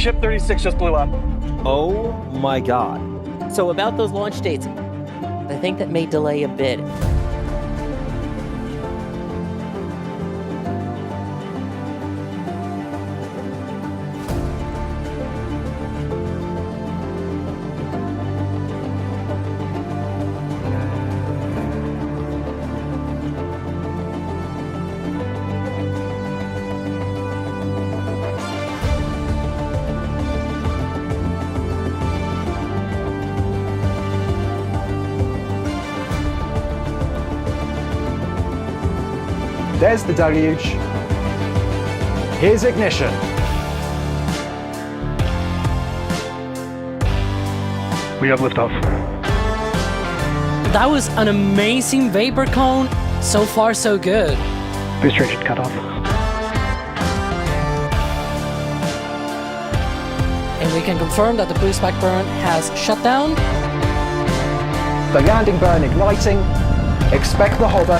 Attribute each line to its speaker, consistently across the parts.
Speaker 1: Ship 36 just blew up.
Speaker 2: Oh my god.
Speaker 3: So about those launch dates, I think that may delay a bit.
Speaker 4: There's the deluge. Here's ignition.
Speaker 1: We have liftoff.
Speaker 5: That was an amazing vapor cone. So far, so good.
Speaker 1: Booster engine cut off.
Speaker 5: And we can confirm that the boost back burn has shut down.
Speaker 4: The landing burn igniting. Expect the hover.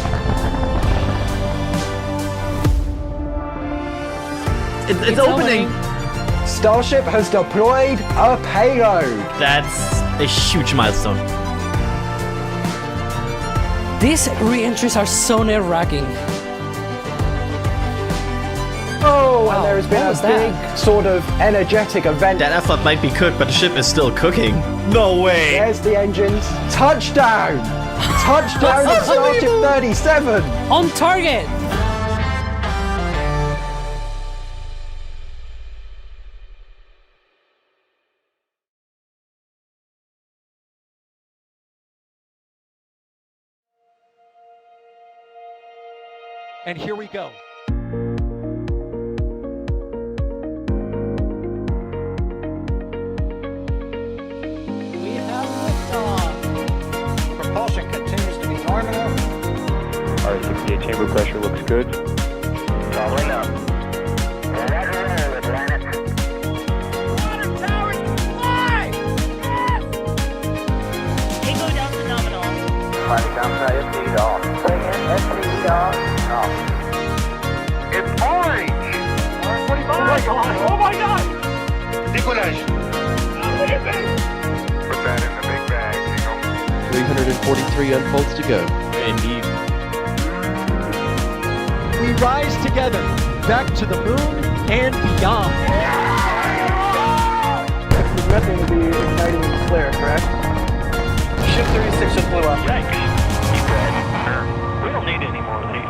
Speaker 2: It's opening.
Speaker 4: Starship has deployed a payload.
Speaker 2: That's a huge milestone.
Speaker 5: These re-entries are so nerve-wracking.
Speaker 4: Oh,
Speaker 5: Wow,
Speaker 4: and there has been
Speaker 5: what
Speaker 4: a
Speaker 5: was
Speaker 4: big
Speaker 5: that?
Speaker 4: sort of energetic event.
Speaker 2: That effort might be cooked, but the ship is still cooking. No way.
Speaker 4: There's the engines. Touchdown! Touchdown at Starship 37!
Speaker 5: On target!
Speaker 6: And here we go.
Speaker 5: We have liftoff.
Speaker 4: Propulsion continues to be nominal.
Speaker 1: R68 chamber pressure looks good.
Speaker 7: Following up. Roger, roll, Atlantic.
Speaker 5: Water towers fly! Yes!
Speaker 7: Tango down to nominal. Flight downside FD off. Bring in FD off. It's orange! Orange 45!
Speaker 1: Oh my god!
Speaker 7: Decollage. Put that in the big bag, Eagle.
Speaker 8: 343 unfolds to go.
Speaker 2: Indeed.
Speaker 6: We rise together, back to the moon and beyond.
Speaker 1: The methane will be igniting when it's clear, correct? Ship 36 just blew up.
Speaker 7: Yikes. Keep that. We don't need any more of these.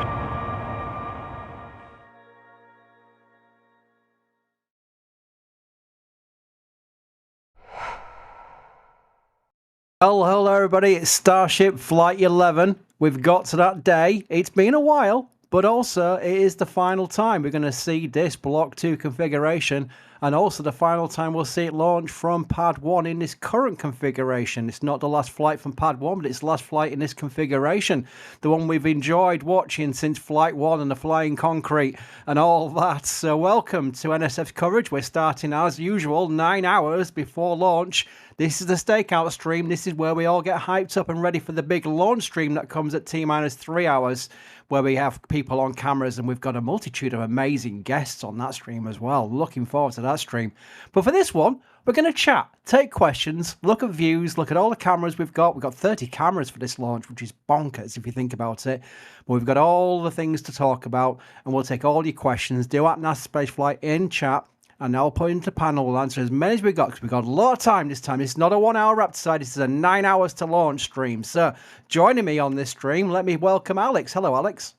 Speaker 9: Hello everybody, it's Starship Flight 11. We've got to that day. It's been a while, but also it is the final time we're going to see this Block 2 configuration, and also the final time we'll see it launch from Pad 1 in this current configuration. It's not the last flight from Pad 1, but it's the last flight in this configuration. The one we've enjoyed watching since Flight 1 and the Flying Concrete and all that. So welcome to NSF Coverage. We're starting as usual 9 hours before launch. This is the Stakeout stream. This is where we all get hyped up and ready for the big launch stream that comes at T-minus 3 hours, where we have people on cameras, and we've got a multitude of amazing guests on that stream as well. Looking forward to that stream. But for this one, we're going to chat, take questions, look at views, look at all the cameras we've got. We've got 30 cameras for this launch, which is bonkers if you think about it. But we've got all the things to talk about, and we'll take all your questions. Do at NASA Spaceflight in chat. And I'll put into panel, we'll answer as many as we got, because we've got a lot of time this time. It's not a 1 hour Raptor this is a 9 hours to launch stream. So joining me on this stream, let me welcome Alex. Hello, Alex.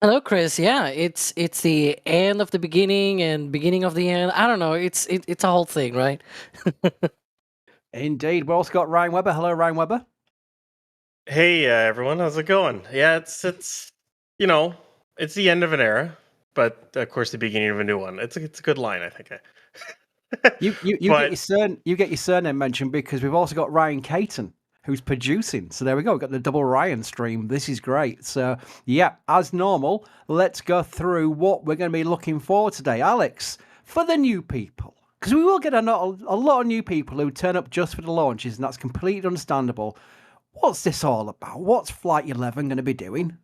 Speaker 5: Hello, Chris. Yeah, it's the end of the beginning and beginning of the end. I don't know. It's a whole thing, right?
Speaker 9: Indeed. We've also got Ryan Webber. Hello, Ryan Webber.
Speaker 10: Hey everyone, how's it going? Yeah, it's you know, it's the end of an era, but of course the beginning of a new one. It's a good line, I think.
Speaker 9: You get your surname mentioned because we've also got Ryan Caton, who's producing. So there we go. We've got the double Ryan stream. This is great. So yeah, as normal, let's go through what we're going to be looking for today. Alex, for the new people, because we will get a lot of new people who turn up just for the launches, and that's completely understandable. What's this all about? What's Flight 11 going to be doing?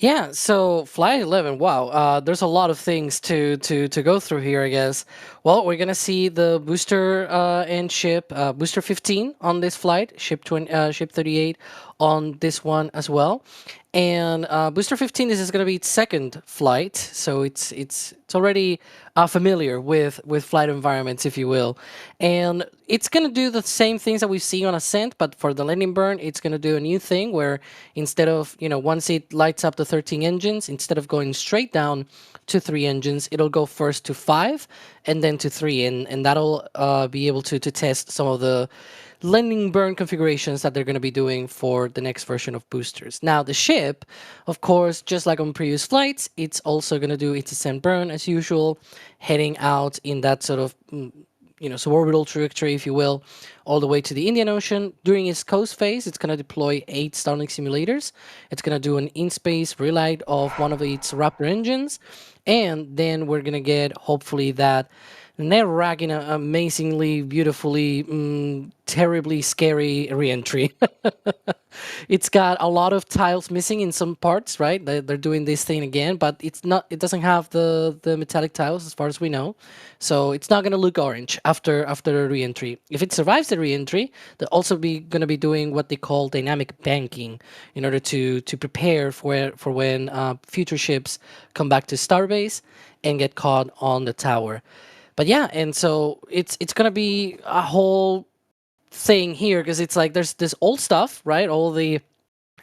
Speaker 5: Yeah, so Flight 11, wow, there's a lot of things to go through here, I guess. Well, we're gonna see the booster and ship, booster 15 on this flight, ship 38 on this one as well, and booster 15, this is gonna be its second flight, so it's already familiar with flight environments, if you will, and it's gonna do the same things that we've seen on Ascent, but for the landing burn, it's gonna do a new thing where instead of once it lights up the 13 engines, instead of going straight down to 3 engines, it'll go first to 5 and then to 3, and that'll be able to test some of the landing burn configurations that they're going to be doing for the next version of boosters. Now, the ship, of course, just like on previous flights, it's also going to do its ascent burn as usual, heading out in that sort of suborbital trajectory, if you will, all the way to the Indian Ocean. During its coast phase, it's going to deploy 8 Starlink simulators. It's going to do an in-space relight of one of its Raptor engines, and then we're going to get, hopefully, that nerve-wracking, amazingly, beautifully, terribly scary re-entry. It's got a lot of tiles missing in some parts, right? They're doing this thing again, but it doesn't have the metallic tiles as far as we know. So it's not going to look orange after the re-entry. If it survives the re-entry, they'll also be going to be doing what they call dynamic banking in order to prepare for when future ships come back to Starbase and get caught on the tower. But yeah, and so it's gonna be a whole thing here because it's like there's this old stuff, right? All the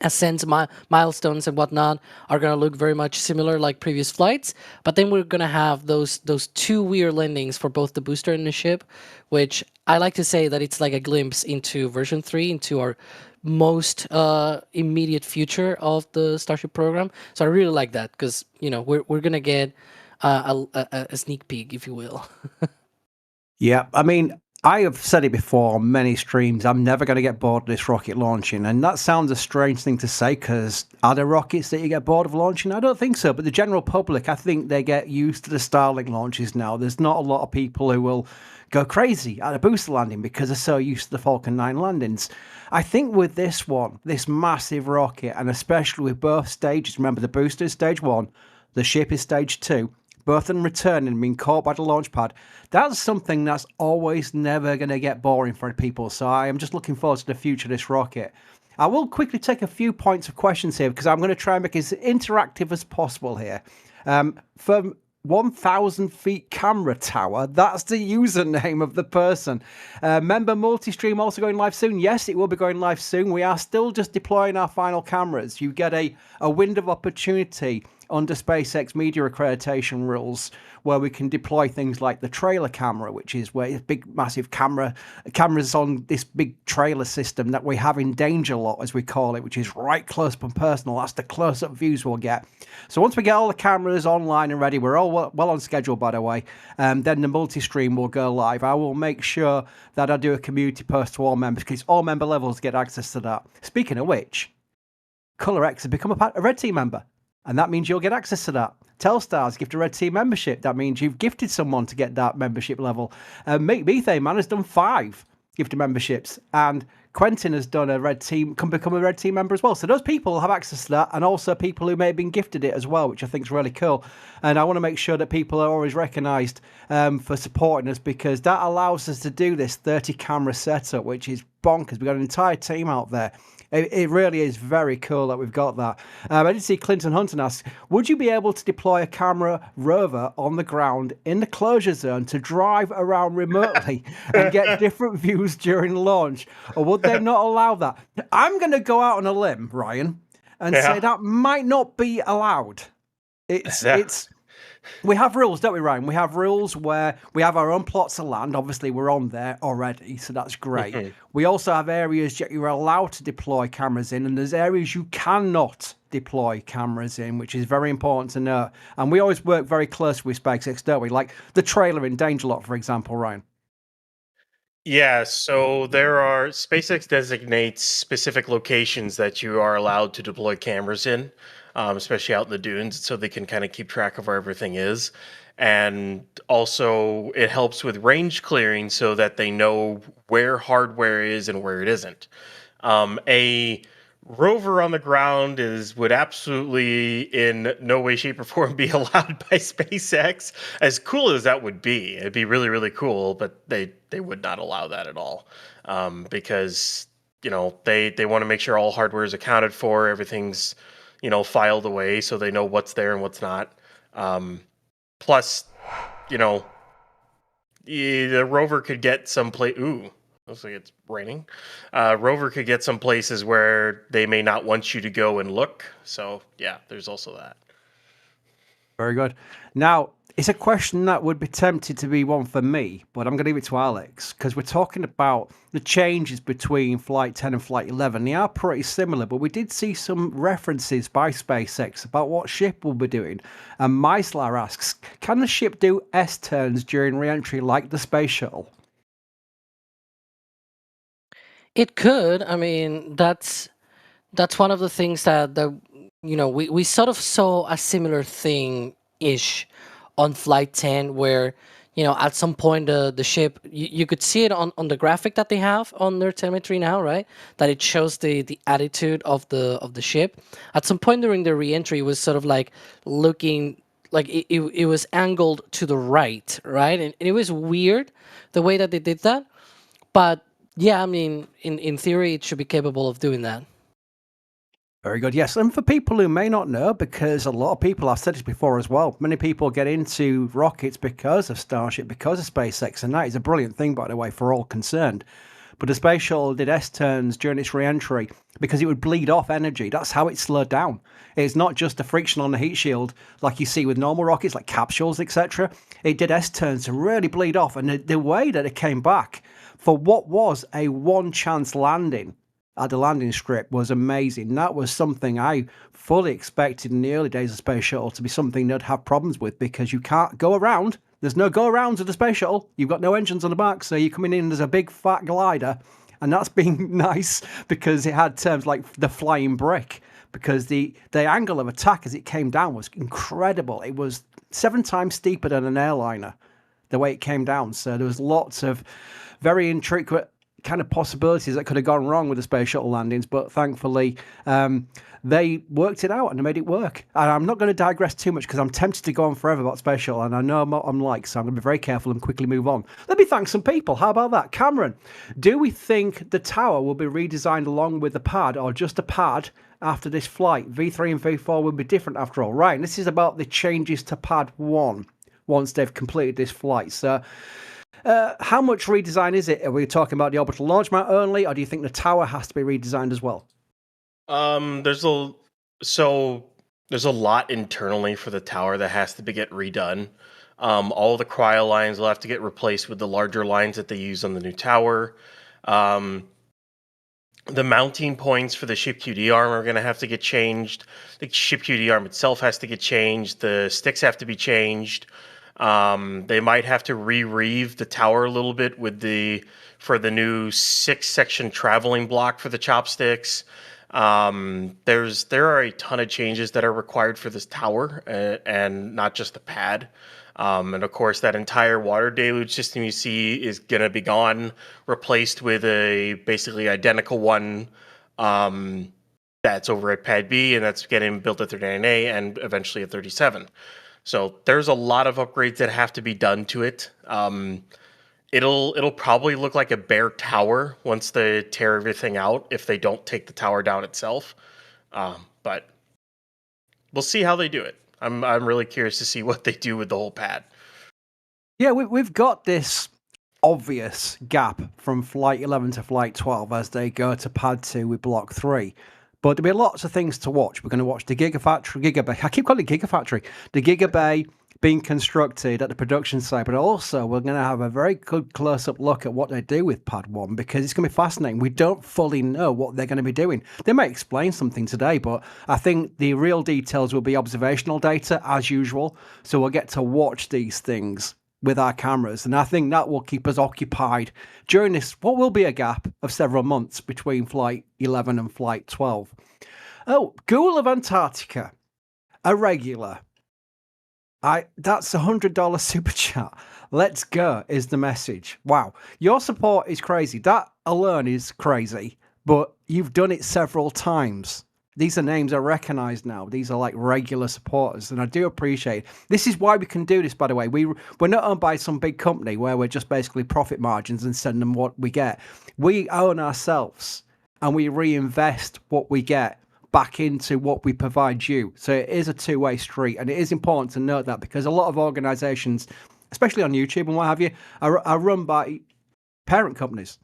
Speaker 5: ascents, milestones, and whatnot are gonna look very much similar like previous flights. But then we're gonna have those 2 weird landings for both the booster and the ship, which I like to say that it's like a glimpse into version 3, into our most immediate future of the Starship program. So I really like that because we're gonna get a sneak peek, if you will.
Speaker 9: Yeah, I mean, I have said it before on many streams. I'm never going to get bored of this rocket launching, and that sounds a strange thing to say because are there rockets that you get bored of launching? I don't think so, but the general public, I think they get used to the Starlink launches now. There's not a lot of people who will go crazy at a booster landing because they're so used to the Falcon 9 landings. I think with this one, this massive rocket, and especially with both stages, remember the booster is stage 1, the ship is stage 2, both in return and being caught by the launch pad, that's something that's always never going to get boring for people. So I am just looking forward to the future of this rocket. I will quickly take a few points of questions here because I'm going to try and make it as interactive as possible here. From 1,000 feet camera tower, that's the username of the person. Member multi-stream also going live soon? Yes, it will be going live soon. We are still just deploying our final cameras. You get a window of opportunity under SpaceX media accreditation rules where we can deploy things like the trailer camera, which is where it's big, massive cameras on this big trailer system that we have in danger lot, as we call it, which is right close up and personal. That's the close-up views we'll get. So once we get all the cameras online and ready, we're all well on schedule, by the way, then the multi-stream will go live. I will make sure that I do a community post to all members because all member levels get access to that. Speaking of which, ColorX has become a Red Team member. And that means you'll get access to that. Telstar's gift a Red Team membership. That means you've gifted someone to get that membership level. Methane Man has done 5 gifted memberships. And Quentin has done a Red Team, can become a Red Team member as well. So those people have access to that, and also people who may have been gifted it as well, which I think is really cool. And I want to make sure that people are always recognised for supporting us because that allows us to do this 30 camera setup, which is bonkers. We've got an entire team out there. It really is very cool that we've got that. I did see Clinton Hunton ask, would you be able to deploy a camera rover on the ground in the closure zone to drive around remotely and get different views during launch? Or would they not allow that? I'm going to go out on a limb, Ryan, and say that might not be allowed. It's we have rules, don't we, Ryan? We have rules where we have our own plots of land. Obviously, we're on there already, so that's great. Mm-hmm. We also have areas that you're allowed to deploy cameras in, and there's areas you cannot deploy cameras in, which is very important to know. And we always work very close with SpaceX, don't we? Like the trailer in Danger Lot, for example, Ryan.
Speaker 10: Yeah, so SpaceX designates specific locations that you are allowed to deploy cameras in, especially out in the dunes, so they can kind of keep track of where everything is. And also, it helps with range clearing so that they know where hardware is and where it isn't. A rover on the ground would absolutely in no way, shape, or form be allowed by SpaceX. As cool as that would be, it'd be really, really cool, but they would not allow that at all, because they want to make sure all hardware is accounted for, everything's filed away, so they know what's there and what's not. Plus, the rover could get someplace. Ooh. Looks like it's raining. Rover could get some places where they may not want you to go and look. So, yeah, there's also that.
Speaker 9: Very good. Now, it's a question that would be tempted to be one for me, but I'm going to leave it to Alex, because we're talking about the changes between Flight 10 and Flight 11. They are pretty similar, but we did see some references by SpaceX about what ship will be doing. And Meisler asks, can the ship do S-turns during re-entry like the Space Shuttle?
Speaker 5: It could. I mean, that's one of the things that we sort of saw a similar thing-ish on Flight 10, where at some point the ship, you could see it on the graphic that they have on their telemetry now, right? That it shows the attitude of the ship. At some point during the re-entry, it was sort of like looking like it was angled to the right, and it was weird the way that they did that, but yeah, I mean, in theory, it should be capable of doing that.
Speaker 9: Very good. Yes, and for people who may not know, because a lot of people, I've said this before as well, many people get into rockets because of Starship, because of SpaceX, and that is a brilliant thing, by the way, for all concerned. But the Space Shuttle did S-turns during its re-entry because it would bleed off energy. That's how it slowed down. It's not just the friction on the heat shield like you see with normal rockets, like capsules, etc. It did S-turns to really bleed off, and the way that it came back for what was a one-chance landing at the landing strip was amazing. That was something I fully expected in the early days of Space Shuttle to be something they'd have problems with, because you can't go around. There's no go-arounds with the Space Shuttle. You've got no engines on the back, so you're coming in as a big fat glider, and that's been nice because it had terms like the flying brick, because the angle of attack as it came down was incredible. It was 7 times steeper than an airliner, the way it came down. So there was lots of very intricate kind of possibilities that could have gone wrong with the Space Shuttle landings, but thankfully they worked it out and they made it work. And I'm not going to digress too much because I'm tempted to go on forever about Space Shuttle, and I know I'm like, so I'm going to be very careful and quickly move on. Let me thank some people. How about that? Cameron, do we think the tower will be redesigned along with the pad, or just a pad after this flight? V3 and V4 will be different after all. Right, and this is about the changes to pad 1 once they've completed this flight. So how much redesign is it? Are we talking about the orbital launch mount only, or do you think the tower has to be redesigned as well?
Speaker 10: There's a lot internally for the tower that has to get redone. All the cryo lines will have to get replaced with the larger lines that they use on the new tower. The mounting points for the ship QD arm are going to have to get changed. The ship QD arm itself has to get changed. The sticks have to be changed. They might have to re-reeve the tower a little bit for the new 6-section traveling block for the chopsticks. There are a ton of changes that are required for this tower, and not just the pad. And of course, that entire water deluge system you see is going to be gone, replaced with a basically identical one that's over at Pad B, and that's getting built at 39A and eventually at 37. So there's a lot of upgrades that have to be done to it. It'll probably look like a bare tower once they tear everything out, if they don't take the tower down itself. But we'll see how they do it. I'm really curious to see what they do with the whole pad.
Speaker 9: Yeah, we've got this obvious gap from Flight 11 to Flight 12 as they go to Pad 2 with Block 3. But there'll be lots of things to watch. We're going to watch the Gigabay. I keep calling it Gigafactory. The Gigabay being constructed at the production site, but also we're going to have a very good close-up look at what they do with Pad 1, because it's going to be fascinating. We don't fully know what they're going to be doing. They may explain something today, but I think the real details will be observational data, as usual. So we'll get to watch these things with our cameras, and I think that will keep us occupied during this, what will be a gap of several months between Flight 11 and Flight 12. Oh, Ghoul of Antarctica, a regular. That's $100 super chat. Let's go is the message. Wow, your support is crazy. That alone is crazy, but you've done it several times. These are names I recognize now. These are like regular supporters, and I do appreciate it. This is why we can do this, by the way. We're not owned by some big company where we're just basically profit margins and send them what we get. We own ourselves, and we reinvest what we get back into what we provide you. So it is a two-way street, and it is important to note that, because a lot of organizations, especially on YouTube and what have you, are run by parent companies.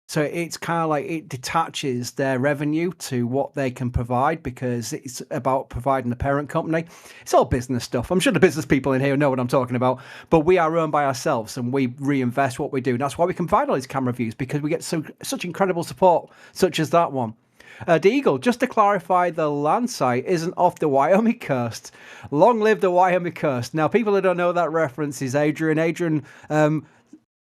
Speaker 9: So it's kind of like it detaches their revenue to what they can provide, because it's about providing the parent company. It's all business stuff. I'm sure the business people in here know what I'm talking about, but we are run by ourselves and we reinvest what we do. And that's why we can provide all these camera views, because we get such incredible support, such as that one. The Eagle, just to clarify, the land site isn't off the Wyoming coast. Long live the Wyoming coast. Now, people who don't know that reference is Adrian. Adrian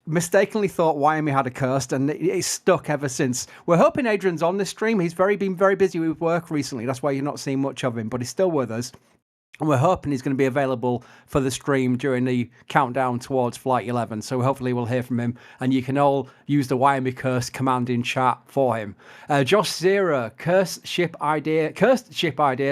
Speaker 9: mistakenly thought Wyoming had a coast, and it's stuck ever since. We're hoping Adrian's on this stream. He's been very busy with work recently. That's why you're not seeing much of him, but he's still with us. And we're hoping he's going to be available for the stream during the countdown towards Flight 11. So hopefully we'll hear from him, and you can all use the Wyoming Curse command in chat for him. Josh Zero, cursed ship idea,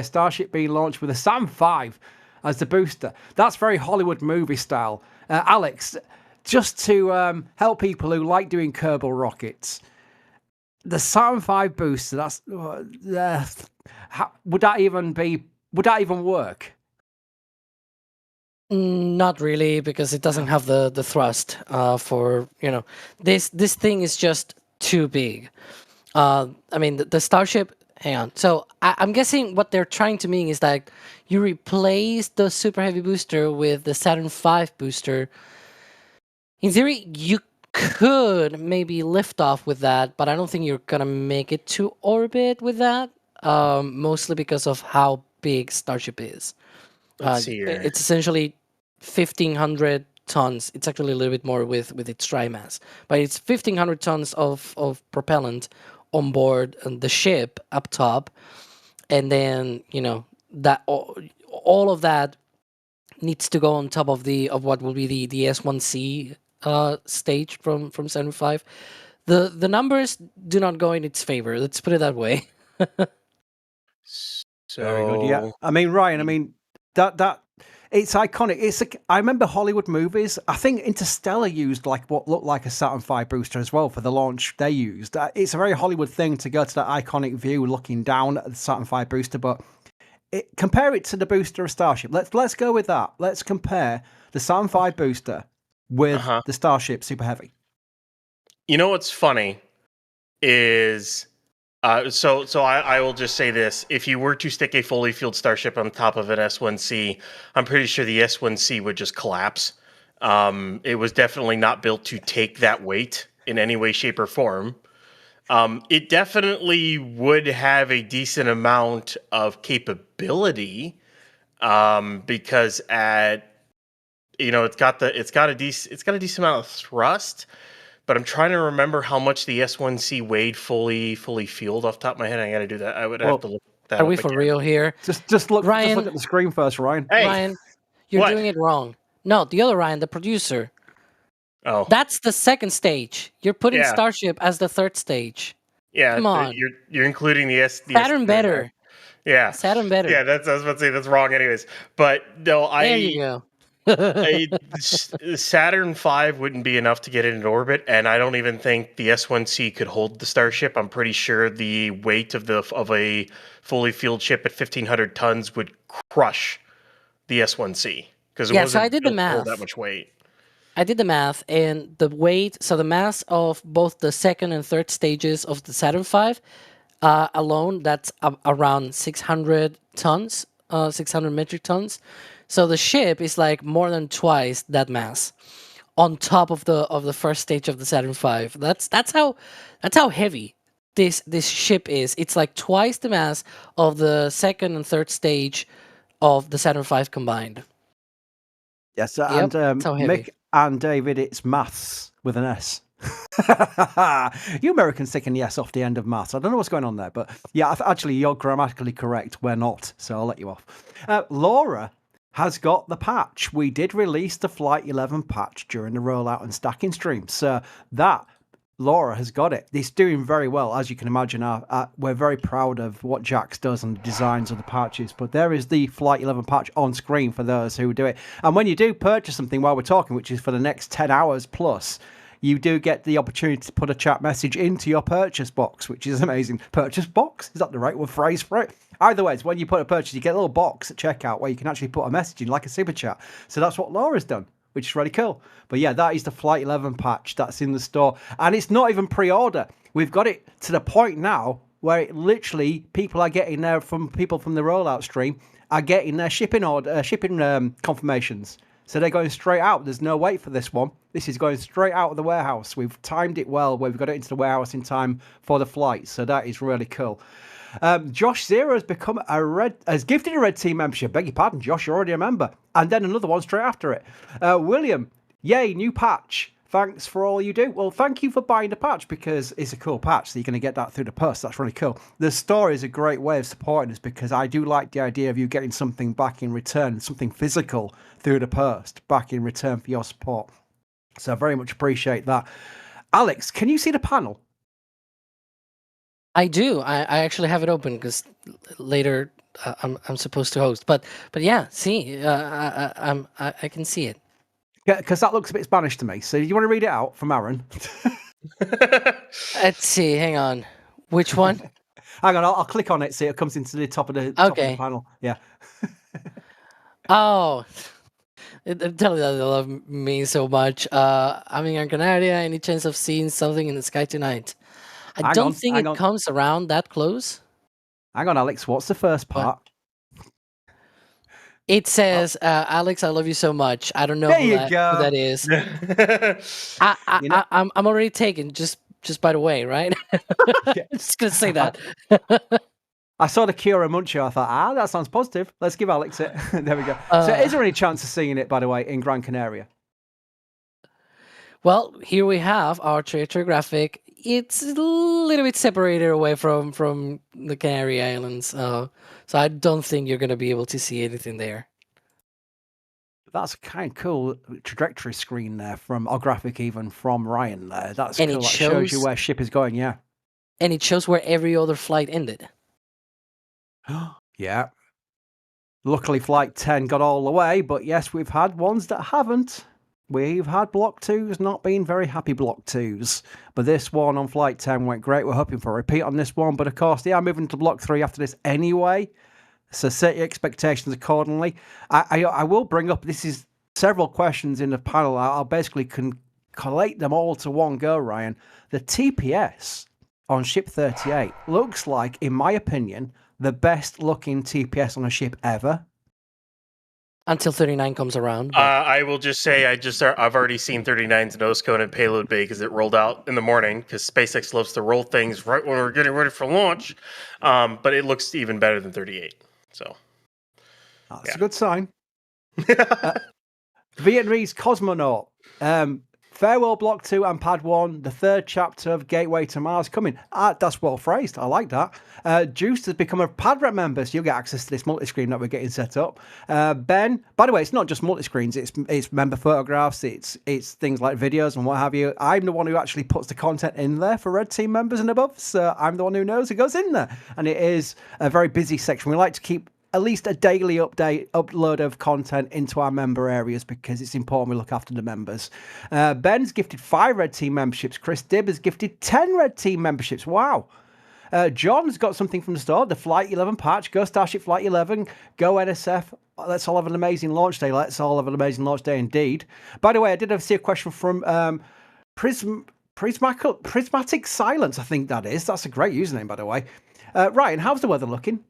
Speaker 9: Starship being launched with a Saturn V as the booster. That's very Hollywood movie style. Alex, just to help people who like doing Kerbal rockets, the Saturn V booster, would that even work?
Speaker 5: Not really, because it doesn't have the thrust for, this thing is just too big. I mean, the Starship, hang on. So I'm guessing what they're trying to mean is that you replace the Super Heavy booster with the Saturn V booster. In theory, you could maybe lift off with that, but I don't think you're going to make it to orbit with that, mostly because of how big Starship is.
Speaker 10: Let's see here.
Speaker 5: It's essentially 1,500 tons. It's actually a little bit more with its dry mass, but it's 1,500 tons of propellant on board the ship up top, and then that all of that needs to go on top of what will be the S1C stage from Saturn V. The numbers do not go in its favor. Let's put it that way.
Speaker 10: So
Speaker 9: very good. Yeah, I mean, Ryan, that it's iconic. I remember Hollywood movies. I think Interstellar used like what looked like a Saturn V booster as well for the launch they used. It's a very Hollywood thing to go to that iconic view looking down at the Saturn V booster, but compare it to the booster of Starship. Let's go with that. Let's compare the Saturn V booster with the Starship Super Heavy.
Speaker 10: You know what's funny is, so I will just say this: if you were to stick a fully fueled Starship on top of an S1C, I'm pretty sure the S1C would just collapse. It was definitely not built to take that weight in any way, shape, or form. It definitely would have a decent amount of capability, because it's got a decent amount of thrust. But I'm trying to remember how much the S1C weighed fully fueled off the top of my head. I got to do that. I would have to look that up.
Speaker 5: Are we for real here?
Speaker 9: Just look,
Speaker 5: Ryan,
Speaker 9: just look at the screen first, Ryan.
Speaker 10: Hey,
Speaker 5: Ryan, you're doing it wrong. No, the other Ryan, the producer.
Speaker 10: Oh,
Speaker 5: That's the second stage. You're putting
Speaker 10: Yeah.
Speaker 5: Starship as the third stage.
Speaker 10: yeah.
Speaker 5: Come on.
Speaker 10: You're including the
Speaker 5: Saturn better.
Speaker 10: Yeah,
Speaker 5: Saturn better.
Speaker 10: yeah. I was about to say that's wrong, anyways. But no,
Speaker 5: There you go.
Speaker 10: Saturn V wouldn't be enough to get it in orbit, and I don't even think the S1C could hold the Starship. I'm pretty sure the weight of a fully fueled ship at 1,500 tons would crush the S1C, because it wasn't
Speaker 5: so I did the
Speaker 10: built to hold
Speaker 5: math.
Speaker 10: that much weight.
Speaker 5: I did the math, and the weight, so the mass of both the second and third stages of the Saturn V alone, that's around 600 tons, 600 metric tons. So the ship is like more than twice that mass on top of the first stage of the Saturn V. That's how heavy this ship is. It's like twice the mass of the second and third stage of the Saturn V combined.
Speaker 9: Yes,
Speaker 5: Yep,
Speaker 9: and
Speaker 5: that's how heavy.
Speaker 9: Mick and David, it's maths with an S. You Americans taking the S off the end of maths. I don't know what's going on there, but yeah, actually, you're grammatically correct. We're not, so I'll let you off. Laura has got the patch. We did release the Flight 11 patch during the rollout and stacking stream, so that Laura has got it. It's doing very well, as you can imagine. We're very proud of what Jax does and the designs of the patches. But there is the Flight 11 patch on screen for those who do it. And when you do purchase something while we're talking, which is for the next 10 hours plus, you do get the opportunity to put a chat message into your purchase box, which is amazing. Purchase box? Is that the right word phrase for it? Either way, it's when you put a purchase, you get a little box at checkout where you can actually put a message in, like a super chat. So that's what Laura's done, which is really cool. But yeah, that is the Flight 11 patch that's in the store. And it's not even pre-order. We've got it to the point now where it literally, people are getting there from people from the rollout stream are getting their shipping confirmations. So they're going straight out. There's no wait for this one. This is going straight out of the warehouse. We've timed it well where we've got it into the warehouse in time for the flight. So that is really cool. Josh Zero has gifted a red team membership. Beg your pardon, Josh, you're already a member. And then another one straight after it. William, yay, new patch. Thanks for all you do. Well, thank you for buying the patch because it's a cool patch. So you're going to get that through the post. That's really cool. The store is a great way of supporting us because I do like the idea of you getting something back in return, something physical through the post back in return for your support. So I very much appreciate that. Alex, can you see the panel?
Speaker 5: I do. I actually have it open because later I'm supposed to host. But yeah, see, I can see it.
Speaker 9: Yeah, because that looks a bit Spanish to me. So do you want to read it out from Aaron?
Speaker 5: Let's see. Hang on. Which one?
Speaker 9: Hang on, I'll click on it so it comes into the top of the panel. Yeah.
Speaker 5: Oh, tell me that they love me so much. I'm in Gran Canaria. Any chance of seeing something in the sky tonight? I don't think it comes around that close.
Speaker 9: Hang on, Alex. What's the first part?
Speaker 5: It says, Alex, I love you so much. I don't know who that is. I'm already taken, just by the way, right? I'm just going to say that.
Speaker 9: I saw the Kiora Muncho. I thought, that sounds positive. Let's give Alex it. There we go. So is there any chance of seeing it, by the way, in Gran Canaria?
Speaker 5: Well, here we have our trajectory graphic. It's a little bit separated away from the Canary Islands. So I don't think you're going to be able to see anything there.
Speaker 9: That's a kind of cool trajectory screen there or graphic even from Ryan there. That's cool. That shows you where ship is going, yeah.
Speaker 5: And it shows where every other flight ended.
Speaker 9: Yeah. Luckily, Flight 10 got all the way, but yes, we've had ones that haven't. We've had Block 2s not being very happy Block 2s, but this one on Flight 10 went great. We're hoping for a repeat on this one, but of course, they are moving to Block 3 after this anyway, so set your expectations accordingly. I will bring up, this is several questions in the panel. I'll basically collate them all to one go, Ryan. The TPS on Ship 38 looks like, in my opinion, the best looking TPS on a ship ever.
Speaker 5: Until 39 comes around.
Speaker 10: I will just say I've already seen 39's nose cone and payload bay because it rolled out in the morning because SpaceX loves to roll things right when we're getting ready for launch. But it looks even better than 38. So
Speaker 9: that's a good sign. Vietnamese cosmonaut. Farewell Block 2 and Pad 1, the third chapter of Gateway to Mars coming. That's well phrased. I like that. Juice has become a Pad Rep member, so you'll get access to this multi-screen that we're getting set up. Ben, by the way, it's not just multi-screens, it's member photographs, it's things like videos and what have you. I'm the one who actually puts the content in there for Red Team members and above, so I'm the one who knows it goes in there. And it is a very busy section. We like to keep at least a daily upload of content into our member areas because it's important we look after the members. Ben's gifted 5 Red Team memberships. Chris Dibb has gifted 10 Red Team memberships. Wow. John's got something from the store. The Flight 11 patch. Go Starship Flight 11. Go NSF. Let's all have an amazing launch day. Let's all have an amazing launch day indeed. By the way, I did see a question from Prismatic Silence, I think that is. That's a great username, by the way. Ryan, how's the weather looking?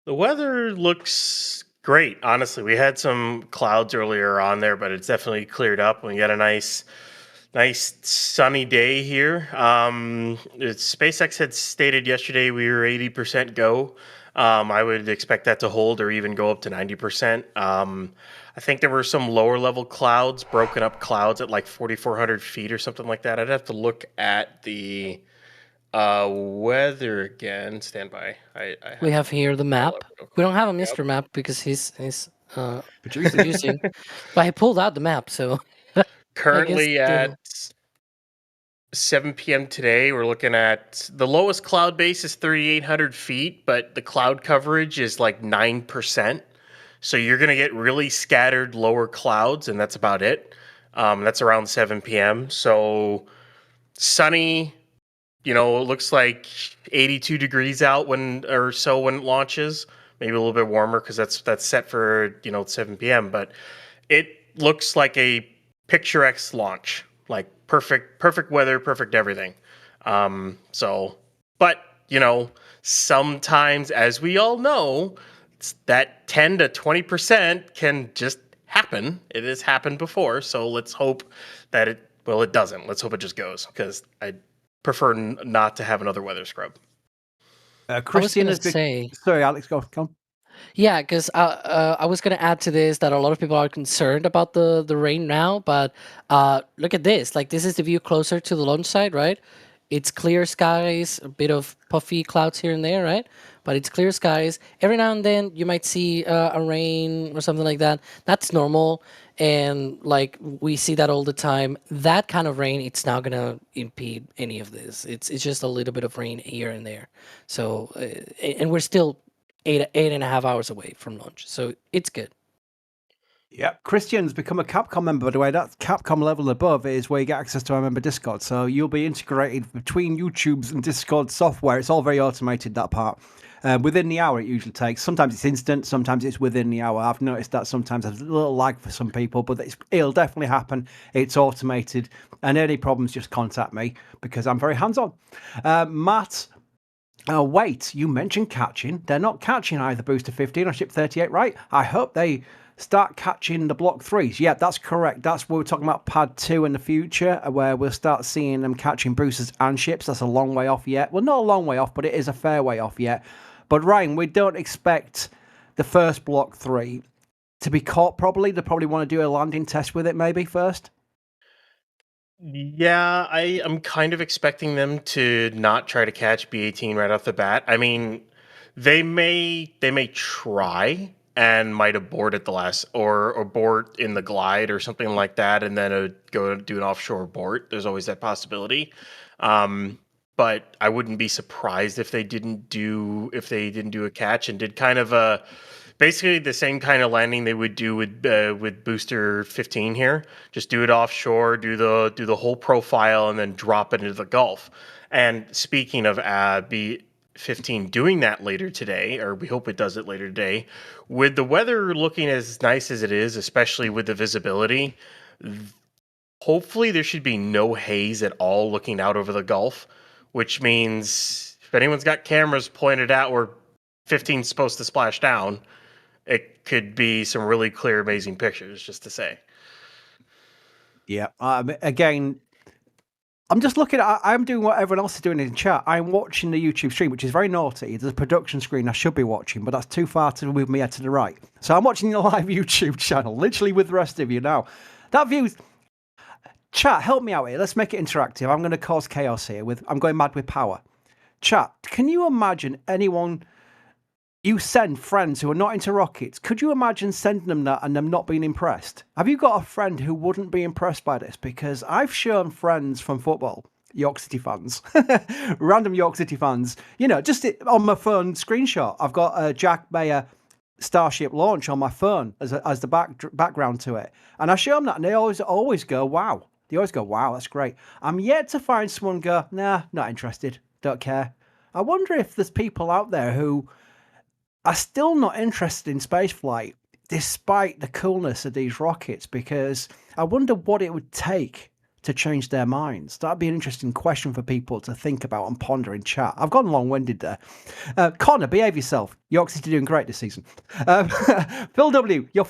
Speaker 10: The weather looks great, honestly. We had some clouds earlier on there, but it's definitely cleared up. We got a nice sunny day here. SpaceX had stated yesterday we were 80% go. I would expect that to hold or even go up to 90%. I think there were some lower level clouds, broken up clouds at like 4,400 feet or something like that. I'd have to look at the weather again. Stand by.
Speaker 5: We have here the map. We don't have a Mr. Map because he's producing. But he pulled out the map, so
Speaker 10: currently at 7 p.m. today, we're looking at the lowest cloud base is 3,800 feet, but the cloud coverage is like 9%. So you're going to get really scattered lower clouds, and that's about it. That's around 7 p.m. So sunny, it looks like 82 degrees out when it launches. Maybe a little bit warmer because that's set for 7 p.m. But it looks like a picturesque launch, like perfect weather, perfect everything. But sometimes, as we all know, that 10 to 20% can just happen. It has happened before, so let's hope that it doesn't. Let's hope it just goes, because I prefer not to have another weather scrub.
Speaker 9: Christian
Speaker 5: was gonna say,
Speaker 9: sorry, Alex, go on.
Speaker 5: yeah, because I was gonna add to this that a lot of people are concerned about the rain now, but look at this. Like, this is the view closer to the launch site, right? It's clear skies, a bit of puffy clouds here and there, right? But it's clear skies. Every now and then you might see a rain or something like that. That's normal, and like we see that all the time. That kind of rain, it's not gonna impede any of this. It's just a little bit of rain here and there. So, and we're still 8.5 hours away from launch, so it's good.
Speaker 9: Yeah, Christian's become a Capcom member, by the way. That Capcom level above is where you get access to our member Discord. So you'll be integrated between YouTube's and Discord software. It's all very automated, that part. Within the hour, it usually takes. Sometimes it's instant, sometimes it's within the hour. I've noticed that sometimes there's a little lag for some people, but it'll definitely happen. It's automated. And any problems, just contact me, because I'm very hands-on. Matt, wait, you mentioned catching. They're not catching either Booster 15 or Ship 38, right? I hope they start catching the Block 3s. Yeah, that's correct. That's what we're talking about, Pad 2 in the future, where we'll start seeing them catching boosters and ships. That's a long way off yet. Well, not a long way off, but it is a fair way off yet. But Ryan, we don't expect the first Block 3 to be caught, probably. They probably want to do a landing test with it maybe first.
Speaker 10: Yeah, I am kind of expecting them to not try to catch B-18 right off the bat. I mean, they may try and might abort at the last, or abort in the glide or something like that, and then go do an offshore abort. There's always that possibility. But I wouldn't be surprised if they didn't do a catch and did kind of basically the same kind of landing they would do with Booster 15 here. Just do it offshore, do the whole profile, and then drop it into the Gulf. And speaking of B-15 doing that later today, or we hope it does it later today, with the weather looking as nice as it is, especially with the visibility, hopefully there should be no haze at all looking out over the Gulf, which means if anyone's got cameras pointed out where 15 is supposed to splash down, it could be some really clear, amazing pictures, just to say.
Speaker 9: Yeah. Again, I'm just looking at, I'm doing what everyone else is doing in chat. I'm watching the YouTube stream, which is very naughty. There's a production screen I should be watching, but that's too far to move my head to the right. So I'm watching the live YouTube channel, literally with the rest of you now. That view's... Chat, help me out here. Let's make it interactive. I'm going to cause chaos here. I'm going mad with power. Chat, can you imagine anyone... You send friends who are not into rockets. Could you imagine sending them that and them not being impressed? Have you got a friend who wouldn't be impressed by this? Because I've shown friends from football, York City fans, random York City fans, just on my phone screenshot. I've got a Jack Mayer Starship launch on my phone as the background to it. And I show them that and they always go, wow. They always go, wow, that's great. I'm yet to find someone go, nah, not interested, don't care. I wonder if there's people out there who are still not interested in spaceflight, despite the coolness of these rockets, because I wonder what it would take to change their minds. That'd be an interesting question for people to think about and ponder in chat. I've gone long-winded there. Connor, behave yourself. York City doing great this season. Phil W, your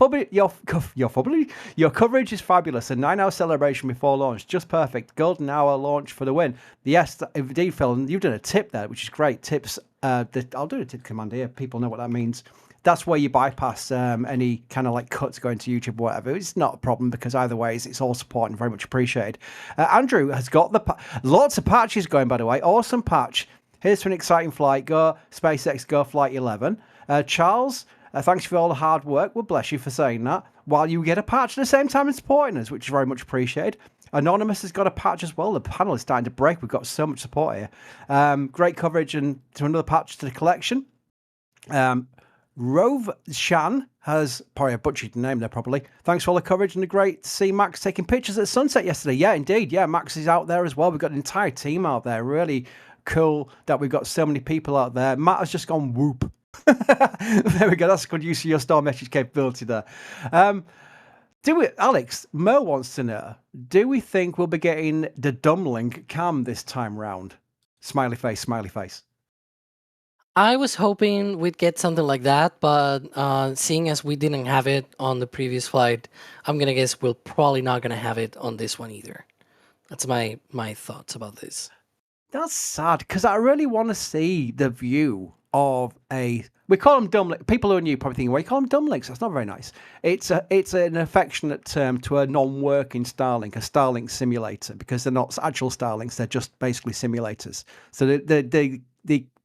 Speaker 9: coverage is fabulous. A 9-hour celebration before launch, just perfect. Golden hour launch for the win. Yes, indeed, Phil, and you've done a tip there, which is great. Tips. I'll do a tip command here. People know what that means. That's where you bypass any kind of like cuts going to YouTube or whatever. It's not a problem because either way, it's all support and very much appreciated. Andrew has got lots of patches going, by the way. Awesome patch. Here's to an exciting flight. Go SpaceX, go Flight 11. Charles, thanks for all the hard work. Well, bless you for saying that. While you get a patch at the same time as supporting us, which is very much appreciated. Anonymous has got a patch as well. The panel is starting to break. We've got so much support here. Great coverage and to another patch to the collection. Rove Shan has, probably I butchered the name there probably. Thanks for all the coverage and the great to see Max taking pictures at sunset yesterday. Yeah, indeed. Yeah, Max is out there as well. We've got an entire team out there. Really cool that we've got so many people out there. Matt has just gone whoop. There we go. That's a good use of your star message capability there. Alex, Mo wants to know, do we think we'll be getting the Dumbling cam this time round? Smiley face, smiley face.
Speaker 5: I was hoping we'd get something like that, but seeing as we didn't have it on the previous flight, I'm gonna guess we're probably not gonna have it on this one either. That's my thoughts about this.
Speaker 9: That's sad because I really want to see the view of we call them dumblings. People who are new probably thinking, "Why you call them dumblings?" That's not very nice. It's an affectionate term to a non-working Starlink, a Starlink simulator, because they're not actual Starlinks; they're just basically simulators. So the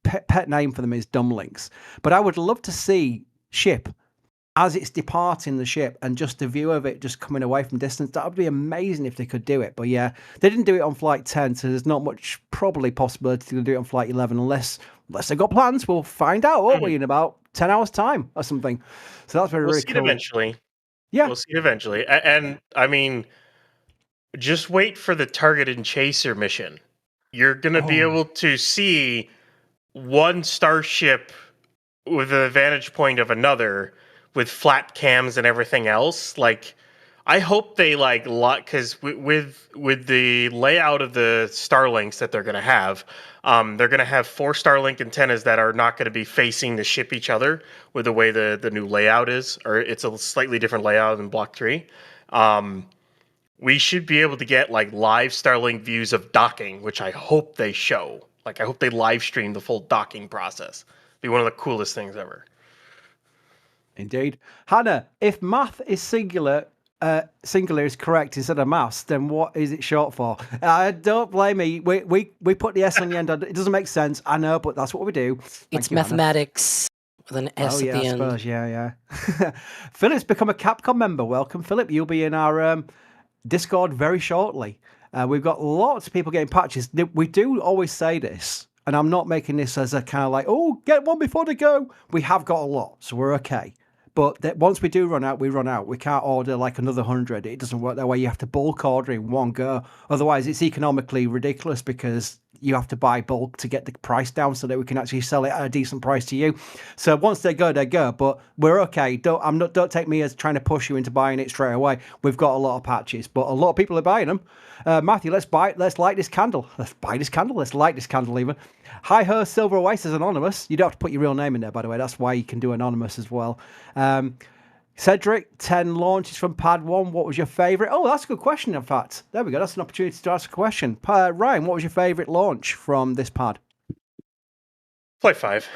Speaker 9: pet name for them is dumblings. But I would love to see ship as it's departing the ship and just a view of it just coming away from distance. That would be amazing if they could do it. But yeah, they didn't do it on flight 10, so there's not much probably possibility to do it on flight 11 unless they've got plans. We'll find out, won't we, in about 10 hours time or something. So that's very,
Speaker 10: we'll
Speaker 9: really
Speaker 10: see
Speaker 9: cool.
Speaker 10: It eventually.
Speaker 9: Yeah.
Speaker 10: We'll see it eventually. And I mean, just wait for the target and chaser mission. You're going to be able to see one starship with a vantage point of another with flat cams and everything else. Like, I hope they because with the layout of the Starlinks that they're going to have 4 Starlink antennas that are not going to be facing the ship each other with the way the new layout is, or it's a slightly different layout than Block 3. We should be able to get live Starlink views of docking, which I hope they show. I hope they live stream the full docking process. Be one of the coolest things ever.
Speaker 9: Indeed. Hannah, if math is singular is correct instead of maths, then what is it short for? Don't blame me. We put the S on the end. It doesn't make sense. I know, but that's what we do.
Speaker 5: It's mathematics with an S at the end.
Speaker 9: Suppose. Yeah. Philip's become a Capcom member. Welcome, Philip. You'll be in our Discord very shortly. We've got lots of people getting patches. We do always say this, and I'm not making this as a kind of get one before they go. We have got a lot, so we're okay. But once we do run out, we run out. We can't order another 100. It doesn't work that way. You have to bulk order in one go. Otherwise, it's economically ridiculous because you have to buy bulk to get the price down so that we can actually sell it at a decent price to you. So once they go, they go. But we're okay. Don't take me as trying to push you into buying it straight away. We've got a lot of patches, but a lot of people are buying them. Matthew, let's light this candle. Let's buy this candle. Let's light this candle even. Hi Her Silver Oasis Anonymous. You don't have to put your real name in there, by the way. That's why you can do anonymous as well. Cedric, 10 launches from Pad 1. What was your favourite? Oh, that's a good question, in fact. There we go. That's an opportunity to ask a question. Ryan, what was your favourite launch from this pad?
Speaker 10: Flight 5,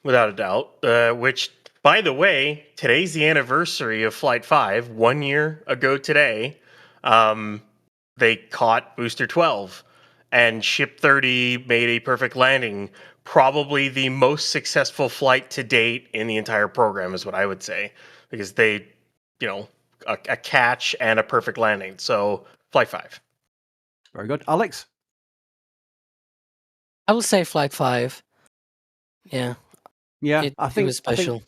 Speaker 10: without a doubt. Which, by the way, today's the anniversary of Flight 5. 1 year ago today, they caught Booster 12. And Ship 30 made a perfect landing. Probably the most successful flight to date in the entire program is what I would say. Because they, a catch and a perfect landing. So, Flight 5.
Speaker 9: Very good. Alex?
Speaker 5: I will say Flight 5. Yeah.
Speaker 9: Yeah,
Speaker 5: I think it was special.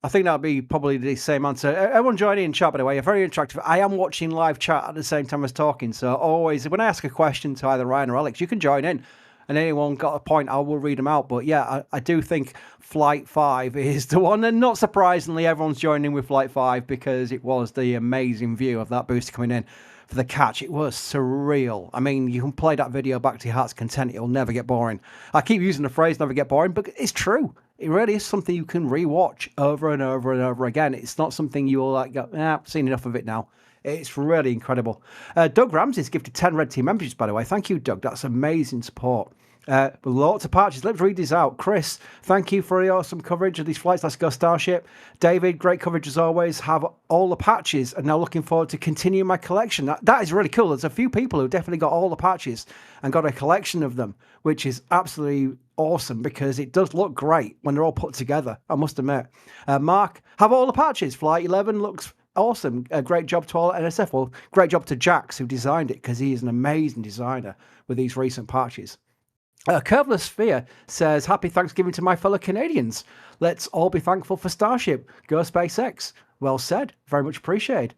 Speaker 9: I think that would be probably the same answer. Everyone joining in chat, by the way, you're very interactive. I am watching live chat at the same time as talking. So always, when I ask a question to either Ryan or Alex, you can join in. And anyone got a point, I will read them out. But yeah, I do think Flight 5 is the one. And not surprisingly, everyone's joining in with Flight 5 because it was the amazing view of that booster coming in for the catch. It was surreal. I mean, you can play that video back to your heart's content. It'll never get boring. I keep using the phrase never get boring, but it's true. It really is something you can rewatch over and over and over again. It's not something you will go, I've seen enough of it now. It's really incredible. Doug Ramsey's gifted 10 Red Team memberships, by the way. Thank you, Doug. That's amazing support. Lots of patches. Let's read these out. Chris, thank you for the awesome coverage of these flights. Let's go Starship. David, great coverage as always. Have all the patches and now looking forward to continue my collection. That is really cool. There's a few people who definitely got all the patches and got a collection of them, which is absolutely awesome because it does look great when they're all put together, I must admit. Mark, have all the patches. Flight 11 looks awesome. Great job to all at NSF. Well, great job to Jax, who designed it, because he is an amazing designer with these recent patches. Curveless Sphere says, happy Thanksgiving to my fellow Canadians. Let's all be thankful for Starship. Go SpaceX. Well said. Very much appreciated.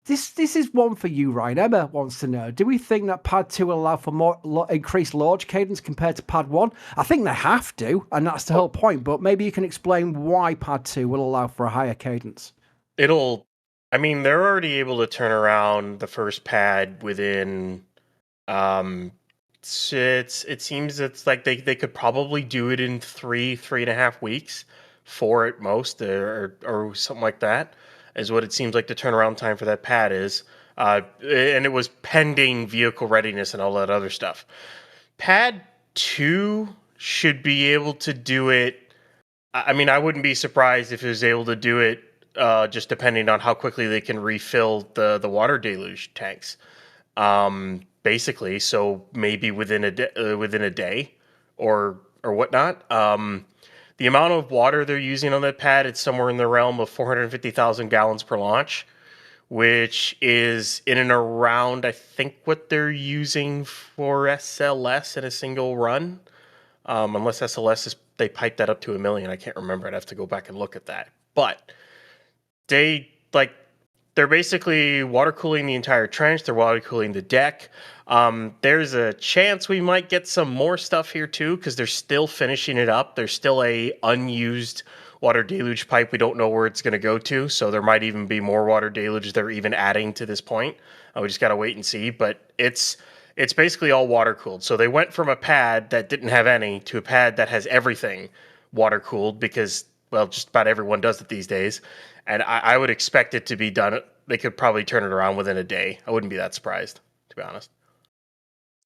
Speaker 9: This is one for you, Ryan. Emma wants to know, do we think that Pad 2 will allow for more increased launch cadence compared to Pad 1? I think they have to, and that's the whole point, but maybe you can explain why Pad 2 will allow for a higher cadence.
Speaker 10: They're already able to turn around the first pad within, it seems it's like they could probably do it in 3.5 weeks, 4 at most, or something like that, is what it seems like the turnaround time for that pad is. And it was pending vehicle readiness and all that other stuff. Pad 2 should be able to do it. I mean, I wouldn't be surprised if it was able to do it just depending on how quickly they can refill the water deluge tanks. Basically, so maybe within a day or whatnot. The amount of water they're using on that pad, it's somewhere in the realm of 450,000 gallons per launch, which is in and around, I think, what they're using for SLS in a single run. Unless SLS they piped that up to 1 million. I can't remember. I'd have to go back and look at that. But they're basically water cooling the entire trench. They're water cooling the deck. There's a chance we might get some more stuff here too, because they're still finishing it up. There's still a unused water deluge pipe. We don't know where it's going to go to, so there might even be more water deluge they're even adding to this point. We just got to wait and see. But it's basically all water cooled. So they went from a pad that didn't have any to a pad that has everything water cooled, because, well, just about everyone does it these days. And I would expect it to be done. They could probably turn it around within a day. I wouldn't be that surprised, to be honest.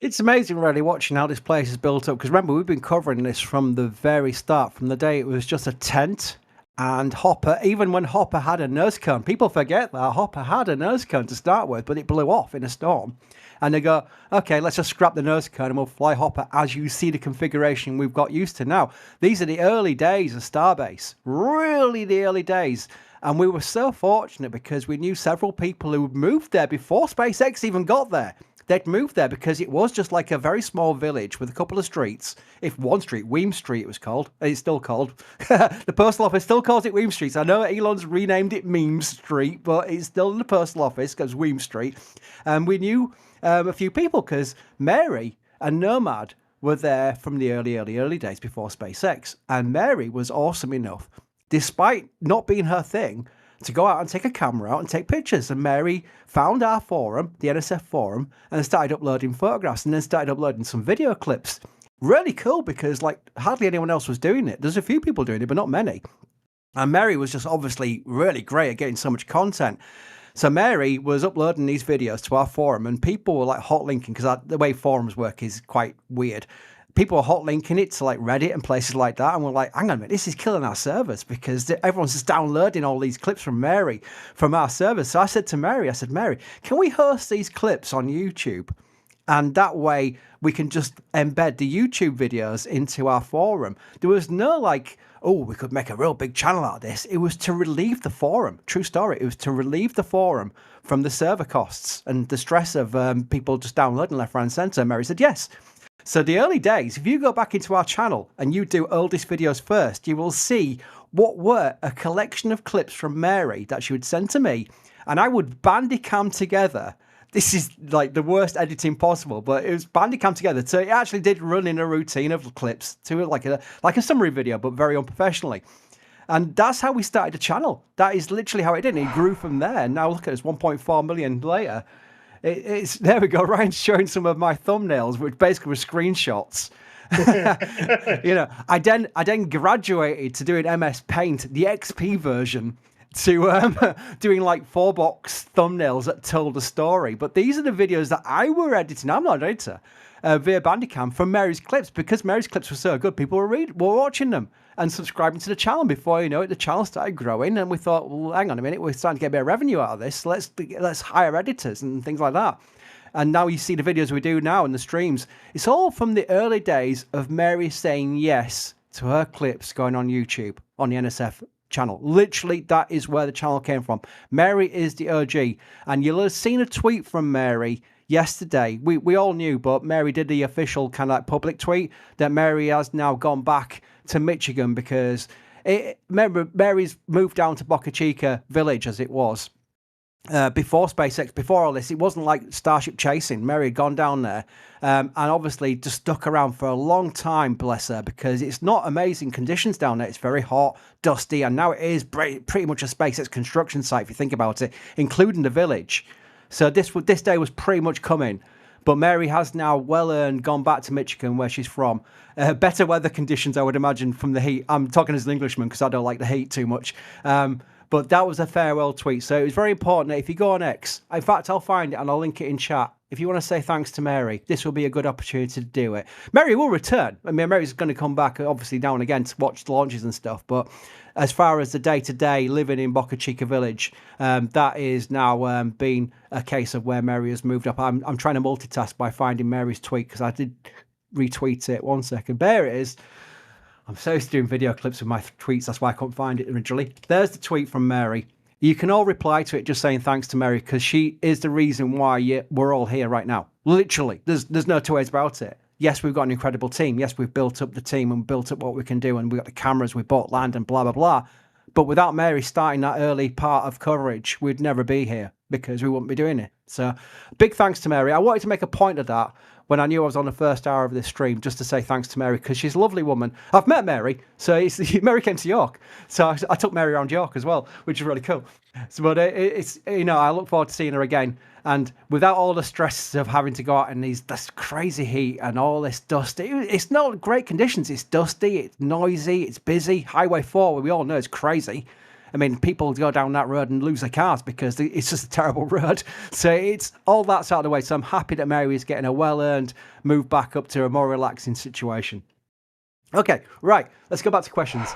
Speaker 9: It's amazing, really, watching how this place is built up. Because remember, we've been covering this from the very start, from the day it was just a tent and Hopper. Even when Hopper had a nose cone, people forget that Hopper had a nose cone to start with, but it blew off in a storm. And they go, okay, let's just scrap the nose cone and we'll fly Hopper as you see the configuration we've got used to now. These are the early days of Starbase, really the early days. And we were so fortunate because we knew several people who moved there before SpaceX even got there. They'd moved there because it was just like a very small village with a couple of streets. If one street, Weems Street it was called. It's still called. The postal office still calls it Weems Street. I know Elon's renamed it Memes Street, but it's still in the postal office because Weems Street. And we knew a few people because Mary and Nomad were there from the early days before SpaceX. And Mary was awesome enough, despite not being her thing, to go out and take a camera out and take pictures. And Mary found our forum, the NSF forum, and started uploading photographs and then started uploading some video clips. Really cool because like hardly anyone else was doing it. There's a few people doing it, but not many. And Mary was just obviously really great at getting so much content. So Mary was uploading these videos to our forum and people were like hot linking because the way forums work is quite weird. People are hot linking it to like Reddit and places like that. And we're like, hang on a minute, this is killing our servers because everyone's just downloading all these clips from Mary from our servers. So I said to Mary, Mary, can we host these clips on YouTube? And that way we can just embed the YouTube videos into our forum. There was no like, oh, we could make a real big channel out of this. It was to relieve the forum. True story. It was to relieve the forum from the server costs and the stress of people just downloading left, right, and center. Mary said, yes. So the early days, if you go back into our channel and you do oldest videos first, you will see what were a collection of clips from Mary that she would send to me. And I would bandicam together. This is like the worst editing possible, but it was bandicam together. So it actually did run in a routine of clips to like a summary video, but very unprofessionally. And that's how we started the channel. That is literally how it did. It grew from there. Now look at us, 1.4 million later. It's there we go. Ryan's showing some of my thumbnails, which basically were screenshots. You know, I then graduated to doing MS Paint, the XP version, to doing like 4-box thumbnails that told a story. But these are the videos that I were editing. I'm not an editor. Via Bandicam from Mary's clips, because Mary's clips were so good, people were watching them and subscribing to the channel. Before you know it, the channel started growing, and we thought, well, hang on a minute, we're starting to get a bit of revenue out of this. Let's hire editors and things like that. And now you see the videos we do now and the streams. It's all from the early days of Mary saying yes to her clips going on YouTube on the NSF channel. Literally, that is where the channel came from. Mary is the OG. And you'll have seen a tweet from Mary yesterday. We all knew, but Mary did the official kind of like public tweet that Mary has now gone back to Michigan because remember, Mary's moved down to Boca Chica Village as it was. Before SpaceX, before all this, it wasn't like Starship chasing. Mary had gone down there and obviously just stuck around for a long time, bless her, because it's not amazing conditions down there. It's very hot, dusty, and now it is pretty much a SpaceX construction site, if you think about it, including the village. So this day was pretty much coming. But Mary has now well-earned gone back to Michigan, where she's from. Better weather conditions, I would imagine, from the heat. I'm talking as an Englishman because I don't like the heat too much. But that was a farewell tweet. So it was very important that if you go on X, in fact, I'll find it and I'll link it in chat. If you want to say thanks to Mary, this will be a good opportunity to do it. Mary will return. I mean, Mary's going to come back, obviously, now and again to watch the launches and stuff. But as far as the day-to-day living in Boca Chica Village, that is now been a case of where Mary has moved up. I'm trying to multitask by finding Mary's tweet because I did retweet it. 1 second. There it is. I'm so used to doing video clips with my tweets. That's why I couldn't find it originally. There's the tweet from Mary. You can all reply to it just saying thanks to Mary because she is the reason why we're all here right now. Literally. There's no two ways about it. Yes, we've got an incredible team. Yes, we've built up the team and built up what we can do. And we've got the cameras, we bought land and blah, blah, blah. But without Mary starting that early part of coverage, we'd never be here because we wouldn't be doing it. So big thanks to Mary. I wanted to make a point of that when I knew I was on the first hour of this stream, just to say thanks to Mary, because she's a lovely woman. I've met Mary, so Mary came to York, so I took Mary around York as well, which is really cool. So, but it's I look forward to seeing her again, and without all the stress of having to go out in this crazy heat and all this dust, it's not great conditions. It's dusty, it's noisy, it's busy. Highway 4, we all know it's crazy. I mean, people go down that road and lose their cars because it's just a terrible road. So it's all that's out of the way. So I'm happy that Mary is getting a well-earned move back up to a more relaxing situation. Okay, right. Let's go back to questions.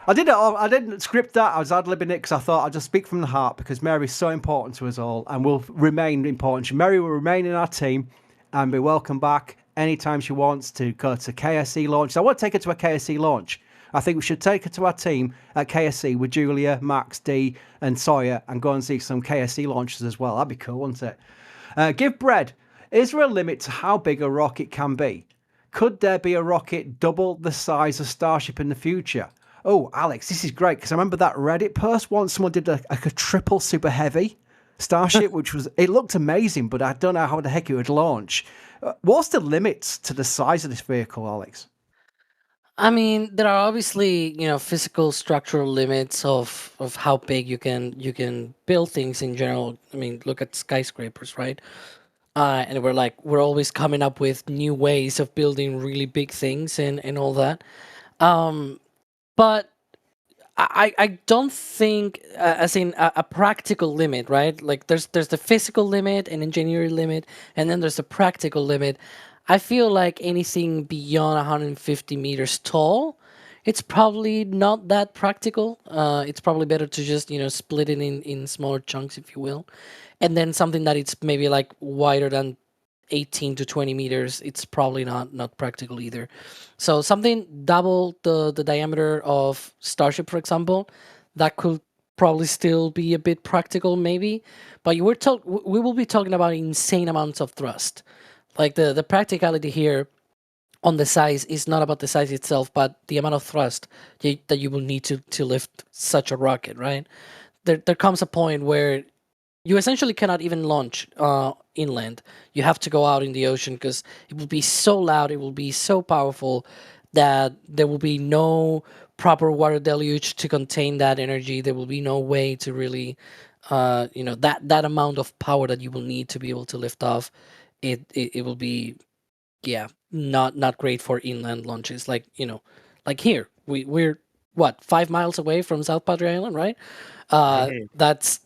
Speaker 9: I didn't script that. I was ad-libbing it because I thought I'd just speak from the heart because Mary is so important to us all and will remain important. Mary will remain in our team and be welcome back anytime she wants to go to KSC launch. So I want to take her to a KSC launch. I think we should take her to our team at KSC with Julia, Max, D, and Sawyer and go and see some KSC launches as well. That'd be cool, wouldn't it? Give bread. Is there a limit to how big a rocket can be? Could there be a rocket double the size of Starship in the future? Oh, Alex, this is great because I remember that Reddit post once someone did a triple super heavy Starship, which it looked amazing, but I don't know how the heck it would launch. What's the limits to the size of this vehicle, Alex?
Speaker 5: I mean, there are obviously, physical structural limits of how big you can build things in general. I mean, look at skyscrapers, right? And we're always coming up with new ways of building really big things and all that. But I don't think, as in a practical limit, right? Like there's the physical limit and engineering limit, and then there's the practical limit. I feel like anything beyond 150 meters tall, it's probably not that practical. It's probably better to just, split it in smaller chunks, if you will. And then something that it's maybe like wider than 18 to 20 meters, it's probably not practical either. So something double the diameter of Starship, for example, that could probably still be a bit practical maybe. But we will be talking about insane amounts of thrust. Like the practicality here on the size is not about the size itself, but the amount of thrust that you will need to lift such a rocket, right? There comes a point where you essentially cannot even launch inland. You have to go out in the ocean because it will be so loud, it will be so powerful that there will be no proper water deluge to contain that energy. There will be no way to really, that amount of power that you will need to be able to lift off. It will be, not great for inland launches. Like here, we're 5 miles away from South Padre Island, right? That's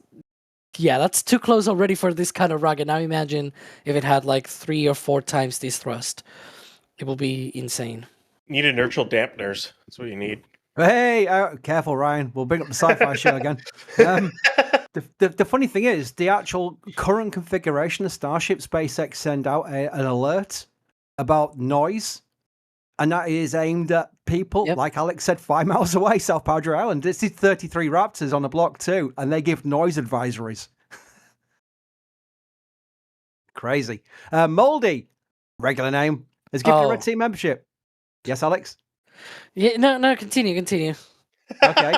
Speaker 5: too close already for this kind of rocket. Now imagine if it had like 3 or 4 times this thrust. It will be insane.
Speaker 10: Need inertial dampeners. That's what you need.
Speaker 9: Hey, careful, Ryan. We'll bring up the sci-fi show again. The funny thing is, the actual current configuration of Starship, SpaceX send out an alert about noise And that is aimed at people,
Speaker 5: Yep.
Speaker 9: like Alex said, 5 miles away, South Padre Island. This is 33 Raptors on the block too, and they give noise advisories. Crazy. Moldy, regular name, has gifted a Red
Speaker 5: Oh.
Speaker 9: Team membership. Yes, Alex?
Speaker 5: Yeah, no, continue.
Speaker 9: Okay.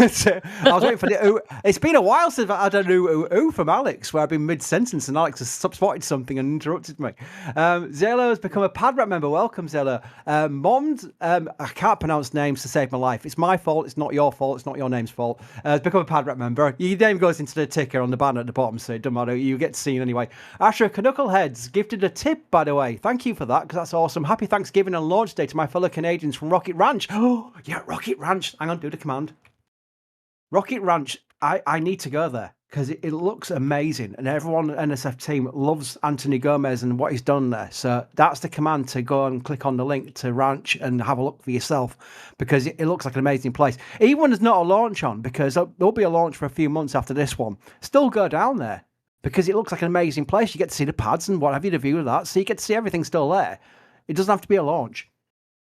Speaker 9: So, I was waiting for the ooh. It's been a while since I had a ooh from Alex, where I've been mid-sentence and Alex has spotted something and interrupted me. Zelo has become a PadRep member. Welcome, Zelo. Mond, I can't pronounce names to save my life. It's my fault. It's not your fault. It's not your name's fault. Has become a PadRep member. Your name goes into the ticker on the banner at the bottom, so it doesn't matter. You get seen anyway. Asher Knuckleheads gifted a tip, by the way. Thank you for that, because that's awesome. Happy Thanksgiving and launch day to my fellow Canadians from Rocket Ranch. Oh, yeah, Rocket Ranch. Hang on, do the command. Rocket Ranch, I need to go there because it looks amazing, and everyone at NSF team loves Anthony Gomez and what he's done there. So that's the command to go and click on the link to Ranch and have a look for yourself, because it looks like an amazing place. Even when there's not a launch on, because there'll be a launch for a few months after this one, still go down there because it looks like an amazing place. You get to see the pads and what have you, the view of that, so you get to see everything still there. It doesn't have to be a launch.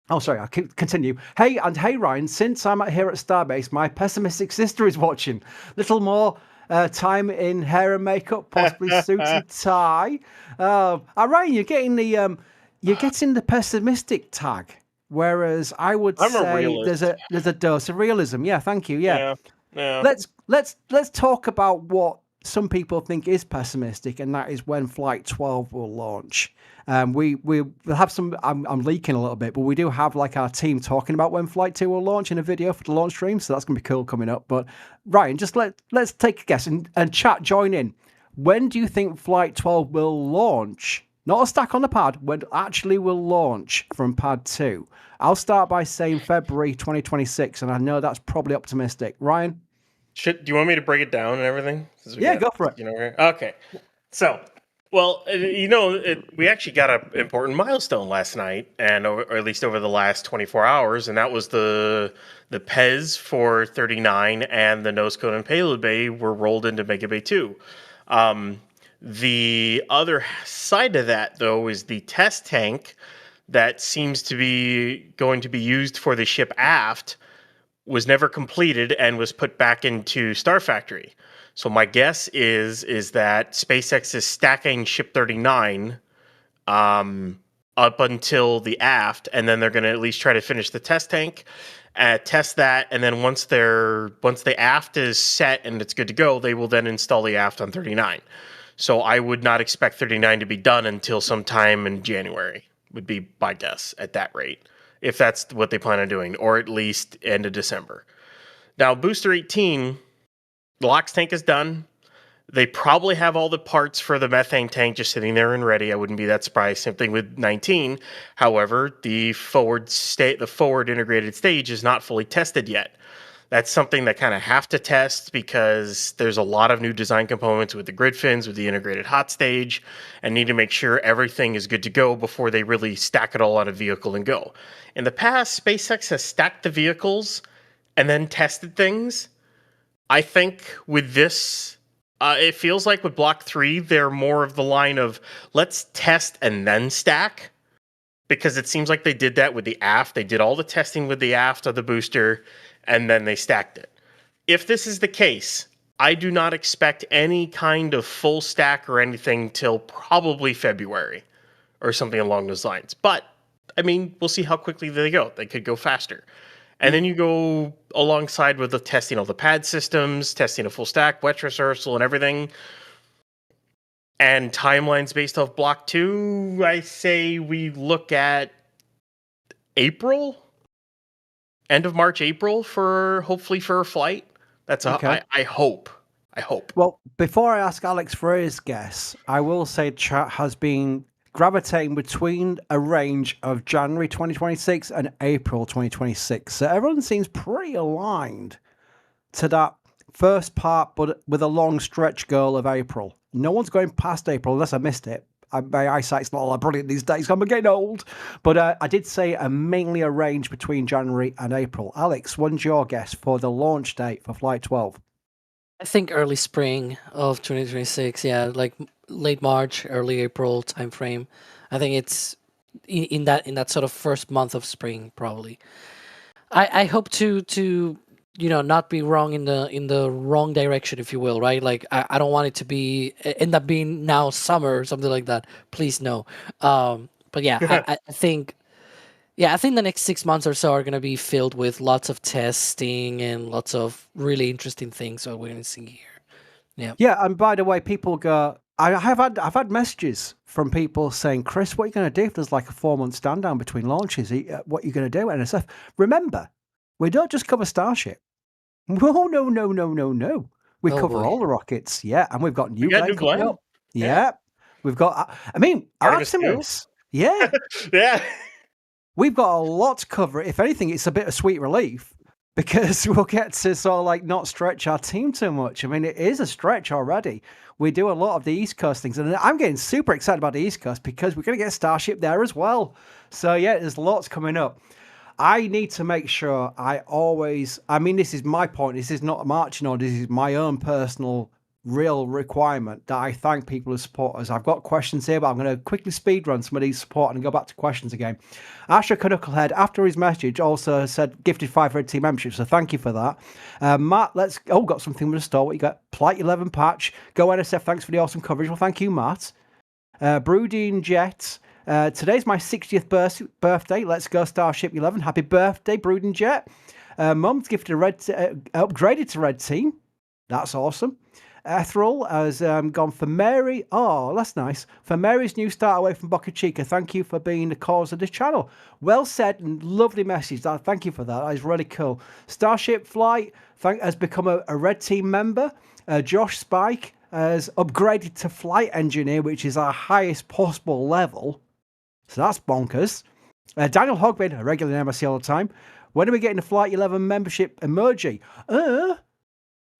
Speaker 9: Oh, sorry, I'll continue. Hey, Ryan, since I'm here at Starbase, my pessimistic sister is watching. Little more time in hair and makeup, possibly suit and tie. Ryan, you're getting the pessimistic tag, whereas I would
Speaker 10: I'm a
Speaker 9: say
Speaker 10: realist.
Speaker 9: there's a dose of realism. Yeah, thank you. Yeah.
Speaker 10: Yeah.
Speaker 9: Let's talk about what some people think is pessimistic, and that is when Flight 12 will launch. We'll have some. I'm leaking a little bit, but we do have like our team talking about when Flight 2 will launch in a video for the launch stream, so that's gonna be cool coming up. But Ryan, just let's take a guess and chat, join in. When do you think Flight 12 will launch? Not a stack on the pad. When it actually will launch from Pad 2? I'll start by saying February 2026, and I know that's probably optimistic. Ryan?
Speaker 10: Do you want me to break it down and everything?
Speaker 9: Yeah, go for it.
Speaker 10: Okay. So, well, we actually got an important milestone last night, or at least over the last 24 hours, and that was the PEZ for 39 and the nose cone and payload bay were rolled into Mega Bay 2. The other side of that, though, is the test tank that seems to be going to be used for the ship aft was never completed and was put back into Star Factory. So my guess is that SpaceX is stacking Ship 39 up until the aft, and then they're going to at least try to finish the test tank, test that, and then once the aft is set and it's good to go, they will then install the aft on 39. So I would not expect 39 to be done until sometime in January, would be my guess at that rate, if that's what they plan on doing, or at least end of December. Now, Booster 18, the LOX tank is done. They probably have all the parts for the methane tank just sitting there and ready. I wouldn't be that surprised. Same thing with 19. However, the forward integrated stage is not fully tested yet. That's something that kind of have to test because there's a lot of new design components with the grid fins, with the integrated hot stage, and need to make sure everything is good to go before they really stack it all on a vehicle and go. In the past, SpaceX has stacked the vehicles and then tested things. I think with this, it feels like with Block 3, they're more of the line of let's test and then stack, because it seems like they did that with the aft. They did all the testing with the aft of the booster, and then they stacked it. If this is the case, I do not expect any kind of full stack or anything till probably February or something along those lines. But, I mean, we'll see how quickly they go. They could go faster. And then you go alongside with the testing all the pad systems, testing a full stack, wet rehearsal, and everything. And timelines based off Block 2, I say we look at April? End of March, April hopefully for a flight. That's
Speaker 9: Okay.
Speaker 10: I hope.
Speaker 9: Well, before I ask Alex for his guess, I will say chat has been gravitating between a range of January 2026 and April 2026. So everyone seems pretty aligned to that first part, but with a long stretch goal of April. No one's going past April unless I missed it. My eyesight's not all that brilliant these days. I'm getting old. But I did say mainly a range between January and April. Alex, when's your guess for the launch date for Flight 12?
Speaker 5: I think early spring of 2026. Yeah, like late March, early April timeframe. I think it's in that sort of first month of spring, probably. I hope to not be wrong in the wrong direction, if you will, right? Like I don't want it to be end up being now summer or something like that. Please no. But yeah, I think. Yeah, I think the next 6 months or so are going to be filled with lots of testing and lots of really interesting things that we're going to see here. Yeah.
Speaker 9: Yeah, and by the way, people go. I've had messages from people saying, "Chris, what are you going to do if there's like a 4-month stand down between launches? What are you going to do?" NSF. Remember, we don't just cover Starship. No. We
Speaker 5: Oh,
Speaker 9: cover
Speaker 5: boy.
Speaker 9: all the rockets. Yeah, and we've got New
Speaker 10: We got
Speaker 9: Glenn
Speaker 10: New
Speaker 9: coming
Speaker 10: Glenn.
Speaker 9: up. Yeah, we've got. I mean,
Speaker 10: Artemis II?
Speaker 9: Artemis. Yeah.
Speaker 10: Yeah.
Speaker 9: We've got a lot to cover. If anything, it's a bit of sweet relief because we'll get to sort of like not stretch our team too much. I mean, it is a stretch already. We do a lot of the East Coast things, and I'm getting super excited about the East Coast because we're going to get Starship there as well. So yeah, there's lots coming up. I need to make sure I mean, this is my point. This is not a marching order. This is my own personal real requirement that I thank people who support us. I've got questions here, but I'm going to quickly speed run some of these support and go back to questions again. Asher Knucklehead, after his message, also said gifted 5 Red Team membership, so thank you for that. Matt, got something with the store. What you got? Flight 11 patch. Go NSF, thanks for the awesome coverage. Well, thank you, Matt. Brooding Jet. Today's my 60th birthday. Let's go Starship 11. Happy birthday, Brooding Jet. Mum's gifted a upgraded to Red Team. That's awesome. Ethereal has gone for Mary. Oh, that's nice. For Mary's new start away from Boca Chica. Thank you for being the cause of this channel. Well said and lovely message. Thank you for that. That is really cool. Starship Flight has become a Red Team member. Josh Spike has upgraded to Flight Engineer, which is our highest possible level. So that's bonkers. Daniel Hogbin, a regular in MSC all the time. When are we getting the Flight 11 membership emoji?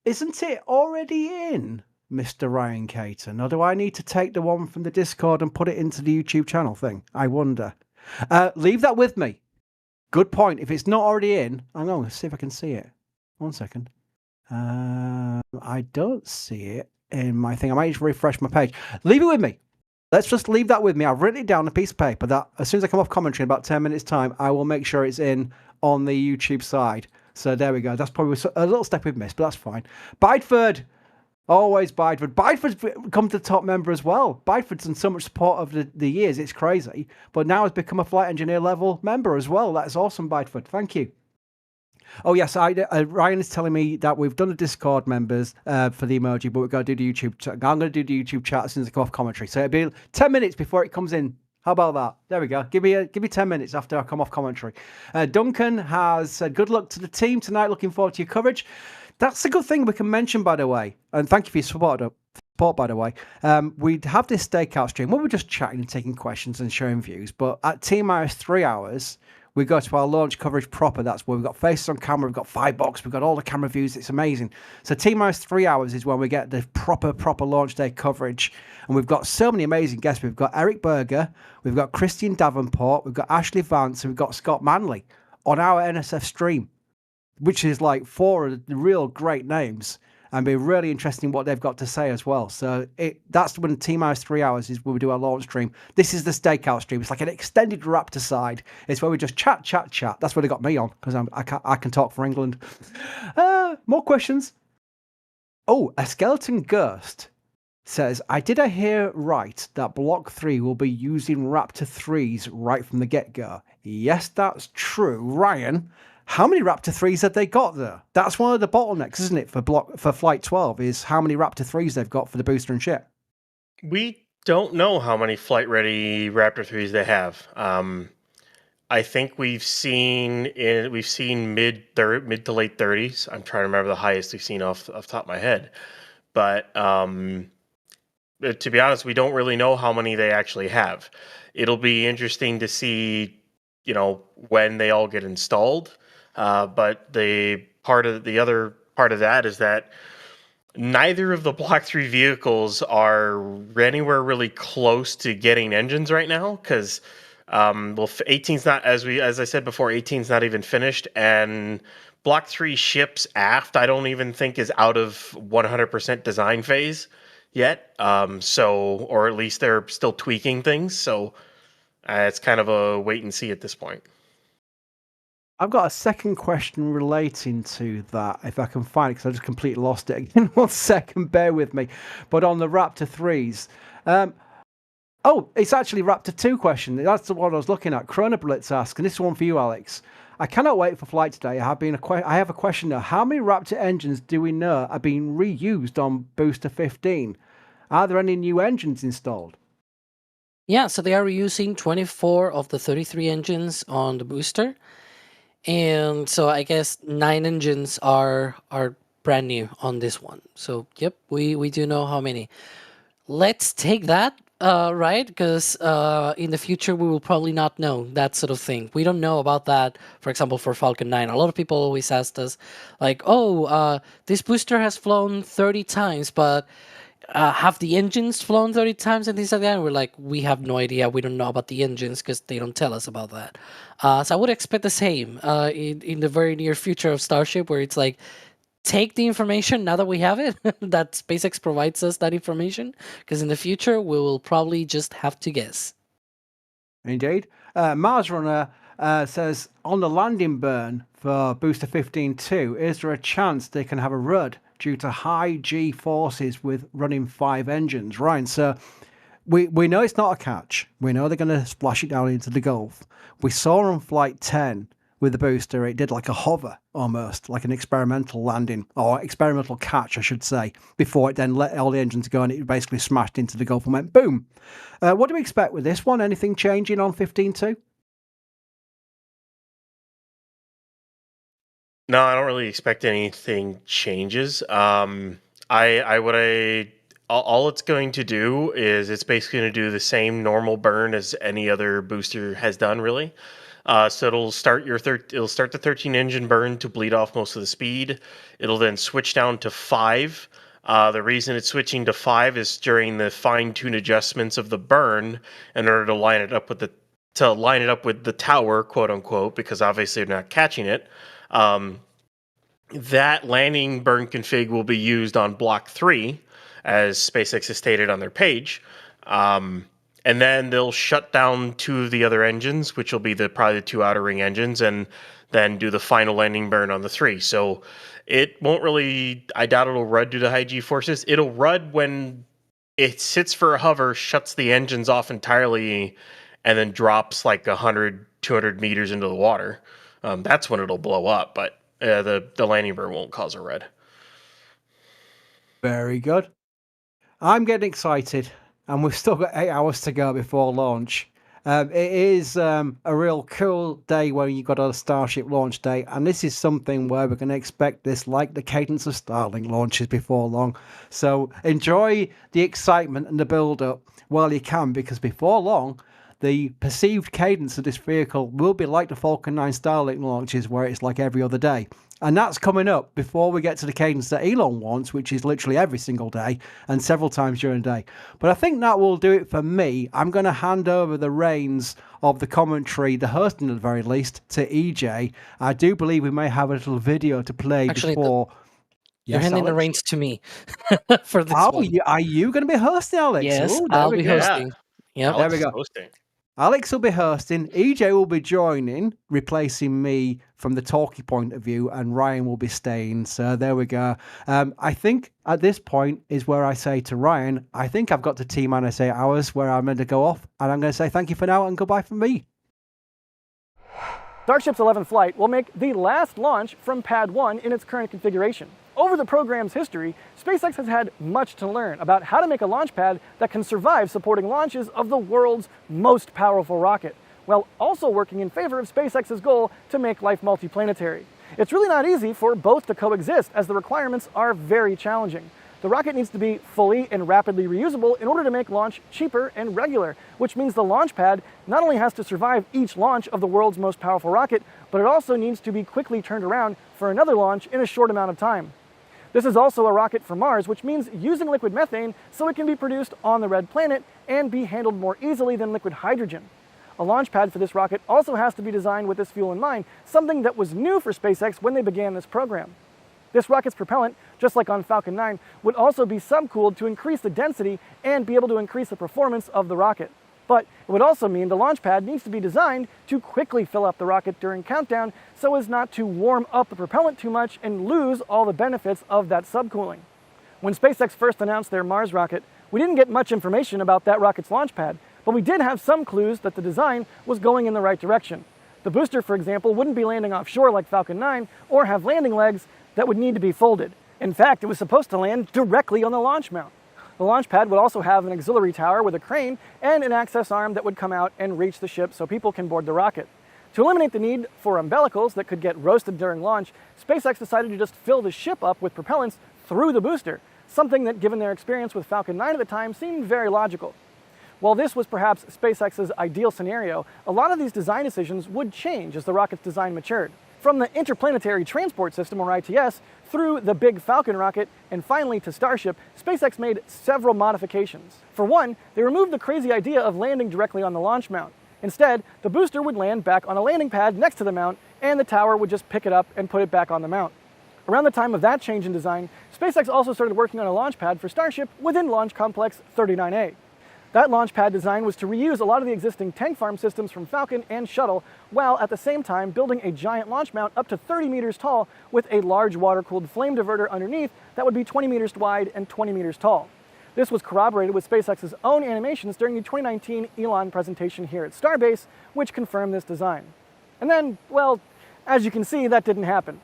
Speaker 9: Isn't it already in, Mr. Ryan Caton? Or do I need to take the one from the Discord and put it into the YouTube channel thing? I wonder. Leave that with me. Good point. If it's not already in, hang on, let's see if I can see it. 1 second. I don't see it in my thing. I might just refresh my page. Leave it with me. Let's just leave that with me. I've written it down on a piece of paper that as soon as I come off commentary in about 10 minutes time, I will make sure it's in on the YouTube side. So there we go. That's probably a little step we've missed, but that's fine. Bideford. Always Bideford. Bideford's come to the top member as well. Bideford's done so much support over the years. It's crazy. But now has become a Flight Engineer level member as well. That's awesome, Bideford. Thank you. Oh, yes. Ryan is telling me that we've done the Discord members for the emoji, but we've got to do the YouTube chat. I'm going to do the YouTube chat as soon as I come off commentary. So it'll be 10 minutes before it comes in. How about that? There we go. Give me 10 minutes after I come off commentary. Duncan has said, good luck to the team tonight. Looking forward to your coverage. That's a good thing we can mention, by the way. And thank you for your support, by the way. We'd have this stakeout stream where we're just chatting and taking questions and showing views. But at T-minus 3 hours, we go to our launch coverage proper. That's where we've got faces on camera, we've got Firebox, we've got all the camera views. It's amazing. So T-minus 3 hours is when we get the proper launch day coverage. And we've got so many amazing guests. We've got Eric Berger, we've got Christian Davenport, we've got Ashley Vance, and we've got Scott Manley on our NSF stream, which is like 4 of the real great names. And be really interesting what they've got to say as well. So that's when T-minus 3 hours is when we do our launch stream. This is the stakeout stream. It's like an extended Raptor side. It's where we just chat. That's what they got me on because I can talk for England. More questions. Oh, a skeleton ghost says, did I hear right that Block 3 will be using Raptor 3s right from the get-go? Yes, that's true. Ryan, how many Raptor 3s have they got there? That's one of the bottlenecks, isn't it, for Flight 12, is how many Raptor 3s they've got for the booster and ship.
Speaker 10: We don't know how many flight-ready Raptor 3s they have. I think we've seen mid to late 30s. I'm trying to remember the highest we've seen off the top of my head. But to be honest, we don't really know how many they actually have. It'll be interesting to see, when they all get installed. But the other part of that is that neither of the Block 3 vehicles are anywhere really close to getting engines right now because 18's not, as I said before, 18's not even finished, and Block 3 ships aft I don't even think is out of 100% design phase yet. Or at least they're still tweaking things. So It's kind of a wait and see at this point.
Speaker 9: I've got a second question relating to that, if I can find it, because I just completely lost it again. 1 second, bear with me. But on the Raptor 3s, it's actually Raptor 2 question. That's the one I was looking at. Chronoblitz asks, and this is one for you, Alex. I cannot wait for flight today. I have a question now. How many Raptor engines do we know are being reused on Booster 15? Are there any new engines installed?
Speaker 5: Yeah, so they are reusing 24 of the 33 engines on the booster. And so I guess 9 engines are brand new on this one. So, yep, we do know how many. Let's take that, right? Because in the future, we will probably not know that sort of thing. We don't know about that, for example, for Falcon 9. A lot of people always asked us, like, this booster has flown 30 times, but have the engines flown 30 times and things like that? And we're like, we have no idea. We don't know about the engines because they don't tell us about that. So I would expect the same in the very near future of Starship, where it's like, take the information now that we have it, that SpaceX provides us that information, because in the future, we will probably just have to guess.
Speaker 9: Indeed. Mars Runner says, on the landing burn for Booster 15-2, is there a chance they can have a RUD due to high G forces with running 5 engines? Ryan, so we know it's not a catch. We know they're going to splash it down into the Gulf. We saw on Flight 10 with the booster, it did like a hover almost, like an experimental landing, or experimental catch, I should say, before it then let all the engines go and it basically smashed into the Gulf and went boom. What do we expect with this one? Anything changing on 15-2?
Speaker 10: No, I don't really expect anything changes. All it's going to do is it's basically going to do the same normal burn as any other booster has done, really. So it'll start the 13 engine burn to bleed off most of the speed. It'll then switch down to 5. The reason it's switching to 5 is during the fine-tune adjustments of the burn in order to line it up with the tower, quote unquote, because obviously they're not catching it. That landing burn config will be used on Block 3, as SpaceX has stated on their page. And then they'll shut down 2 of the other engines, which will be probably the 2 outer ring engines, and then do the final landing burn on the 3. So it won't really, I doubt it'll RUD due to high G forces. It'll RUD when it sits for a hover, shuts the engines off entirely, and then drops like 100, 200 meters into the water. That's when it'll blow up, but the landing burn won't cause a RUD.
Speaker 9: Very good. I'm getting excited, and we've still got 8 hours to go before launch. It is a real cool day when you got a Starship launch day, and this is something where we're going to expect this like the cadence of Starlink launches before long. So enjoy the excitement and the build-up while you can, because before long, the perceived cadence of this vehicle will be like the Falcon 9 Starlink launches, where it's like every other day. And that's coming up before we get to the cadence that Elon wants, which is literally every single day and several times during the day. But I think that will do it for me. I'm going to hand over the reins of the commentary, the hosting at the very least, to EJ. I do believe we may have a little video to play before.
Speaker 5: You're handing the reins to me for this one.
Speaker 9: Are you going to be hosting, Alex?
Speaker 5: Yes,
Speaker 9: Ooh,
Speaker 5: I'll be hosting.
Speaker 10: Yeah,
Speaker 9: there we go.
Speaker 10: Hosting.
Speaker 9: Alex will be hosting, EJ will be joining, replacing me from the talkie point of view, and Ryan will be staying. So there we go. I think at this point is where I say to Ryan, I think I've got to T-minus 8 hours where I'm going to go off, and I'm going to say thank you for now and goodbye from me.
Speaker 1: Starship's 11th flight will make the last launch from Pad 1 in its current configuration. Over the program's history, SpaceX has had much to learn about how to make a launch pad that can survive supporting launches of the world's most powerful rocket, while also working in favor of SpaceX's goal to make life multiplanetary. It's really not easy for both to coexist, as the requirements are very challenging. The rocket needs to be fully and rapidly reusable in order to make launch cheaper and regular, which means the launch pad not only has to survive each launch of the world's most powerful rocket, but it also needs to be quickly turned around for another launch in a short amount of time. This is also a rocket for Mars, which means using liquid methane so it can be produced on the red planet and be handled more easily than liquid hydrogen. A launch pad for this rocket also has to be designed with this fuel in mind, something that was new for SpaceX when they began this program. This rocket's propellant, just like on Falcon 9, would also be subcooled to increase the density and be able to increase the performance of the rocket. But it would also mean the launch pad needs to be designed to quickly fill up the rocket during countdown so as not to warm up the propellant too much and lose all the benefits of that subcooling. When SpaceX first announced their Mars rocket, we didn't get much information about that rocket's launch pad, but we did have some clues that the design was going in the right direction. The booster, for example, wouldn't be landing offshore like Falcon 9 or have landing legs that would need to be folded. In fact, it was supposed to land directly on the launch mount. The launch pad would also have an auxiliary tower with a crane and an access arm that would come out and reach the ship so people can board the rocket. To eliminate the need for umbilicals that could get roasted during launch, SpaceX decided to just fill the ship up with propellants through the booster, something that, given their experience with Falcon 9 at the time, seemed very logical. While this was perhaps SpaceX's ideal scenario, a lot of these design decisions would change as the rocket's design matured. From the Interplanetary Transport System, or ITS, through the Big Falcon rocket, and finally to Starship, SpaceX made several modifications. For one, they removed the crazy idea of landing directly on the launch mount. Instead, the booster would land back on a landing pad next to the mount, and the tower would just pick it up and put it back on the mount. Around the time of that change in design, SpaceX also started working on a launch pad for Starship within Launch Complex 39A. That launch pad design was to reuse a lot of the existing tank farm systems from Falcon and Shuttle, while at the same time building a giant launch mount up to 30 meters tall with a large water-cooled flame diverter underneath that would be 20 meters wide and 20 meters tall. This was corroborated with SpaceX's own animations during the 2019 Elon presentation here at Starbase, which confirmed this design. And then, well, as you can see, that didn't happen.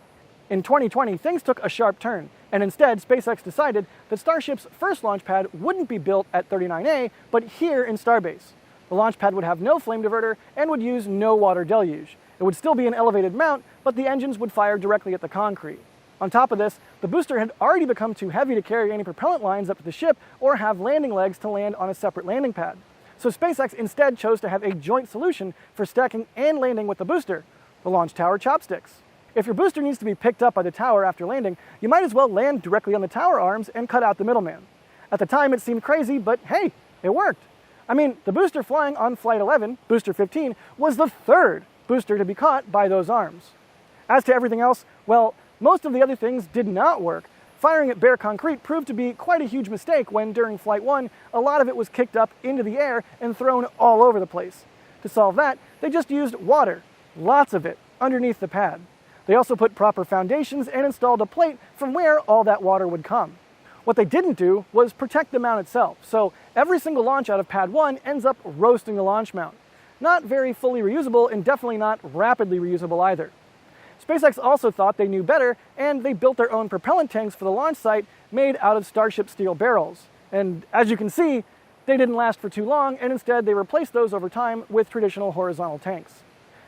Speaker 1: In 2020, things took a sharp turn, and instead, SpaceX decided that Starship's first launch pad wouldn't be built at 39A, but here in Starbase. The launch pad would have no flame diverter and would use no water deluge. It would still be an elevated mount, but the engines would fire directly at the concrete. On top of this, the booster had already become too heavy to carry any propellant lines up to the ship or have landing legs to land on a separate landing pad. So SpaceX instead chose to have a joint solution for stacking and landing with the booster, the launch tower chopsticks. If your booster needs to be picked up by the tower after landing, you might as well land directly on the tower arms and cut out the middleman. At the time, it seemed crazy, but hey, it worked. I mean, the booster flying on Flight 11, Booster 15, was the third booster to be caught by those arms. As to everything else, well, most of the other things did not work. Firing at bare concrete proved to be quite a huge mistake when, during Flight 1, a lot of it was kicked up into the air and thrown all over the place. To solve that, they just used water, lots of it, underneath the pad. They also put proper foundations and installed a plate from where all that water would come. What they didn't do was protect the mount itself, so every single launch out of Pad 1 ends up roasting the launch mount. Not very fully reusable and definitely not rapidly reusable either. SpaceX also thought they knew better, and they built their own propellant tanks for the launch site made out of Starship steel barrels. And as you can see, they didn't last for too long, and instead they replaced those over time with traditional horizontal tanks.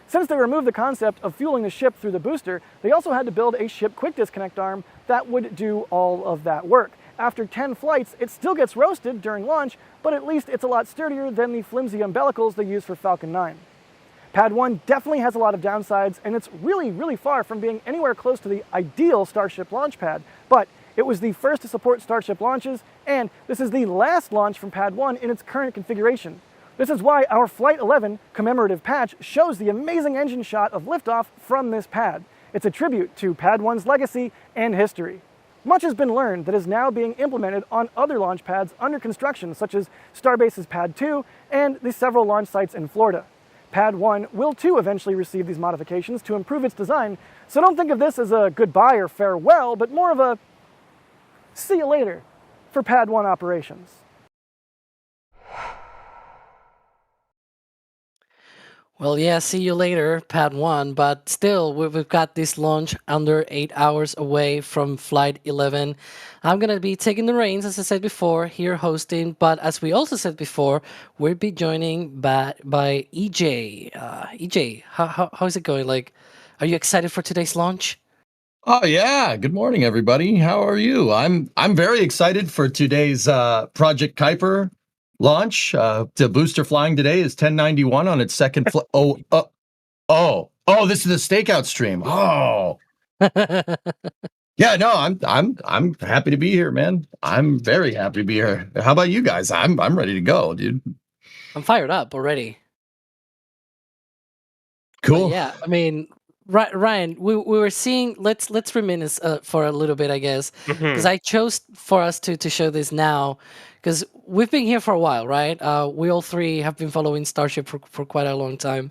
Speaker 1: Since they removed the concept of fueling the ship through the booster, they also had to build a ship quick disconnect arm that would do all of that work. After 10 flights, it still gets roasted during launch, but at least it's a lot sturdier than the flimsy umbilicals they use for Falcon 9. Pad 1 definitely has a lot of downsides, and it's really far from being anywhere close to the ideal Starship launch pad, but it was the first to support Starship launches, and this is the last launch from Pad 1 in its current configuration. This is why our Flight 11 commemorative patch shows the amazing engine shot of liftoff from this pad. It's a tribute to Pad 1's legacy and history. Much has been learned that is now being implemented on other launch pads under construction, such as Starbase's Pad 2 and the several launch sites in Florida. Pad 1 will too eventually receive these modifications to improve its design, so don't think of this as a goodbye or farewell, but more of a see you later for Pad 1 operations.
Speaker 5: Well, yeah, see you later, Pad 1, but still, we've got this launch under 8 hours away from Flight 11. I'm going to be taking the reins, as I said before, here hosting, but as we also said before, we'll be joining by EJ. EJ, how is it going? Like, are you excited for today's launch?
Speaker 8: Oh yeah, good morning everybody. How are you? I'm very excited for today's Project Kuiper launch. The booster flying today is 1091 on its second flight. Oh, this is the Stakeout stream. Oh. Yeah, no, I'm happy to be here, man. I'm very happy to be here. How about you guys? I'm ready to go, dude.
Speaker 5: I'm fired up already.
Speaker 8: Cool.
Speaker 5: But yeah, I mean, Ryan, we were seeing. Let's reminisce for a little bit, I guess, because
Speaker 10: Mhm.
Speaker 5: I chose for us to show this now, because we've been here for a while, right? We all three have been following Starship for quite a long time.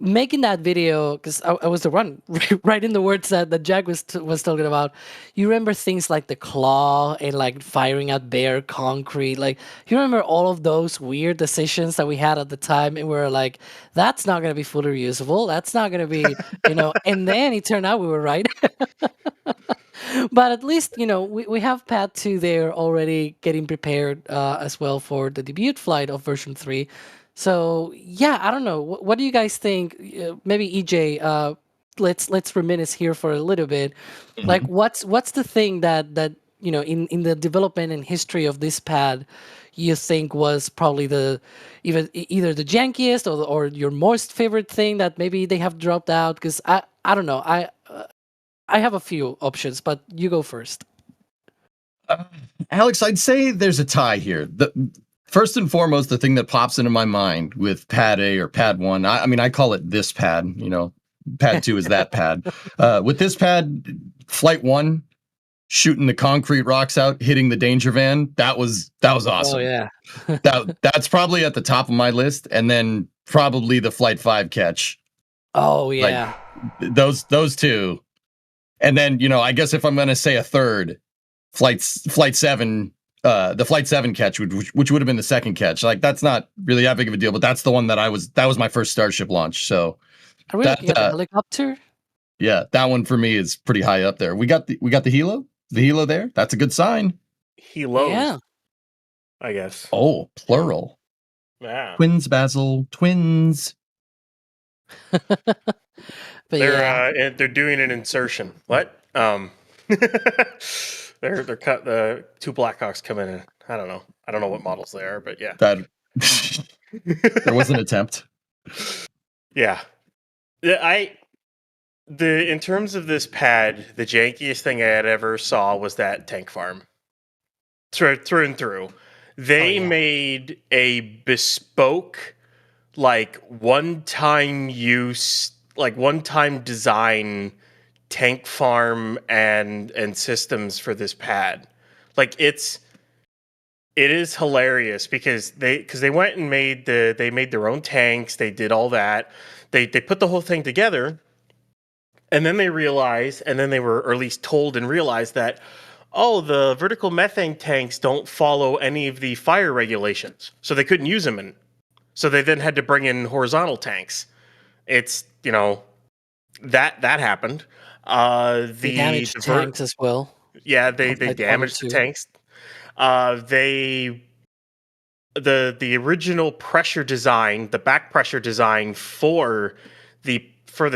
Speaker 5: Making that video, because I was the one writing the words that Jack was talking about. You remember things like the claw and like firing at bare concrete. Like you remember all of those weird decisions that we had at the time, and we were like, "That's not going to be fully reusable. That's not going to be, you know." And then it turned out we were right. But at least we have Pad 2 there already getting prepared as well for the debut flight of version 3. So yeah, I don't know. What do you guys think? Maybe EJ, let's reminisce here for a little bit. Like,
Speaker 8: Mhm.
Speaker 5: what's the thing that in the development and history of this pad, you think was probably either the jankiest or your most favorite thing that maybe they have dropped out? Because I don't know. I have a few options, but you go first.
Speaker 8: Uh, Alex, I'd say there's a tie here. The first and foremost, the thing that pops into my mind with Pad A or Pad 1, I mean, I call it this pad, Pad 2 is that pad. With this pad, Flight 1, shooting the concrete rocks out, hitting the danger van, that was
Speaker 5: Oh
Speaker 8: awesome.
Speaker 5: yeah.
Speaker 8: That's probably at the top of my list, and then probably the Flight 5 catch.
Speaker 5: Oh
Speaker 8: Like
Speaker 5: yeah.
Speaker 8: those two. And then, I guess if I'm going to say a third, Flight 7, the Flight 7 catch, which would have been the second catch. Like, that's not really that big of a deal, but that's the one that was my first Starship launch. So
Speaker 5: Are we
Speaker 8: that,
Speaker 5: looking at the helicopter?
Speaker 8: yeah, that one for me is pretty high up there. We got the helo there. That's a good sign.
Speaker 10: Helos,
Speaker 5: Yeah.
Speaker 10: I guess.
Speaker 8: Oh, plural.
Speaker 10: Yeah.
Speaker 8: Twins, Basil, twins.
Speaker 5: But yeah.
Speaker 10: They're doing an insertion. What? They're cut the two Blackhawks come in. I don't know. I don't know what models they are, but yeah.
Speaker 8: That there was an attempt.
Speaker 10: Yeah. In terms of this pad, the jankiest thing I had ever saw was that tank farm. Through and through. They
Speaker 5: yeah.
Speaker 10: made a bespoke, like one-time use, like one-time design tank farm and systems for this pad. Like it is hilarious because they went and made their own tanks, they did all that. They put the whole thing together, and then they realized, and then they were or at least told and realized that, oh, the vertical methane tanks don't follow any of the fire regulations. So they couldn't use them, so they then had to bring in horizontal tanks. It's, that happened.
Speaker 5: They damaged tanks as well.
Speaker 10: Yeah, they damaged the tanks. The original pressure design, the back pressure design for the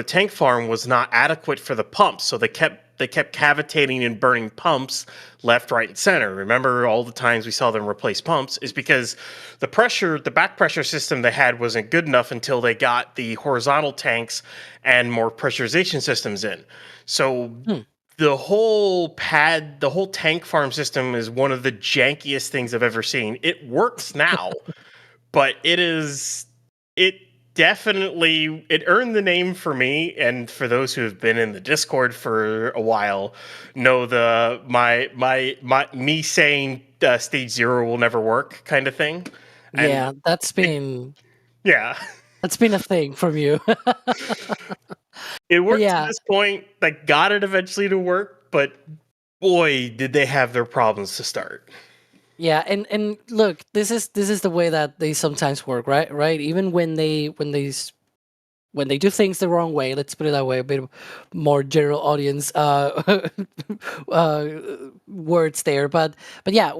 Speaker 10: tank farm was not adequate for the pumps, so they kept cavitating and burning pumps left, right, and center. Remember all the times we saw them replace pumps is because the back pressure system they had wasn't good enough until they got the horizontal tanks and more pressurization systems in. So the whole tank farm system is one of the jankiest things I've ever seen. It works now, but it definitely earned the name for me, and for those who have been in the Discord for a while know me saying stage 0 will never work kind of thing. And
Speaker 5: yeah, that's been a thing from you.
Speaker 10: It worked
Speaker 5: yeah.
Speaker 10: to this point. They got it eventually to work, but boy, did they have their problems to start.
Speaker 5: Yeah, and look, this is the way that they sometimes work, right? Even when they do things the wrong way, let's put it that way, a bit more general audience words there, but yeah,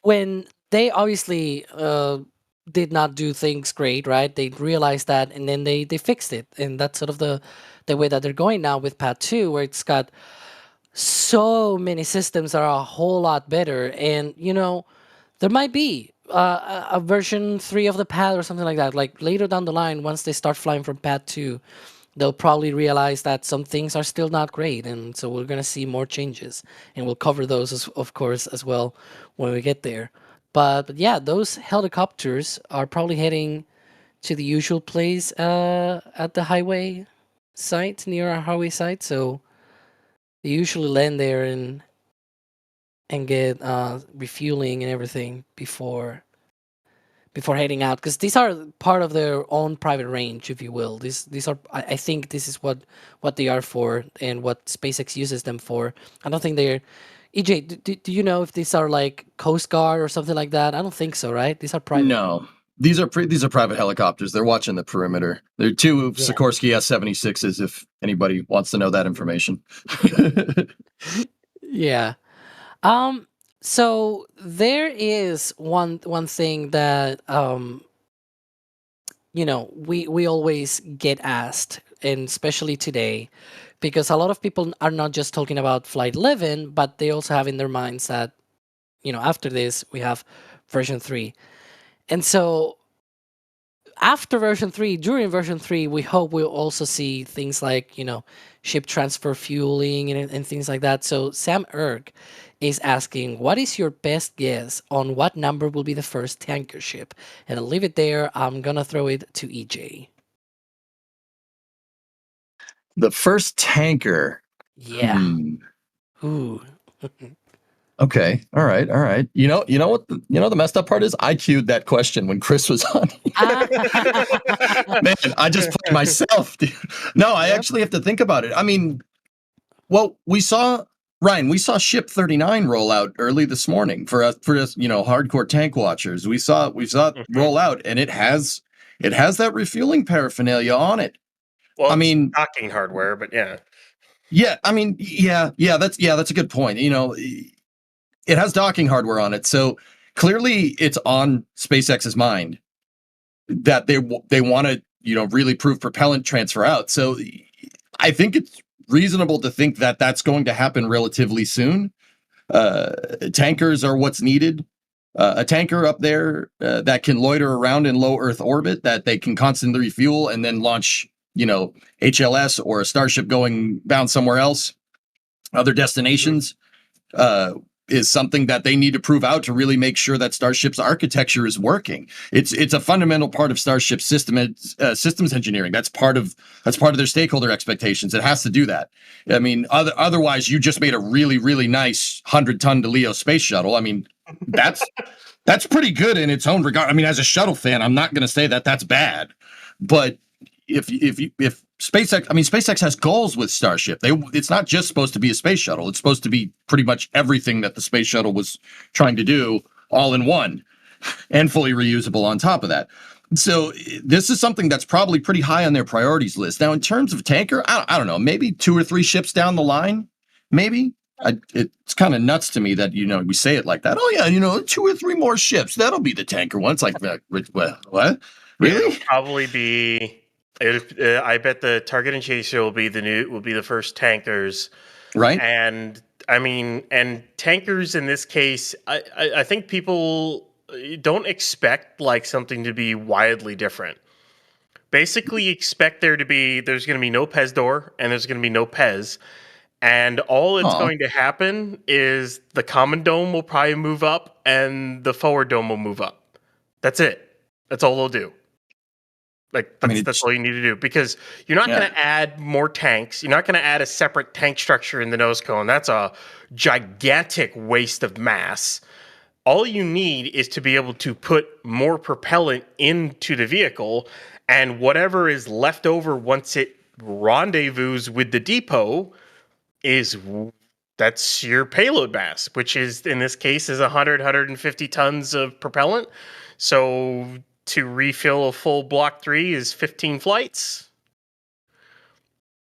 Speaker 5: when they obviously did not do things great, right? They realized that, and then they fixed it, and that's sort of the way that they're going now with Pad 2, where it's got so many systems that are a whole lot better, and there might be a version 3 of the pad or something like that. Like later down the line, once they start flying from Pad 2, they'll probably realize that some things are still not great, and so we're gonna see more changes, and we'll cover those of course as well when we get there. But yeah, those helicopters are probably heading to the usual place at the highway site, near our Hawaii site, so they usually land there and get refueling and everything before heading out, because these are part of their own private range, if you will. These are, I think this is what they are for and what SpaceX uses them for. I don't think they're EJ, do you know if these are like Coast Guard or something like that? I don't think so, right? These are private.
Speaker 8: No, these are private helicopters. They're watching the perimeter. They're two
Speaker 5: Yeah.
Speaker 8: Sikorsky S-76s. If anybody wants to know that information.
Speaker 5: Yeah. So there is one thing that we always get asked, and especially today, because a lot of people are not just talking about Flight 11, but they also have in their minds that after this we have version 3. And so after version 3, during version 3, we hope we'll also see things like, ship transfer fueling and things like that. So Sam Erg is asking, what is your best guess on what number will be the first tanker ship? And I'll leave it there. I'm going to throw it to EJ.
Speaker 8: The first tanker.
Speaker 5: Yeah. Ooh.
Speaker 8: Okay. All right. You know what? The messed up part is I queued that question when Chris was on. Man, I just played myself, dude. No, I actually have to think about it. I mean, well, we saw ship 39 roll out early this morning for us, hardcore tank watchers. We saw it roll out, and it has that refueling paraphernalia on it.
Speaker 10: Well,
Speaker 8: I mean,
Speaker 10: docking hardware, but yeah.
Speaker 8: Yeah, I mean, that's a good point. It has docking hardware on it, so clearly it's on SpaceX's mind that they want to really prove propellant transfer out. So I think it's reasonable to think that that's going to happen relatively soon. Tankers are what's needed. A tanker up there that can loiter around in low Earth orbit, that they can constantly refuel and then launch HLS or a Starship bound somewhere else, other destinations, is something that they need to prove out to really make sure that Starship's architecture is working. It's a fundamental part of Starship systems engineering. That's part of their stakeholder expectations. It has to do that. I mean, otherwise you just made a really, really nice 100-ton DeLeo space shuttle. I mean, that's pretty good in its own regard. I mean, as a shuttle fan, I'm not going to say that that's bad, but if SpaceX has goals with Starship. It's not just supposed to be a space shuttle. It's supposed to be pretty much everything that the space shuttle was trying to do, all in one, and fully reusable on top of that. So this is something that's probably pretty high on their priorities list. Now, in terms of tanker, I don't know, maybe 2 or 3 ships down the line, maybe. It's kind of nuts to me that we say it like that. Oh yeah, 2 or 3 more ships. That'll be the tanker one. It's like, what? Really?
Speaker 10: It'll probably be. I bet the Target and Chaser will be the first tankers,
Speaker 8: right?
Speaker 10: And I mean, and tankers in this case, I think people don't expect like something to be wildly different. Basically, expect there's going to be no PEZ door and there's going to be no PEZ, and all it's going to happen is the common dome will probably move up and the forward dome will move up. That's it. That's all they'll do. That's all you need to do, because you're not going to add more tanks. You're not going to add a separate tank structure in the nose cone. That's a gigantic waste of mass. All you need is to be able to put more propellant into the vehicle, and whatever is left over once it rendezvous with the depot that's your payload mass, which is in this case is 150 tons of propellant. So to refill a full Block 3 is 15 flights.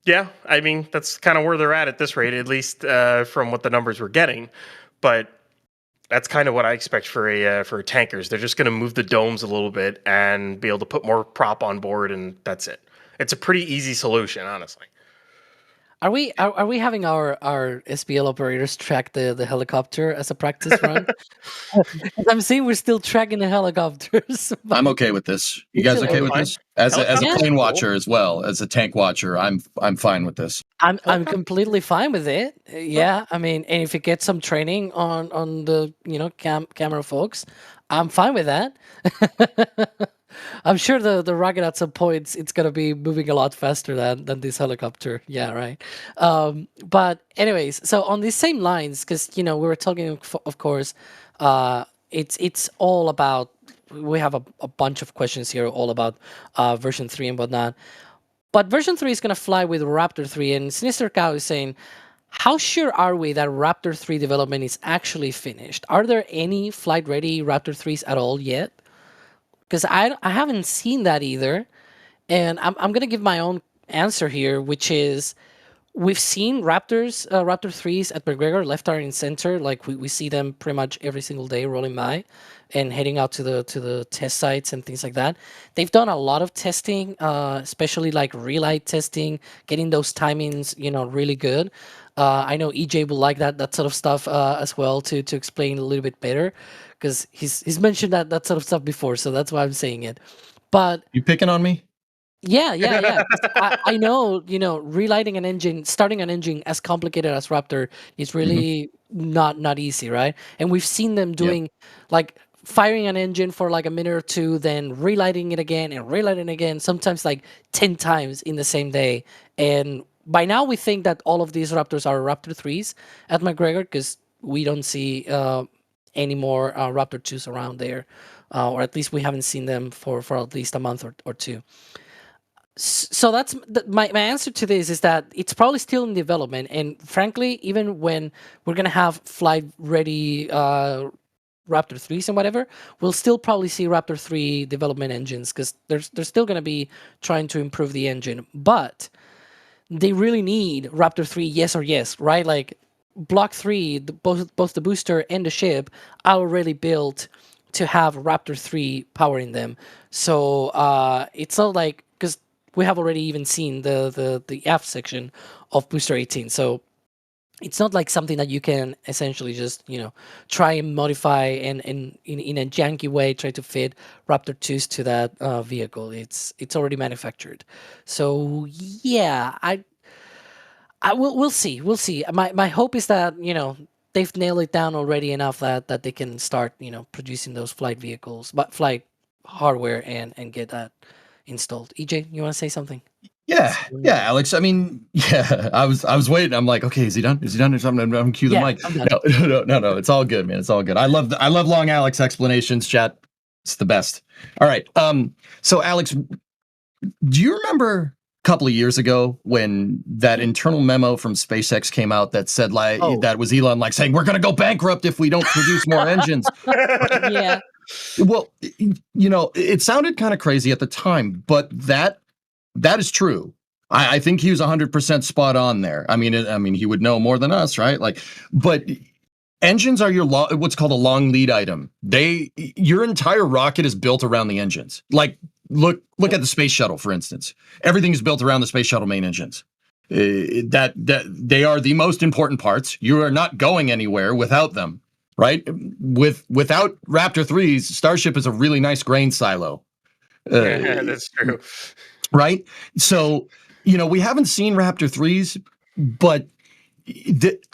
Speaker 10: Yeah, I mean, that's kind of where they're at this rate, at least from what the numbers we're getting. But that's kind of what I expect for tankers. They're just going to move the domes a little bit and be able to put more prop on board, and that's it. It's a pretty easy solution, honestly.
Speaker 5: Are we having our SBL operators track the helicopter as a practice run? I'm seeing we're still tracking the helicopters.
Speaker 8: I'm okay with this. You guys okay with this? As a plane watcher as well as a tank watcher, I'm fine with this.
Speaker 5: I'm completely fine with it. Yeah, I mean, and if you get some training on the camera folks, I'm fine with that. I'm sure the rocket at some points it's gonna be moving a lot faster than this helicopter. Yeah, right. But anyways, so on these same lines, because we were talking, of course, it's all about. We have a bunch of questions here, all about version 3 and whatnot. But version 3 is gonna fly with Raptor 3, and Sinister Cow is saying, how sure are we that Raptor 3 development is actually finished? Are there any flight-ready Raptor 3s at all yet? Because I haven't seen that either. And I'm going to give my own answer here, which is we've seen Raptor 3s at McGregor, left, right, and center. Like we see them pretty much every single day rolling by and heading out to the test sites and things like that. They've done a lot of testing, especially like relight testing, getting those timings, really good. I know EJ will like that sort of stuff as well to explain a little bit better, because he's mentioned that sort of stuff before, so that's why I'm saying it. But
Speaker 8: you picking on me?
Speaker 5: Yeah. I know, relighting an engine, starting an engine as complicated as Raptor is really not easy, right? And we've seen them doing like firing an engine for like a minute or two, then relighting it again and relighting it again, sometimes like 10 times in the same day. And by now we think that all of these Raptors are Raptor 3s at McGregor, because we don't see any more Raptor 2s around there, or at least we haven't seen them for at least a month or two. So that's my answer to this, is that it's probably still in development. And frankly, even when we're going to have flight-ready Raptor 3s and whatever, we'll still probably see Raptor 3 development engines, because they're still going to be trying to improve the engine. But they really need Raptor 3 yes or yes, right? Like Block 3, both the booster and the ship are already built to have Raptor 3 powering them. So it's not like, because we have already even seen the aft section of Booster 18. So it's not like something that you can essentially just, try and modify and in a janky way try to fit Raptor 2s to that vehicle. It's already manufactured. So yeah, we'll see. We'll see. My hope is that, they've nailed it down already enough that they can start, producing those flight vehicles, but flight hardware and get that installed. EJ, you want to say something?
Speaker 8: Yeah, Alex. I mean, I was waiting. I'm like, okay, is he done? Is he done? I'm cue the mic. No. It's all good, man. It's all good. I love long Alex explanations, chat. It's the best. All right. So Alex, do you remember a couple of years ago when that internal memo from SpaceX came out that said that was Elon saying we're going to go bankrupt if we don't produce more engines?
Speaker 5: Yeah.
Speaker 8: Well, it sounded kind of crazy at the time, but that is true. I think he was 100% spot on there. I mean, he would know more than us, right? But engines are what's called a long lead item. Your entire rocket is built around the engines. Look at the space shuttle, for instance. Everything is built around the space shuttle main engines. That they are the most important parts. You are not going anywhere without them, right? Without Raptor 3s, Starship is a really nice grain silo.
Speaker 10: That's true.
Speaker 8: Right? So, we haven't seen Raptor 3s, but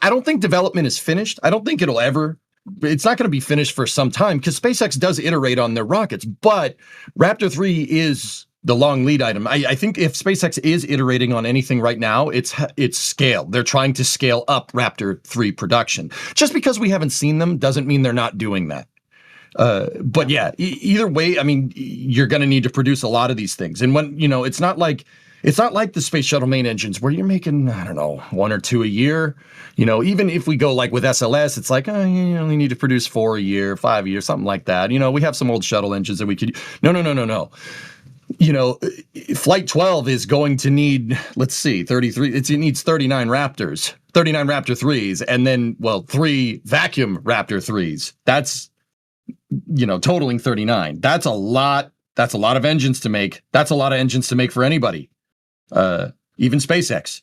Speaker 8: I don't think development is finished. I don't think it's not going to be finished for some time, because SpaceX does iterate on their rockets, but Raptor 3 is the long lead item. I think if SpaceX is iterating on anything right now, it's scale. They're trying to scale up Raptor 3 production. Just because we haven't seen them doesn't mean they're not doing that. But yeah, either way, I mean, you're going to need to produce a lot of these things. And when, it's not like the space shuttle main engines where you're making, I don't know, 1 or 2 a year. Even if we go with SLS, it's like, you only need to produce 4 a year, 5 a year, something like that. We have some old shuttle engines that we could. No. Flight 12 is going to need, let's see, 33. It needs 39 Raptors, 39 Raptor 3s, and then, 3 vacuum Raptor 3s. That's, totaling 39. That's a lot. That's a lot of engines to make. That's a lot of engines to make for anybody. Even SpaceX.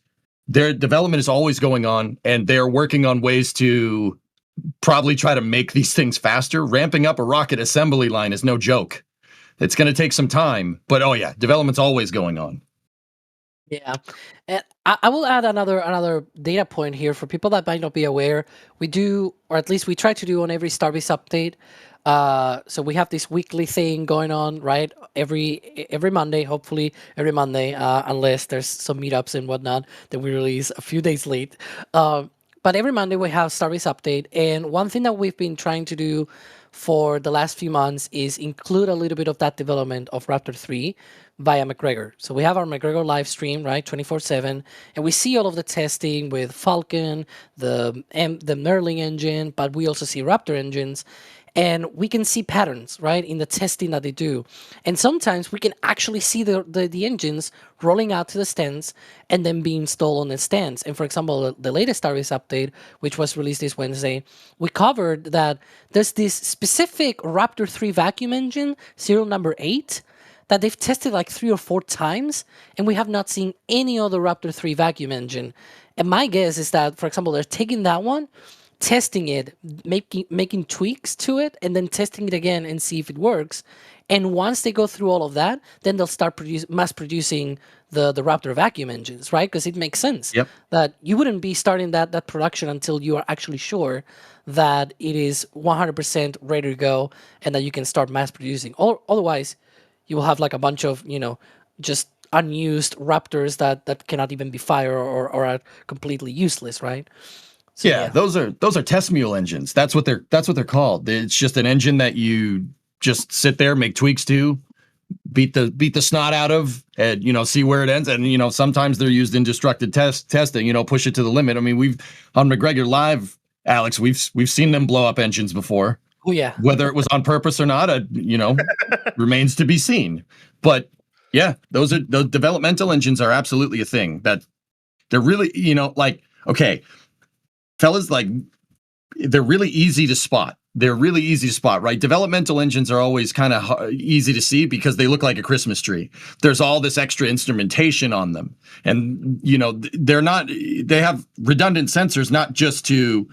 Speaker 8: Their development is always going on, and they're working on ways to probably try to make these things faster. Ramping up a rocket assembly line is no joke. It's going to take some time, but development's always going on.
Speaker 5: Yeah, and I will add another data point here for people that might not be aware. We do, or at least we try to do on every Starbase update. So we have this weekly thing going on, right? Every Monday, hopefully every Monday, unless there's some meetups and whatnot that we release a few days late. But every Monday we have Starbase update, and one thing that we've been trying to do for the last few months is include a little bit of that development of Raptor 3 via McGregor. So we have our McGregor live stream, right, 24/7, and we see all of the testing with Falcon, the Merlin engine, but we also see Raptor engines, and we can see patterns, right, in the testing that they do. And sometimes we can actually see the engines rolling out to the stands and then being installed on the stands. And for example, the latest Starbase update, which was released this Wednesday, we covered that there's this specific Raptor 3 vacuum engine, serial number 8, that they've tested like 3 or 4 times, and we have not seen any other Raptor 3 vacuum engine. And my guess is that, for example, they're taking that one, testing it, making tweaks to it, and then testing it again and see if it works. And once they go through all of that, then they'll start mass producing the Raptor vacuum engines, right? Because it makes sense that you wouldn't be starting that production until you are actually sure that it is 100% ready to go and that you can start mass producing. Otherwise, you will have like a bunch of, just unused Raptors that cannot even be fired or are completely useless, right? So,
Speaker 8: yeah, those are test mule engines. That's what they're called. It's just an engine that you just sit there, make tweaks to, beat the snot out of, and see where it ends. And sometimes they're used in destructive testing. Push it to the limit. I mean, we've on McGregor Live, Alex, we've seen them blow up engines before.
Speaker 5: Oh yeah.
Speaker 8: Whether it was on purpose or not, remains to be seen. But yeah, those developmental engines are absolutely a thing. That they're really, okay. Fellas, they're really easy to spot. Right? Developmental engines are always kind of easy to see because they look like a Christmas tree. There's all this extra instrumentation on them. And, they have redundant sensors, not just to,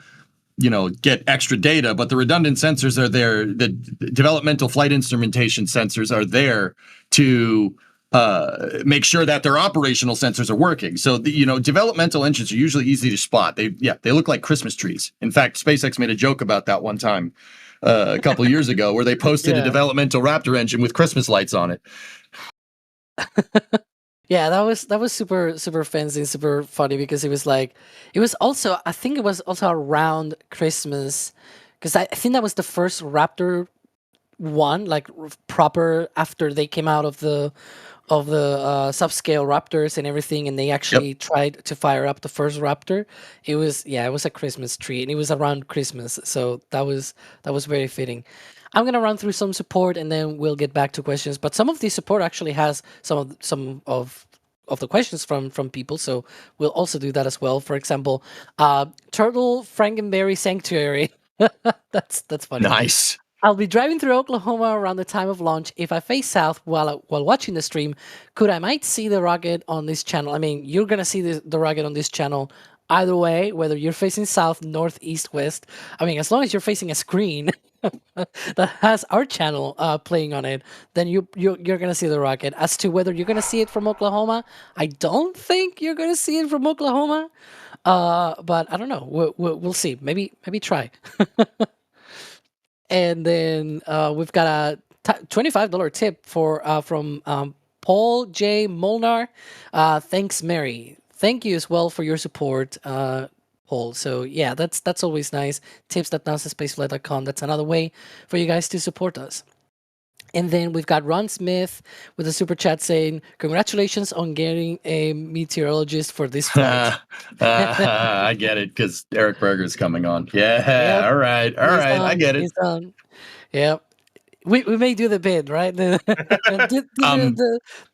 Speaker 8: get extra data, but the redundant sensors are there. The developmental flight instrumentation sensors are there to make sure that their operational sensors are working. So developmental engines are usually easy to spot. They look like Christmas trees. In fact, SpaceX made a joke about that one time a couple of years ago, where they posted a developmental Raptor engine with Christmas lights on it.
Speaker 5: Yeah, that was super fancy, super funny, because it was also, I think it was also around Christmas, because I think that was the first Raptor one, like proper, after they came out of the subscale Raptors and everything, and they actually tried to fire up the first Raptor. It was a Christmas tree, and it was around Christmas, so that was very fitting. I'm gonna run through some support, and then we'll get back to questions. But some of the support actually has some of the questions from people, so we'll also do that as well. For example, Turtle Frankenberry Sanctuary. That's funny.
Speaker 8: Nice.
Speaker 5: I'll be driving through Oklahoma around the time of launch. If I face south while watching the stream, I might see the rocket on this channel? I mean, you're gonna see the rocket on this channel either way, whether you're facing south, north, east, west. I mean, as long as you're facing a screen that has our channel playing on it, then you're gonna see the rocket. As to whether you're gonna see it from Oklahoma, I don't think you're gonna see it from Oklahoma. But I don't know. We'll see. Maybe try. And then we've got a $25 tip from Paul J. Molnar. Thanks, Mary. Thank you as well for your support, Paul. So yeah, that's always nice. Tips.nasasspaceflight.com. That's another way for you guys to support us. And then we've got Ron Smith with a super chat saying, "Congratulations on getting a meteorologist for this flight."
Speaker 8: I get it, because Eric Berger's coming on. Yeah, all right, I get it.
Speaker 5: He's on. Yep. We may do the bid, right? The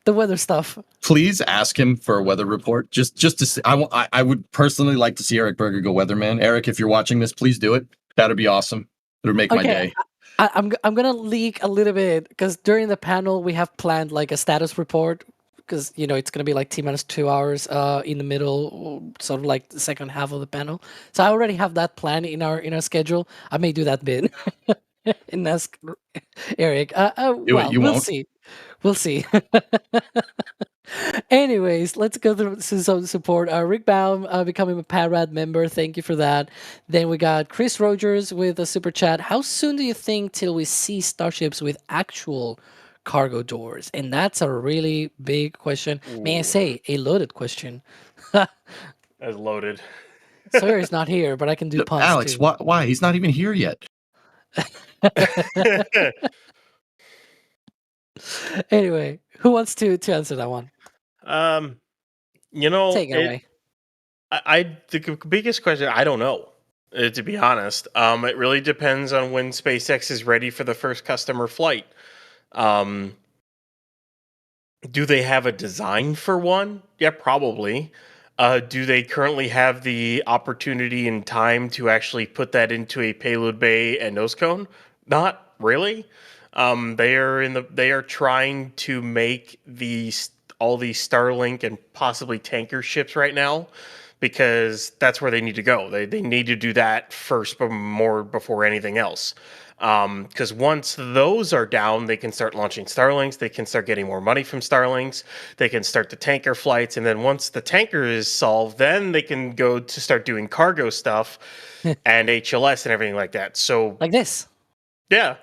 Speaker 5: weather stuff.
Speaker 8: Please ask him for a weather report, just to see. I would personally like to see Eric Berger go weatherman. Eric, if you're watching this, please do it. That'd be awesome. It'll make my day.
Speaker 5: I'm gonna leak a little bit, because during the panel we have planned like a status report, because it's gonna be like T-minus 2 hours in the middle, sort of like the second half of the panel. So I already have that planned in our schedule. I may do that bit and ask Eric. Well, we'll see. We'll see. Anyways, let's go through some support. Rick Baum becoming a PARAD member. Thank you for that. Then we got Chris Rogers with a super chat. How soon do you think till we see starships with actual cargo doors? And that's a really big question. May I
Speaker 10: Ooh.
Speaker 5: say, a loaded question.
Speaker 10: As loaded.
Speaker 5: Sawyer is not here, but I can do puns
Speaker 8: Alex,
Speaker 5: too.
Speaker 8: why? He's not even here yet.
Speaker 5: Anyway, who wants to answer that one?
Speaker 10: You know,
Speaker 5: Take it away.
Speaker 10: the biggest question, I don't know, to be honest. It really depends on when SpaceX is ready for the first customer flight. Do they have a design for one? Yeah, probably. Do they currently have the opportunity and time to actually put that into a payload bay and nose cone? Not really. They are trying to make all these Starlink and possibly tanker ships right now, because that's where they need to go. They need to do that first, but more before anything else. Because once those are down, they can start launching Starlinks. They can start getting more money from Starlinks. They can start the tanker flights, and then once the tanker is solved, then they can go to start doing cargo stuff and HLS and everything like that. So,
Speaker 5: like this.
Speaker 10: Yeah,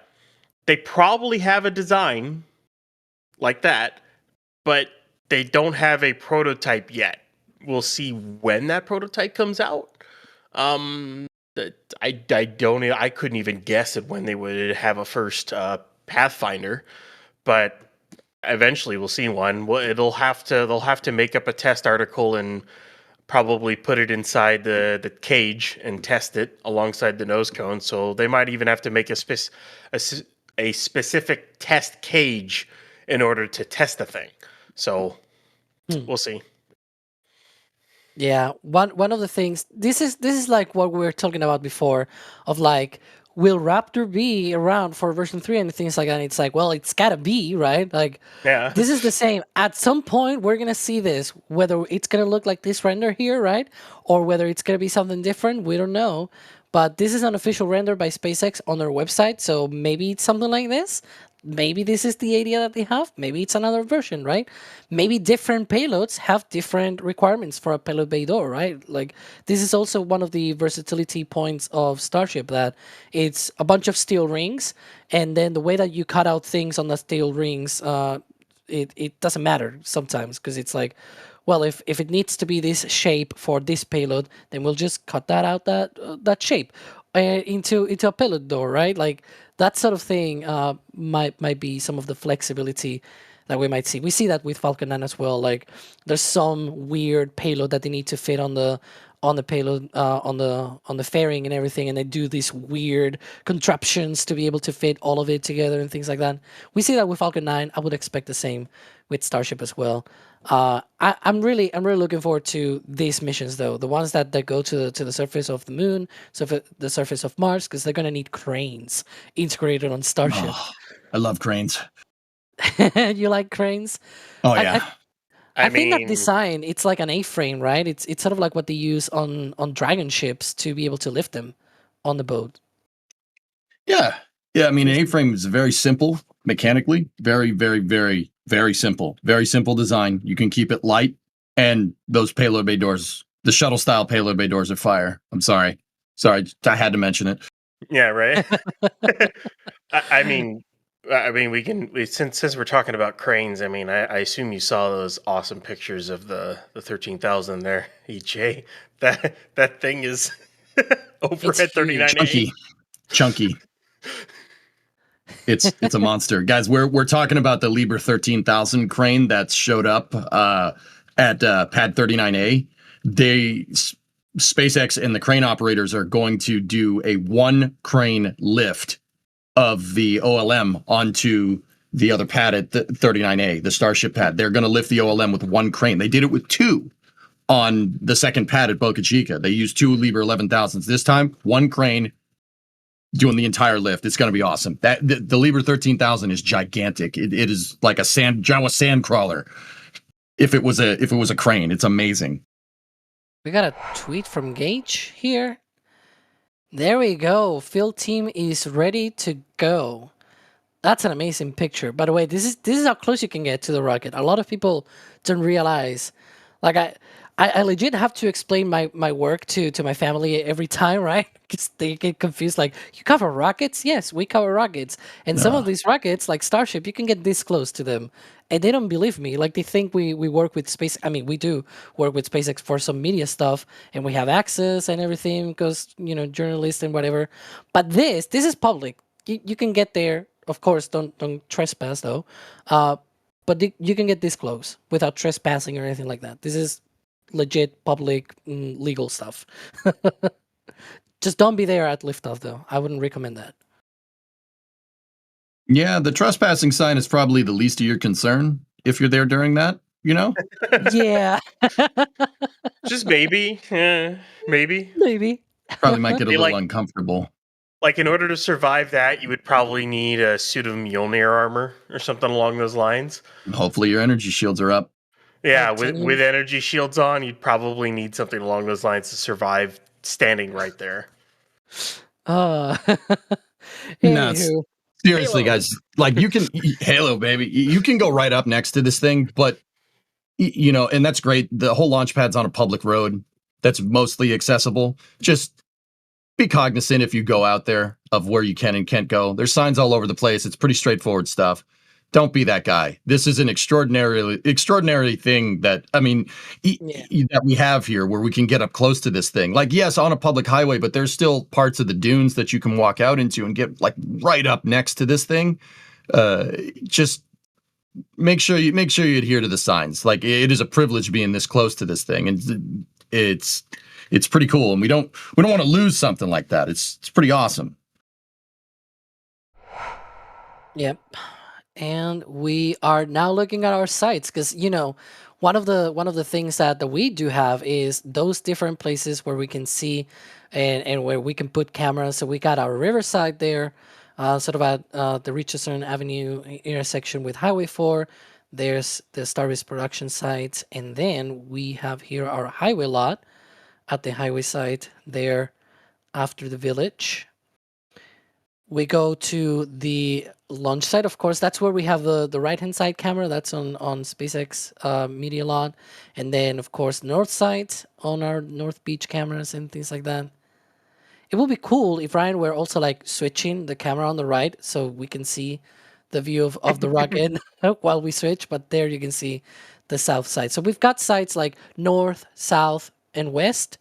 Speaker 10: they probably have a design like that, but they don't have a prototype yet. We'll see when that prototype comes out. I don't. I couldn't even guess at when they would have a first Pathfinder, but eventually we'll see one. Well, they'll have to make up a test article and probably put it inside the cage and test it alongside the nose cone. So they might even have to make a specific test cage in order to test the thing. So we'll see.
Speaker 5: Yeah, one of the things, this is like what we were talking about before, of like, will Raptor be around for version 3 and things like that? And it's like, well, it's gotta be, right? Like,
Speaker 10: Yeah.
Speaker 5: this is the same. At some point, we're gonna see this, whether it's gonna look like this render here, right? Or whether it's gonna be something different, we don't know. But this is an official render by SpaceX on their website, so maybe it's something like this. Maybe this is the idea that they have. Maybe it's another version, right? Maybe different payloads have different requirements for a payload bay door, right? Like, this is also one of the versatility points of Starship, that it's a bunch of steel rings, and then the way that you cut out things on the steel rings, it doesn't matter sometimes, because it's like, well, if it needs to be this shape for this payload, then we'll just cut that out, that shape into a payload door, right? Like, that sort of thing might be some of the flexibility that we might see. We see that with Falcon 9 as well. Like, there's some weird payload that they need to fit on the payload, on the fairing and everything, and they do these weird contraptions to be able to fit all of it together and things like that. We see that with Falcon 9. I would expect the same with Starship as well. I'm really looking forward to these missions, though, the ones that go to the surface of the moon, the surface of Mars, because they're gonna need cranes integrated on Starship.
Speaker 8: Oh, I love cranes.
Speaker 5: You like cranes?
Speaker 8: Oh yeah.
Speaker 5: I think that design, it's like an A-frame, right? It's sort of like what they use on Dragon ships to be able to lift them on the boat.
Speaker 8: Yeah. I mean, an A-frame is very simple mechanically. Very, very, very, very simple. Very simple design. You can keep it light, and those payload bay doors, the shuttle-style payload bay doors, are fire. I'm sorry. I had to mention it.
Speaker 10: Yeah, right. I mean, we can, since we're talking about cranes. I mean, I assume you saw those awesome pictures of the 13,000 there, EJ. That thing is over at 39A.
Speaker 8: Chunky. It's a monster, guys. We're talking about the Liebherr 13,000 crane that showed up at Pad 39A. SpaceX and the crane operators are going to do a one crane lift of the OLM onto the other pad at 39A, the Starship pad. They're going to lift the OLM with one crane. They did it with two on the second pad at Boca Chica. They used two Liebherr 11,000s. This time, one crane doing the entire lift. It's going to be awesome. The Liebherr 13,000 is gigantic. It is like a Jawa sand crawler. If it was a crane, it's amazing.
Speaker 5: We got a tweet from Gage here. There we go. Field team is ready to go. That's an amazing picture. By the way, this is how close you can get to the rocket. A lot of people don't realize. Like I legit have to explain my work to my family every time, right? Because they get confused. Like, you cover rockets? Yes, we cover rockets. And some of these rockets, like Starship, you can get this close to them, and they don't believe me. Like, they think we work with space. I mean, we do work with SpaceX for some media stuff, and we have access and everything because journalists and whatever. But this is public. You can get there. Of course, don't trespass though. But you can get this close without trespassing or anything like that. This is legit public legal stuff. Just don't be there at liftoff though. I wouldn't recommend that.
Speaker 8: Yeah, the trespassing sign is probably the least of your concern if you're there during that,
Speaker 5: Yeah.
Speaker 10: Just maybe. Maybe.
Speaker 5: Maybe.
Speaker 8: Probably might get a
Speaker 10: They
Speaker 8: little uncomfortable.
Speaker 10: Like, in order to survive that, you would probably need a suit of Mjolnir armor or something along those lines.
Speaker 8: Hopefully your energy shields are up.
Speaker 10: Yeah, with energy shields on, you'd probably need something along those lines to survive standing right there.
Speaker 8: Nuts. Seriously, guys, like, you can Halo, baby. You can go right up next to this thing, but and that's great. The whole launch pad's on a public road that's mostly accessible. Just be cognizant if you go out there of where you can and can't go. There's signs all over the place. It's pretty straightforward stuff. Don't be that guy. This is an extraordinary thing that, that we have here where we can get up close to this thing. Like, yes, on a public highway, but there's still parts of the dunes that you can walk out into and get like right up next to this thing. Just make sure you adhere to the signs. Like, it is a privilege being this close to this thing, and it's pretty cool. And we don't want to lose something like that. It's pretty awesome.
Speaker 5: Yep. And we are now looking at our sites because one of the things that we do have is those different places where we can see and where we can put cameras. So we got our riverside there, sort of at the Richardson Avenue intersection with Highway 4. There's the Starbase production site, and then we have here our highway lot at the highway site there after the village. We go to the launch site, of course. That's where we have the right-hand side camera. That's on SpaceX media lot. And then, of course, north side on our North Beach cameras and things like that. It would be cool if, Ryan, were also like switching the camera on the right so we can see the view of the rocket while we switch. But there you can see the south side. So we've got sites like north, south, and west.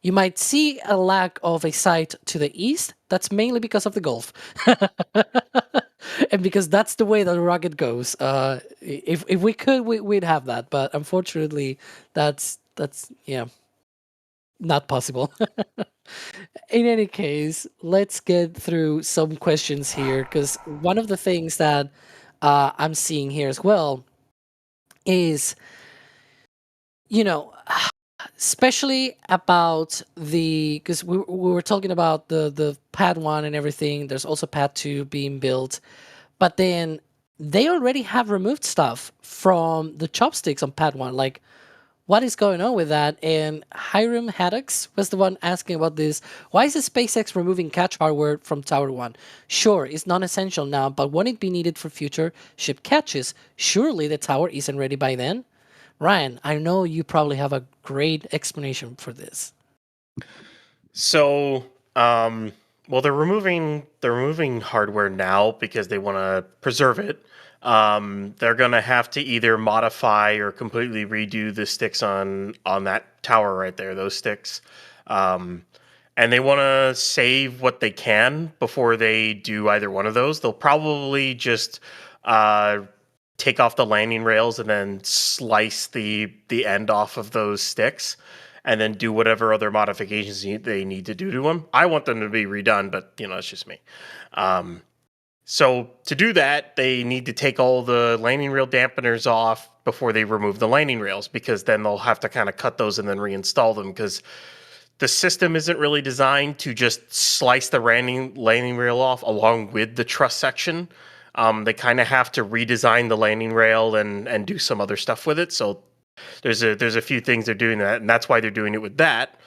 Speaker 5: You might see a lack of a site to the east. That's mainly because of the Gulf. And because that's the way that the rocket goes. If we could, we'd have that. But unfortunately, that's not possible. In any case, let's get through some questions here. Because one of the things that I'm seeing here as well is, especially about because we were talking about the pad 1 and everything. There's also pad 2 being built, but then they already have removed stuff from the chopsticks on pad 1. Like, what is going on with that? And Hiram Haddocks was the one asking about this. Why is the SpaceX removing catch hardware from Tower 1? Sure, it's non-essential now, but won't it be needed for future ship catches? Surely the tower isn't ready by then? Ryan, I know you probably have a great explanation for this.
Speaker 10: So, they're removing hardware now because they want to preserve it. They're going to have to either modify or completely redo the sticks on that tower right there, those sticks. And they want to save what they can before they do either one of those. They'll probably just take off the landing rails and then slice the end off of those sticks and then do whatever other modifications they need to do to them. I want them to be redone, but it's just me. So to do that, they need to take all the landing rail dampeners off before they remove the landing rails, because then they'll have to kind of cut those and then reinstall them, because the system isn't really designed to just slice the landing rail off along with the truss section. They kind of have to redesign the landing rail and do some other stuff with it. So there's a few things they're doing that, and that's why they're doing it with that.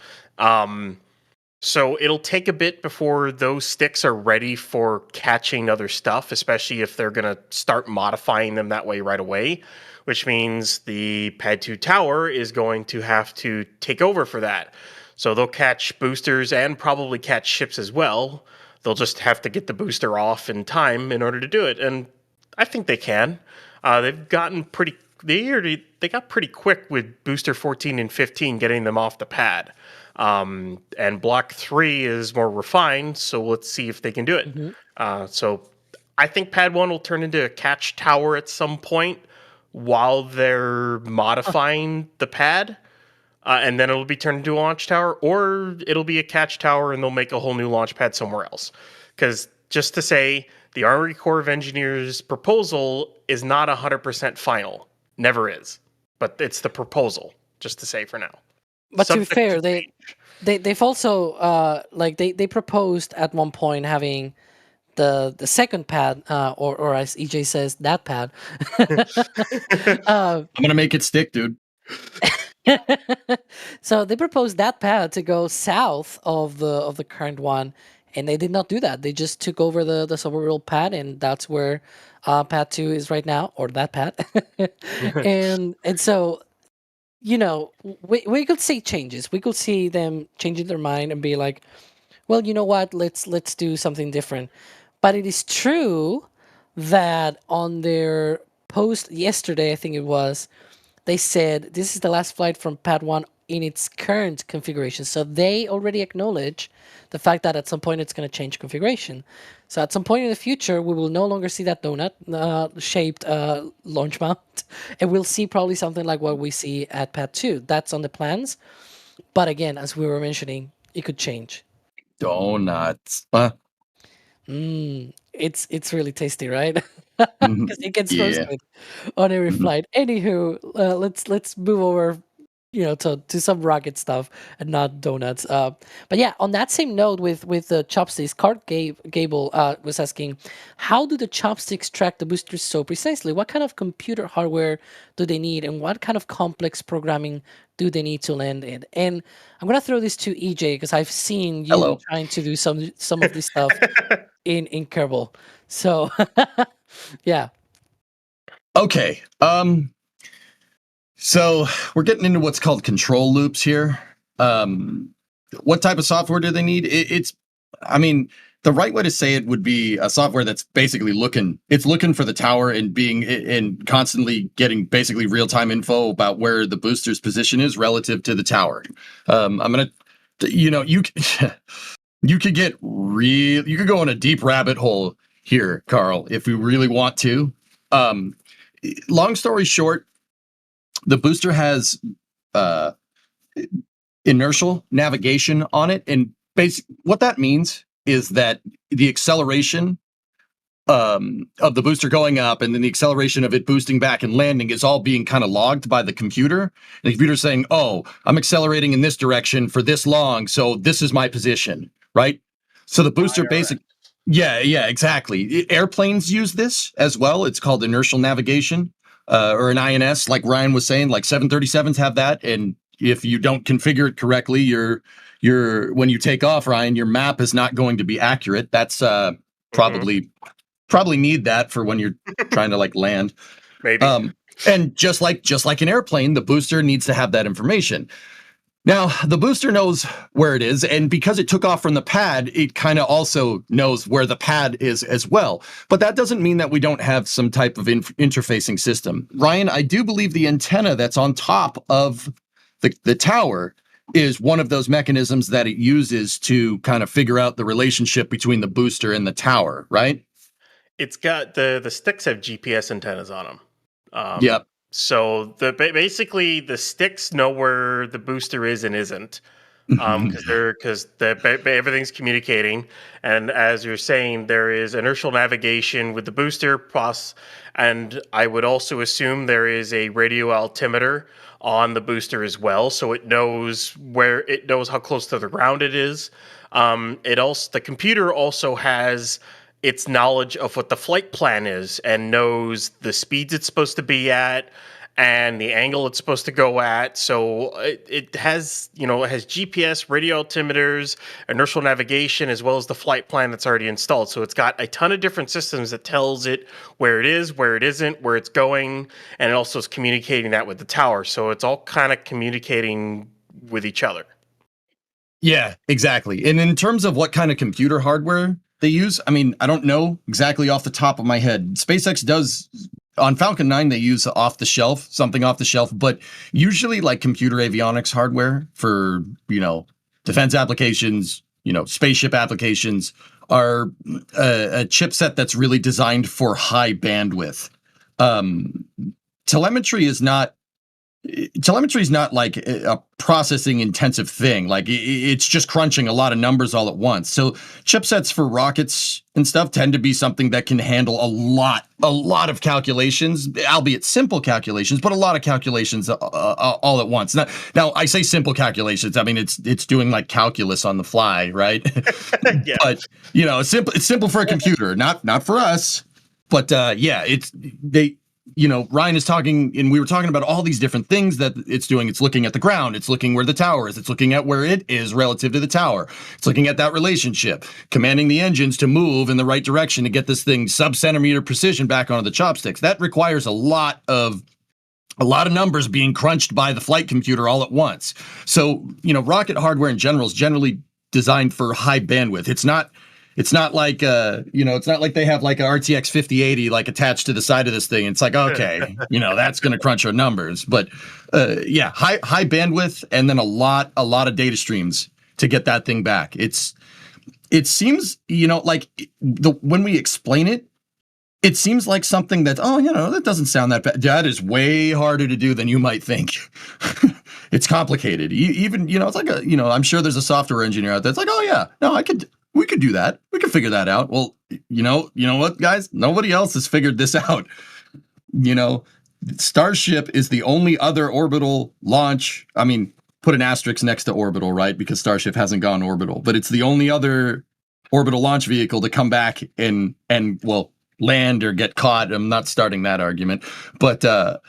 Speaker 10: So it'll take a bit before those sticks are ready for catching other stuff, especially if they're going to start modifying them that way right away, which means the Pad 2 tower is going to have to take over for that. So they'll catch boosters and probably catch ships as well. They'll just have to get the booster off in time in order to do it, and I think they can. They've gotten pretty. They got pretty quick with booster 14 and 15 getting them off the pad. And block 3 is more refined, so let's see if they can do it. So I think pad 1 will turn into a catch tower at some point while they're modifying the pad. And then it'll be turned into a launch tower, or it'll be a catch tower and they'll make a whole new launch pad somewhere else. Because just to say, the Army Corps of Engineers proposal is not 100% final. Never is. But it's the proposal, just to say for now.
Speaker 5: But to be
Speaker 10: Subject
Speaker 5: fair,
Speaker 10: change.
Speaker 5: they've also they proposed at one point having the second pad, or as EJ says, that pad.
Speaker 8: I'm gonna make it stick, dude.
Speaker 5: So they proposed that pad to go south of the current one, and they did not do that. They just took over the suborbital pad, and that's where pad 2 is right now, or that pad. and so, you know, we could see changes. We could see them changing their mind and be like, well, you know what? Let's do something different. But it is true that on their post yesterday, I think it was, they said this is the last flight from Pad 1 in its current configuration. So they already acknowledge the fact that at some point it's going to change configuration. So at some point in the future, we will no longer see that donut-shaped launch mount. And we'll see probably something like what we see at Pad 2. That's on the plans. But again, as we were mentioning, it could change.
Speaker 8: Donuts.
Speaker 5: It's really tasty, right? Because it gets roasted on every flight. Anywho, let's move over, to some rocket stuff and not donuts. But yeah, on that same note, with the chopsticks, Gable was asking, how do the chopsticks track the boosters so precisely? What kind of computer hardware do they need, and what kind of complex programming do they need to land in? And I'm gonna throw this to EJ because I've seen you trying to do some of this stuff in Kerbal. So yeah.
Speaker 8: Okay. So we're getting into what's called control loops here. What type of software do they need? The right way to say it would be a software that's basically looking for the tower and constantly getting basically real-time info about where the booster's position is relative to the tower. You could go in a deep rabbit hole here, Carl, if we really want to. Long story short, the booster has inertial navigation on it, and what that means is that the acceleration of the booster going up and then the acceleration of it boosting back and landing is all being kind of logged by the computer. And the computer's saying, oh, I'm accelerating in this direction for this long, so this is my position, right? So the booster Yeah, exactly. Airplanes use this as well. It's called inertial navigation, or an INS, like Ryan was saying. Like 737s have that, and if you don't configure it correctly, when you take off, Ryan, your map is not going to be accurate. That's probably need that for when you're trying to land.
Speaker 10: Maybe.
Speaker 8: And just like an airplane, the booster needs to have that information. Now, the booster knows where it is, and because it took off from the pad, it kind of also knows where the pad is as well. But that doesn't mean that we don't have some type of interfacing system. Ryan, I do believe the antenna that's on top of the tower is one of those mechanisms that it uses to kind of figure out the relationship between the booster and the tower, right?
Speaker 10: It's got the sticks have GPS antennas on them.
Speaker 8: Yep.
Speaker 10: So basically the sticks know where the booster is and isn't, because everything's communicating. And as you're saying, there is inertial navigation with the booster, and I would also assume there is a radio altimeter on the booster as well, so it knows how close to the ground it is. The computer also has its knowledge of what the flight plan is and knows the speeds it's supposed to be at and the angle it's supposed to go at. So it has, it has GPS, radio altimeters, inertial navigation, as well as the flight plan that's already installed. So it's got a ton of different systems that tells it where it is, where it isn't, where it's going, and it also is communicating that with the tower. So it's all kind of communicating with each other.
Speaker 8: Yeah, exactly. And in terms of what kind of computer hardware they use, I mean, I don't know exactly off the top of my head. SpaceX does, on Falcon 9, they use something off the shelf, but usually like computer avionics hardware for, defense applications, spaceship applications are a chipset that's really designed for high bandwidth. Telemetry is not like a processing intensive thing. Like it's just crunching a lot of numbers all at once. So chipsets for rockets and stuff tend to be something that can handle a lot of calculations, albeit simple calculations, but a lot of calculations all at once. Now I say simple calculations. I mean, it's doing like calculus on the fly, right?
Speaker 10: Yeah.
Speaker 8: But it's simple for a computer, not for us. But Ryan is talking, and we were talking about all these different things that it's doing. It's looking at the ground. It's looking where the tower is. It's looking at where it is relative to the tower. It's looking at that relationship, commanding the engines to move in the right direction to get this thing sub-centimeter precision back onto the chopsticks. That requires a lot of numbers being crunched by the flight computer all at once. So, rocket hardware in general is generally designed for high bandwidth. It's not like it's not like they have like a RTX 5080 like attached to the side of this thing. It's like, okay, that's going to crunch our numbers. But high bandwidth, and then a lot of data streams to get that thing back. It seems, like when we explain it, it seems like something that, that doesn't sound that bad. That is way harder to do than you might think. It's complicated. Even, it's like I'm sure there's a software engineer out there that's like, oh yeah, no, we could do that. We could figure that out. Well, you know what, guys? Nobody else has figured this out. Starship is the only other orbital launch. I mean, put an asterisk next to orbital, right? Because Starship hasn't gone orbital, but it's the only other orbital launch vehicle to come back and land or get caught. I'm not starting that argument, but the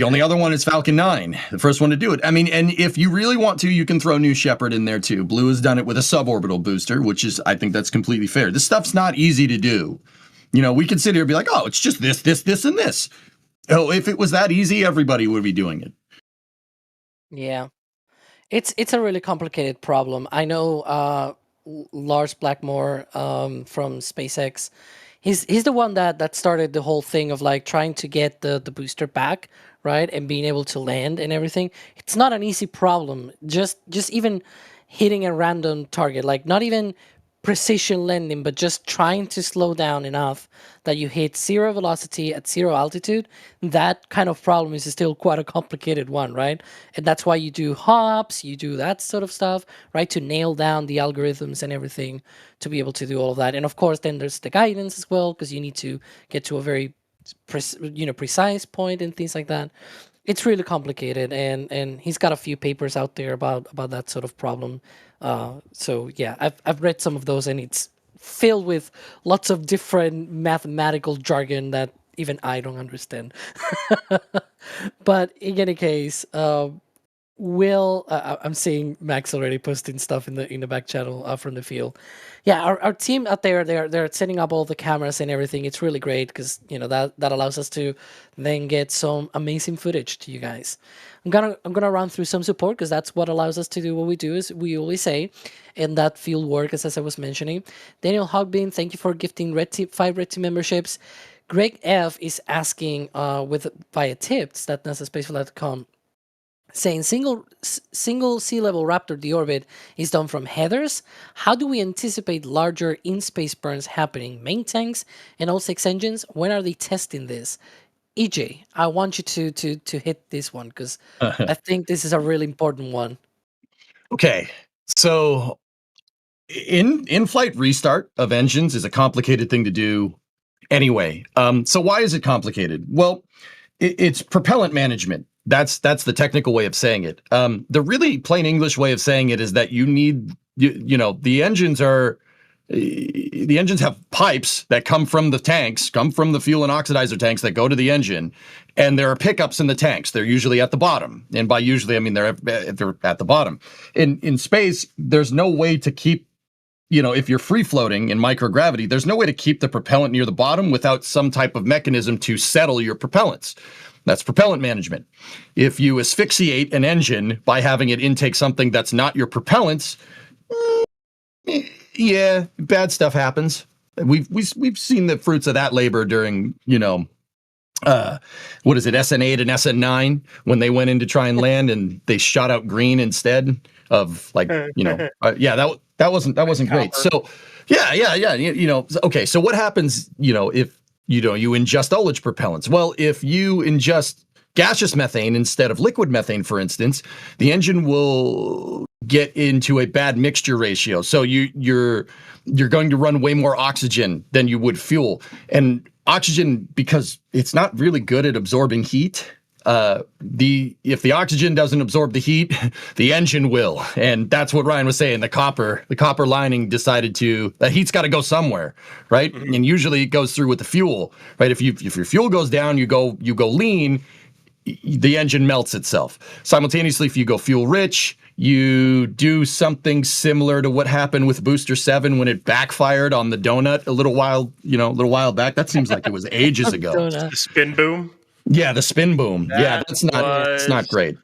Speaker 8: only other one is Falcon 9, the first one to do it. I mean, and if you really want to, you can throw New Shepard in there too. Blue has done it with a suborbital booster, I think that's completely fair. This stuff's not easy to do. We can sit here and be like, oh, it's just this, and this. Oh, if it was that easy, everybody would be doing it.
Speaker 5: Yeah, it's a really complicated problem. I know Lars Blackmore from SpaceX. He's the one that started the whole thing of like trying to get the booster back, right, and being able to land and everything. It's not an easy problem. Just even hitting a random target, like not even precision landing, but just trying to slow down enough that you hit zero velocity at zero altitude. That kind of problem is still quite a complicated one, right? And that's why you do hops, you do that sort of stuff, right, to nail down the algorithms and everything to be able to do all of that. And of course, then there's the guidance as well, because you need to get to a very precise point and things like that. It's really complicated, and he's got a few papers out there about that sort of problem. So yeah, I've read some of those, and it's filled with lots of different mathematical jargon that even I don't understand. But in any case, I'm seeing Max already posting stuff in the back channel from the field. Yeah, our team out there, they're setting up all the cameras and everything. It's really great because that allows us to then get some amazing footage to you guys. I'm gonna run through some support because that's what allows us to do what we do, is we always say, and that field work, as I was mentioning. Daniel Hogbin, thank you for gifting 5 Red Team memberships. Greg F is asking via tips that NASASpaceflight.com, saying single sea level Raptor deorbit is done from headers. How do we anticipate larger in-space burns happening? Main tanks and all 6 engines, when are they testing this? EJ, I want you to hit this one because I think this is a really important one.
Speaker 8: Okay, so in-flight restart of engines is a complicated thing to do anyway. So why is it complicated? Well, it's propellant management. That's the technical way of saying it. The really plain English way of saying it is that you need, the engines are the engines have pipes that come from the tanks, come from the fuel and oxidizer tanks that go to the engine, and there are pickups in the tanks. They're usually at the bottom, and by usually I mean they're at the bottom. In space, there's no way to keep, if you're free floating in microgravity, there's no way to keep the propellant near the bottom without some type of mechanism to settle your propellants. That's propellant management. If you asphyxiate an engine by having it intake something that's not your propellants, yeah, bad stuff happens. We've seen the fruits of that labor during, what is it, SN8 and SN9, when they went in to try and land and they shot out green instead of that wasn't great. So okay. So what happens, if you ingest ullage propellants? Well, if you ingest gaseous methane instead of liquid methane, for instance, the engine will get into a bad mixture ratio. So you're going to run way more oxygen than you would fuel. And oxygen, because it's not really good at absorbing heat, if the oxygen doesn't absorb the heat, the engine will. And that's what Ryan was saying. The copper lining decided that heat's got to go somewhere, right? Mm-hmm. And usually it goes through with the fuel, right? If your fuel goes down, you go lean, the engine melts itself. Simultaneously, if you go fuel rich, you do something similar to what happened with Booster 7 when it backfired on the donut a little while back. That seems like it was ages ago.
Speaker 10: The spin boom.
Speaker 8: Yeah, the spin boom. It's not great.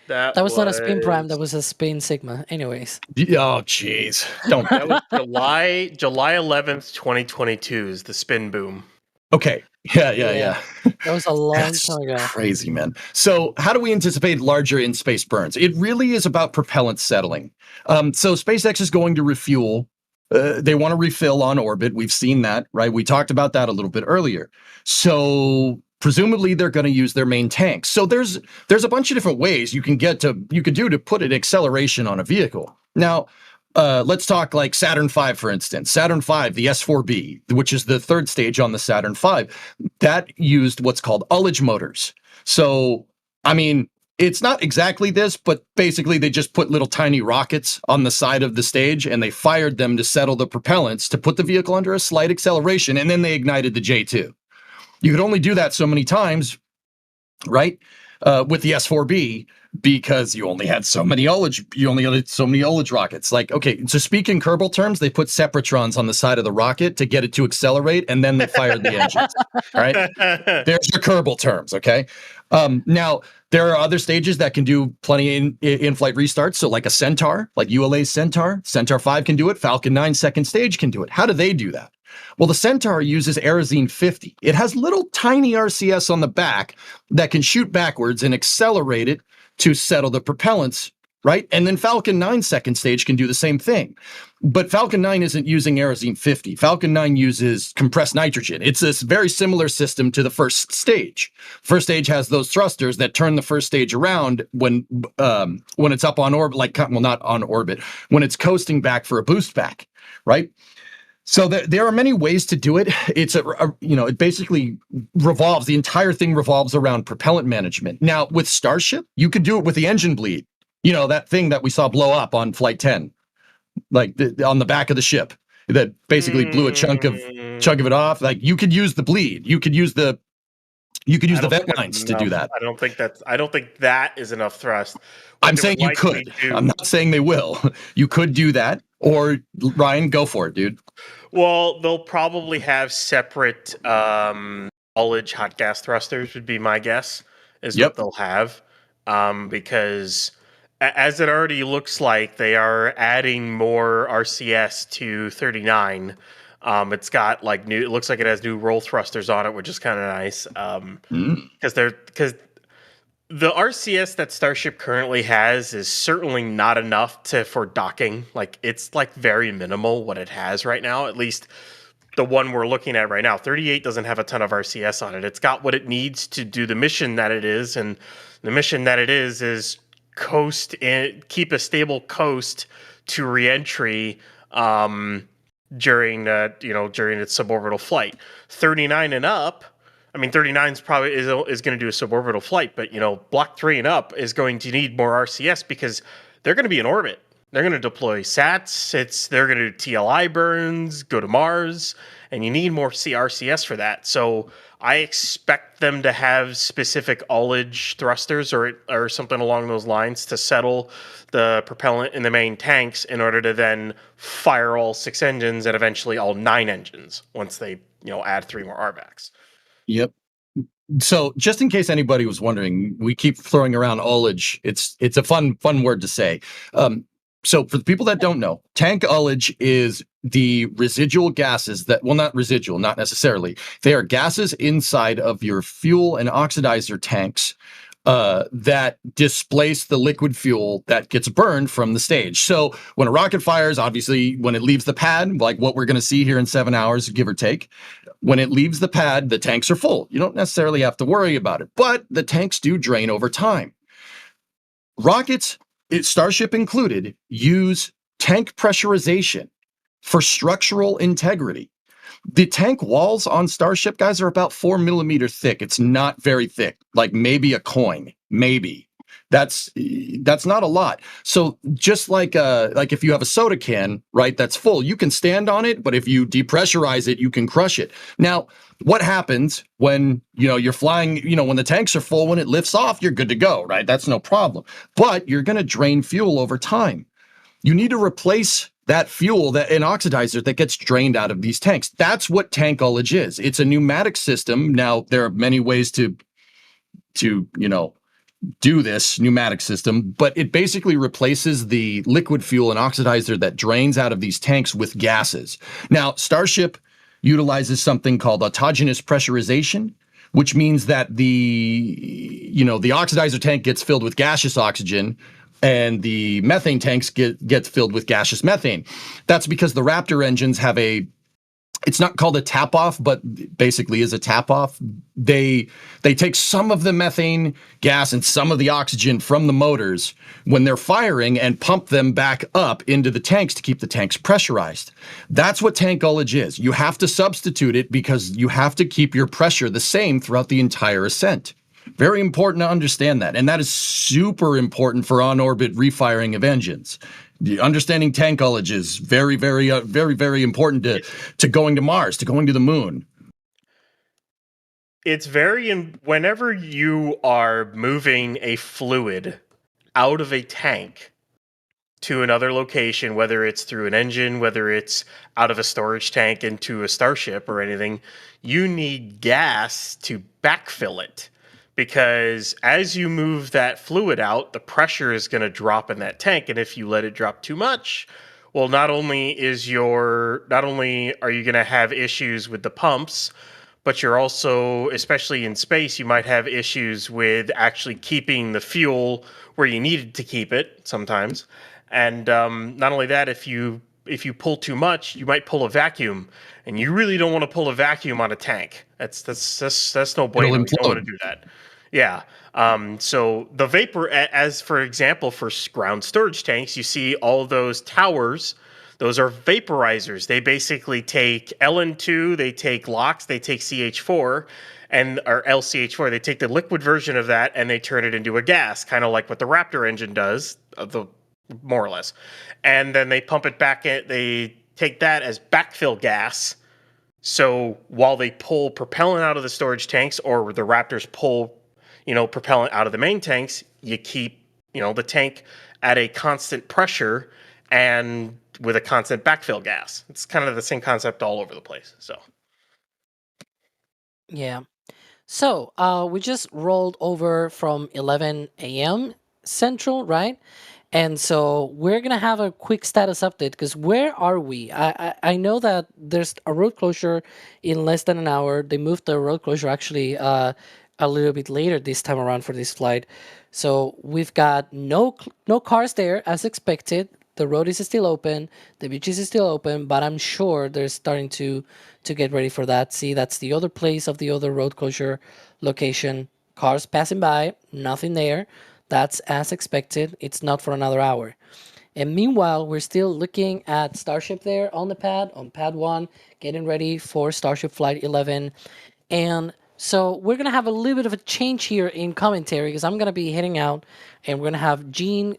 Speaker 3: That was not a spin prime. That was a spin sigma. Anyways.
Speaker 8: Oh, jeez. Don't.
Speaker 10: That was July 11th, 2022 is the spin boom.
Speaker 8: Okay. Yeah.
Speaker 3: That was a long time ago.
Speaker 8: Crazy, man. So how do we anticipate larger in-space burns? It really is about propellant settling. So SpaceX is going to refuel. They want to refill on orbit. We've seen that, right? We talked about that a little bit earlier. So presumably they're going to use their main tanks. So there's a bunch of different ways you can do to put an acceleration on a vehicle. Now, let's talk like Saturn V, for instance. Saturn V, the S4B, which is the third stage on the Saturn V, that used what's called ullage motors. So, I mean, it's not exactly this, but basically they just put little tiny rockets on the side of the stage and they fired them to settle the propellants to put the vehicle under a slight acceleration, and then they ignited the J2. You could only do that so many times, right? With the S4B, because you only had so many ullage rockets. Like, okay, to speak in Kerbal terms, they put separatrons on the side of the rocket to get it to accelerate, and then they fired the engines. All right, there's your Kerbal terms. Okay, now there are other stages that can do plenty in-flight restarts. So, like a Centaur, like ULA's Centaur 5 can do it. Falcon 9 second stage can do it. How do they do that? Well, the Centaur uses Aerozine 50. It has little tiny RCS on the back that can shoot backwards and accelerate it to settle the propellants, right? And then Falcon 9 second stage can do the same thing. But Falcon 9 isn't using Aerozine 50. Falcon 9 uses compressed nitrogen. It's a very similar system to the first stage. First stage has those thrusters that turn the first stage around when it's up on orbit, not on orbit, when it's coasting back for a boost back, right? So there are many ways to do it. It's it basically revolves. The entire thing revolves around propellant management. Now with Starship, you could do it with the engine bleed. That thing that we saw blow up on Flight 10, like on the back of the ship, that basically blew a chunk of it off. Like you could use the bleed. You could use the vent lines to do that.
Speaker 10: I don't think that is enough thrust.
Speaker 8: I'm saying you could. I'm not saying they will. You could do that. Or Ryan, go for it, dude.
Speaker 10: Well, they'll probably have separate ullage hot gas thrusters would be my guess, what they'll have. Because as it already looks like, they are adding more RCS to 39. It's got it looks like it has new roll thrusters on it, which is kind of nice. Because the RCS that Starship currently has is certainly not enough for docking. It's very minimal what it has right now. At least the one we're looking at right now. 38 doesn't have a ton of RCS on it. It's got what it needs to do the mission that it is, and the mission that it is coast and keep a stable coast to reentry during its suborbital flight. 39 and up. I mean, 39 is probably is going to do a suborbital flight, but Block 3 and up is going to need more RCS because they're going to be in orbit. They're going to deploy SATs. They're going to do TLI burns, go to Mars, and you need more CRCS for that. So I expect them to have specific ullage thrusters or something along those lines to settle the propellant in the main tanks in order to then fire all 6 engines and eventually all 9 engines once they add 3 more RBACs.
Speaker 8: Yep. So just in case anybody was wondering, we keep throwing around ullage. It's a fun word to say. So for the people that don't know, tank ullage is the residual gases that, well, not residual, not necessarily. They are gases inside of your fuel and oxidizer tanks that displace the liquid fuel that gets burned from the stage. So when a rocket fires, obviously, when it leaves the pad, like what we're going to see here in 7 hours, give or take, when it leaves the pad, the tanks are full. You don't necessarily have to worry about it, but the tanks do drain over time. Rockets, Starship included, use tank pressurization for structural integrity. The tank walls on Starship, guys, are about 4 millimeters thick. It's not very thick, like maybe a coin, maybe. That's not a lot. So just like if you have a soda can, right, that's full, you can stand on it, but if you depressurize it, you can crush it. Now, what happens when you're flying, when the tanks are full, when it lifts off, you're good to go, right? That's no problem. But you're going to drain fuel over time. You need to replace that fuel, an oxidizer that gets drained out of these tanks. That's what tank ullage is. It's a pneumatic system. Now, there are many ways to do this pneumatic system, but it basically replaces the liquid fuel and oxidizer that drains out of these tanks with gases. Now, Starship utilizes something called autogenous pressurization, which means that the oxidizer tank gets filled with gaseous oxygen and the methane tanks get filled with gaseous methane. That's because the Raptor engines have it's not called a tap off, but basically is a tap off. They take some of the methane gas and some of the oxygen from the motors when they're firing and pump them back up into the tanks to keep the tanks pressurized. That's what tank ullage is. You have to substitute it because you have to keep your pressure the same throughout the entire ascent. Very important to understand that. And that is super important for on-orbit refiring of engines. Understanding tank ullage is very, very, very, very important to going to Mars, to going to the moon.
Speaker 10: It's whenever you are moving a fluid out of a tank to another location, whether it's through an engine, whether it's out of a storage tank into a Starship or anything, you need gas to backfill it. Because as you move that fluid out, the pressure is going to drop in that tank. And if you let it drop too much, well, not only are you going to have issues with the pumps, but you're also, especially in space, you might have issues with actually keeping the fuel where you needed to keep it sometimes. And not only that, if you pull too much, you might pull a vacuum, and you really don't want to pull a vacuum on a tank. That's no bueno. You don't want to do that. Yeah. So the vapor, as for example, for ground storage tanks, you see all those towers. Those are vaporizers. They basically take LN2, they take LOX, they take CH4, or LCH4. They take the liquid version of that and they turn it into a gas, kind of like what the Raptor engine does, more or less. And then they pump it back in. They take that as backfill gas. So while they pull propellant out of the storage tanks, or the Raptors pull propellant out of the main tanks, you keep, the tank at a constant pressure and with a constant backfill gas. It's kind of the same concept all over the place. So,
Speaker 5: yeah. So we just rolled over from 11 a.m. Central, right? And so we're going to have a quick status update because where are we? I know that there's a road closure in less than an hour. They moved the road closure actually a little bit later this time around for this flight. So we've got no cars there as expected. The road is still open. The beaches is still open, but I'm sure they're starting to get ready for that. See, that's the other place of the other road closure location. Cars passing by, nothing there. That's as expected. It's not for another hour. And meanwhile, we're still looking at Starship there on pad 1, getting ready for Starship Flight 11. And so we're going to have a little bit of a change here in commentary because I'm going to be heading out and we're going to have Gene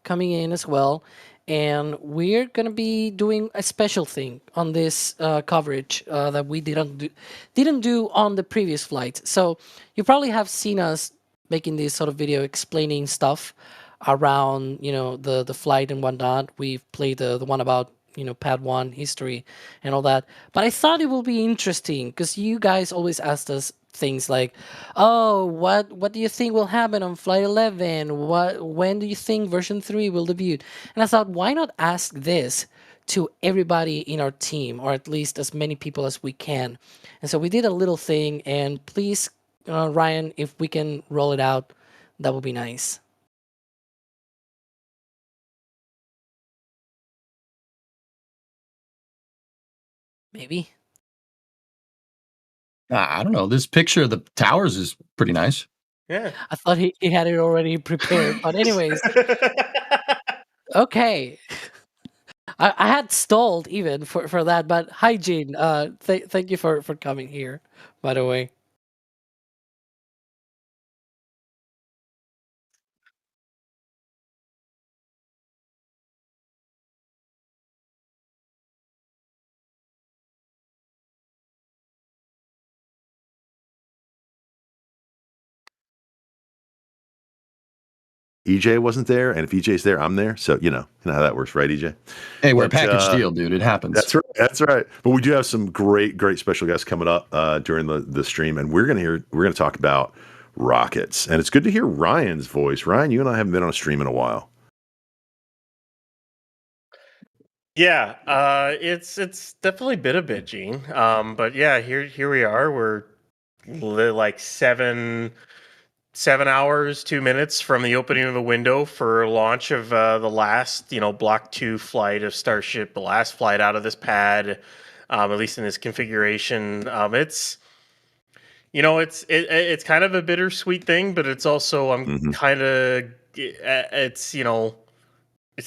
Speaker 5: coming in as well. and we're gonna be doing a special thing on this coverage that we didn't do on the previous flight. So you probably have seen us making this sort of video explaining stuff around the flight and whatnot. We've played the one about Pad 1 history and all that. But I thought it would be interesting because you guys always asked us things like, oh, what do you think will happen on Flight 11? When do you think version 3 will debut? And I thought, why not ask this to everybody in our team, or at least as many people as we can? And so we did a little thing, and please, Ryan, if we can roll it out, that would be nice. Maybe.
Speaker 8: I don't know. This picture of the towers is pretty nice.
Speaker 10: Yeah.
Speaker 5: I thought he had it already prepared. But anyways, okay. I had stalled even for that. But hi, Gene. Thank you for coming here, by the way.
Speaker 11: EJ wasn't there, and if EJ's there, I'm there. So you know how that works, right, EJ?
Speaker 8: Hey, we're a package deal, dude. It happens.
Speaker 11: That's right. That's right. But we do have some great special guests coming up during the stream, and we're gonna talk about rockets. And it's good to hear Ryan's voice. Ryan, you and I haven't been on a stream in a while.
Speaker 10: Yeah, it's definitely been a bit, Gene. But yeah, here we are. We're like 7 hours 2 minutes from the opening of the window for launch of the last Block 2 flight of Starship, the last flight out of this pad, at least in this configuration. It's it's kind of a bittersweet thing, but it's also kind of it's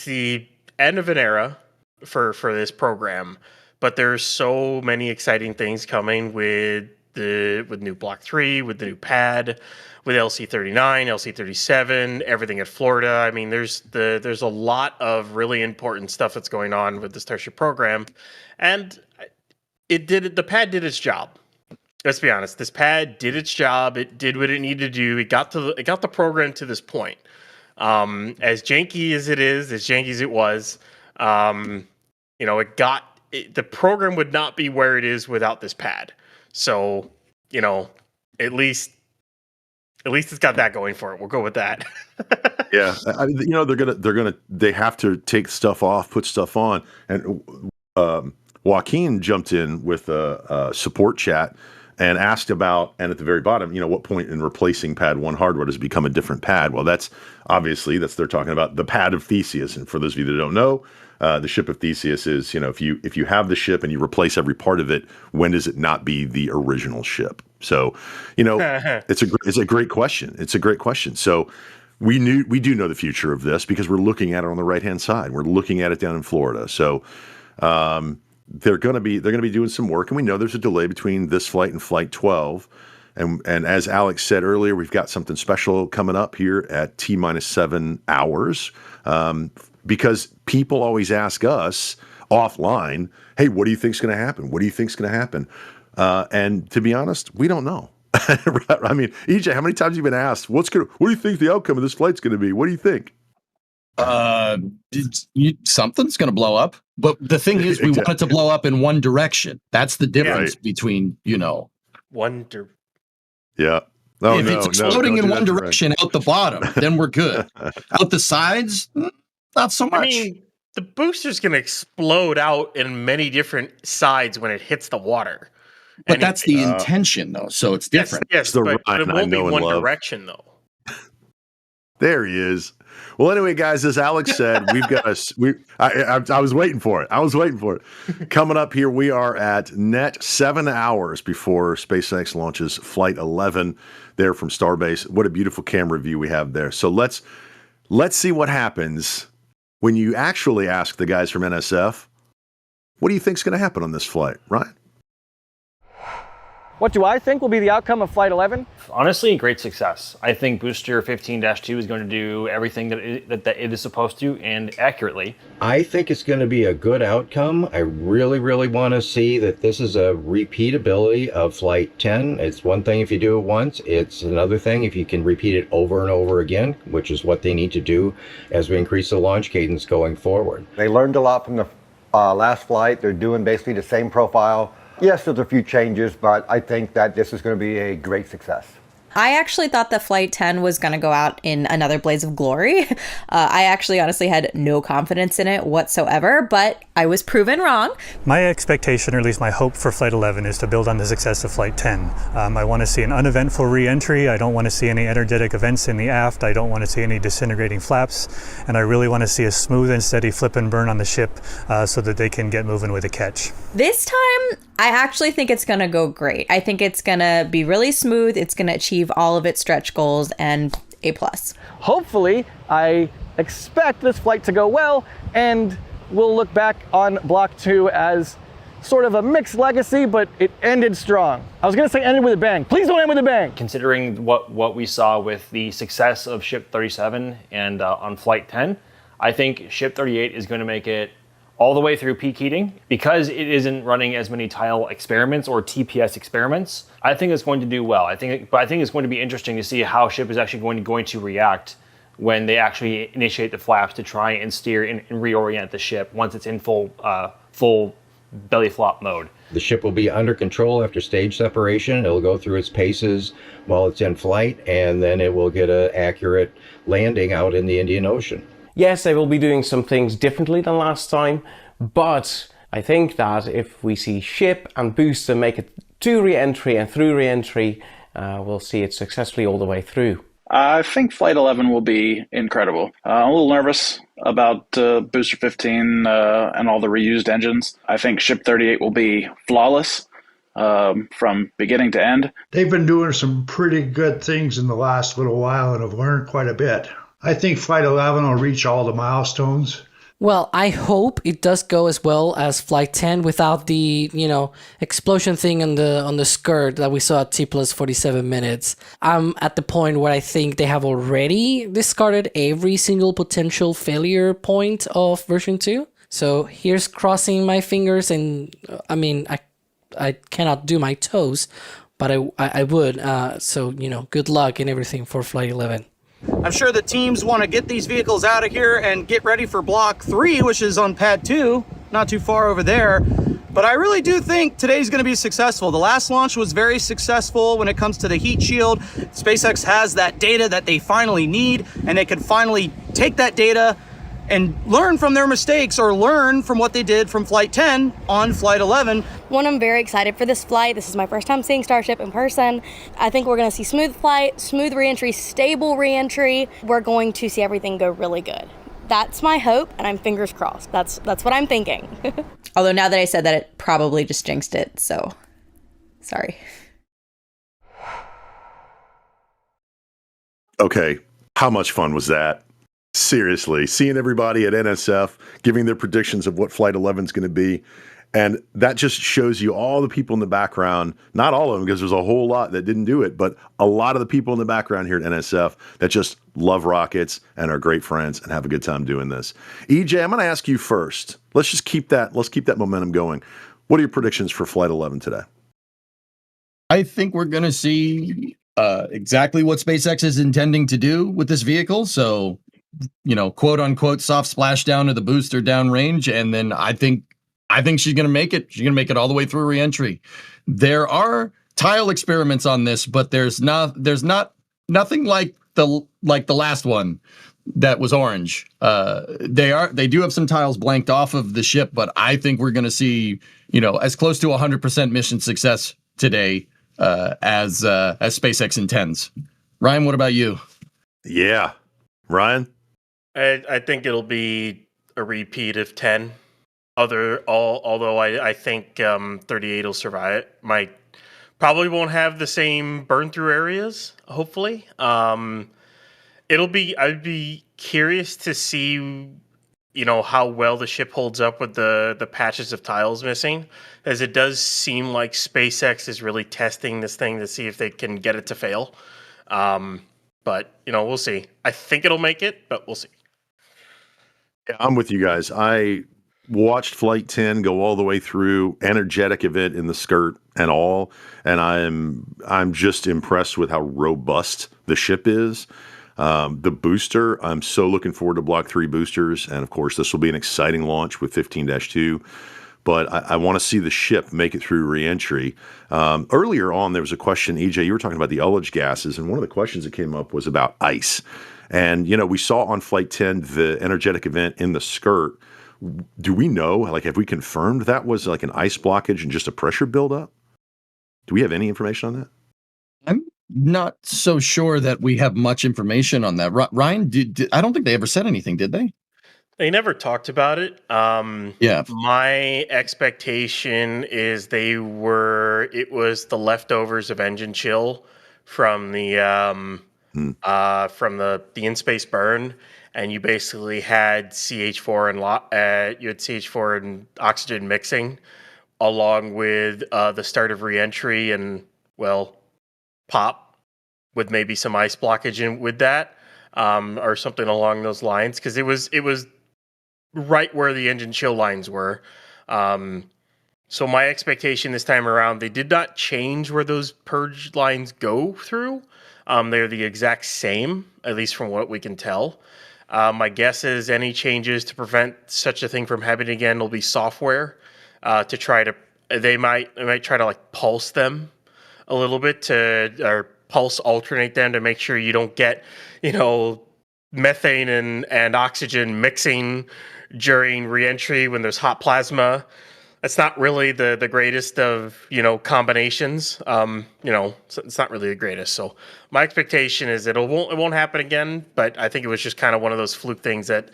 Speaker 10: the end of an era for this program, but there's so many exciting things coming with new Block 3, with the new pad, with LC-39, LC-37, everything at Florida. I mean, there's a lot of really important stuff that's going on with the Starship program, and the pad did its job. Let's be honest. This pad did its job. It did what it needed to do. It got the program to this point. As janky as it is, as janky as it was, the program would not be where it is without this pad. So, at least it's got that going for it. We'll go with that.
Speaker 11: Yeah, they have to take stuff off, put stuff on, and Joaquin jumped in with a support chat and asked about, and at the very bottom, what point in replacing Pad 1 hardware does it become a different pad? Well, they're talking about the pad of Theseus. And for those of you that don't know, the ship of Theseus is, if you have the ship and you replace every part of it, when does it not be the original ship? So, it's a great question. It's a great question. So we do know the future of this because we're looking at it on the right-hand side. We're looking at it down in Florida. So, they're going to be doing some work, and we know there's a delay between this flight and Flight 12. And as Alex said earlier, we've got something special coming up here at T-7 hours, because people always ask us offline, "Hey, what do you think's going to happen? What do you think's going to happen?" And to be honest, we don't know. I mean, EJ, how many times have you been asked, what do you think the outcome of this flight's going to be? What do you think?
Speaker 8: Something's going to blow up, but the thing is, we want it to blow up in one direction. That's the difference between
Speaker 10: one.
Speaker 11: Yeah.
Speaker 8: If it's exploding in one direction out the bottom, then we're good. Out the sides, not so much.
Speaker 10: I mean, the booster's going to explode out in many different sides when it hits the water.
Speaker 8: But that's the intention, though, so it's different.
Speaker 10: Yes, but it won't be one direction, though.
Speaker 11: There he is. Well, anyway, guys, as Alex said, we've got I was waiting for it. Coming up here, we are at net 7 hours before SpaceX launches Flight 11 there from Starbase. What a beautiful camera view we have there. So let's see what happens when you actually ask the guys from NSF, what do you think's going to happen on this flight, Ryan?
Speaker 1: What do I think will be the outcome of Flight 11?
Speaker 12: Honestly, great success. I think Booster 15-2 is going to do everything that it is supposed to and accurately.
Speaker 13: I think it's going to be a good outcome. I really, really want to see that this is a repeatability of Flight 10. It's one thing if you do it once. It's another thing if you can repeat it over and over again, which is what they need to do as we increase the launch cadence going forward.
Speaker 14: They learned a lot from the last flight. They're doing basically the same profile. Yes, there's a few changes, but I think that this is going to be a great success.
Speaker 15: I actually thought that Flight 10 was going to go out in another blaze of glory. I actually honestly had no confidence in it whatsoever, but I was proven wrong.
Speaker 16: My expectation, or at least my hope for Flight 11, is to build on the success of Flight 10. I want to see an uneventful re-entry. I don't want to see any energetic events in the aft. I don't want to see any disintegrating flaps. And I really want to see a smooth and steady flip and burn on the ship so that they can get moving with a catch.
Speaker 15: This time, I actually think it's going to go great. I think it's going to be really smooth. It's going to achieve all of its stretch goals and A+.
Speaker 1: Hopefully, I expect this flight to go well, and we'll look back on Block 2 as sort of a mixed legacy, but it ended strong. I was going to say ended with a bang. Please don't end with a bang.
Speaker 12: Considering what we saw with the success of Ship 37 and on Flight 10, I think Ship 38 is going to make it all the way through peak heating. Because it isn't running as many tile experiments or TPS experiments, I think it's going to do well. I think it's going to be interesting to see how ship is actually going to react when they actually initiate the flaps to try and steer and reorient the ship once it's in full belly flop mode.
Speaker 13: The ship will be under control after stage separation. It'll go through its paces while it's in flight, and then it will get an accurate landing out in the Indian Ocean.
Speaker 17: Yes, they will be doing some things differently than last time, but I think that if we see ship and booster make it to re-entry and through re-entry, we'll see it successfully all the way through.
Speaker 18: I think Flight 11 will be incredible. I'm a little nervous about Booster 15 and all the reused engines. I think Ship 38 will be flawless from beginning to end.
Speaker 19: They've been doing some pretty good things in the last little while and have learned quite a bit. I think Flight 11 will reach all the milestones.
Speaker 5: Well, I hope it does go as well as Flight 10 without the, explosion thing on the skirt that we saw at T plus 47 minutes. I'm at the point where I think they have already discarded every single potential failure point of version 2. So here's crossing my fingers, and I cannot do my toes, but I would. So, good luck and everything for Flight 11.
Speaker 20: I'm sure the teams want to get these vehicles out of here and get ready for Block 3, which is on Pad 2, not too far over there. But I really do think today's going to be successful. The last launch was very successful when it comes to the heat shield. SpaceX has that data that they finally need, and they can finally take that data and learn from their mistakes or learn from what they did from Flight 10 on Flight 11.
Speaker 21: One, I'm very excited for this flight. This is my first time seeing Starship in person. I think we're going to see smooth flight, smooth reentry, stable reentry. We're going to see everything go really good. That's my hope, and I'm fingers crossed. That's what I'm thinking.
Speaker 15: Although now that I said that, it probably just jinxed it, so sorry.
Speaker 11: Okay, how much fun was that? Seriously, seeing everybody at NSF giving their predictions of what Flight 11 is going to be. And that just shows you all the people in the background, not all of them, because there's a whole lot that didn't do it, but a lot of the people in the background here at NSF that just love rockets and are great friends and have a good time doing this. EJ, I'm going to ask you first. Let's keep that momentum going. What are your predictions for Flight 11 today?
Speaker 8: I think we're going to see exactly what SpaceX is intending to do with this vehicle. So, quote unquote, soft splashdown of the booster downrange. And then I think she's going to make it. She's going to make it all the way through reentry. There are tile experiments on this, but there's nothing like the last one that was orange. They do have some tiles blanked off of the ship, but I think we're going to see, as close to 100% mission success today as SpaceX intends. Ryan, what about you?
Speaker 11: Yeah, Ryan.
Speaker 10: I think it'll be a repeat of 10. Although I think 38 will survive it. Probably won't have the same burn through areas. Hopefully, I'd be curious to see, how well the ship holds up with the patches of tiles missing, as it does seem like SpaceX is really testing this thing to see if they can get it to fail. But we'll see. I think it'll make it, but we'll see.
Speaker 11: Yeah, I'm with you guys. I watched Flight 10 go all the way through, energetic event in the skirt and all, and I'm just impressed with how robust the ship is. The booster, I'm so looking forward to Block 3 boosters, and of course this will be an exciting launch with 15-2. But I want to see the ship make it through reentry. Earlier on, there was a question, EJ, you were talking about the ullage gases, and one of the questions that came up was about ice. And, we saw on Flight 10 the energetic event in the skirt. Do we know, have we confirmed that was like an ice blockage and just a pressure buildup? Do we have any information on that?
Speaker 8: I'm not so sure that we have much information on that. Ryan, I don't think they ever said anything, did they?
Speaker 10: They never talked about it.
Speaker 8: Yeah.
Speaker 10: My expectation is it was the leftovers of engine chill from the in-space burn, and you basically had CH4 and oxygen mixing along with the start of reentry and pop with maybe some ice blockage in with that, or something along those lines, because it was right where the engine chill lines were. So my expectation this time around, they did not change where those purge lines go through. They're the exact same, at least from what we can tell. My guess is any changes to prevent such a thing from happening again will be software to try to. They might try to pulse them a little bit or pulse alternate them to make sure you don't get methane and oxygen mixing during reentry when there's hot plasma. That's not really the greatest of combinations. It's not really the greatest. So my expectation is that it won't happen again. But I think it was just kind of one of those fluke things that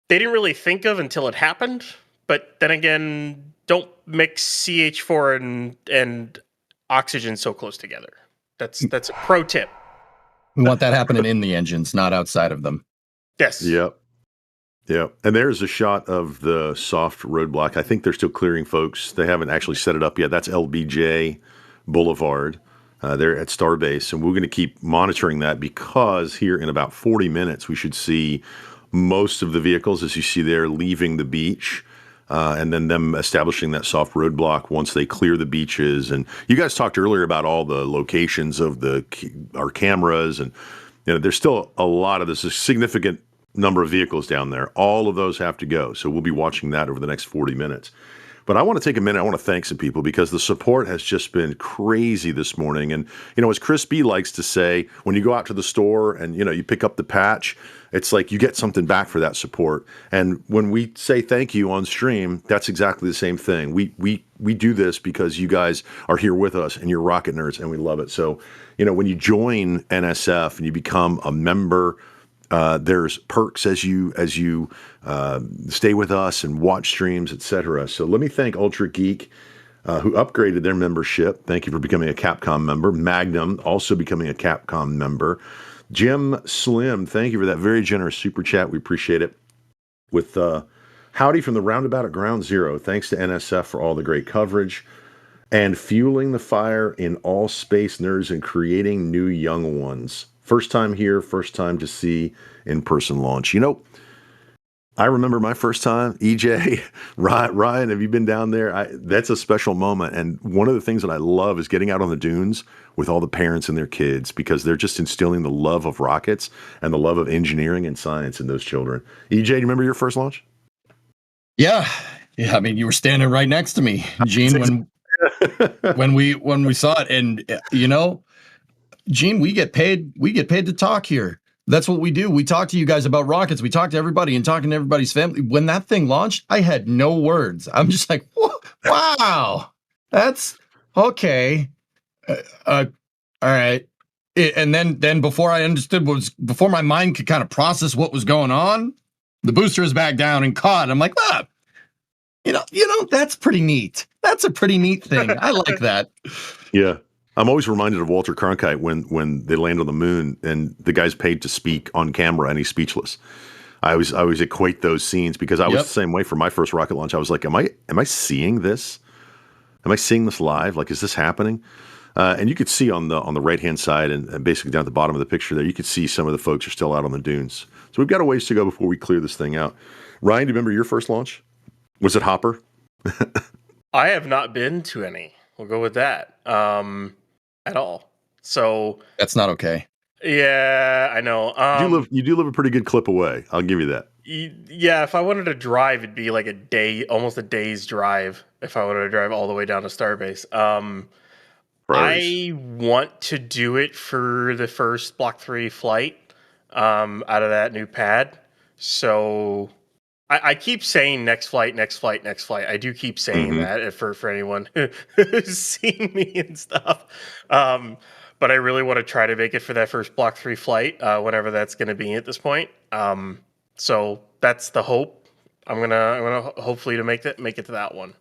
Speaker 10: they didn't really think of until it happened. But then again, don't mix CH4 and oxygen so close together. That's a pro tip.
Speaker 8: We want that happening in the engines, not outside of them.
Speaker 10: Yes.
Speaker 11: Yep. Yeah, and there's a shot of the soft roadblock. I think they're still clearing, folks. They haven't actually set it up yet. That's LBJ Boulevard. They're at Starbase, and we're going to keep monitoring that because here in about 40 minutes, we should see most of the vehicles, as you see there, leaving the beach, and then them establishing that soft roadblock once they clear the beaches. And you guys talked earlier about all the locations of our cameras, and there's still a lot of this, a significant number of vehicles down there. All of those have to go. So we'll be watching that over the next 40 minutes. But I want to take a minute. I want to thank some people because the support has just been crazy this morning. And, as Chris B likes to say, when you go out to the store and, you pick up the patch, it's like you get something back for that support. And when we say thank you on stream, that's exactly the same thing. We do this because you guys are here with us and you're rocket nerds and we love it. So, when you join NSF and you become a member, there's perks as you stay with us and watch streams, etc. So let me thank Ultra Geek, who upgraded their membership. Thank you for becoming a Capcom member. Magnum also becoming a Capcom member. Jim Slim, thank you for that very generous super chat. We appreciate it. With Howdy from the Roundabout at Ground Zero. Thanks to NSF for all the great coverage and fueling the fire in all space nerds and creating new young ones. First time here, first time to see in-person launch. I remember my first time. EJ, Ryan, have you been down there? That's a special moment. And one of the things that I love is getting out on the dunes with all the parents and their kids because they're just instilling the love of rockets and the love of engineering and science in those children. EJ, do you remember your first launch?
Speaker 8: Yeah. I mean, you were standing right next to me, Gene, when we saw it. And, Gene, we get paid to talk here. That's what we do. We talk to you guys about rockets. We talk to everybody and talking to everybody's family. When that thing launched, I had no words. I'm just like, wow, that's okay. All right. And then before I understood before my mind could kind of process what was going on, the booster is back down and caught. I'm like, that's pretty neat. That's a pretty neat thing. I like that.
Speaker 11: Yeah. I'm always reminded of Walter Cronkite when they land on the moon and the guy's paid to speak on camera and he's speechless. I always equate those scenes because I was the same way for my first rocket launch. I was like, am I seeing this? Am I seeing this live? Like, is this happening? And you could see on the right hand side and basically down at the bottom of the picture there, you could see some of the folks are still out on the dunes. So we've got a ways to go before we clear this thing out. Ryan, do you remember your first launch? Was it Hopper?
Speaker 10: I have not been to any. We'll go with that. At all. So
Speaker 8: that's not okay.
Speaker 10: Yeah, I know.
Speaker 11: You do live a pretty good clip away. I'll give you that.
Speaker 10: Yeah, if I wanted to drive, it'd be like almost a day's drive. If I wanted to drive all the way down to Starbase. I want to do it for the first Block 3 flight out of that new pad. So I keep saying next flight. I do keep saying that for anyone who's seen me and stuff. But I really want to try to make it for that first Block 3 flight, whenever that's going to be at this point. So that's the hope. I'm gonna hopefully to make it to that one.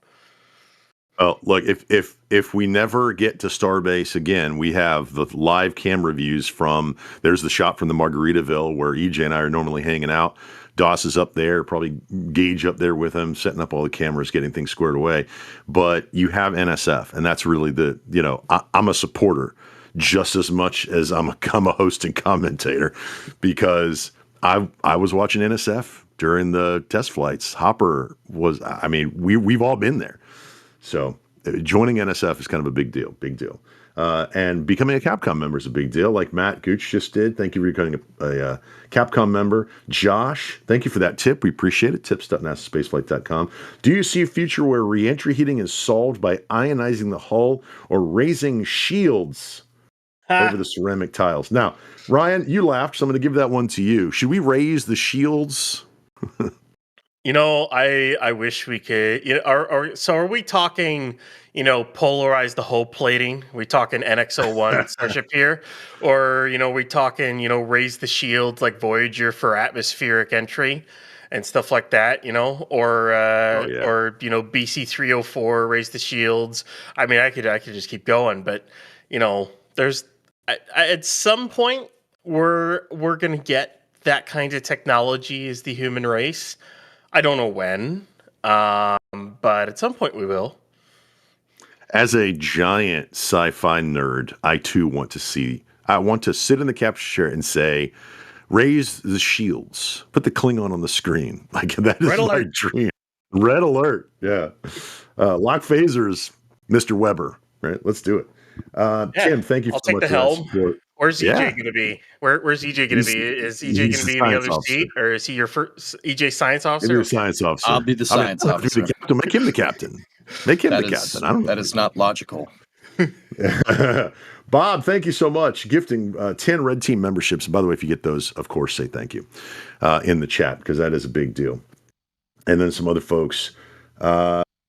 Speaker 11: Well, look, if we never get to Starbase again, we have the live camera views from, there's the shot from the Margaritaville where EJ and I are normally hanging out. Doss is up there, probably Gage up there with him, setting up all the cameras, getting things squared away. But you have NSF, and that's really I'm a supporter just as much as I'm a host and commentator, because I was watching NSF during the test flights. Hopper was, we've all been there. So joining NSF is kind of a big deal. And becoming a Capcom member is a big deal, like Matt Gooch just did. Thank you for becoming a Capcom member. Josh, thank you for that tip. We appreciate it. Tips.nasaspaceflight.com. Do you see a future where reentry heating is solved by ionizing the hull or raising shields over the ceramic tiles? Now, Ryan, you laughed, so I'm going to give that one to you. Should we raise the shields?
Speaker 10: I wish we could. So are we talking, polarize the hull plating? We talking NX-01 Starship here, or we talking, raise the shields like Voyager for atmospheric entry and stuff like that, or BC-304 raise the shields. I mean, I could just keep going, but there's at some point we're gonna get that kind of technology as the human race. I don't know when, but at some point we will.
Speaker 11: As a giant sci-fi nerd, I too want to sit in the capture chair and say, raise the shields, put the Klingon on the screen. Like, that is my dream. Red alert. Yeah. Lock phasers, Mr. Weber. Right. Let's do it. Tim, thank you so much.
Speaker 10: I'll take the helm. Where's EJ going to be? Where's EJ going to be? Is EJ going to be in the other seat, or is he your first EJ science officer?
Speaker 11: You're the science officer.
Speaker 8: I'll be the science officer.
Speaker 11: Make him the captain. Make him the captain. I don't know.
Speaker 8: That is not logical.
Speaker 11: Bob, thank you so much. Gifting 10 Red Team memberships. By the way, if you get those, of course, say thank you in the chat, because that is a big deal. And then some other folks.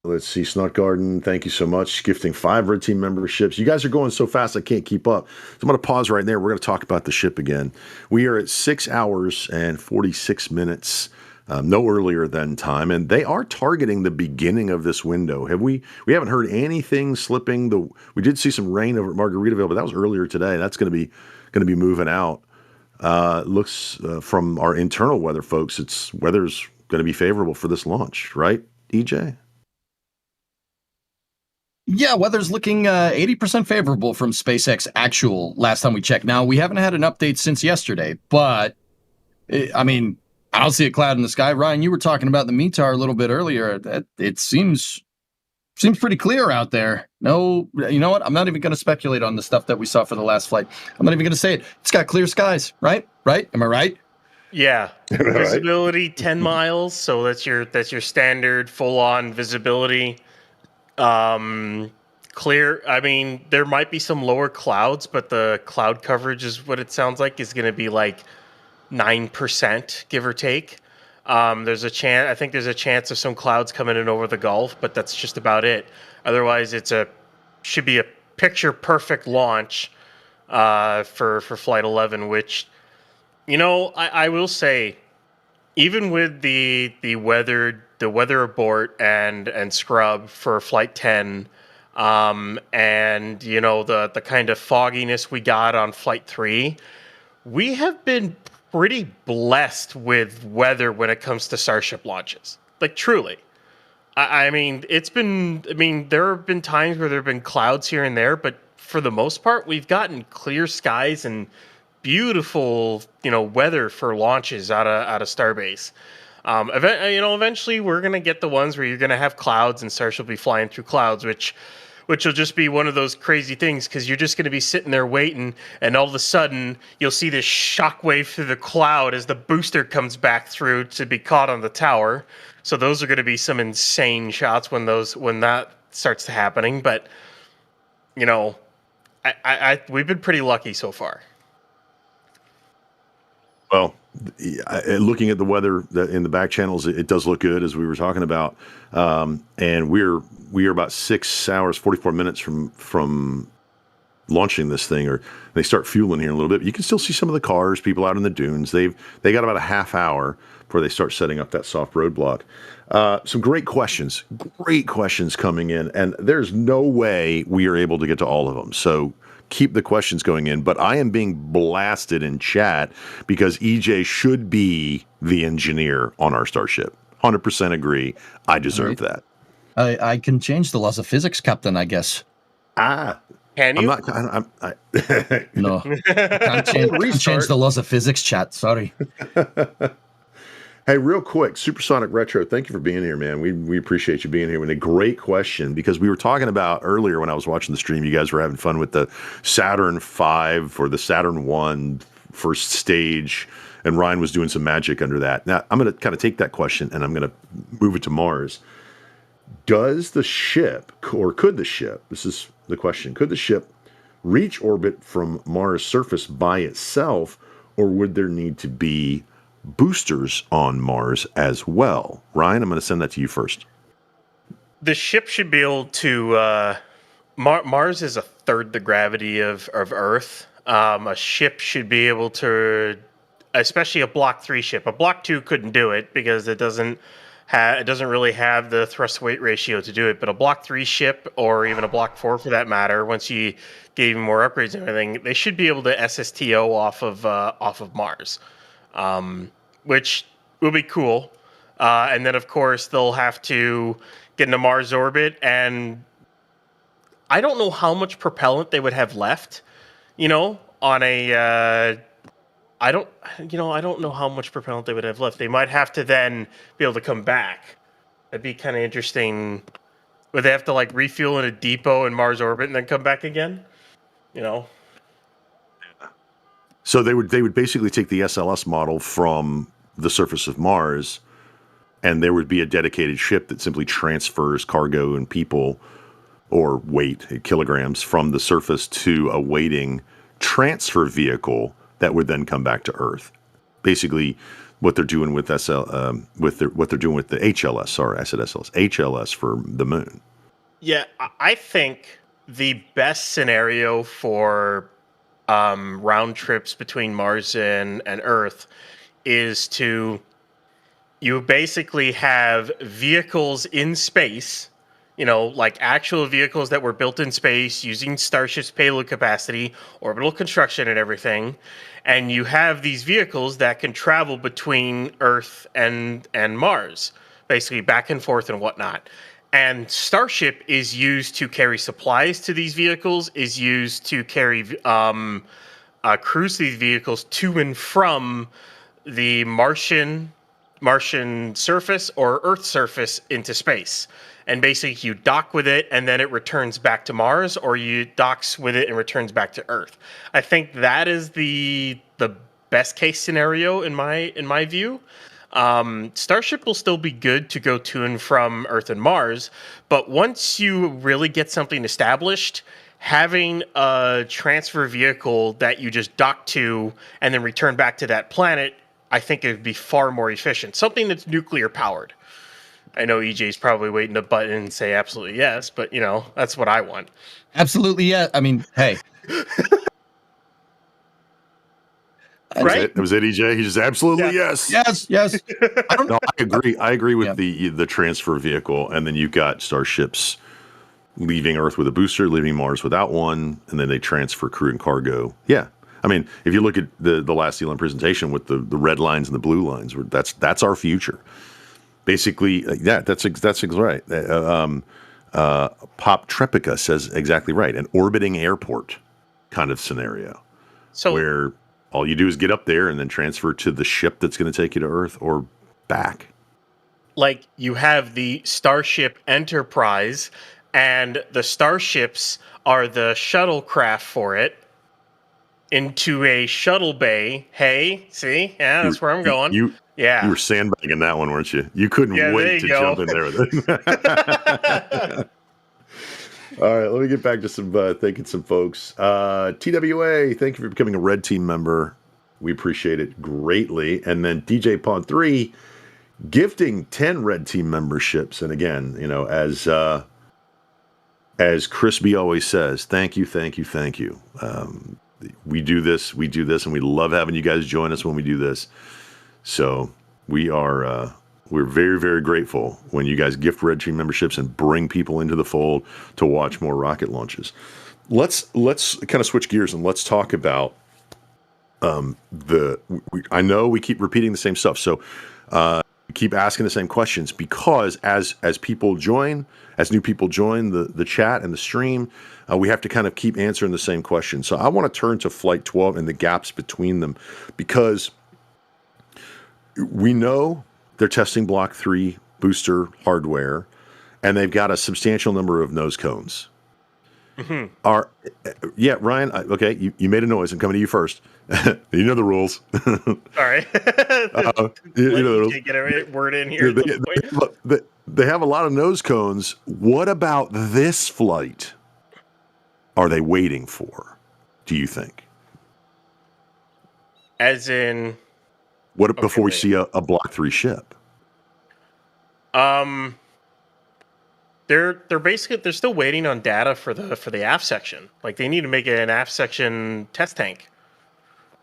Speaker 11: Let's see, Snot Garden, thank you so much. Gifting 5 Red Team memberships. You guys are going so fast, I can't keep up. So I'm going to pause right there. We're going to talk about the ship again. We are at 6 hours and 46 minutes, no earlier than time. And they are targeting the beginning of this window. We haven't heard anything slipping. We did see some rain over at Margaritaville, but that was earlier today. That's going to be moving out. Looks from our internal weather folks, weather's going to be favorable for this launch, right, EJ?
Speaker 8: Yeah, weather's looking 80% favorable from SpaceX actual last time we checked. Now, we haven't had an update since yesterday, but I don't see a cloud in the sky. Ryan, you were talking about the METAR a little bit earlier. It seems pretty clear out there. No, you know what? I'm not even going to speculate on the stuff that we saw for the last flight. I'm not even going to say it. It's got clear skies, right? Right? Am I right?
Speaker 10: Yeah. Visibility 10 miles, so that's your standard full-on visibility. Clear. There might be some lower clouds, but the cloud coverage is what it sounds like is going to be like 9%, give or take. There's a chance. I think there's a chance of some clouds coming in over the Gulf, but that's just about it. Otherwise, should be a picture perfect launch for Flight 11. Which, I will say, even with the weather abort and scrub for Flight 10, and the kind of fogginess we got on Flight 3, we have been pretty blessed with weather when it comes to Starship launches. Like, truly. I mean, there have been times where there have been clouds here and there, but for the most part, we've gotten clear skies and beautiful, weather for launches out of Starbase. Eventually we're going to get the ones where you're going to have clouds and Starship will be flying through clouds, which will just be one of those crazy things because you're just going to be sitting there waiting and all of a sudden you'll see this shockwave through the cloud as the booster comes back through to be caught on the tower. So those are going to be some insane shots when that starts happening. But, we've been pretty lucky so far.
Speaker 11: Well, looking at the weather in the back channels, it does look good, as we were talking about. And we are about 6 hours, 44 minutes from launching this thing, or they start fueling here in a little bit. But you can still see some of the cars, people out in the dunes. They got about a half hour before they start setting up that soft roadblock. Some great questions coming in, and there's no way we are able to get to all of them. So keep the questions going in, but I am being blasted in chat because EJ should be the engineer on our Starship. 100% agree. I deserve that.
Speaker 8: I can change the laws of physics, Captain, I guess.
Speaker 10: Can you?
Speaker 11: I'm not.
Speaker 8: No. Can't change the laws of physics, chat. Sorry.
Speaker 11: Hey, real quick, Supersonic Retro, thank you for being here, man. We appreciate you being here. And a great question, because we were talking about earlier when I was watching the stream, you guys were having fun with the Saturn V or the Saturn I first stage, and Ryan was doing some magic under that. Now, I'm going to kind of take that question and I'm going to move it to Mars. Does the ship, or could the ship, this is the question, could the ship reach orbit from Mars' surface by itself, or would there need to be boosters on Mars as well? Ryan, I'm going to send that to you first.
Speaker 10: The ship should be able to. Mars is a third the gravity of Earth. A ship should be able to, especially a Block 3 ship. A Block 2 couldn't do it because it doesn't really have the thrust weight ratio to do it. But a Block 3 ship, or even a Block 4 for that matter, once you get even more upgrades and everything, they should be able to SSTO off of Mars. Which will be cool. And then, of course, they'll have to get into Mars orbit. And I don't know how much propellant they would have left, on a... I don't know how much propellant they would have left. They might have to then be able to come back. That'd be kind of interesting. Would they have to, refuel in a depot in Mars orbit and then come back again?
Speaker 11: So they would basically take the SLS model from the surface of Mars, and there would be a dedicated ship that simply transfers cargo and people, or weight, kilograms, from the surface to a waiting transfer vehicle that would then come back to Earth. Basically, what they're doing with what they're doing with the HLS. Sorry, I said SLS. HLS for the moon.
Speaker 10: Yeah, I think the best scenario for round trips between Mars and Earth is you basically have vehicles in space, like actual vehicles that were built in space using Starship's payload capacity, orbital construction and everything. And you have these vehicles that can travel between Earth and Mars, basically back and forth and whatnot. And Starship is used to carry supplies to these vehicles, is used to carry crews to these vehicles to and from the Martian surface or Earth surface into space. And basically you dock with it and then it returns back to Mars, or you docks with it and returns back to Earth. I think that is the best case scenario in my view. Starship will still be good to go to and from Earth and Mars, but once you really get something established, having a transfer vehicle that you just dock to and then return back to that planet, I think it would be far more efficient. Something that's nuclear powered. I know EJ's probably waiting to button and say absolutely yes, but that's what I want.
Speaker 8: Absolutely, yeah. I mean, hey.
Speaker 11: Right? Was it EJ? He just absolutely yes.
Speaker 8: Yes.
Speaker 11: No, I agree with the transfer vehicle, and then you've got starships leaving Earth with a booster, leaving Mars without one, and then they transfer crew and cargo. Yeah. I mean, if you look at the last Elon presentation with the red lines and the blue lines, that's our future. Basically, that's exactly right. Pop Trepica says exactly right. An orbiting airport kind of scenario, where all you do is get up there and then transfer to the ship that's going to take you to Earth or back.
Speaker 10: Like, you have the Starship Enterprise, and the starships are the shuttlecraft for it, into a shuttle bay. Hey, see? Yeah, that's where I'm going.
Speaker 11: You
Speaker 10: Yeah.
Speaker 11: were sandbagging that one, weren't you? You couldn't
Speaker 10: Yeah, there
Speaker 11: wait to
Speaker 10: you go.
Speaker 11: jump in there with it. All right, let me get back to some thanking some folks. TWA, thank you for becoming a Red Team member. We appreciate it greatly. And then DJ Pawn 3 gifting 10 Red Team memberships. And again, you know, as Crispy always says, thank you, thank you, thank you. We do this, and we love having you guys join us when we do this. So we are we're very, very grateful when you guys gift Red Team memberships and bring people into the fold to watch more rocket launches. Let's kind of switch gears and let's talk about I know we keep repeating the same stuff, so keep asking the same questions, because as people join, as new people join the chat and the stream, we have to kind of keep answering the same questions. So I want to turn to Flight 12 and the gaps between them, because we know they're testing Block 3 booster hardware, and they've got a substantial number of nose cones.
Speaker 10: Mm-hmm.
Speaker 11: Yeah, Ryan, okay, you made a noise. I'm coming to you first. You know the rules.
Speaker 10: All right.
Speaker 11: You know the rules.
Speaker 10: Get a word in here.
Speaker 11: They have a lot of nose cones. What about this flight are they waiting for, do you think?
Speaker 10: As in...
Speaker 11: What before we see a Block 3 ship?
Speaker 10: They're still waiting on data for the aft section. Like, they need to make an aft section test tank,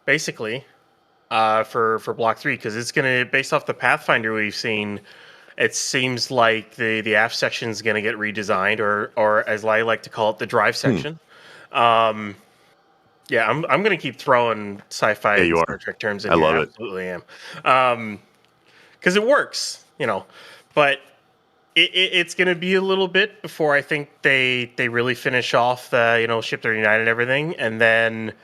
Speaker 10: basically, for Block 3, because it's gonna, based off the Pathfinder we've seen, it seems like the aft section is gonna get redesigned, or as I like to call it, the drive section. Yeah, I'm going to keep throwing sci-fi and Star Trek terms in
Speaker 11: I
Speaker 10: here.
Speaker 11: love it.
Speaker 10: Absolutely am. Because it works, you know. But it's going to be a little bit before I think they really finish off the, you know, Ship 39 and everything. And then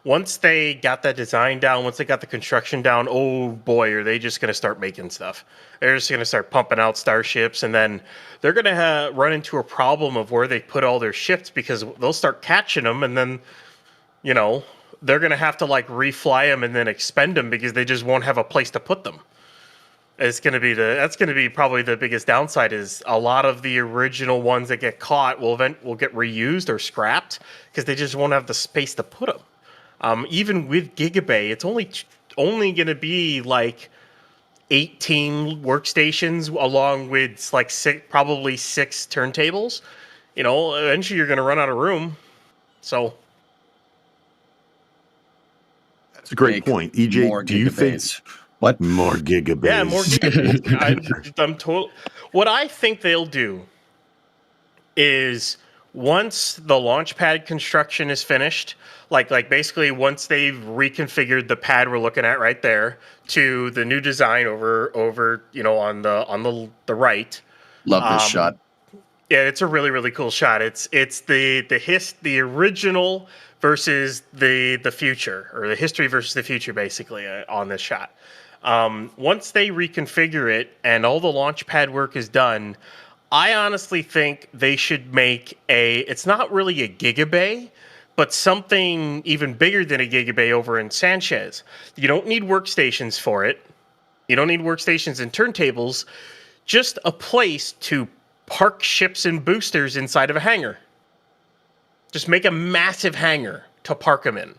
Speaker 10: once they got that design down, once they got the construction down, oh boy, are they just going to start making stuff. They're just going to start pumping out starships, and then they're going to run into a problem of where they put all their ships, because they'll start catching them, and then, you know, they're going to have to like refly them and then expend them, because they just won't have a place to put them. That's going to be probably the biggest downside, is a lot of the original ones that get caught will get reused or scrapped, because they just won't have the space to put them. Even with Gigabay, it's only going to be like 18 workstations along with like probably 6 turntables. You know, eventually you're going to run out of room. So
Speaker 11: that's a great point. EJ, do you think
Speaker 4: what
Speaker 11: more gigabays?
Speaker 10: Yeah, more gigabays. I'm total. What I think they'll do is, once the launch pad construction is finished, like basically once they've reconfigured the pad we're looking at right there to the new design over you know, on the right.
Speaker 4: Love this shot.
Speaker 10: Yeah, it's a really, really cool shot. It's the original versus the future, or the history versus the future, basically, on this shot. Once they reconfigure it and all the launch pad work is done, I honestly think they should make it's not really a gigabay, but something even bigger than a gigabay over in Sanchez. You don't need workstations for it. You don't need workstations and turntables. Just a place to park ships and boosters inside of a hangar. Just make a massive hangar to park them in.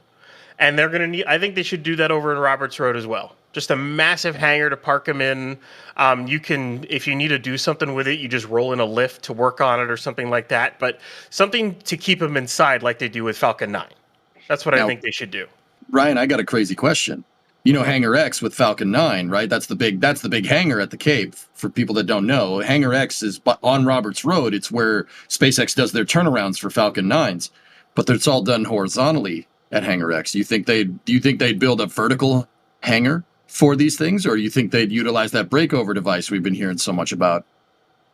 Speaker 10: And they're going to need, I think they should do that over in Roberts Road as well. Just a massive hangar to park them in. You can, if you need to do something with it, you just roll in a lift to work on it or something like that. But something to keep them inside like they do with Falcon 9. That's what I think they should do.
Speaker 4: Ryan, I got a crazy question. You know Hangar X with Falcon 9, right? That's the big hangar at the Cape, for people that don't know. Hangar X is on Roberts Road. It's where SpaceX does their turnarounds for Falcon 9s, but it's all done horizontally. at Hangar X? Do you think they'd build a vertical hangar for these things, or do you think they'd utilize that breakover device we've been hearing so much about?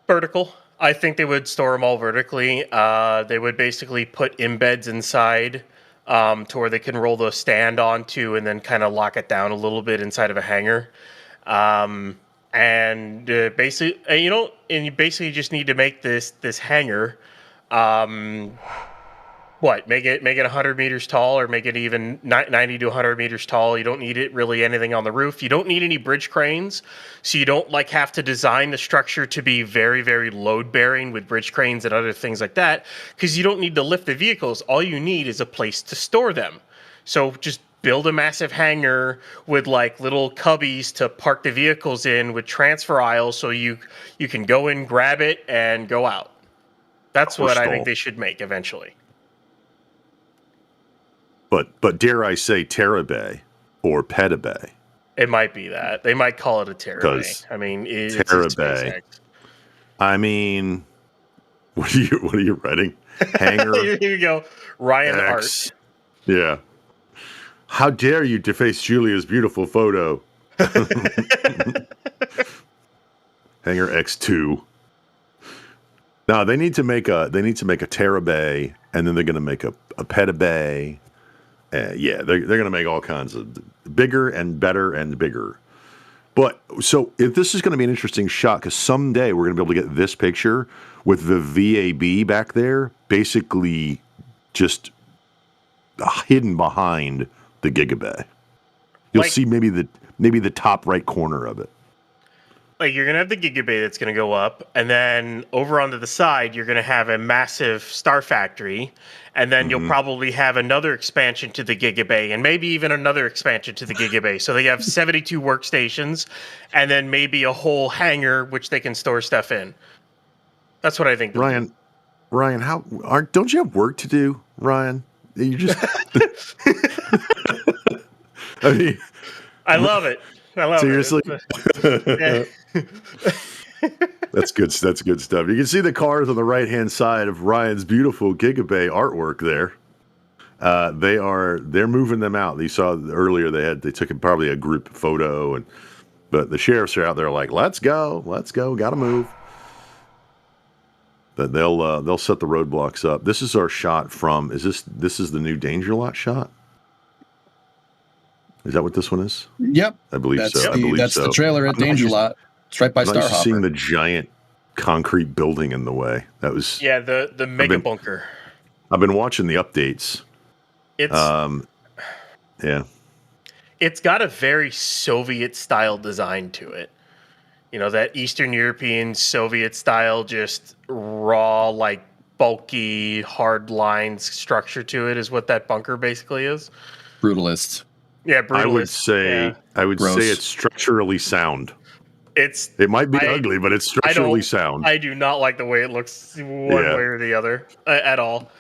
Speaker 10: Vertical. I think they would store them all vertically. They would basically put embeds inside to where they can roll the stand onto and then kind of lock it down a little bit inside of a hangar. Basically, you basically just need to make this hangar, make it 100 meters tall, or make it even 90 to 100 meters tall. You don't need it really anything on the roof. You don't need any bridge cranes, so you don't have to design the structure to be very, very load bearing with bridge cranes and other things like that, because you don't need to lift the vehicles. All you need is a place to store them. So just build a massive hangar with little cubbies to park the vehicles in with transfer aisles, so you can go in, grab it, and go out. That's what I think they should make eventually.
Speaker 11: But dare I say terabay or petabay?
Speaker 10: It might be that. They might call it a terabay. I mean, it's
Speaker 11: terabay. I mean, what are you writing? Hangar.
Speaker 10: Here you go, Ryan
Speaker 11: X. Art. Yeah. How dare you deface Julia's beautiful photo? Hangar X2. No, they need to make a terabay, and then they're going to make a petabay. They're going to make all kinds of bigger and better and bigger. But so if this is going to be an interesting shot, because someday we're going to be able to get this picture with the VAB back there, basically just hidden behind the Gigabay. You'll see maybe the top right corner of it.
Speaker 10: You're going to have the Gigabay that's going to go up, and then over onto the side, you're going to have a massive Star Factory, and then you'll probably have another expansion to the Gigabay, and maybe even another expansion to the Gigabay. So they have 72 workstations, and then maybe a whole hangar which they can store stuff in. That's what I think.
Speaker 11: Ryan, don't you have work to do, Ryan? You just...
Speaker 10: I love it.
Speaker 11: Seriously?
Speaker 10: It.
Speaker 11: That's good stuff. You can see the cars on the right-hand side of Ryan's beautiful Gigabay artwork there. They're moving them out. You saw earlier they took probably a group photo, but the sheriffs are out there like, let's go, gotta move. But they'll set the roadblocks up. This is our shot from. This is the new Danger Lot shot? Is that what this one is?
Speaker 4: Yep.
Speaker 11: I believe so.
Speaker 4: That's the trailer at Danger Lot. It's right by Starhopper.
Speaker 11: I'm seeing the giant concrete building in the way. That was
Speaker 10: the mega bunker.
Speaker 11: I've been watching the updates.
Speaker 10: It's It's got a very Soviet style design to it. That Eastern European Soviet style, just raw, bulky, hard lines structure to it is what that bunker basically is.
Speaker 4: Brutalist.
Speaker 10: Yeah, brutalist.
Speaker 11: I would say it's structurally sound. It might be ugly, but it's structurally sound.
Speaker 10: I do not like the way it looks one way or the other at all.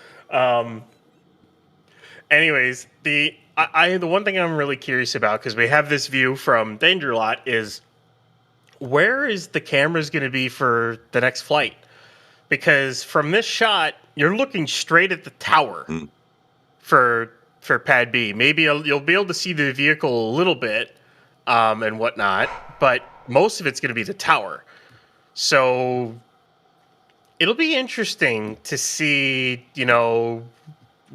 Speaker 10: Anyways, the one thing I'm really curious about, because we have this view from Danger Lot, is where is the cameras going to be for the next flight? Because from this shot, you're looking straight at the tower for Pad B. Maybe you'll be able to see the vehicle a little bit and whatnot, but most of it's going to be the tower. So it'll be interesting to see,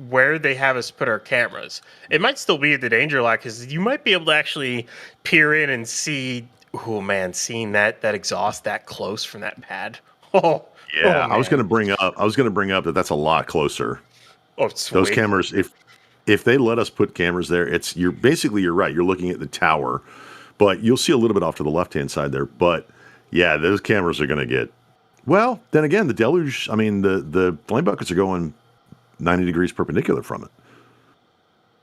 Speaker 10: where they have us put our cameras. It might still be at the Danger Lot, because you might be able to actually peer in and see, seeing that exhaust that close from that pad.
Speaker 11: I was going to bring up that that's a lot closer.
Speaker 10: Oh, sweet.
Speaker 11: Those cameras, if they let us put cameras there, you're right. You're looking at the tower, but you'll see a little bit off to the left-hand side there. But yeah, those cameras are going to get, well, then again, the deluge, the flame buckets are going 90 degrees perpendicular from it.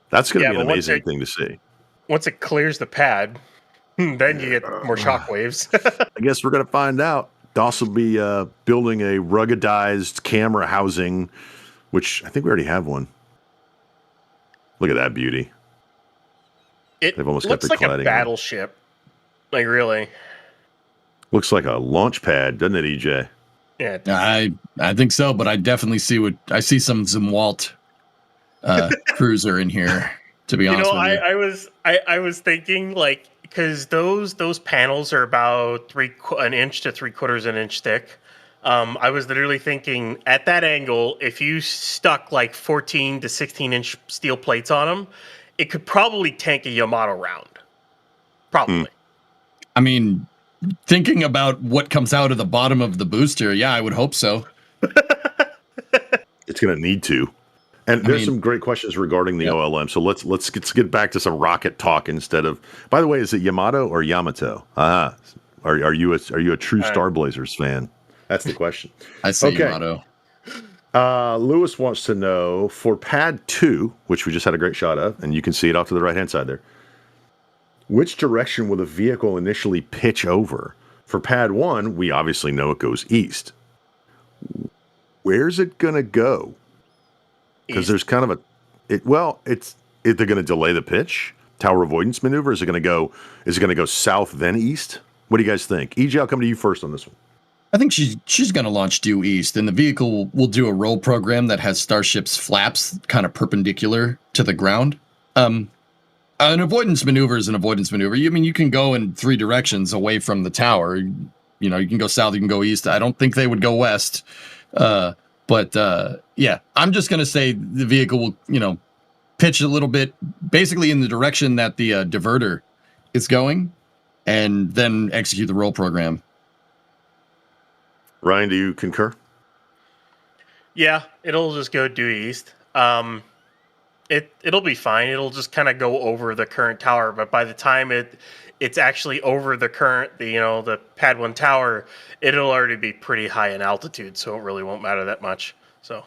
Speaker 11: That's going to be an amazing thing to see.
Speaker 10: Once it clears the pad, then you get more shock waves.
Speaker 11: I guess we're going to find out. DOS will be building a ruggedized camera housing, which I think we already have one. Look at that beauty.
Speaker 10: They've almost looks got the like a battleship. Really.
Speaker 11: Looks like a launch pad, doesn't it, EJ?
Speaker 10: Yeah.
Speaker 4: I think so, but I definitely see I see some Zumwalt cruiser in here. To be honest with you,
Speaker 10: I was thinking like because those panels are about an inch to 3/4 an inch thick. I was literally thinking at that angle, if you stuck like 14 to 16-inch steel plates on them, it could probably tank a Yamato round. Probably.
Speaker 4: I mean, thinking about what comes out of the bottom of the booster, yeah, I would hope so.
Speaker 11: It's going to need to. And there's some great questions regarding the OLM. So let's get back to some rocket talk instead of. By the way, is it Yamato or Yamato? Are you a true Starblazers fan? That's the question.
Speaker 4: I say Yamato.
Speaker 11: Lewis wants to know for Pad 2, which we just had a great shot of, and you can see it off to the right hand side there. Which direction will the vehicle initially pitch over? For Pad 1, we obviously know it goes east. Where's it going to go? Because there's kind of they're going to delay the pitch? Tower avoidance maneuver? Is it going to go south then east? What do you guys think? EJ, I'll come to you first on this one.
Speaker 4: I think she's going to launch due east, and the vehicle will do a roll program that has Starship's flaps kind of perpendicular to the ground. An avoidance maneuver is an avoidance maneuver. I mean, you can go in 3 directions away from the tower. You can go south, you can go east. I don't think they would go west. But I'm just going to say the vehicle will, pitch a little bit, basically in the direction that the diverter is going, and then execute the roll program.
Speaker 11: Ryan, do you concur?
Speaker 10: Yeah, it'll just go due east. It'll be fine. It'll just kind of go over the current tower, but by the time it's actually over the current, the Pad 1 tower, it'll already be pretty high in altitude, so it really won't matter that much. So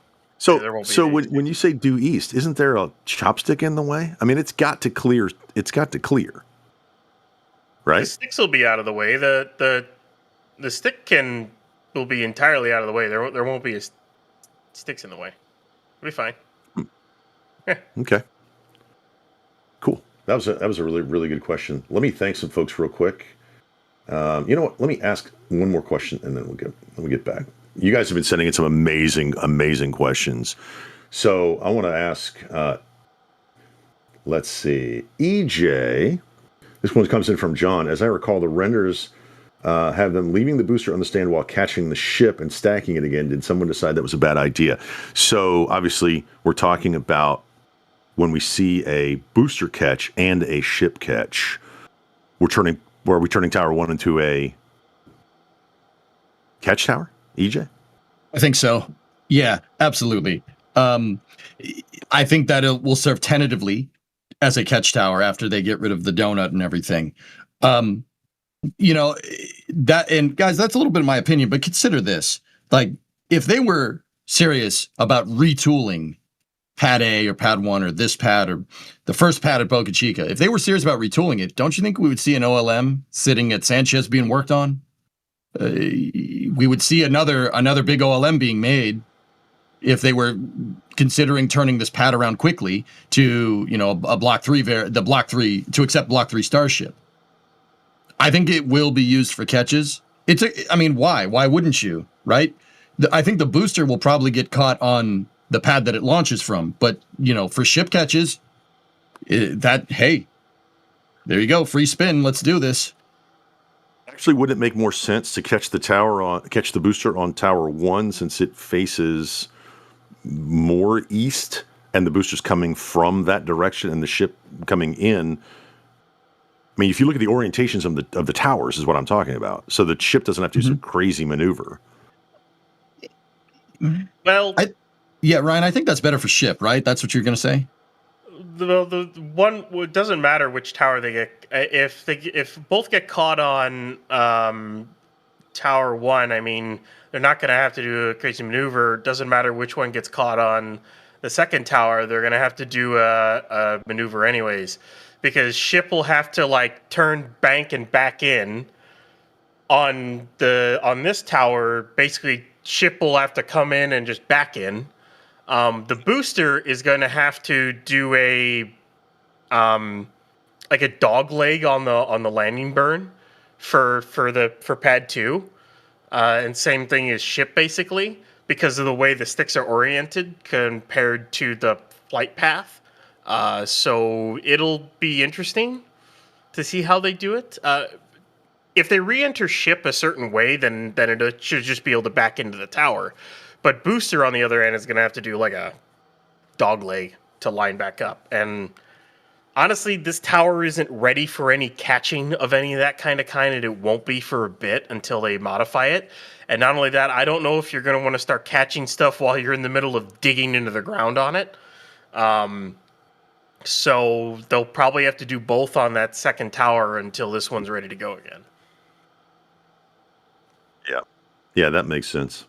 Speaker 11: when you say due east, isn't there a chopstick in the way? I mean, it's got to clear. Right?
Speaker 10: The sticks will be out of the way. The stick will be entirely out of the way. There won't be sticks in the way. It'll be fine. Yeah.
Speaker 11: Okay. Cool. That was a really, really good question. Let me thank some folks real quick. You know what? Let me ask one more question, and then we'll get back. You guys have been sending in some amazing, amazing questions. So I want to ask. Let's see, EJ. This one comes in from John. As I recall, the renders have them leaving the booster on the stand while catching the ship and stacking it again. Did someone decide that was a bad idea? So obviously, we're talking about when we see a booster catch and a ship catch. Are we turning Tower 1 into a catch tower, EJ?
Speaker 4: I think so. Yeah, absolutely. I think that it will serve tentatively as a catch tower after they get rid of the donut and everything. And guys, that's a little bit of my opinion, but consider this. Like, if they were serious about retooling Pad A or Pad 1 or this pad or the first pad at Boca Chica, if they were serious about retooling it, don't you think we would see an OLM sitting at Sanchez being worked on? We would see another big OLM being made if they were considering turning this pad around quickly to, a Block 3, to accept Block 3 Starship. I think it will be used for catches. Why? Why wouldn't you, right? I think the booster will probably get caught on the pad that it launches from. But, for ship catches, hey, there you go, free spin, let's do this.
Speaker 11: Actually, wouldn't it make more sense to catch the booster on Tower 1 since it faces more east and the booster's coming from that direction and the ship coming in? I mean, if you look at the orientations of the towers is what I'm talking about. So the ship doesn't have to do some crazy maneuver.
Speaker 10: Well,
Speaker 4: Ryan, I think that's better for ship, right? That's what you're going to say?
Speaker 10: The one, it doesn't matter which tower they get. If both get caught on Tower 1, I mean, they're not going to have to do a crazy maneuver. It doesn't matter which one gets caught on the second tower. They're going to have to do a maneuver anyways, because ship will have to turn bank and back in on this tower. Basically, ship will have to come in and just back in. The booster is going to have to do a dog leg on the landing burn for Pad 2, and same thing as ship basically. because of the way the sticks are oriented compared to the flight path. So it'll be interesting to see how they do it. If they re-enter ship a certain way, then it should just be able to back into the tower. But booster, on the other end, is going to have to do like a dog leg to line back up. And honestly, this tower isn't ready for any catching of any of that kind, and it won't be for a bit until they modify it. And not only that, I don't know if you're going to want to start catching stuff while you're in the middle of digging into the ground on it. So they'll probably have to do both on that second tower until this one's ready to go again.
Speaker 11: Yeah, that makes sense.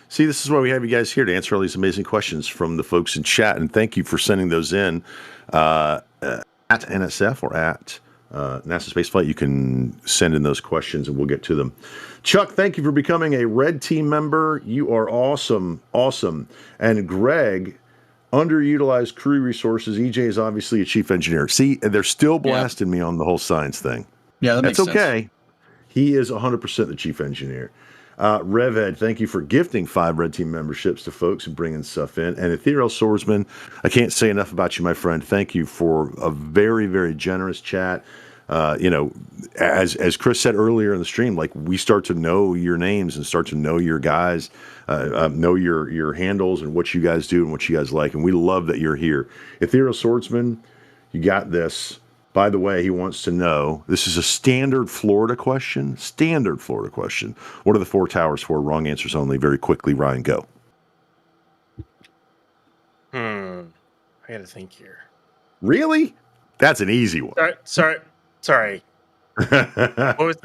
Speaker 11: See, this is why we have you guys here to answer all these amazing questions from the folks in chat, and thank you for sending those in at NSF or at NASA Spaceflight. You can send in those questions, and we'll get to them. Chuck, thank you for becoming a Red Team member. You are awesome. And Greg, underutilized crew resources. EJ is obviously a chief engineer. See, they're still blasting me on the whole science thing.
Speaker 4: Yeah, that makes
Speaker 11: That's okay.
Speaker 4: sense.
Speaker 11: He is 100% the chief engineer. Reved, thank you for gifting 5 Red Team memberships to folks and bringing stuff in. And Ethereal Swordsman, I can't say enough about you, my friend. Thank you for a very, very generous chat. As Chris said earlier in the stream, like, we start to know your names and start to know your guys, know your handles and what you guys do and what you guys like. And we love that you're here. Ethereal Swordsman, you got this. By the way, he wants to know, this is a standard Florida question. What are the 4 towers for? Wrong answers only. Very quickly, Ryan, go.
Speaker 10: I gotta think here.
Speaker 11: Really? That's an easy one.
Speaker 10: Sorry. What was...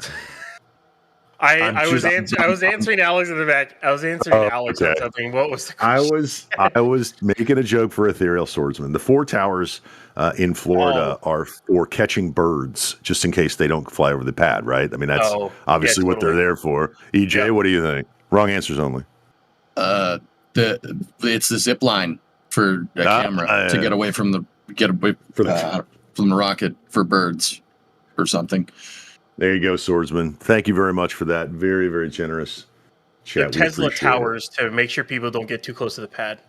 Speaker 10: I was answering Alex in the back. I was answering Alex on something. What was the question?
Speaker 11: I was making a joke for Ethereal Swordsman. The 4 towers in Florida are for catching birds, just in case they don't fly over the pad, right? I mean, that's obviously what they're there for. EJ, what do you think? Wrong answers only.
Speaker 4: It's the zip line for a camera to get away from the rocket for birds or something.
Speaker 11: There you go, Swordsman. Thank you very much for that. Very, very generous chat.
Speaker 10: The Tesla towers to make sure people don't get too close to the pad.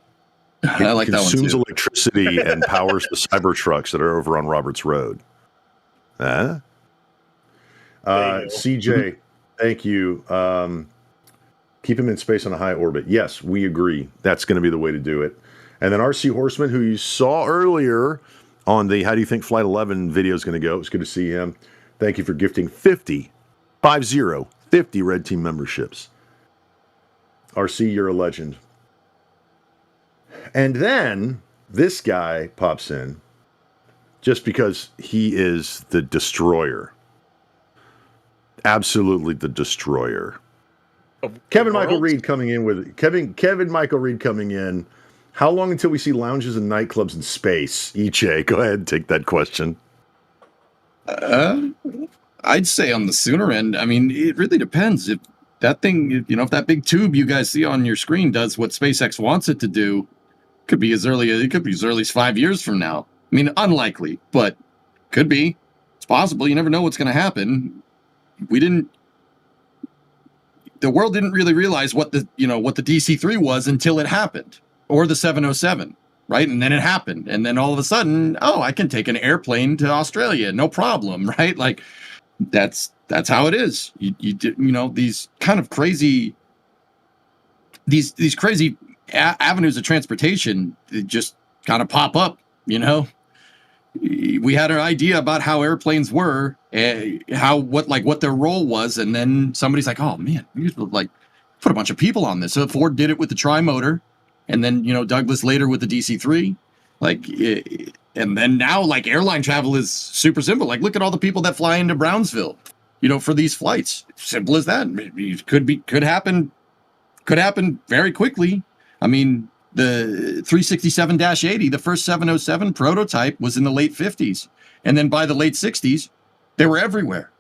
Speaker 4: I like that one too.
Speaker 11: Consumes electricity and powers the cyber trucks that are over on Roberts Road. CJ, thank you. Keep him in space on a high orbit. Yes, we agree. That's going to be the way to do it. And then RC Horseman, who you saw earlier on the How Do You Think Flight 11 video is going to go. It's good to see him. Thank you for gifting 50 Red Team memberships. RC, you're a legend. And then this guy pops in just because he is the destroyer. Absolutely the destroyer. Kevin Michael Reed coming in with Kevin Michael Reed coming in. How long until we see lounges and nightclubs in space? EJ, go ahead and take that question.
Speaker 4: I'd say on the sooner end. I mean, it really depends. If that thing, if that big tube you guys see on your screen does what SpaceX wants it to do, it could be as early as 5 years from now. I mean, unlikely, but could be. It's possible. You never know what's going to happen. The world didn't really realize what the DC-3 was until it happened, or the 707. Right. And then it happened. And then all of a sudden, I can take an airplane to Australia. No problem. Right. Like that's how it is. These kind of crazy, these crazy avenues of transportation just kind of pop up. We had an idea about how airplanes were, what their role was. And then somebody's like, oh, man, we should put a bunch of people on this. So Ford did it with the tri-motor. And then, Douglas later with the DC-3, and then now, airline travel is super simple. Look at all the people that fly into Brownsville, for these flights. Simple as that. It could happen very quickly. I mean, the 367-80, the first 707 prototype was in the late 50s. And then by the late 60s, they were everywhere.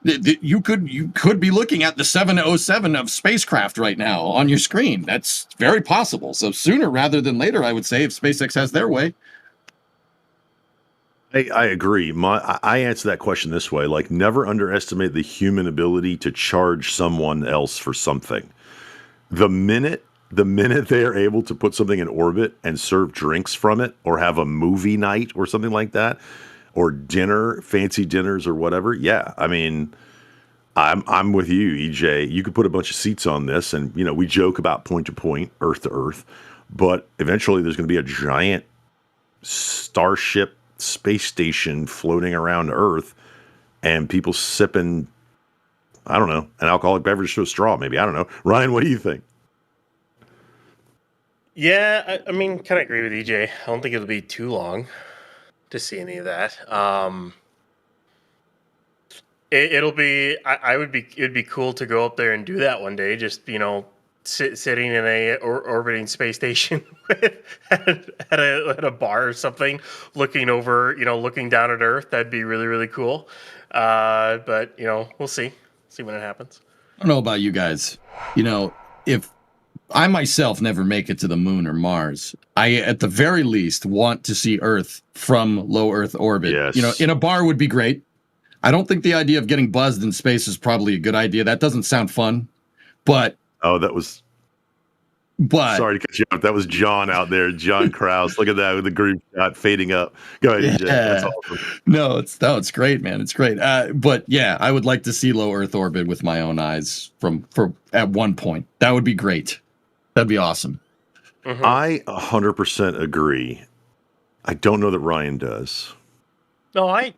Speaker 4: You could be looking at the 707 of spacecraft right now on your screen. That's very possible. So sooner rather than later, I would say, if SpaceX has their way.
Speaker 11: I agree. I answer that question this way: never underestimate the human ability to charge someone else for something. the minute they are able to put something in orbit and serve drinks from it, or have a movie night or something like that, or dinner, fancy dinners or whatever, yeah, I mean, I'm with you, EJ. You could put a bunch of seats on this, and we joke about point to point, Earth to Earth, but eventually there's going to be a giant Starship space station floating around Earth, and people sipping, I don't know, an alcoholic beverage to a straw, maybe. I don't know. Ryan, what do you think?
Speaker 10: Yeah, I mean, kind of agree with EJ. I don't think it'll be too long to see any of that. It'd be cool to go up there and do that one day. Just sitting in a orbiting space station at a bar or something, looking over, looking down at Earth. That'd be really, really cool. But we'll see when it happens.
Speaker 4: I don't know about you guys. If I myself never make it to the moon or Mars, I at the very least want to see Earth from low Earth orbit.
Speaker 11: Yes.
Speaker 4: In a bar would be great. I don't think the idea of getting buzzed in space is probably a good idea. That doesn't sound fun. But
Speaker 11: sorry to cut you off. That was John out there, John Krause. Look at that with the group shot fading up. Go ahead, EJ. That's awesome.
Speaker 4: No, it's great, man. It's great. But yeah, I would like to see low Earth orbit with my own eyes for at one point. That would be great. That'd be awesome.
Speaker 10: Mm-hmm.
Speaker 11: I 100% agree. I don't know that Ryan does.
Speaker 10: No, I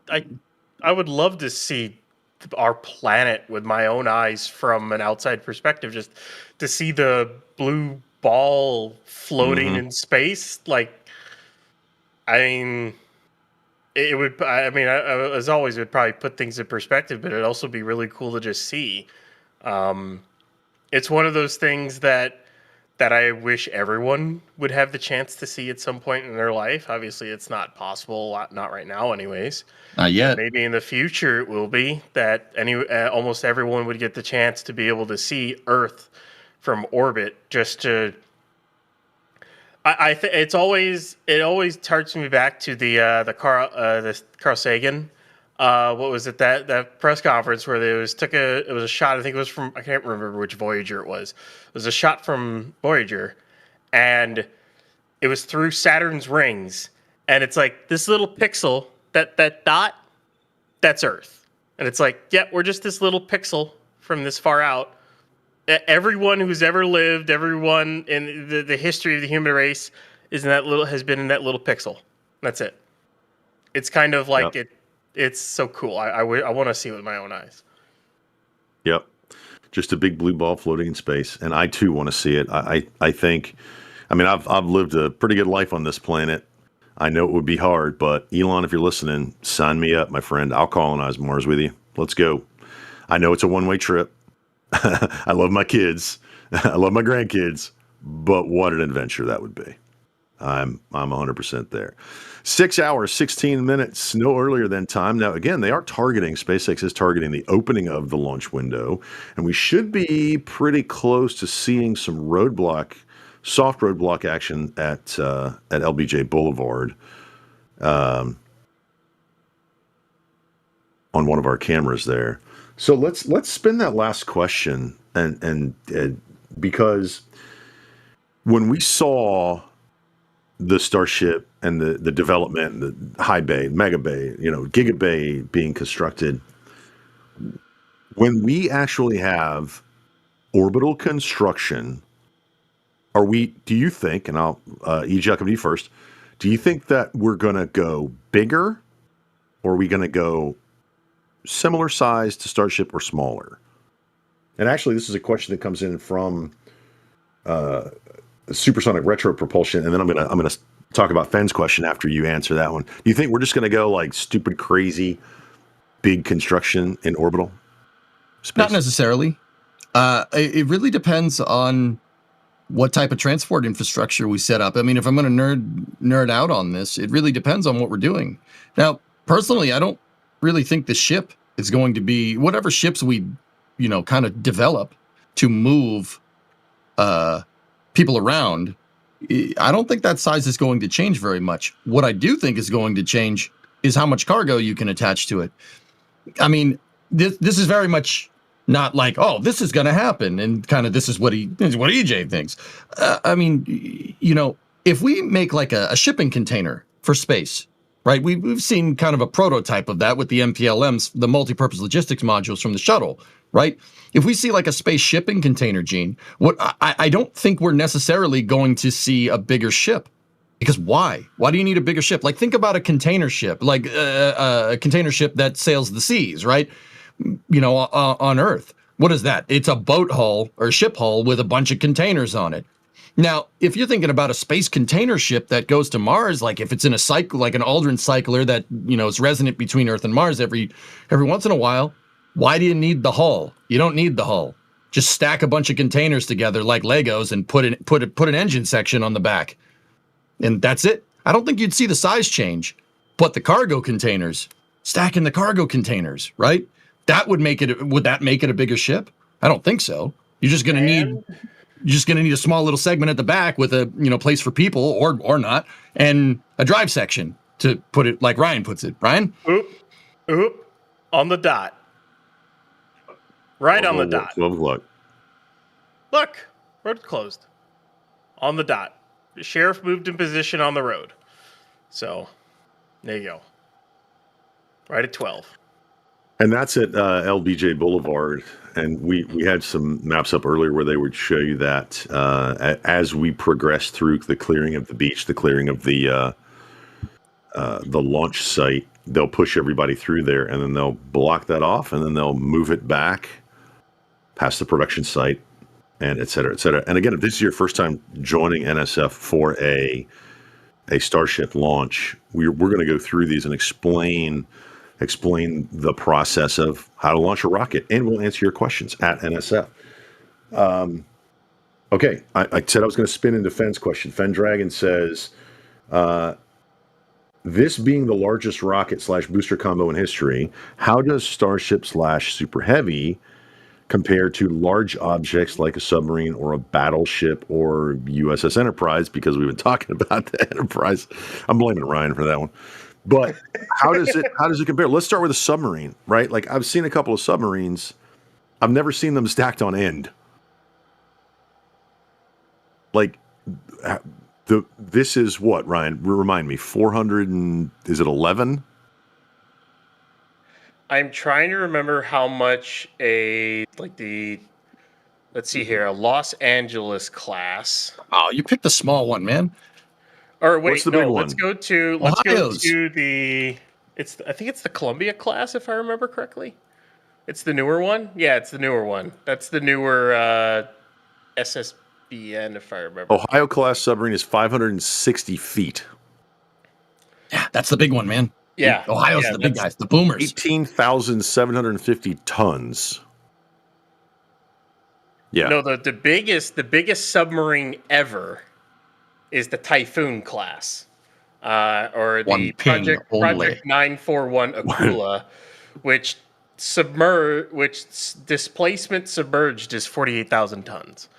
Speaker 10: would love to see our planet with my own eyes from an outside perspective, just to see the blue ball floating in space. Like, I mean, it would, as always, it would probably put things in perspective, but it'd also be really cool to just see. It's one of those things that I wish everyone would have the chance to see at some point in their life. Obviously, it's not possible, not right now anyways.
Speaker 4: Not yet.
Speaker 10: Maybe in the future it will be that almost everyone would get the chance to be able to see Earth from orbit. Just to, it always targets me back to the Carl Sagan. What was it, that press conference where it was a shot, I think it was from, I can't remember which Voyager it was. It was a shot from Voyager, and it was through Saturn's rings, and it's like this little pixel, that dot, that's Earth. And it's like, yeah, we're just this little pixel from this far out. Everyone who's ever lived, everyone in the history of the human race has been in that little pixel. That's it. It's kind of like It's so cool. I want to see it with my own eyes.
Speaker 11: Yep. Just a big blue ball floating in space. And I too want to see it. I think, I've lived a pretty good life on this planet. I know it would be hard, but Elon, if you're listening, sign me up, my friend. I'll colonize Mars with you. Let's go. I know it's a one-way trip. I love my kids. I love my grandkids, but what an adventure that would be. I'm 100% there. 6 hours, 16 minutes, no earlier than time. Now, again, SpaceX is targeting the opening of the launch window, and we should be pretty close to seeing some soft roadblock action at LBJ Boulevard on one of our cameras there. So let's spin that last question, and because when we saw the Starship and the development, the high bay, mega bay, giga bay being constructed, when we actually have orbital construction, do you think, and I'll, EJ, I'll come to you first, do you think that we're going to go bigger, or are we going to go similar size to Starship or smaller? And actually, this is a question that comes in from supersonic retro propulsion, and then I'm gonna talk about Fenn's question after you answer that one. Do you think we're just gonna go like stupid, crazy, big construction in orbital space?
Speaker 4: Not necessarily. It really depends on what type of transport infrastructure we set up. I mean, if I'm going to nerd out on this, it really depends on what we're doing. Now, personally, I don't really think the ship is going to be whatever ships we, kind of develop to move people around. I don't think that size is going to change very much. What I do think is going to change is how much cargo you can attach to it. I mean, this is very much not like, oh, this is going to happen, and kind of this is what EJ thinks. I mean, if we make like a shipping container for space, right? We've seen kind of a prototype of that with the MPLMs, the multi-purpose logistics modules from the shuttle, right? If we see like a space shipping container, Gene, I don't think we're necessarily going to see a bigger ship. Because why? Why do you need a bigger ship? Like, think about a container ship, like a container ship that sails the seas, right? On Earth. What is that? It's a boat hull or ship hull with a bunch of containers on it. Now, if you're thinking about a space container ship that goes to Mars, like if it's in a cycle, like an Aldrin cycler that, is resonant between Earth and Mars every once in a while, why do you need the hull? You don't need the hull. Just stack a bunch of containers together like Legos and put an engine section on the back. And that's it. I don't think you'd see the size change, but the cargo containers, stacking the cargo containers, right? Would that make it a bigger ship? I don't think so. You're just going to need a small little segment at the back with a, place for people or not, and a drive section, to put it like Ryan puts it. Ryan?
Speaker 10: Oop. On the dot. Right on the dot.
Speaker 11: 12 o'clock.
Speaker 10: Look, road closed. On the dot. The sheriff moved in position on the road. So, there you go. Right at 12.
Speaker 11: And that's at LBJ Boulevard. And we had some maps up earlier where they would show you that as we progress through the clearing of the beach, the clearing of the launch site, they'll push everybody through there, and then they'll block that off, and then they'll move it back past the production site, and et cetera, et cetera. And again, if this is your first time joining NSF for a Starship launch, we're going to go through these and explain the process of how to launch a rocket, and we'll answer your questions at NSF. Okay, I said I was going to spin into Fenn's question. Fen Dragon says, this being the largest rocket / booster combo in history, how does Starship / Super Heavy compare to large objects like a submarine or a battleship or USS Enterprise? Because we've been talking about the Enterprise. I'm blaming Ryan for that one. But how does it compare? Let's start with a submarine, right? Like, I've seen a couple of submarines. I've never seen them stacked on end. Like, this is what, Ryan? Remind me, 400 and is it 11?
Speaker 10: I'm trying to remember how much let's see here, a Los Angeles class.
Speaker 4: Oh, you picked the small one, man.
Speaker 10: Or wait,
Speaker 11: What's the big one?
Speaker 10: Let's go to the. I think it's the Columbia class, if I remember correctly. It's the newer one. Yeah, it's the newer one. That's the newer SSBN, if I remember.
Speaker 11: Ohio class submarine is 560 feet.
Speaker 4: Yeah, that's the big one, man.
Speaker 10: Yeah,
Speaker 4: Ohio's the big guys, the boomers.
Speaker 11: 18,750 tons. Yeah.
Speaker 10: No, the biggest submarine ever is the Typhoon class, or the Project 941 Aquila, which displacement submerged is 48,000 tons,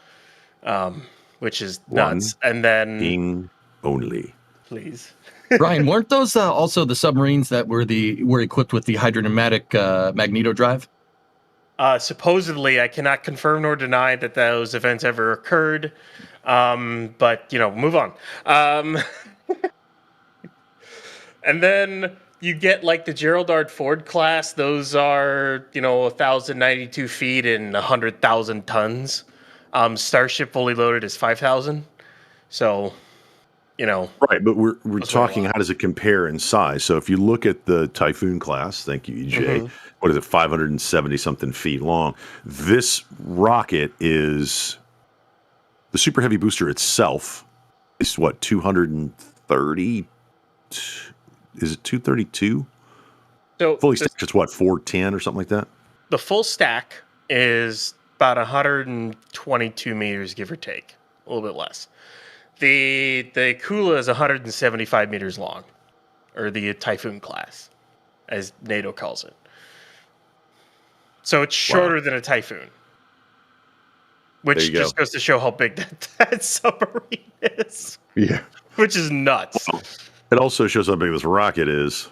Speaker 10: which is nuts. And then
Speaker 11: only.
Speaker 10: Please.
Speaker 4: Ryan, weren't those also the submarines that were equipped with the hydrodynamic magneto drive?
Speaker 10: Supposedly, I cannot confirm nor deny that those events ever occurred. But move on. And then you get like the Gerald R. Ford class. Those are 1,092 feet and 100,000 tons. Starship fully loaded is 5,000. So.
Speaker 11: Right, but we're talking how does it compare in size? So if you look at the Typhoon class, thank you, EJ, what is it, 570 something feet long? This rocket is the Super Heavy booster itself is what, 230? Is it 232?
Speaker 10: So
Speaker 11: fully stacked, it's what, 410 or something like that?
Speaker 10: The full stack is about 122 meters, give or take, a little bit less. The Kula is 175 meters long, or the Typhoon class, as NATO calls it. So it's shorter than a Typhoon, which just goes to show how big that submarine is.
Speaker 11: Yeah.
Speaker 10: Which is nuts.
Speaker 11: It also shows how big this rocket is.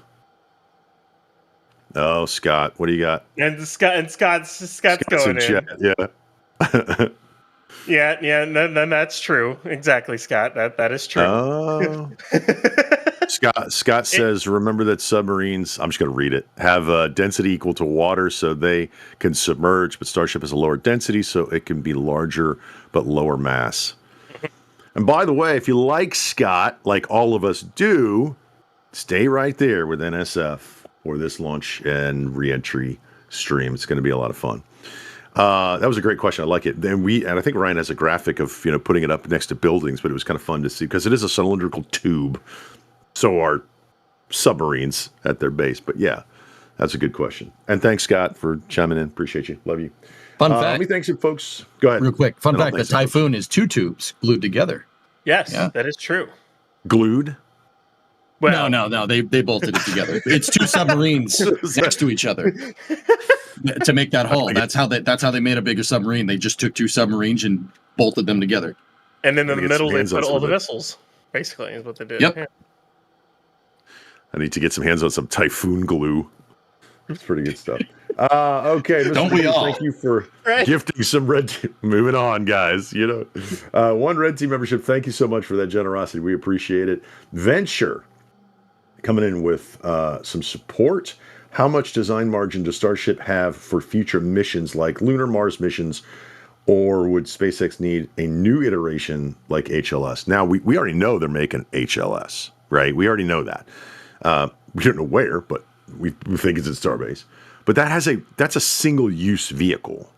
Speaker 11: Oh, Scott, what do you got?
Speaker 10: And Scott's going in.
Speaker 11: Chat, yeah.
Speaker 10: Yeah, then that's true. Exactly, Scott. That is true.
Speaker 11: Oh. Scott says, remember that submarines, I'm just going to read it, have density equal to water so they can submerge, but Starship has a lower density so it can be larger but lower mass. And by the way, if you like Scott, like all of us do, stay right there with NSF for this launch and reentry stream. It's going to be a lot of fun. That was a great question. I like it. And I think Ryan has a graphic of putting it up next to buildings, but it was kind of fun to see because it is a cylindrical tube. So are submarines at their base. But yeah, that's a good question. And thanks, Scott, for chiming in. Appreciate you. Love you.
Speaker 4: Fun fact.
Speaker 11: Let me thank you, folks. Go ahead.
Speaker 4: Real quick. Fun fact: the Typhoon is 2 tubes glued together.
Speaker 10: Yes, that is true.
Speaker 11: Glued?
Speaker 4: Well, no. They bolted it together. It's 2 submarines next to each other to make that hull. That's how they made a bigger submarine. They just took 2 submarines and bolted them together.
Speaker 10: And then in the middle, they put all the missiles. Basically, is what they did.
Speaker 4: Yep.
Speaker 10: Yeah.
Speaker 11: I need to get some hands on some Typhoon glue. It's pretty good stuff. Okay,
Speaker 4: Don't we all?
Speaker 11: Thank you for gifting some red team. Moving on, guys. 1 red team membership. Thank you so much for that generosity. We appreciate it. Venture coming in with some support. How much design margin does Starship have for future missions like lunar Mars missions, or would SpaceX need a new iteration like HLS? Now we already know they're making HLS, right? We already know that. We don't know where, but we think it's at Starbase. But that's a single-use vehicle.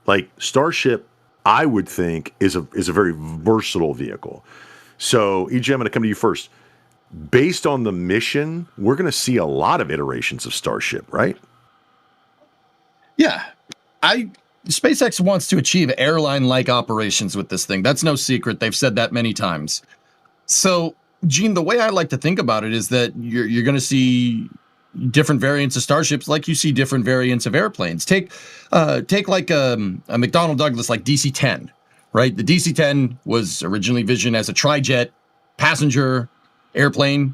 Speaker 11: Like Starship, I would think is a very versatile vehicle. So, EJ, I'm going to come to you first. Based on the mission, we're going to see a lot of iterations of Starship, right?
Speaker 4: Yeah, SpaceX wants to achieve airline-like operations with this thing. That's no secret. They've said that many times. So, Gene, the way I like to think about it is that you're going to see different variants of starships like you see different variants of airplanes. Take like a McDonnell Douglas like DC-10, right? The DC-10 was originally visioned as a tri-jet passenger airplane,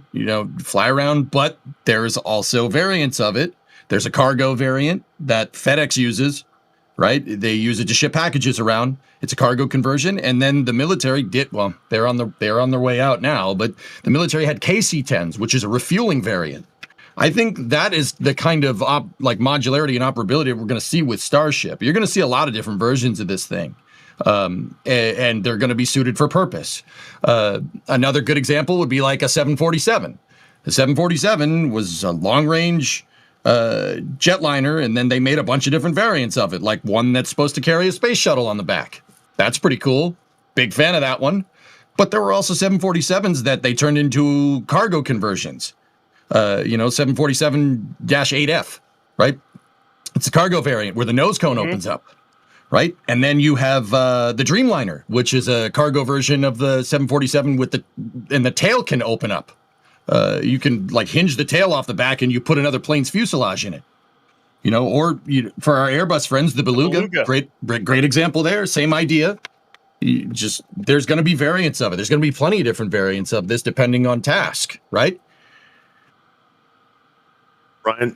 Speaker 4: fly around, but there's also variants of it. There's a cargo variant that FedEx uses, right? They use it to ship packages around. It's a cargo conversion. And then the military they're on their way out now, but the military had KC-10s, which is a refueling variant. I think that is the kind of modularity and operability we're going to see with Starship. You're going to see a lot of different versions of this thing, and they're going to be suited for purpose. Another good example would be like a 747. The 747 was a long-range jetliner, and then they made a bunch of different variants of it, like one that's supposed to carry a space shuttle on the back. That's pretty cool. Big fan of that one. But there were also 747s that they turned into cargo conversions. 747-8F, right? It's a cargo variant where the nose cone opens up, right? And then you have the Dreamliner, which is a cargo version of the 747 and the tail can open up. You can hinge the tail off the back and you put another plane's fuselage in it. For our Airbus friends, the Beluga. Great example there. Same idea. There's going to be variants of it. There's going to be plenty of different variants of this depending on task, right?
Speaker 11: Ryan,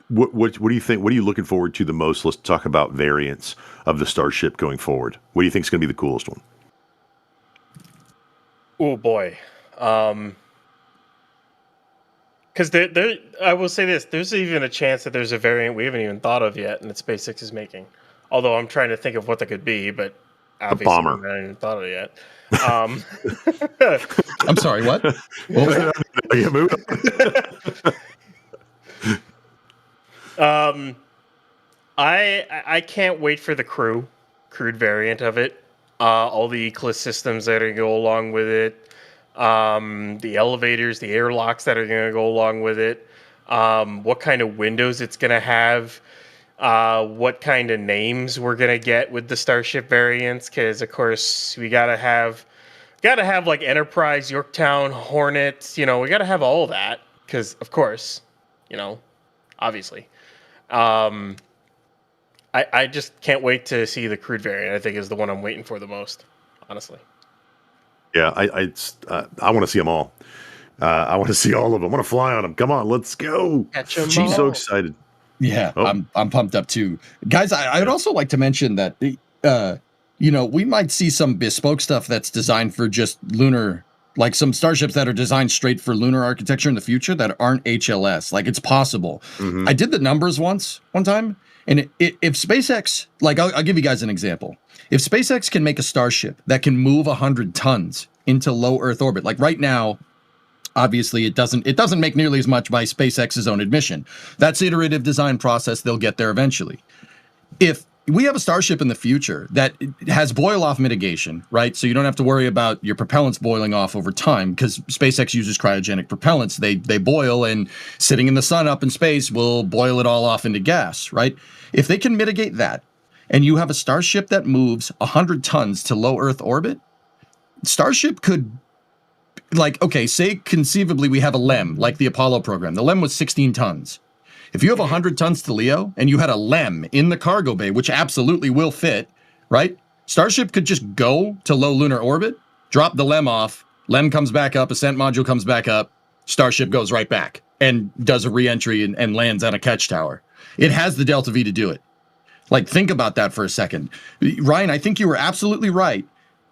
Speaker 11: what do you think? What are you looking forward to the most? Let's talk about variants of the Starship going forward. What do you think is going to be the coolest one?
Speaker 10: Oh boy, because I will say this: there's even a chance that there's a variant we haven't even thought of yet, and that SpaceX is making. Although I'm trying to think of what that could be, but obviously I haven't even thought of it yet.
Speaker 4: I'm sorry, what?
Speaker 10: I can't wait for the crude variant of it. All the Eclipse systems that are going to go along with it. The elevators, the airlocks that are going to go along with it. What kind of windows it's going to have. What kind of names we're going to get with the Starship variants. Because, of course, we got to have like Enterprise, Yorktown, Hornet. We got to have all of that. Because, of course, obviously. I just can't wait to see the crude variant. I think is the one I'm waiting for the most, honestly.
Speaker 11: Yeah, I want to see them all. I want to see all of them. I want to fly on them. Come on, let's go.
Speaker 5: Catch 'em
Speaker 11: I'm so
Speaker 5: all.
Speaker 11: excited.
Speaker 4: Yeah,
Speaker 11: Oh.
Speaker 4: I'm pumped up too, guys. I'd also like to mention that we might see some bespoke stuff that's designed for just lunar, like some starships that are designed straight for lunar architecture in the future that aren't HLS. Like it's possible. I did the numbers one time, and if SpaceX, like I'll give you guys an example. If SpaceX can make a starship that can move 100 tons into low Earth orbit, like right now. Obviously, it doesn't make nearly as much by SpaceX's own admission. That's iterative design process. They'll get there eventually. If we have a Starship in the future that has boil-off mitigation, right? So you don't have to worry about your propellants boiling off over time because SpaceX uses cryogenic propellants. They boil, and sitting in the sun up in space will boil it all off into gas, right? If they can mitigate that, and you have a Starship that moves 100 tons to low Earth orbit, Starship could... Like, okay, say conceivably we have a LEM, like the Apollo program. The LEM was 16 tons. If you have 100 tons to LEO and you had a LEM in the cargo bay, which absolutely will fit, right? Starship could just go to low lunar orbit, drop the LEM off, LEM comes back up, ascent module comes back up, Starship goes right back and does a re-entry and lands on a catch tower. It has the Delta V to do it. Like, think about that for a second. Ryan, I think you were absolutely right.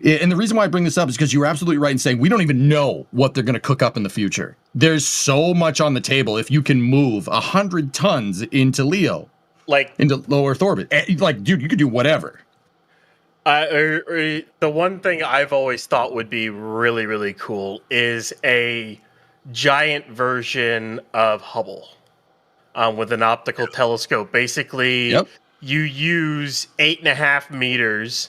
Speaker 4: And the reason why I bring this up is because you were absolutely right in saying we don't even know what they're going to cook up in the future. There's so much on the table if you can move 100 tons into LEO,
Speaker 10: like
Speaker 4: into low Earth orbit. Like, dude, you could do whatever.
Speaker 10: The one thing I've always thought would be really, really cool is a giant version of Hubble with an optical telescope. Basically, you use 8.5 meters.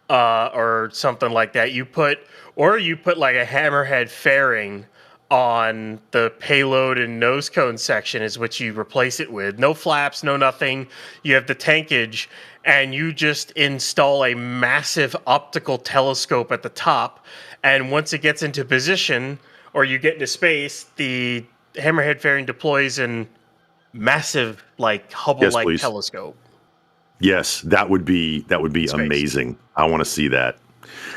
Speaker 10: Or something like that. You put like a hammerhead fairing on the payload and nose cone section is what you replace it with. No flaps, no nothing. You have the tankage, and you just install a massive optical telescope at the top. And once it gets into position, or you get into space, the hammerhead fairing deploys in massive, like Hubble-like telescope.
Speaker 11: Yes, that would be amazing. I want to see that.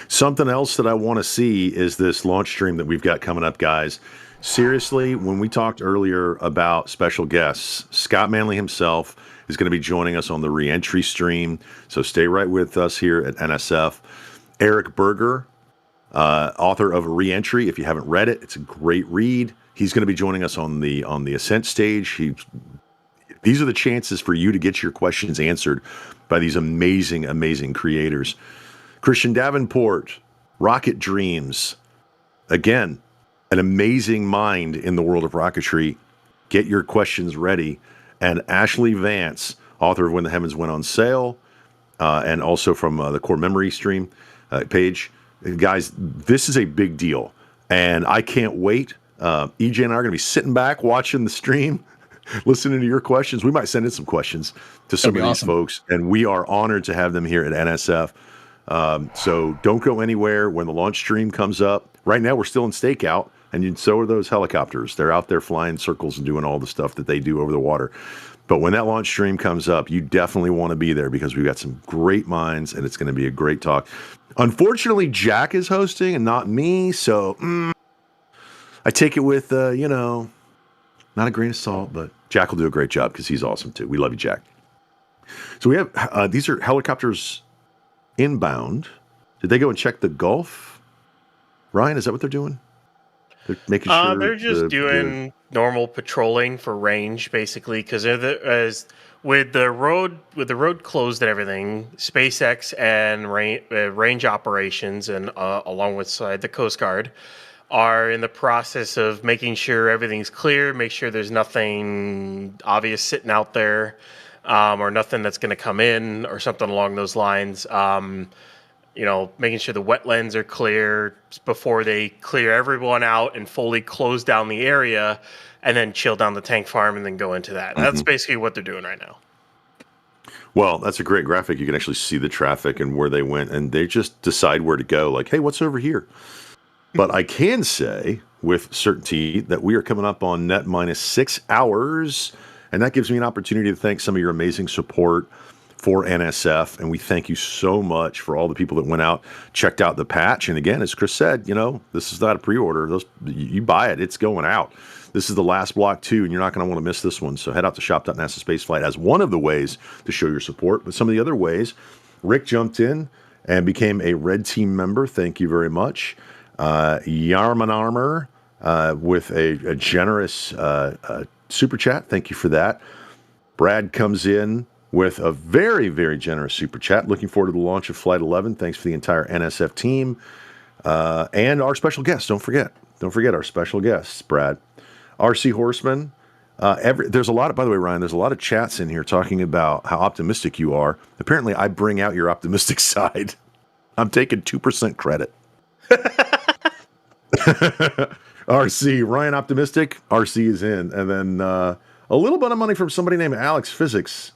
Speaker 11: Something else that I want to see is this launch stream that we've got coming up, guys. Seriously, when we talked earlier about special guests, Scott Manley himself is going to be joining us on the re-entry stream. So stay right with us here at NSF. Eric Berger, author of Re-entry. If you haven't read it, it's a great read. He's going to be joining us on the ascent stage. These are the chances for you to get your questions answered by these amazing, amazing creators. Christian Davenport, Rocket Dreams. Again, an amazing mind in the world of rocketry. Get your questions ready. And Ashley Vance, author of When the Heavens Went on Sale, and also from the Core Memory stream page. Guys, this is a big deal. And I can't wait. EJ and I are going to be sitting back watching the stream, listening to your questions. We might send in some questions to some of these folks, and we are honored to have them here at NSF. So don't go anywhere when the launch stream comes up. Right now, we're still in Stakeout, and so are those helicopters. They're out there flying circles and doing all the stuff that they do over the water. But when that launch stream comes up, you definitely want to be there because we've got some great minds, and it's going to be a great talk. Unfortunately, Jack is hosting and not me, so I take it with, not a grain of salt, but Jack will do a great job because he's awesome too. We love you, Jack. So we have, these are helicopters inbound. Did they go and check the Gulf? Ryan, is that what they're doing? They're making sure
Speaker 10: they're just doing normal patrolling for range, basically, because with the road closed and everything, SpaceX and range operations and along with the Coast Guard are in the process of making sure everything's clear, make sure there's nothing obvious sitting out there, or nothing that's going to come in or something along those lines. Making sure the wetlands are clear before they clear everyone out and fully close down the area and then chill down the tank farm and then go into that. Mm-hmm. That's basically what they're doing right now.
Speaker 11: Well, that's a great graphic. You can actually see the traffic and where they went, and they just decide where to go. Like, hey, what's over here? But I can say with certainty that we are coming up on net minus 6 hours, and that gives me an opportunity to thank some of your amazing support for NSF, and we thank you so much for all the people that went out, checked out the patch. And again, as Chris said, this is not a pre-order. You buy it, it's going out. This is the last block 2, and you're not going to want to miss this one. So head out to shop.nasa Spaceflight as one of the ways to show your support. But some of the other ways, Rick jumped in and became a Red Team member. Thank you very much. Yarman Armor with a generous super chat. Thank you for that. Brad comes in with a very, very generous super chat. Looking forward to the launch of Flight 11. Thanks for the entire NSF team. And our special guests. Don't forget our special guests, Brad. RC Horseman. There's a lot of, by the way, Ryan, there's a lot of chats in here talking about how optimistic you are. Apparently, I bring out your optimistic side. I'm taking 2% credit. RC, Ryan optimistic. RC is in. And then a little bit of money from somebody named Alex Physics.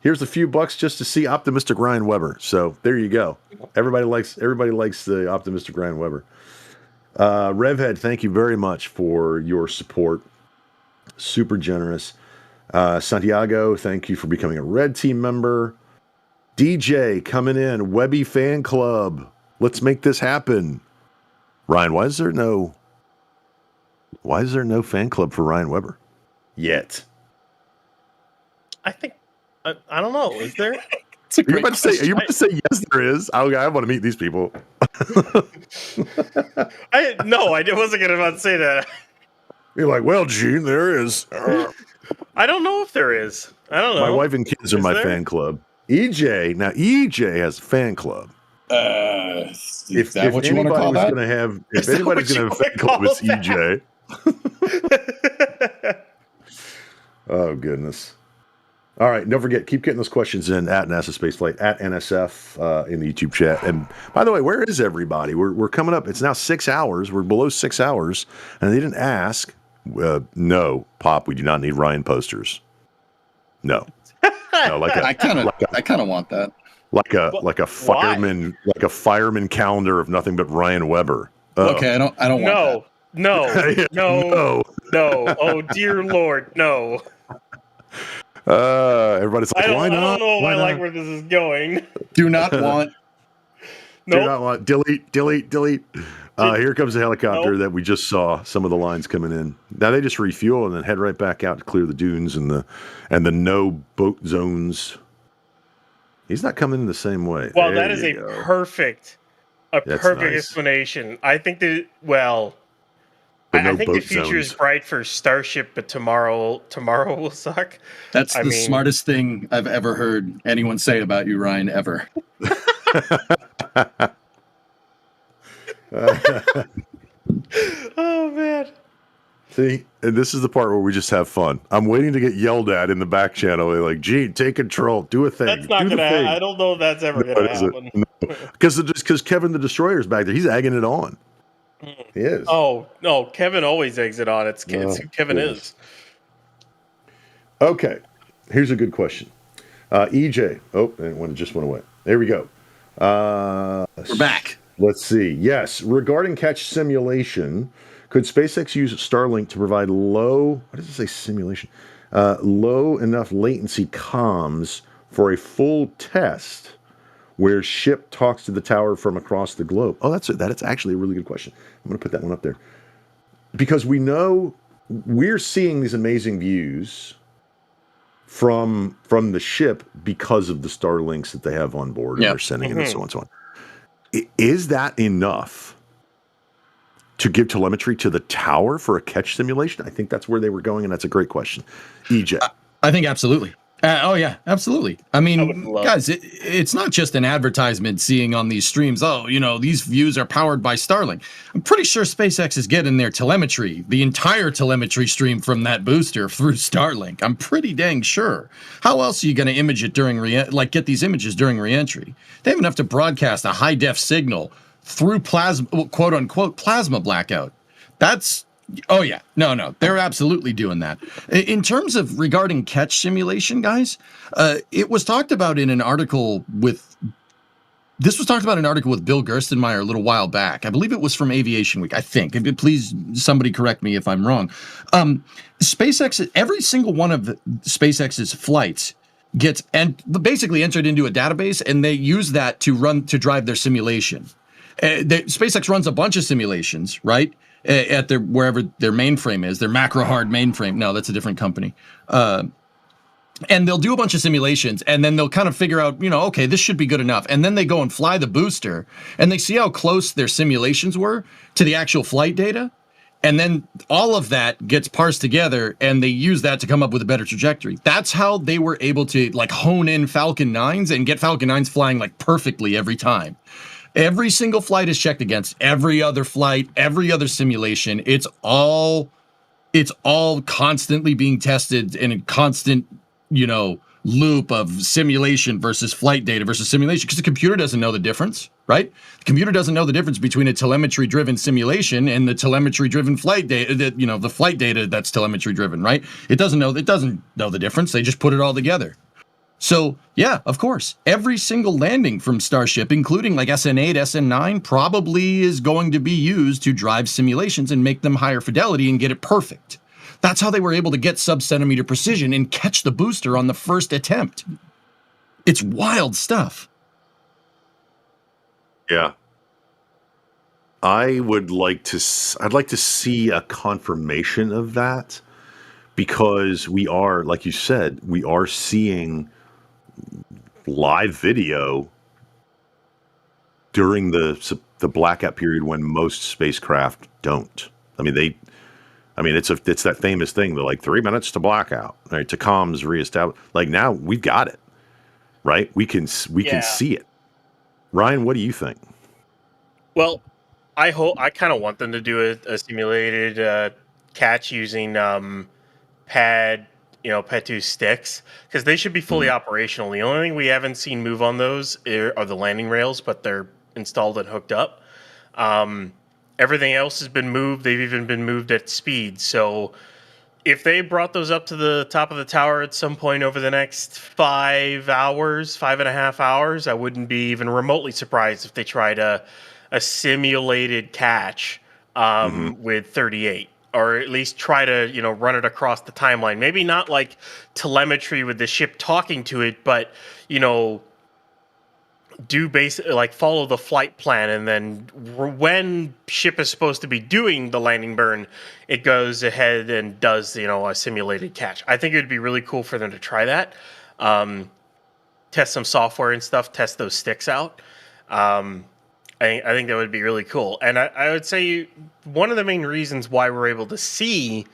Speaker 11: Here's a few bucks just to see optimistic Ryan Weber. So there you go. Everybody likes the optimistic Ryan Weber. Revhead, thank you very much for your support. Super generous. Santiago, thank you for becoming a Red Team member. DJ coming in. Webby Fan Club. Let's make this happen. Ryan, why is there no fan club for Ryan Weber yet?
Speaker 10: I think I don't know. Is there?
Speaker 11: Are you about to say yes? There is. I want to meet these people.
Speaker 10: I wasn't about to say that.
Speaker 11: You're like, well, Gene, there is.
Speaker 10: I don't know if there is. I don't know.
Speaker 11: My wife and kids are my fan club. EJ has a fan club.
Speaker 4: Is that what you want to call that?
Speaker 11: If anybody's going to have a fan club, it's EJ. Oh, goodness. All right, don't forget, keep getting those questions in at NASA Spaceflight, at NSF in the YouTube chat. And by the way, where is everybody? We're coming up. It's now 6 hours. We're below 6 hours. And they didn't ask. No, Pop, we do not need Ryan posters. No.
Speaker 4: I kind of want that.
Speaker 11: Like a fireman, calendar of nothing but Ryan Weber.
Speaker 4: Okay, I don't want that.
Speaker 10: No. Oh dear Lord, no.
Speaker 11: Everybody's like, why not?
Speaker 10: I don't know if I like where this is going.
Speaker 4: Do not want.
Speaker 11: Nope. Do not want. Delete. Here comes a helicopter that we just saw. Some of the lines coming in. Now they just refuel and then head right back out to clear the dunes and the no boat zones. He's not coming in the same way.
Speaker 10: Well, that is a perfect explanation. I think that. Well. I think the future is bright for Starship, but tomorrow will suck.
Speaker 4: That's the smartest thing I've ever heard anyone say about you, Ryan, ever.
Speaker 10: Oh, man.
Speaker 11: See, and this is the part where we just have fun. I'm waiting to get yelled at in the back channel. They're like, Gene, take control. Do a thing.
Speaker 10: That's not going to happen. I don't know if that's ever going to happen.
Speaker 11: Because Kevin the Destroyer's back there. He's egging it on. He is.
Speaker 10: Oh, no. Kevin always eggs it on. It's who Kevin is.
Speaker 11: Okay. Here's a good question. EJ. Oh, it just went away. There we go.
Speaker 4: We're back.
Speaker 11: Let's see. Yes. Regarding catch simulation, could SpaceX use Starlink to provide low enough latency comms for a full test where ship talks to the tower from across the globe? Oh, that's actually a really good question. I'm going to put that one up there. Because we know we're seeing these amazing views from the ship because of the Starlinks that they have on board and they're sending in and so on and so on. Is that enough to give telemetry to the tower for a catch simulation? I think that's where they were going, and that's a great question. EJ.
Speaker 4: I think absolutely. Oh, yeah, absolutely. I mean, guys, it's not just an advertisement seeing on these streams, these views are powered by Starlink. I'm pretty sure SpaceX is getting their telemetry, the entire telemetry stream from that booster through Starlink. I'm pretty dang sure. How else are you going to image it during get these images during reentry? They have enough to broadcast a high-def signal through plasma, quote-unquote, plasma blackout. That's... Oh, yeah. No. They're absolutely doing that. In terms of regarding catch simulation, guys, it was talked about in an article with... This was talked about in an article with Bill Gerstenmaier a little while back. I believe it was from Aviation Week, I think. Please, somebody correct me if I'm wrong. SpaceX, every single one of SpaceX's flights gets basically entered into a database, and they use that to drive their simulation. SpaceX runs a bunch of simulations, right? At wherever their mainframe is, their macro hard mainframe. No, that's a different company. And they'll do a bunch of simulations, and then they'll kind of figure out, okay, this should be good enough. And then they go and fly the booster, and they see how close their simulations were to the actual flight data. And then all of that gets parsed together, and they use that to come up with a better trajectory. That's how they were able to hone in Falcon 9s and get Falcon 9s flying perfectly every time. Every single flight is checked against every other flight, every other simulation. It's all constantly being tested in a constant, loop of simulation versus flight data versus simulation, because the computer doesn't know the difference, right? The computer doesn't know the difference between a telemetry-driven simulation and the telemetry-driven flight data, the flight data that's telemetry-driven, right? It doesn't know the difference. They just put it all together. So, yeah, of course, every single landing from Starship, including SN8, SN9, probably is going to be used to drive simulations and make them higher fidelity and get it perfect. That's how they were able to get sub-centimeter precision and catch the booster on the first attempt. It's wild stuff.
Speaker 11: Yeah. I'd like to see a confirmation of that, because we are, like you said, we are seeing live video during the blackout period when most spacecraft don't. It's that famous thing. They're 3 minutes to blackout, right? To comms reestablish. Now we've got it, right? We can see it. Ryan, what do you think?
Speaker 10: Well, I kind of want them to do a simulated catch using Pad 2 sticks, because they should be fully operational. The only thing we haven't seen move on those are the landing rails, but they're installed and hooked up. Everything else has been moved. They've even been moved at speed. So if they brought those up to the top of the tower at some point over the next 5 hours, 5.5 hours, I wouldn't be even remotely surprised if they tried a simulated catch with 38. Or at least try to, run it across the timeline. Maybe not telemetry with the ship talking to it, but, do basically follow the flight plan, and then when ship is supposed to be doing the landing burn, it goes ahead and does, a simulated catch. I think it would be really cool for them to try that. Test some software and stuff, test those sticks out. I think that would be really cool. And I would say one of the main reasons why we're able to see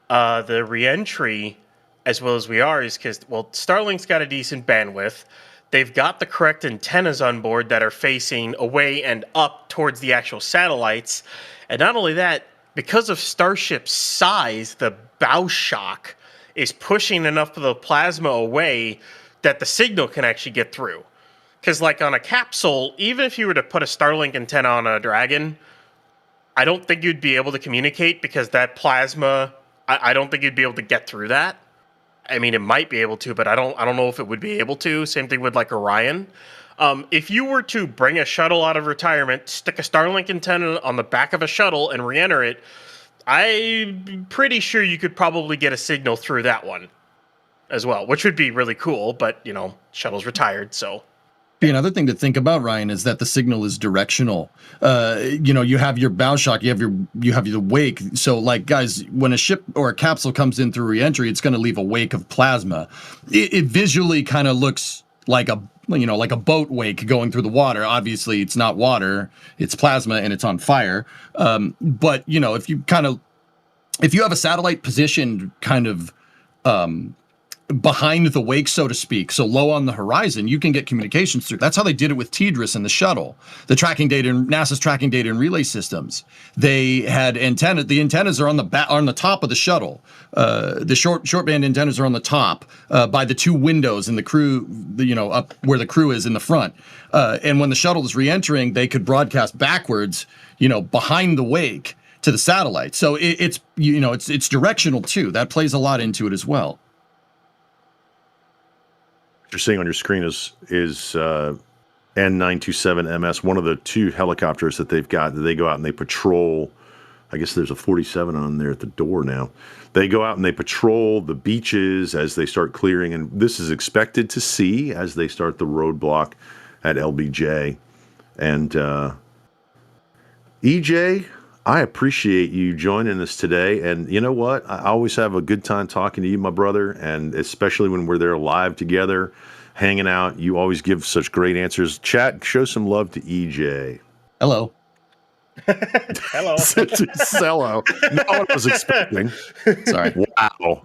Speaker 10: the reentry as well as we are is because, Starlink's got a decent bandwidth. They've got the correct antennas on board that are facing away and up towards the actual satellites. And not only that, because of Starship's size, the bow shock is pushing enough of the plasma away that the signal can actually get through. Because on a capsule, even if you were to put a Starlink antenna on a Dragon, I don't think you'd be able to communicate, because that plasma, I don't think you'd be able to get through that. I mean, it might be able to, but I don't know if it would be able to. Same thing with Orion. If you were to bring a shuttle out of retirement, stick a Starlink antenna on the back of a shuttle and re-enter it, I'm pretty sure you could probably get a signal through that one as well, which would be really cool. But, shuttle's retired, so...
Speaker 4: Another thing to think about, Ryan, is that the signal is directional. You have your bow shock, you have the wake. So, guys, when a ship or a capsule comes in through reentry, it's going to leave a wake of plasma. It visually kind of looks like a boat wake going through the water. Obviously, it's not water; it's plasma, and it's on fire. But if you have a satellite positioned kind of behind the wake, so to speak, so low on the horizon, you can get communications through. That's how they did it with TDRS and the shuttle. The tracking data, NASA's tracking data and relay systems. They had antennas. The antennas are on the top of the shuttle. The short band antennas are on the top by the two windows in the crew, up where the crew is in the front. And when the shuttle is re-entering, they could broadcast backwards, behind the wake to the satellite. So it's directional too. That plays a lot into it as well.
Speaker 11: You're seeing on your screen is N927MS, one of the two helicopters that they've got. They go out and they patrol I guess there's a 47 on there at the door now. They go out and they patrol the beaches as they start clearing, and this is expected to see as they start the roadblock at LBJ. And EJ, I appreciate you joining us today. And you know what? I always have a good time talking to you, my brother, and especially when we're there live together, hanging out. You always give such great answers. Chat, show some love to EJ.
Speaker 4: Hello.
Speaker 10: Hello.
Speaker 11: Cello. Not what I was expecting.
Speaker 4: Sorry.
Speaker 11: Wow.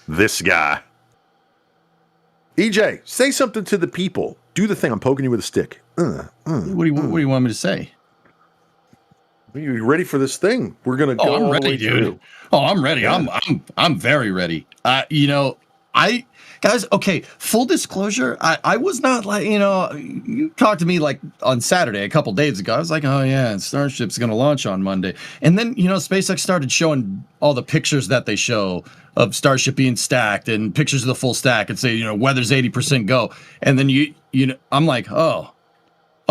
Speaker 11: This guy. EJ, say something to the people. Do the thing. I'm poking you with a stick.
Speaker 4: What do you want me to say?
Speaker 11: Are you ready for this thing? We're gonna go.
Speaker 4: I'm
Speaker 11: all the
Speaker 4: ready,
Speaker 11: way
Speaker 4: dude.
Speaker 11: through.
Speaker 4: Oh, I'm ready.
Speaker 11: Yeah.
Speaker 4: I'm very ready. Guys, okay, full disclosure, I was not like, you talked to me like on Saturday, a couple days ago. I was like, oh yeah, Starship's going to launch on Monday. And then, SpaceX started showing all the pictures that they show of Starship being stacked and pictures of the full stack and say, weather's 80% go. And then I'm like, oh,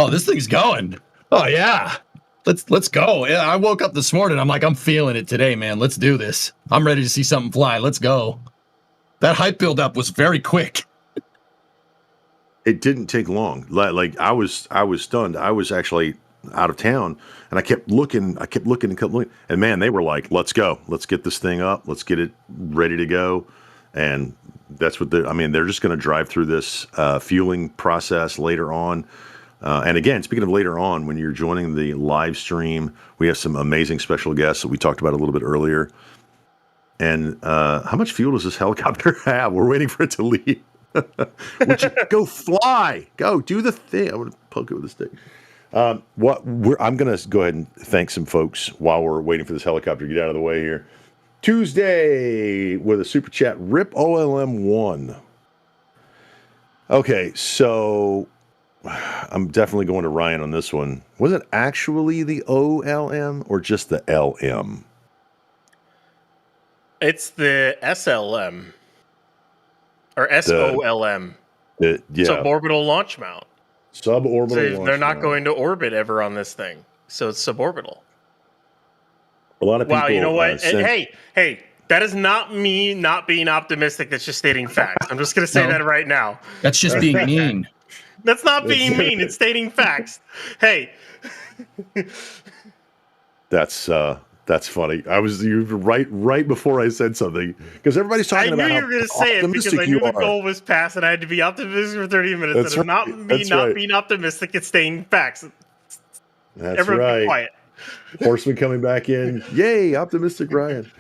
Speaker 4: this thing's going. Oh yeah. Let's go. Yeah, I woke up this morning. I'm like, I'm feeling it today, man. Let's do this. I'm ready to see something fly. Let's go. That hype buildup was very quick.
Speaker 11: It didn't take long. Like I was stunned. I was actually out of town, and I kept looking. And man, they were like, "Let's go. Let's get this thing up. Let's get it ready to go." And that's what they're just going to drive through this fueling process later on. And again, speaking of later on, when you're joining the live stream, we have some amazing special guests that we talked about a little bit earlier. And how much fuel does this helicopter have? We're waiting for it to leave. Would you go fly? Go do the thing. I'm going to poke it with a stick. I'm going to go ahead and thank some folks while we're waiting for this helicopter to get out of the way here. Tuesday with a super chat, Rip OLM1. Okay, so I'm definitely going to Ryan on this one. Was it actually the OLM or just the LM?
Speaker 10: It's the SLM or SOLM.
Speaker 11: Yeah.
Speaker 10: Suborbital launch mount.
Speaker 11: Suborbital
Speaker 10: So they're not going to orbit ever on this thing. So it's suborbital.
Speaker 11: A lot of people.
Speaker 10: Wow, you know what? Hey, that is not me not being optimistic. That's just stating facts. I'm just going to say that right now.
Speaker 4: That's just being mean.
Speaker 10: That's not being mean. It's stating facts. Hey.
Speaker 11: That's funny. You were right before I said something because everybody's talking about.
Speaker 10: I knew you were going to say it because I knew the goal was passed and I had to be optimistic for 30 minutes. That's right. Not me not being optimistic. It's stating facts.
Speaker 11: That's
Speaker 10: Everyone
Speaker 11: right.
Speaker 10: Be quiet.
Speaker 11: Horseman coming back in. Yay, optimistic Ryan.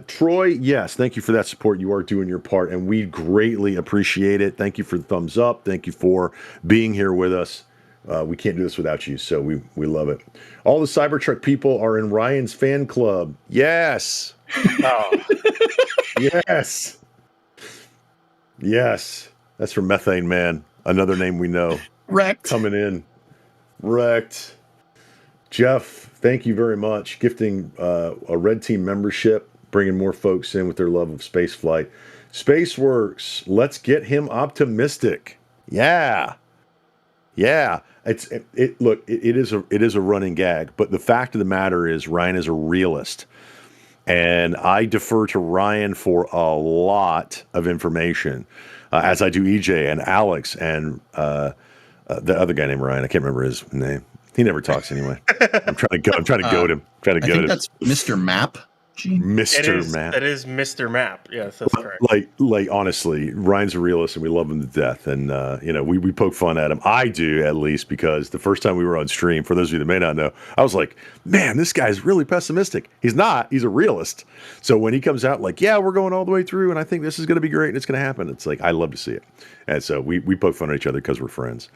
Speaker 11: Troy, yes, thank you for that support. You are doing your part, and we greatly appreciate it. Thank you for the thumbs up. Thank you for being here with us. We can't do this without you, so we love it. All the Cybertruck people are in Ryan's fan club. Yes.
Speaker 10: Oh.
Speaker 11: Yes. Yes. That's from Methane Man, another name we know.
Speaker 4: Wrecked.
Speaker 11: Coming in. Wrecked. Jeff, thank you very much. Gifting a Red Team membership, bringing more folks in with their love of space flight. SpaceWorks, let's get him optimistic. Yeah. Yeah. Look, it is a running gag, but the fact of the matter is Ryan is a realist. And I defer to Ryan for a lot of information, as I do EJ and Alex and the other guy named Ryan. I can't remember his name. He never talks anyway. I'm trying to goad him. I think
Speaker 4: that's Mr. Map.
Speaker 11: Mr. Map.
Speaker 10: That is Mr. Map. Yes, that's correct.
Speaker 11: Like honestly, Ryan's a realist and we love him to death. And we poke fun at him. I do, at least, because the first time we were on stream, for those of you that may not know, I was like, man, this guy's really pessimistic. He's not. He's a realist. So when he comes out like, yeah, we're going all the way through and I think this is going to be great and it's going to happen, it's like, I love to see it. And so we poke fun at each other because we're friends.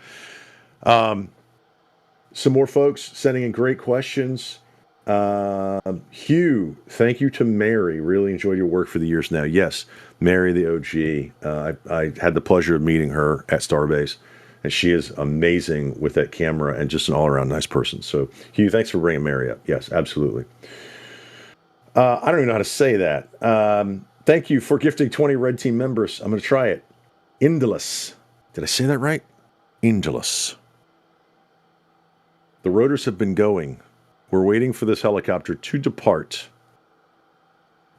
Speaker 11: Some more folks sending in great questions. Hugh, thank you to Mary. Really enjoyed your work for the years now. Yes, Mary, the OG. I had the pleasure of meeting her at Starbase, and she is amazing with that camera and just an all-around nice person. So, Hugh, thanks for bringing Mary up. Yes, absolutely. I don't even know how to say that. Thank you for gifting 20 Red Team members. I'm going to try it. Indolus. Did I say that right? Indolus. The rotors have been going. We're waiting for this helicopter to depart.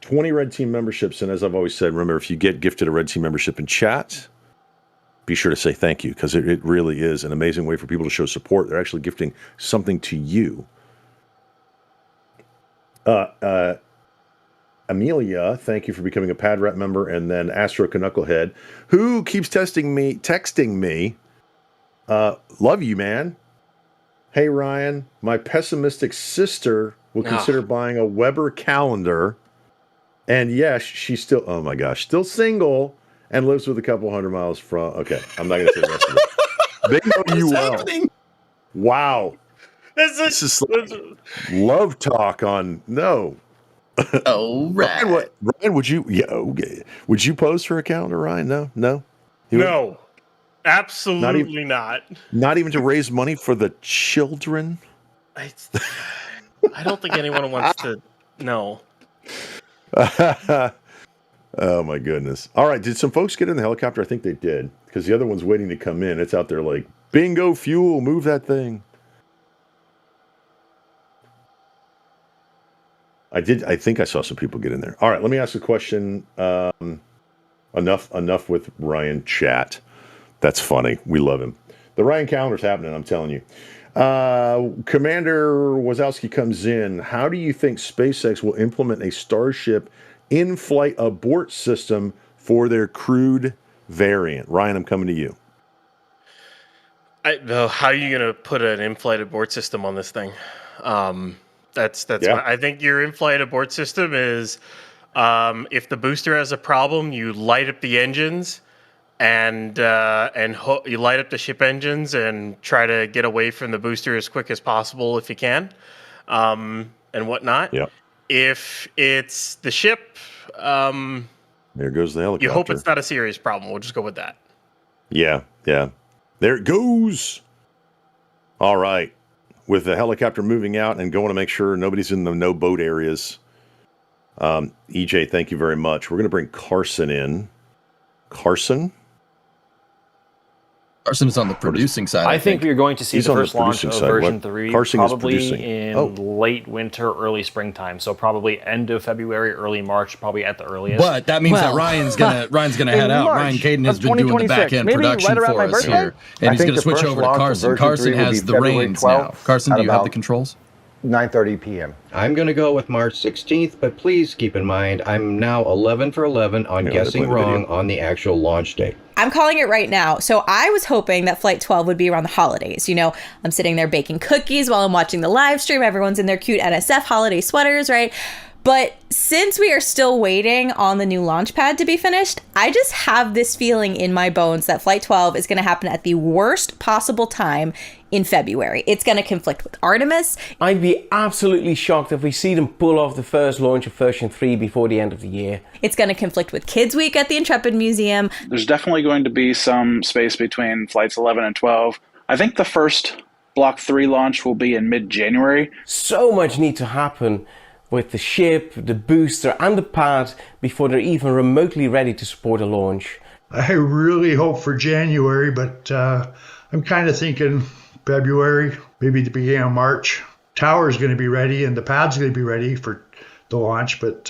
Speaker 11: 20 Red Team memberships, and as I've always said, remember, if you get gifted a Red Team membership in chat, be sure to say thank you, because it really is an amazing way for people to show support. They're actually gifting something to you. Amelia, thank you for becoming a Pad Rep member, and then Astro Knucklehead, who keeps texting me. Love you, man. Hey, Ryan, my pessimistic sister will consider buying a Weber calendar. And yes, she's still, oh my gosh, still single and lives with a couple 100 miles from, okay, I'm not going to say the rest of it. They know you well.
Speaker 10: Happening?
Speaker 11: Wow. This is like love talk on, no.
Speaker 4: Oh, right.
Speaker 11: Ryan, would you pose for a calendar, Ryan? No?
Speaker 10: No, absolutely not.
Speaker 11: Not even to raise money for the children?
Speaker 10: I don't think anyone wants to, no.
Speaker 11: Oh my goodness. All right, did some folks get in the helicopter? I think they did, because the other one's waiting to come in. It's out there like, bingo fuel, move that thing. I think I saw some people get in there. All right, let me ask a question. Enough with Ryan chat. That's funny. We love him. The Ryan calendar's happening, I'm telling you. Commander Wazowski comes in. How do you think SpaceX will implement a Starship in-flight abort system for their crewed variant? Ryan, I'm coming to you.
Speaker 10: How are you going to put an in-flight abort system on this thing? I think your in-flight abort system is if the booster has a problem, you light up the engines and you light up the ship engines and try to get away from the booster as quick as possible if you can, and whatnot.
Speaker 11: Yeah.
Speaker 10: If it's the ship,
Speaker 11: there goes the helicopter.
Speaker 10: You hope it's not a serious problem. We'll just go with that.
Speaker 11: Yeah. There it goes. All right. With the helicopter moving out and going to make sure nobody's in the no boat areas. EJ, thank you very much. We're going to bring Carson in. Carson
Speaker 4: is on the producing side.
Speaker 12: I think we're going to see the first launch of version 3 probably in late winter, early springtime. So probably end of February, early March, probably at the earliest.
Speaker 4: But that means that Ryan's gonna head out. Ryan Caden has been doing the back end production for us here, and he's going to switch over to Carson. Carson has the reins now. Carson, do you have the controls?
Speaker 14: 9:30 p.m.
Speaker 13: I'm going to go with March 16th, but please keep in mind I'm now 11 for 11 on guessing wrong on the actual launch date.
Speaker 15: I'm calling it right now. So I was hoping that Flight 12 would be around the holidays. You know, I'm sitting there baking cookies while I'm watching the live stream. Everyone's in their cute NSF holiday sweaters, right? But since we are still waiting on the new launch pad to be finished, I just have this feeling in my bones that Flight 12 is going to happen at the worst possible time in February. It's going to conflict with Artemis.
Speaker 17: I'd be absolutely shocked if we see them pull off the first launch of version 3 before the end of the year.
Speaker 15: It's going to conflict with Kids Week at the Intrepid Museum.
Speaker 18: There's definitely going to be some space between flights 11 and 12. I think the first Block 3 launch will be in mid-January.
Speaker 17: So much needs to happen with the ship, the booster, and the pad before they're even remotely ready to support a launch.
Speaker 19: I really hope for January, but I'm kind of thinking February, maybe the beginning of March. Tower's going to be ready and the pad's going to be ready for the launch, but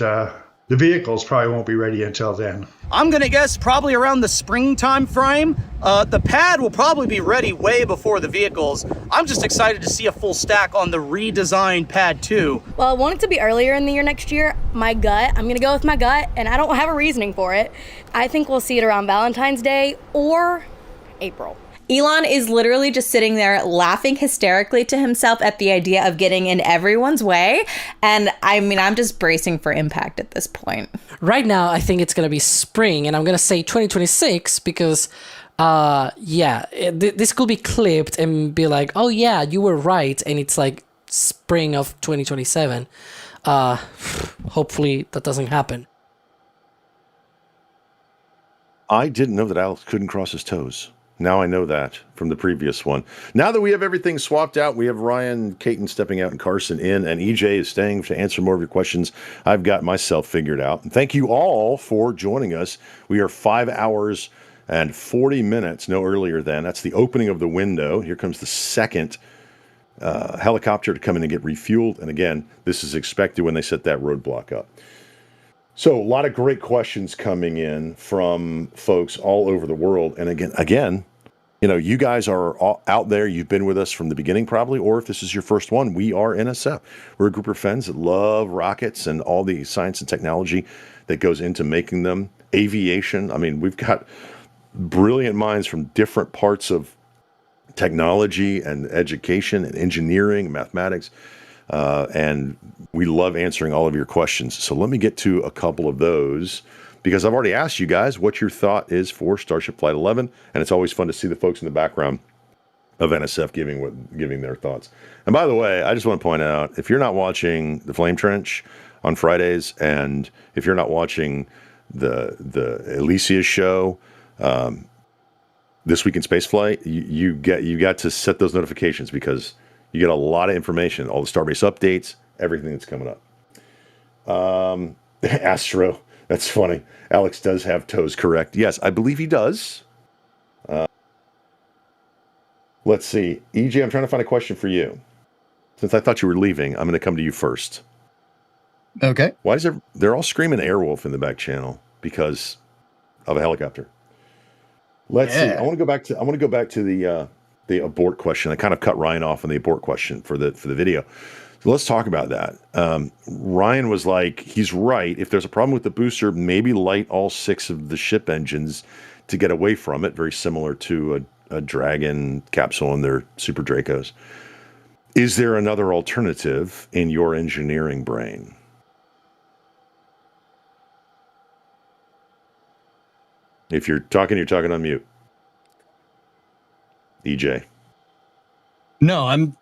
Speaker 19: the vehicles probably won't be ready until then.
Speaker 20: I'm going to guess probably around the spring time frame. The pad will probably be ready way before the vehicles. I'm just excited to see a full stack on the redesigned Pad 2.
Speaker 21: Well, I want it to be earlier in the year next year. I'm going to go with my gut, and I don't have a reasoning for it. I think we'll see it around Valentine's Day or April.
Speaker 15: Elon is literally just sitting there laughing hysterically to himself at the idea of getting in everyone's way. And I mean, I'm just bracing for impact at this point.
Speaker 5: Right now, I think it's going to be spring, and I'm going to say 2026 because, this could be clipped and be like, oh yeah, you were right. And it's like spring of 2027. Hopefully that doesn't happen.
Speaker 11: I didn't know that Alex couldn't cross his toes. Now I know that from the previous one. Now that we have everything swapped out, we have Ryan Caton stepping out and Carson in, and EJ is staying to answer more of your questions. I've got myself figured out. And thank you all for joining us. We are 5 hours and 40 minutes, no earlier than. That's the opening of the window. Here comes the second helicopter to come in and get refueled. And again, this is expected when they set that roadblock up. So a lot of great questions coming in from folks all over the world. And again, you guys are all out there. You've been with us from the beginning probably, or if this is your first one, we are NSF. We're a group of friends that love rockets and all the science and technology that goes into making them. Aviation. I mean, we've got brilliant minds from different parts of technology and education and engineering and mathematics. And we love answering all of your questions. So let me get to a couple of those, because I've already asked you guys what your thought is for Starship Flight 11, and it's always fun to see the folks in the background of NSF giving their thoughts. And by the way, I just want to point out, if you're not watching the Flame Trench on Fridays, and if you're not watching the Elysia show, This Week in Spaceflight, you got to set those notifications, because you get a lot of information, all the Starbase updates, everything that's coming up. Astro, that's funny. Alex does have toes correct. Yes, I believe he does. Let's see. EJ, I'm trying to find a question for you. Since I thought you were leaving, I'm going to come to you first.
Speaker 4: Okay.
Speaker 11: Why is they're all screaming Airwolf in the back channel because of a helicopter? Let's see. I want to go back to the abort question. I kind of cut Ryan off on the abort question for the video. So let's talk about that. Ryan was like, he's right. If there's a problem with the booster, maybe light all 6 of the ship engines to get away from it. Very similar to a Dragon capsule and their Super Dracos. Is there another alternative in your engineering brain? If you're talking on mute. EJ.
Speaker 4: No,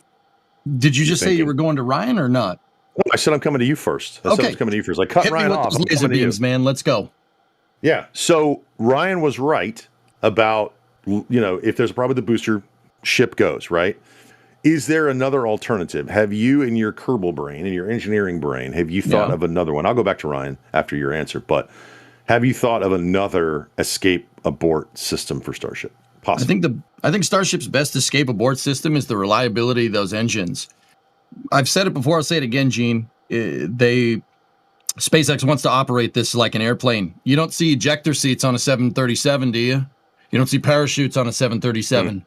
Speaker 4: Did you just say you were going to Ryan or not?
Speaker 11: No, I said I'm coming to you first. I said I was coming to you first. Like, cut Ryan off.
Speaker 4: Those laser beams, man. Let's go.
Speaker 11: Yeah. So Ryan was right about, if there's a problem with the booster, ship goes, right? Is there another alternative? Have you, in your Kerbal brain, in your engineering brain, have you thought of another one? I'll go back to Ryan after your answer, but have you thought of another escape abort system for Starship? Possibly.
Speaker 4: I think Starship's best escape abort system is the reliability of those engines. I've said it before, I'll say it again, Gene. SpaceX wants to operate this like an airplane. You don't see ejector seats on a 737, do you? You don't see parachutes on a 737.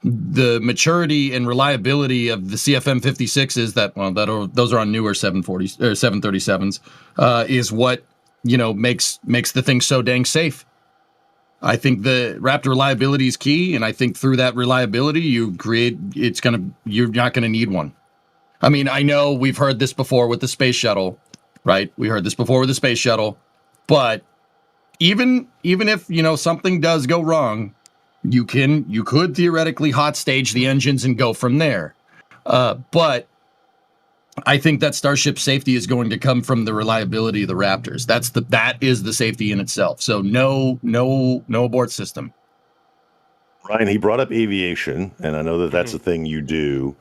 Speaker 4: The maturity and reliability of the CFM56s those are on newer 740s or 737s is what makes the thing so dang safe. I think the Raptor reliability is key, and I think through that reliability you're not gonna need one. I mean, I know we've heard this before with the space shuttle, right? We heard this before with the space shuttle, but even if something does go wrong, you could theoretically hot stage the engines and go from there. But I think that Starship safety is going to come from the reliability of the Raptors. That is the safety in itself. So no abort system.
Speaker 11: Ryan, he brought up aviation, and I know that that's a thing you do.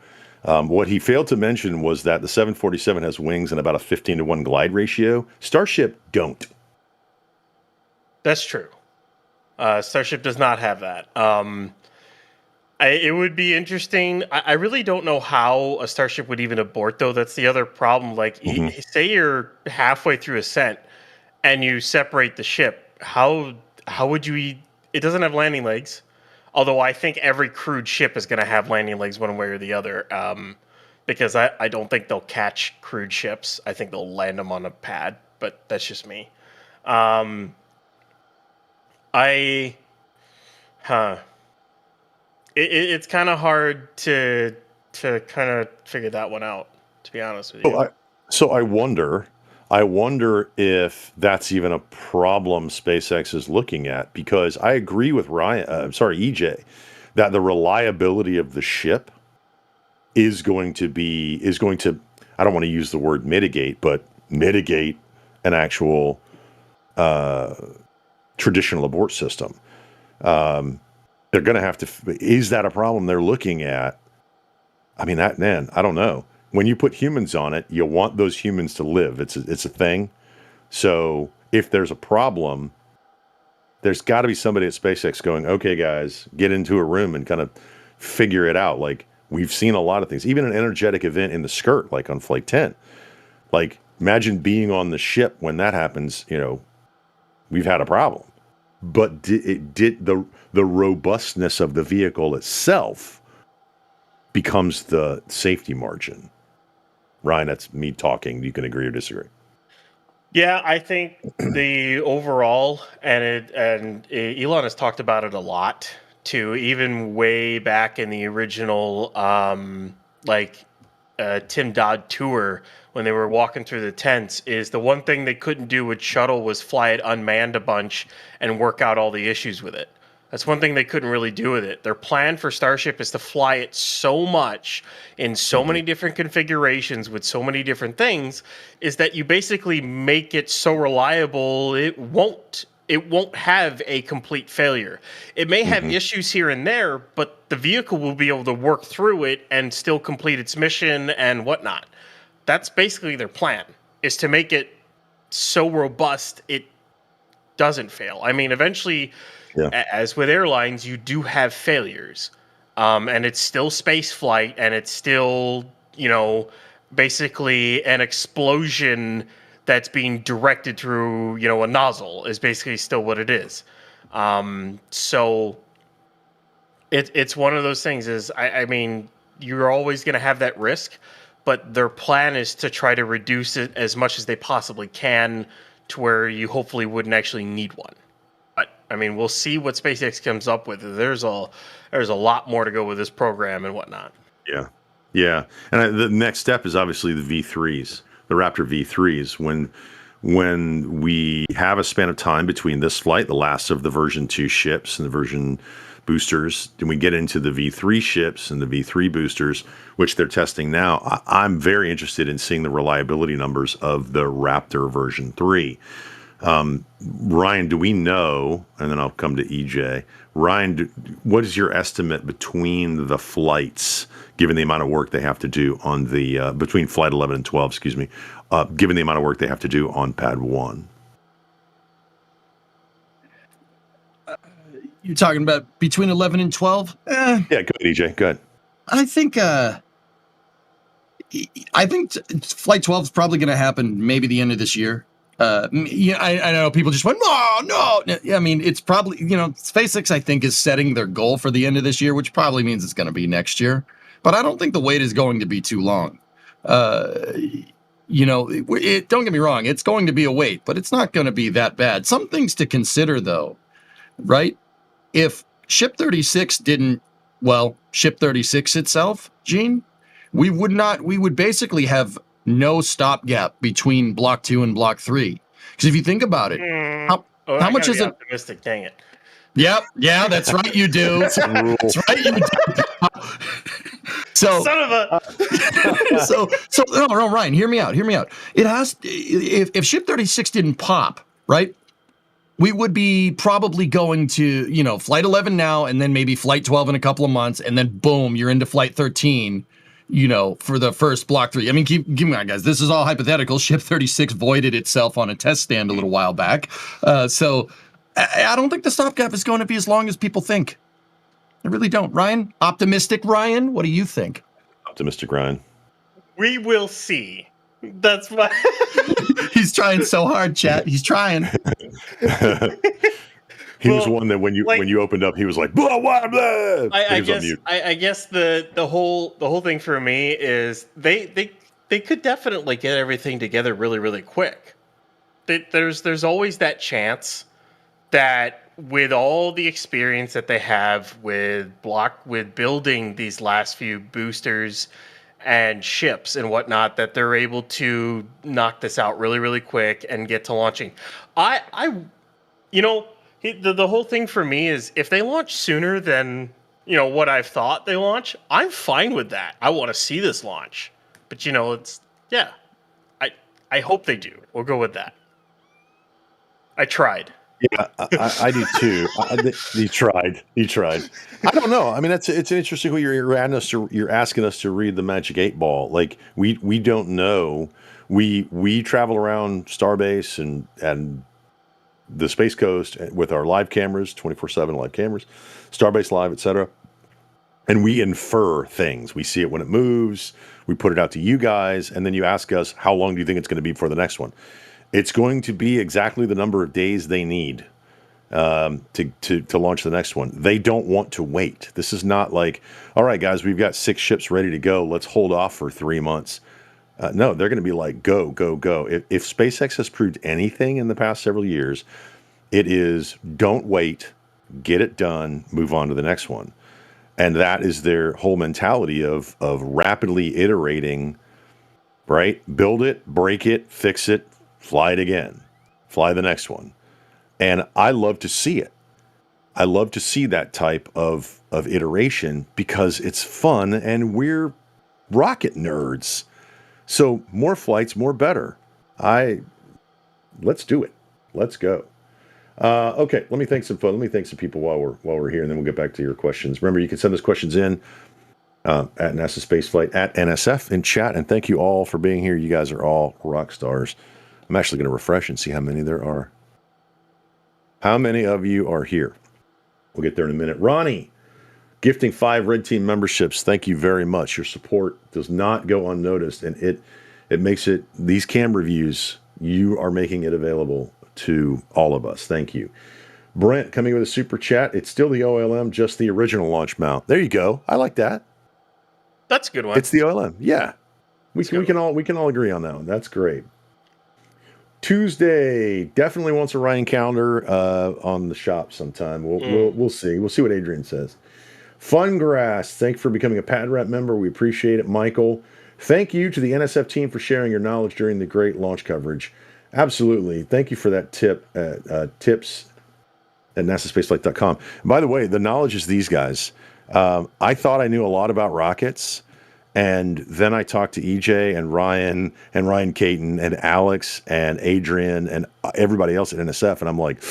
Speaker 11: What he failed to mention was that the 747 has wings and about a 15-to-1 glide ratio. Starship don't.
Speaker 10: That's true. Starship does not have that. It would be interesting. I really don't know how a Starship would even abort, though. That's the other problem. Like, say you're halfway through ascent and you separate the ship. How would you? It doesn't have landing legs. Although I think every crewed ship is going to have landing legs one way or the other. Because I don't think they'll catch crewed ships. I think they'll land them on a pad. But that's just me. It's kind of hard to kind of figure that one out, to be honest with you.
Speaker 11: So I wonder if that's even a problem SpaceX is looking at, because I agree with EJ, that the reliability of the ship is going to, I don't want to use the word mitigate, but mitigate an actual traditional abort system. They're going to have to. Is that a problem they're looking at? I mean, I don't know. When you put humans on it, you want those humans to live. It's a thing. So if there's a problem, there's got to be somebody at SpaceX going, okay, guys, get into a room and kind of figure it out. Like, We've seen a lot of things, even an energetic event in the skirt, like on Flight 10. Like, imagine being on the ship when that happens. We've had a problem. But the robustness of the vehicle itself becomes the safety margin. Ryan, that's me talking. You can agree or disagree.
Speaker 10: Yeah, I think the overall, and Elon has talked about it a lot too, even way back in the original Tim Dodd tour when they were walking through the tents, is the one thing they couldn't do with shuttle was fly it unmanned a bunch and work out all the issues with it. That's one thing they couldn't really do with it. Their plan for Starship is to fly it so much in so many different configurations with so many different things, is that you basically make it so reliable it won't have a complete failure. It may have issues here and there, but the vehicle will be able to work through it and still complete its mission and whatnot. That's basically their plan, is to make it so robust it doesn't fail. I mean, eventually, as with airlines, you do have failures. And it's still space flight, and it's still, basically an explosion that's being directed through, a nozzle is basically still what it is. So it's one of those things is, I mean, you're always going to have that risk, but their plan is to try to reduce it as much as they possibly can to where you hopefully wouldn't actually need one. But I mean, we'll see what SpaceX comes up with. There's a lot more to go with this program and whatnot.
Speaker 11: Yeah. And the next step is obviously the V3s, the Raptor V3s. When we have a span of time between this flight, the last of the version 2 ships and the version boosters, then we get into the V3 ships and the V3 boosters, which they're testing now. I'm very interested in seeing the reliability numbers of the Raptor version 3. Ryan, do we know, and then I'll come to EJ. Ryan, what is your estimate between the flights, given the amount of work they have to do on the, between flight 11 and 12, given the amount of work they have to do on pad 1?
Speaker 4: You're talking about between 11 and 12?
Speaker 11: Yeah, go ahead, EJ. Go ahead.
Speaker 4: I think Flight 12 is probably going to happen maybe the end of this year. I know people just went, no. I mean, it's probably, SpaceX, I think, is setting their goal for the end of this year, which probably means it's going to be next year. But I don't think the wait is going to be too long. Don't get me wrong, it's going to be a wait, but it's not going to be that bad. Some things to consider, though, right? If Ship 36 Ship 36 itself, Gene, we would basically have no stopgap between Block 2 and Block 3. Because if you think about it, how much is it?
Speaker 10: Optimistic, dang it.
Speaker 4: Yep, yeah, that's right, you do. That's right, you do. So,
Speaker 10: son of a.
Speaker 4: No, Ryan, hear me out. It has, if Ship 36 didn't pop, right? We would be probably going to, Flight 11 now, and then maybe Flight 12 in a couple of months, and then boom, you're into Flight 13, for the first Block 3. I mean, keep me on, guys. This is all hypothetical. Ship 36 voided itself on a test stand a little while back. So I don't think the stopgap is going to be as long as people think. I really don't. Ryan? Optimistic Ryan? What do you think?
Speaker 11: Optimistic Ryan.
Speaker 10: We will see. That's why.
Speaker 4: He's trying so hard, chat. He's trying.
Speaker 11: He was one that when you opened up, he was like, blah, blah, blah.
Speaker 10: I guess the whole thing for me is they could definitely get everything together really, really quick. There's always that chance that with all the experience that they have with building these last few boosters and ships and whatnot, that they're able to knock this out really, really quick and get to launching. The whole thing for me is if they launch sooner than, what I've thought they launch, I'm fine with that. I want to see this launch. But, I hope they do. We'll go with that. I tried.
Speaker 11: Yeah, I do too. He tried. I don't know. I mean, it's interesting. You're asking us to read the Magic 8 Ball. Like we don't know. We travel around Starbase and the Space Coast with our live cameras, 24/7 live cameras, Starbase Live, etc. And we infer things. We see it when it moves. We put it out to you guys, and then you ask us, how long do you think it's going to be for the next one? It's going to be exactly the number of days they need to launch the next one. They don't want to wait. This is not like, all right, guys, we've got 6 ships ready to go. Let's hold off for 3 months. No, they're going to be like, go, go, go. If SpaceX has proved anything in the past several years, it is don't wait, get it done, move on to the next one. And that is their whole mentality of rapidly iterating, right? Build it, break it, fix it, fly it again, fly the next one. And I love to see it. I love to see that type of iteration because it's fun and we're rocket nerds. So more flights, more better. Let's do it. Let's go. Okay, let me thank some people while we're here, and then we'll get back to your questions. Remember, you can send those questions in at NASA Spaceflight at NSF in chat, and thank you all for being here. You guys are all rock stars. I'm actually going to refresh and see how many there are. How many of you are here? We'll get there in a minute. Ronnie, gifting 5 Red Team memberships. Thank you very much. Your support does not go unnoticed, and it makes it, these cam reviews, you are making it available to all of us. Thank you. Brent coming with a super chat. It's still the OLM, just the original launch mount. There you go. I like that.
Speaker 10: That's a good one.
Speaker 11: It's the OLM. Yeah. We can all agree on that one. That's great. Tuesday definitely wants a Ryan calendar on the shop sometime. We'll see. We'll see what Adrian says. Fungrass, thank you for becoming a Pad Rep member. We appreciate it, Michael. Thank you to the NSF team for sharing your knowledge during the great launch coverage. Absolutely. Thank you for that tip at tips at nasaspaceflight.com. By the way, the knowledge is these guys. I thought I knew a lot about rockets, and then I talked to EJ and Ryan Caton and Alex and Adrian and everybody else at NSF, and I'm like,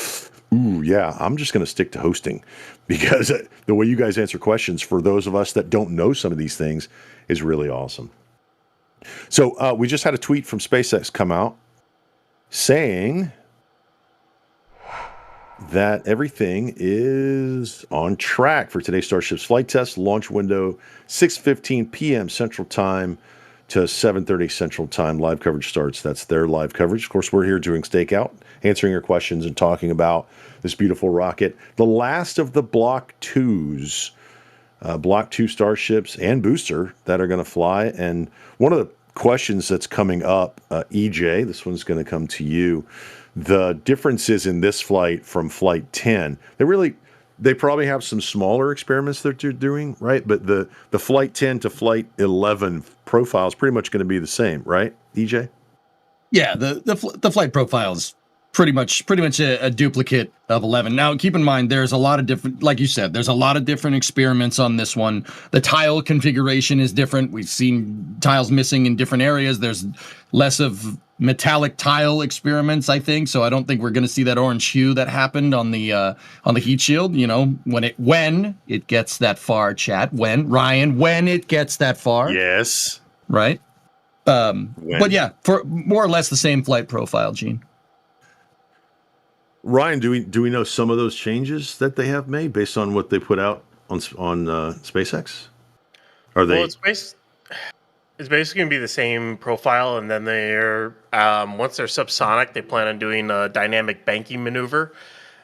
Speaker 11: ooh, yeah, I'm just going to stick to hosting because the way you guys answer questions for those of us that don't know some of these things is really awesome. So we just had a tweet from SpaceX come out saying that everything is on track for today's Starship's flight test. Launch window 6:15 p.m. Central Time to 7:30 Central Time. Live coverage starts. That's their live coverage. Of course, we're here doing Stakeout, answering your questions and talking about this beautiful rocket. The last of the Block 2s, Block 2 Starships and booster that are going to fly. And one of the questions that's coming up, EJ, this one's going to come to you. The differences in this flight from Flight 10, they probably have some smaller experiments that they're doing, right? But the Flight 10 to Flight 11 profile is pretty much going to be the same, right, EJ?
Speaker 4: Yeah, the flight profile is pretty much a duplicate of 11. Now, keep in mind, there's a lot of different, like you said, there's a lot of different experiments on this one. The tile configuration is different. We've seen tiles missing in different areas. There's less of metallic tile experiments, I think. So I don't think we're going to see that orange hue that happened on the heat shield. You know, when it gets that far, chat. When it gets that far.
Speaker 11: Yes.
Speaker 4: Right. But yeah, for more or less the same flight profile, Gene.
Speaker 11: Ryan, do we know some of those changes that they have made based on what they put out on SpaceX? Are they?
Speaker 10: Well, it's basically going to be the same profile, and then they're once they're subsonic, they plan on doing a dynamic banking maneuver.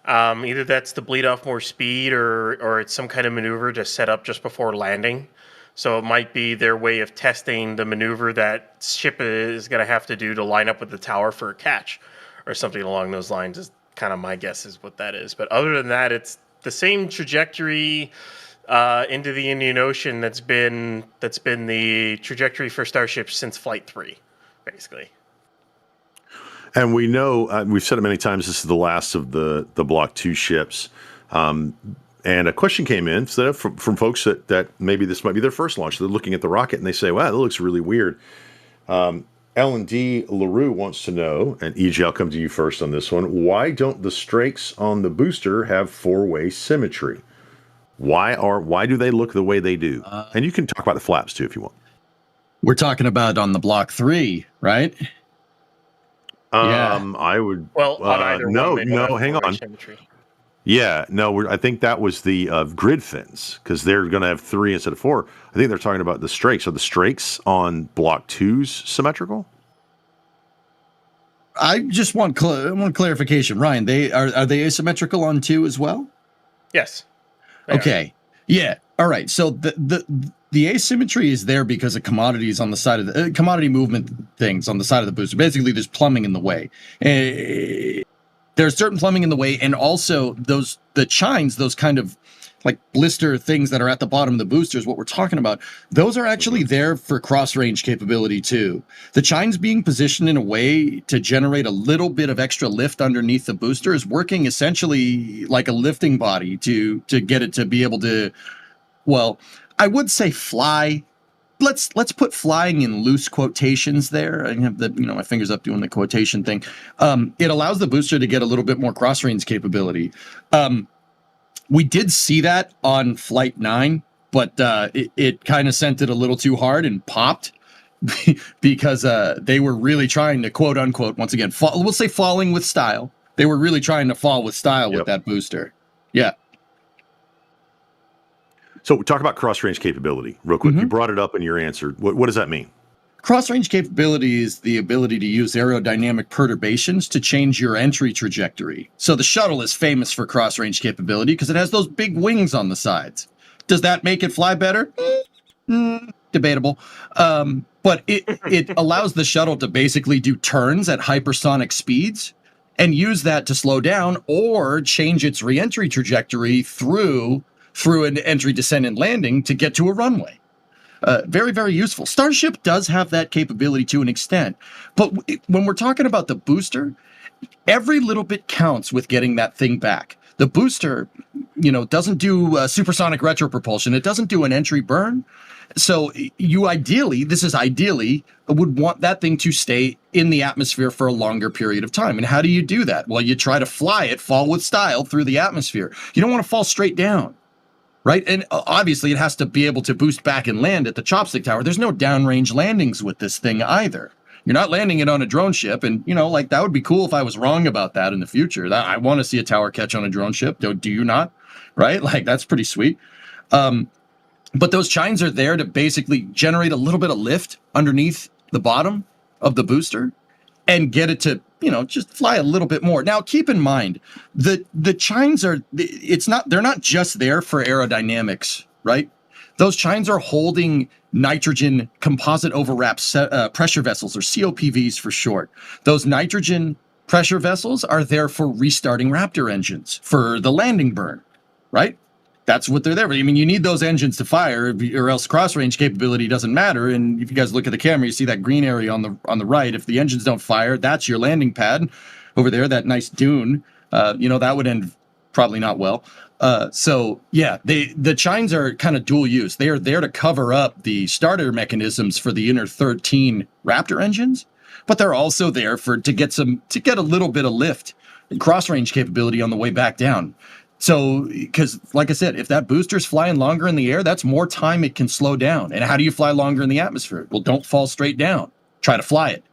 Speaker 10: Either that's to bleed off more speed, or it's some kind of maneuver to set up just before landing. So it might be their way of testing the maneuver that ship is going to have to do to line up with the tower for a catch, or something along those lines. Is kind of my guess is what that is. But other than that, it's the same trajectory into the Indian Ocean that's been the trajectory for Starship since Flight 3, basically.
Speaker 11: And we know, we've said it many times, this is the last of the Block 2 ships. And a question came in from folks that maybe this might be their first launch. They're looking at the rocket and they say, wow, that looks really weird. L&D LaRue wants to know, and EJ, I'll come to you first on this one. Why don't the strakes on the booster have four-way symmetry? Why do they look the way they do? And you can talk about the flaps too if you want.
Speaker 4: We're talking about on the Block 3, right?
Speaker 11: I would.
Speaker 10: Well, on either
Speaker 11: no,
Speaker 10: one, they don't have
Speaker 11: hang
Speaker 10: four-way
Speaker 11: on.
Speaker 10: symmetry.
Speaker 11: Yeah, no, I think that was the grid fins because they're going to have 3 instead of 4. I think they're talking about the strakes. Are the strakes on Block 2's symmetrical?
Speaker 4: I just want clarification, Ryan. Are they asymmetrical on 2 as well?
Speaker 10: Yes.
Speaker 4: Okay. Yeah. All right. So the asymmetry is there because of commodities on the side of the commodity movement things on the side of the booster. Basically, there's plumbing in the way. There's certain plumbing in the way, and also the chines, those kind of like blister things that are at the bottom of the boosters, what we're talking about, those are actually there for cross-range capability too. The chines being positioned in a way to generate a little bit of extra lift underneath the booster is working essentially like a lifting body to get it to be able to, well, I would say fly. Let's put flying in loose quotations there. I have my fingers up doing the quotation thing. It allows the booster to get a little bit more cross-range capability. We did see that on Flight 9, but it kind of sent it a little too hard and popped because they were really trying to, quote unquote, once again, we'll say falling with style. They were really trying to fall with style with that booster. Yeah.
Speaker 11: So talk about cross-range capability real quick. You brought it up in your answer. What does that mean?
Speaker 4: Cross-range capability is the ability to use aerodynamic perturbations to change your entry trajectory. So the shuttle is famous for cross-range capability because it has those big wings on the sides. Does that make it fly better? Debatable. But it allows the shuttle to basically do turns at hypersonic speeds and use that to slow down or change its re-entry trajectory through an entry, descent, and landing to get to a runway. Very, very useful. Starship does have that capability to an extent, but when we're talking about the booster, every little bit counts with getting that thing back. The booster, doesn't do supersonic retropropulsion. It doesn't do an entry burn. So you ideally would want that thing to stay in the atmosphere for a longer period of time. And how do you do that? Well, you try to fly it, fall with style through the atmosphere. You don't want to fall straight down. Right. And obviously it has to be able to boost back and land at the chopstick tower. There's no downrange landings with this thing either. You're not landing it on a drone ship. And, that would be cool if I was wrong about that in the future. I want to see a tower catch on a drone ship. Do you not? Right. That's pretty sweet. But those chines are there to basically generate a little bit of lift underneath the bottom of the booster and get it to, just fly a little bit more. Now, keep in mind, the chines they're not just there for aerodynamics, right? Those chines are holding nitrogen composite overwrap pressure vessels, or COPVs for short. Those nitrogen pressure vessels are there for restarting Raptor engines for the landing burn, right? That's what they're there for. I mean, you need those engines to fire, or else cross-range capability doesn't matter. And if you guys look at the camera, you see that green area on the right. If the engines don't fire, that's your landing pad over there, that nice dune. That would end probably not well. So yeah, the chines are kind of dual use. They are there to cover up the starter mechanisms for the inner 13 Raptor engines, but they're also there to get a little bit of lift and cross-range capability on the way back down. So, because like I said, if that booster's flying longer in the air, that's more time it can slow down. And how do you fly longer in the atmosphere? Well, don't fall straight down. Try to fly it.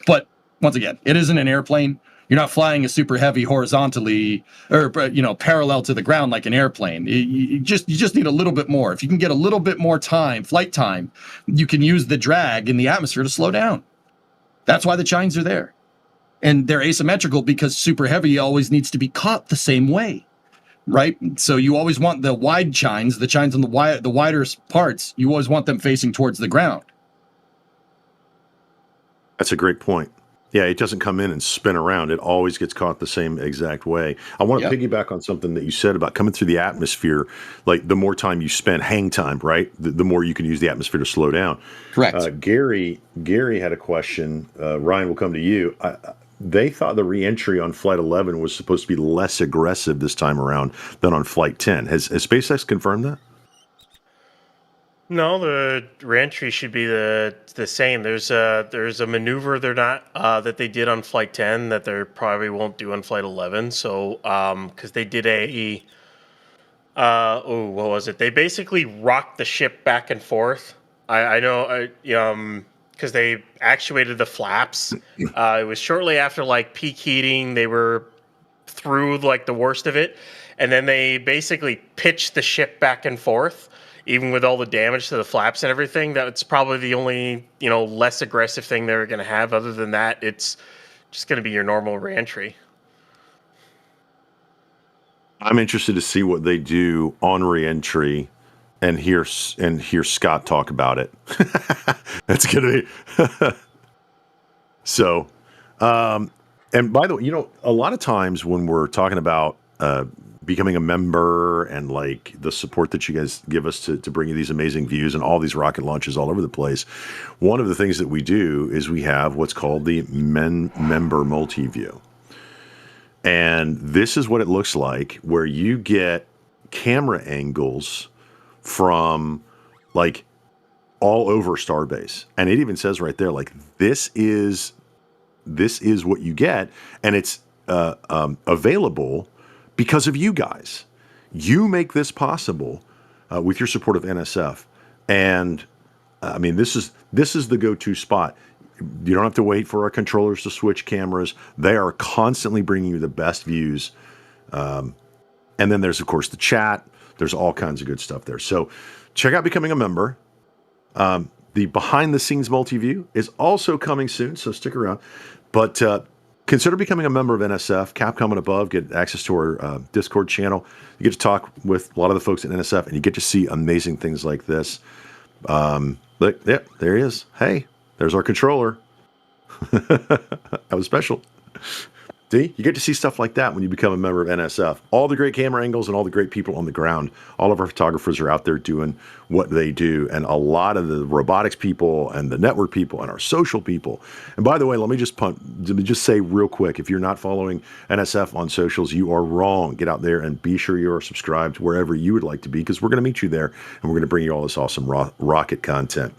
Speaker 4: But once again, it isn't an airplane. You're not flying a super heavy horizontally or, parallel to the ground like an airplane. You just need a little bit more. If you can get a little bit more flight time, you can use the drag in the atmosphere to slow down. That's why the chines are there. And they're asymmetrical because super heavy always needs to be caught the same way. Right. So you always want the wide chines, the chines on the wider parts. You always want them facing towards the ground.
Speaker 11: That's a great point. Yeah, it doesn't come in and spin around. It always gets caught the same exact way. I want to piggyback on something that you said about coming through the atmosphere. Like the more time you spend, hang time, right? The more you can use the atmosphere to slow down.
Speaker 4: Correct.
Speaker 11: Gary had a question. Ryan, will come to you. They thought the reentry on Flight 11 was supposed to be less aggressive this time around than on Flight 10. Has SpaceX confirmed that?
Speaker 10: No, the reentry should be the same. There's a maneuver that they did on Flight 10 that they probably won't do on Flight 11. So because they did what was it? They basically rocked the ship back and forth. I know because they actuated the flaps. It was shortly after peak heating. They were through like the worst of it, and then they basically pitch the ship back and forth, even with all the damage to the flaps and everything. That's probably the only, less aggressive thing they're going to have. Other than that, it's just going to be your normal reentry.
Speaker 11: I'm interested to see what they do on reentry and hear Scott talk about it. That's going to be so. And by the way, a lot of times when we're talking about becoming a member and like the support that you guys give us to bring you these amazing views and all these rocket launches all over the place, one of the things that we do is we have what's called the member multi-view. And this is what it looks like, where you get camera angles from like all over Starbase. And it even says right there, like, this is what you get. And it's available because of you guys. You make this possible with your support of NSF. And I mean, this is the go-to spot. You don't have to wait for our controllers to switch cameras. They are constantly bringing you the best views. And then there's, of course, the chat. There's all kinds of good stuff there. So check out becoming a member. The behind-the-scenes multi-view is also coming soon, so stick around. But consider becoming a member of NSF. Capcom and above, get access to our Discord channel. You get to talk with a lot of the folks at NSF, and you get to see amazing things like this. Look, yep, there he is. Hey. There's our controller. That was special. See, you get to see stuff like that when you become a member of NSF. All the great camera angles and all the great people on the ground. All of our photographers are out there doing what they do. And a lot of the robotics people and the network people and our social people. And by the way, let me just say real quick, if you're not following NSF on socials, you are wrong. Get out there and be sure you are subscribed wherever you would like to be, because we're going to meet you there and we're going to bring you all this awesome rocket content.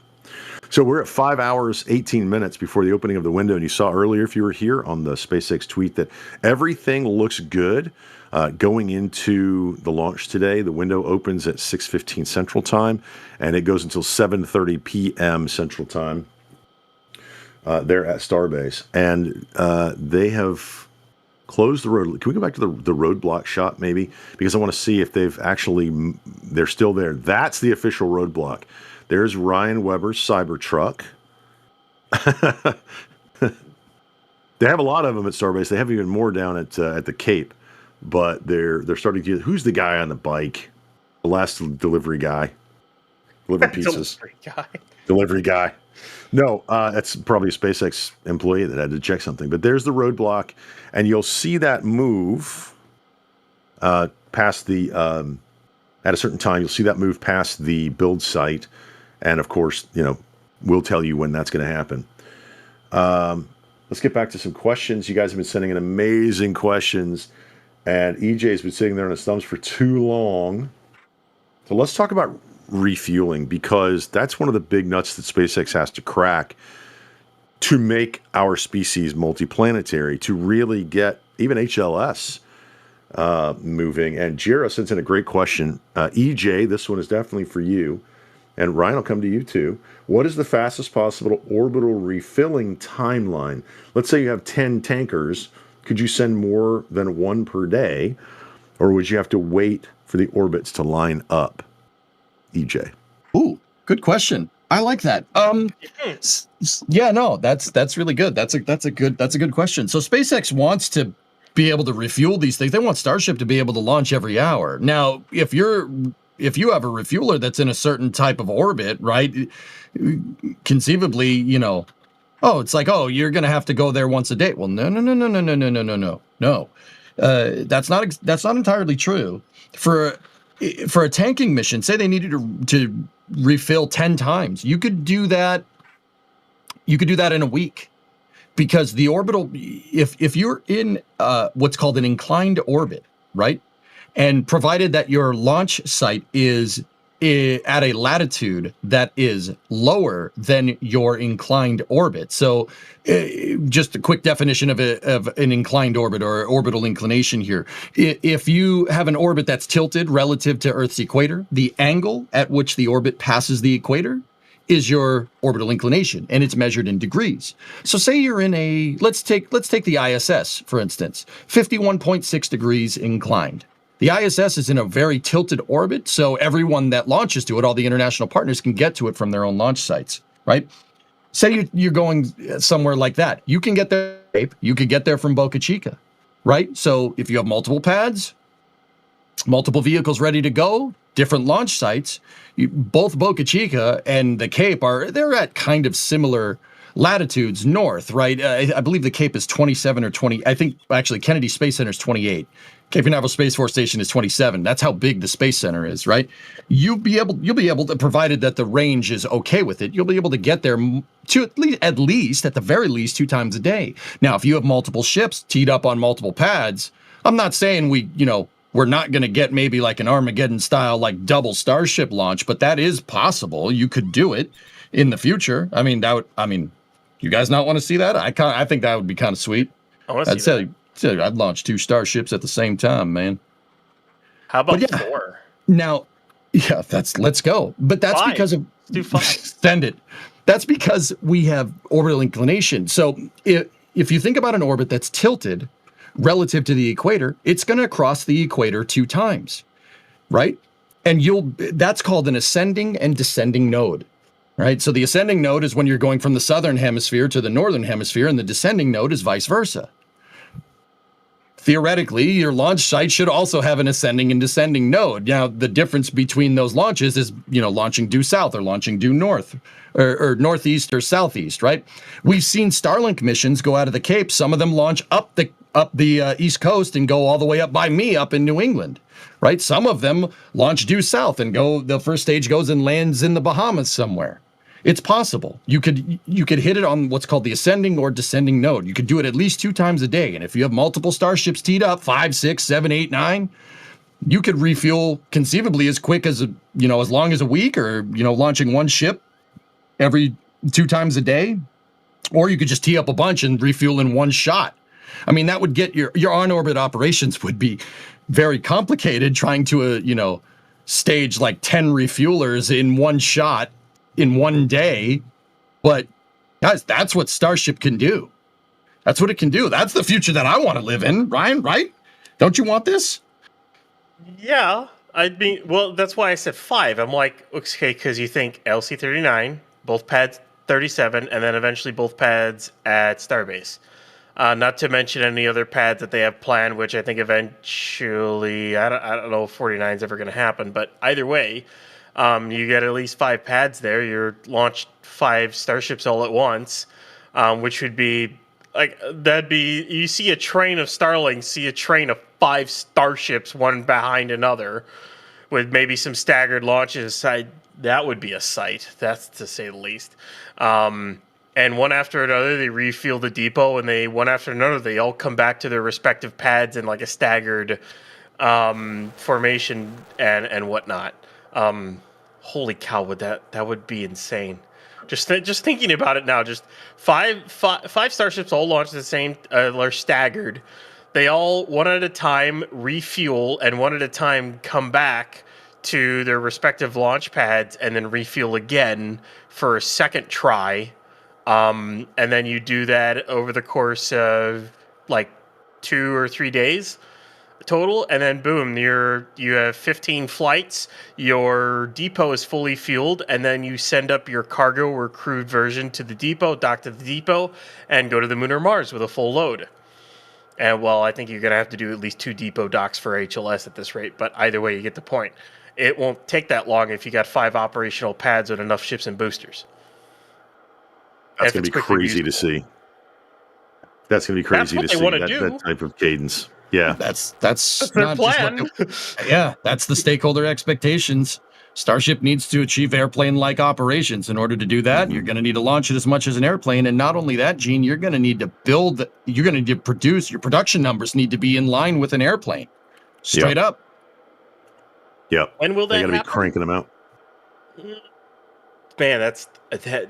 Speaker 11: So we're at 5 hours, 18 minutes before the opening of the window. And you saw earlier, if you were here on the SpaceX tweet, that everything looks good going into the launch today. The window opens at 6:15 Central Time, and it goes until 7:30 p.m. Central Time there at Starbase. And they have closed the road. Can we go back to the roadblock shot, maybe? Because I want to see if they're still there. That's the official roadblock. There's Ryan Weber's Cybertruck. They have a lot of them at Starbase. They have even more down at the Cape, but they're starting to get. Who's the guy on the bike? The last delivery guy. Delivery pizzas. Delivery guy. No, that's probably a SpaceX employee that had to check something. But there's the roadblock, and you'll see that move past the. At a certain time, you'll see that move past the build site. And of course, we'll tell you when that's going to happen. Let's get back to some questions. You guys have been sending in amazing questions, and EJ's been sitting there on his thumbs for too long. So let's talk about refueling, because that's one of the big nuts that SpaceX has to crack to make our species multiplanetary, to really get even HLS moving. And Jira sent in a great question. EJ, this one is definitely for you. And Ryan, will come to you too. What is the fastest possible orbital refilling timeline? Let's say you have 10 tankers. Could you send more than one per day? Or would you have to wait for the orbits to line up? EJ.
Speaker 4: Ooh, good question. I like that. Yeah, no, that's really good. That's a good question. So SpaceX wants to be able to refuel these things. They want Starship to be able to launch every hour. Now, if you have a refueler that's in a certain type of orbit, right? Conceivably, it's like, you're going to have to go there once a day. Well, no. That's not entirely true. For a tanking mission, say they needed to refill 10 times, you could do that in a week. Because the orbital, if you're in what's called an inclined orbit, right? And provided that your launch site is at a latitude that is lower than your inclined orbit. So just a quick definition of an inclined orbit or orbital inclination here. If you have an orbit that's tilted relative to Earth's equator, the angle at which the orbit passes the equator is your orbital inclination, and it's measured in degrees. So say you're in a, let's take the ISS, for instance, 51.6 degrees inclined. The ISS is in a very tilted orbit, so everyone that launches to it, all the international partners, can get to it from their own launch sites, right? Say you're going somewhere like that. You can get there, you could get there from Boca Chica, right? So if you have multiple pads, multiple vehicles ready to go, different launch sites, both Boca Chica and the Cape they're at kind of similar latitudes north, right? I believe the Cape is 27 or 20. I think actually Kennedy Space Center is 28. Cape Canaveral Space Force Station is 27. That's how big the Space Center is, right? You'll be able to, provided that the range is okay with it, you'll be able to get there to at the very least 2 times a day. Now, if you have multiple ships teed up on multiple pads, I'm not saying we're not going to get maybe like an Armageddon style, like double Starship launch, but that is possible. You could do it in the future. I mean, you guys not want to see that? I think that would be kind of sweet.
Speaker 10: I want to see that.
Speaker 4: I'd launch 2 Starships at the same time, man.
Speaker 10: How about 4?
Speaker 4: Now, yeah, let's go. But that's
Speaker 10: 5.
Speaker 4: because of
Speaker 10: do 5.
Speaker 4: Send it. That's because we have orbital inclination. So if you think about an orbit that's tilted relative to the equator, it's going to cross the equator 2 times, right? And that's called an ascending and descending node, right? So the ascending node is when you're going from the southern hemisphere to the northern hemisphere, and the descending node is vice versa. Theoretically, your launch site should also have an ascending and descending node. Now, the difference between those launches is, launching due south or launching due north, or northeast or southeast, right? We've seen Starlink missions go out of the Cape. Some of them launch up the East Coast and go all the way up by me up in New England, right? Some of them launch due south and the first stage goes and lands in the Bahamas somewhere. It's possible. You could hit it on what's called the ascending or descending node. You could do it at least 2 times a day. And if you have multiple Starships teed up, 5, 6, 7, 8, 9, you could refuel conceivably as quick as, as long as a week, or, launching 1 ship every 2 times a day. Or you could just tee up a bunch and refuel in 1 shot. I mean, that would get your on-orbit operations would be very complicated, trying to, stage like 10 refuelers in 1 shot in 1 day. But guys, that's what Starship can do. That's what it can do. That's the future that I want to live in, Ryan, right? Don't you want this?
Speaker 10: Yeah, that's why I said 5. I'm like, okay, because you think LC-39, both pads 37, and then eventually both pads at Starbase. Not to mention any other pads that they have planned, which I think eventually, I don't know if 49 is ever going to happen, but either way, you get at least 5 pads there. You're launched 5 Starships all at once, which would be you see a train of Starlings, see a train of 5 Starships, one behind another, with maybe some staggered launches. That would be a sight. That's to say the least. And one after another, they refuel the depot, and one after another, they all come back to their respective pads in like a staggered formation and whatnot. Holy cow, that would be insane. Just thinking about it now, just five Starships all launched at the same, are staggered. They all, one at a time, refuel, and one at a time come back to their respective launch pads and then refuel again for a second try. And then you do that over the course of like 2 or 3 days total, and then boom, you have 15 flights, your depot is fully fueled, and then you send up your cargo or crewed version to the depot, dock to the depot, and go to the moon or Mars with a full load. And well, I think you're going to have to do at least 2 depot docks for HLS at this rate, but either way, you get the point. It won't take that long if you got 5 operational pads with enough ships and boosters.
Speaker 11: That's going to be crazy to see. That's going to be crazy to see that type of cadence. Yeah,
Speaker 4: that's not plan. That's the stakeholder expectations. Starship needs to achieve airplane-like operations. In order to do that, you're going to need to launch it as much as an airplane. And not only that, Gene, you're going to need to produce, your production numbers need to be in line with an airplane. Straight up.
Speaker 11: Yep.
Speaker 10: When will that happen?
Speaker 11: They're going to be cranking them out.
Speaker 10: Man,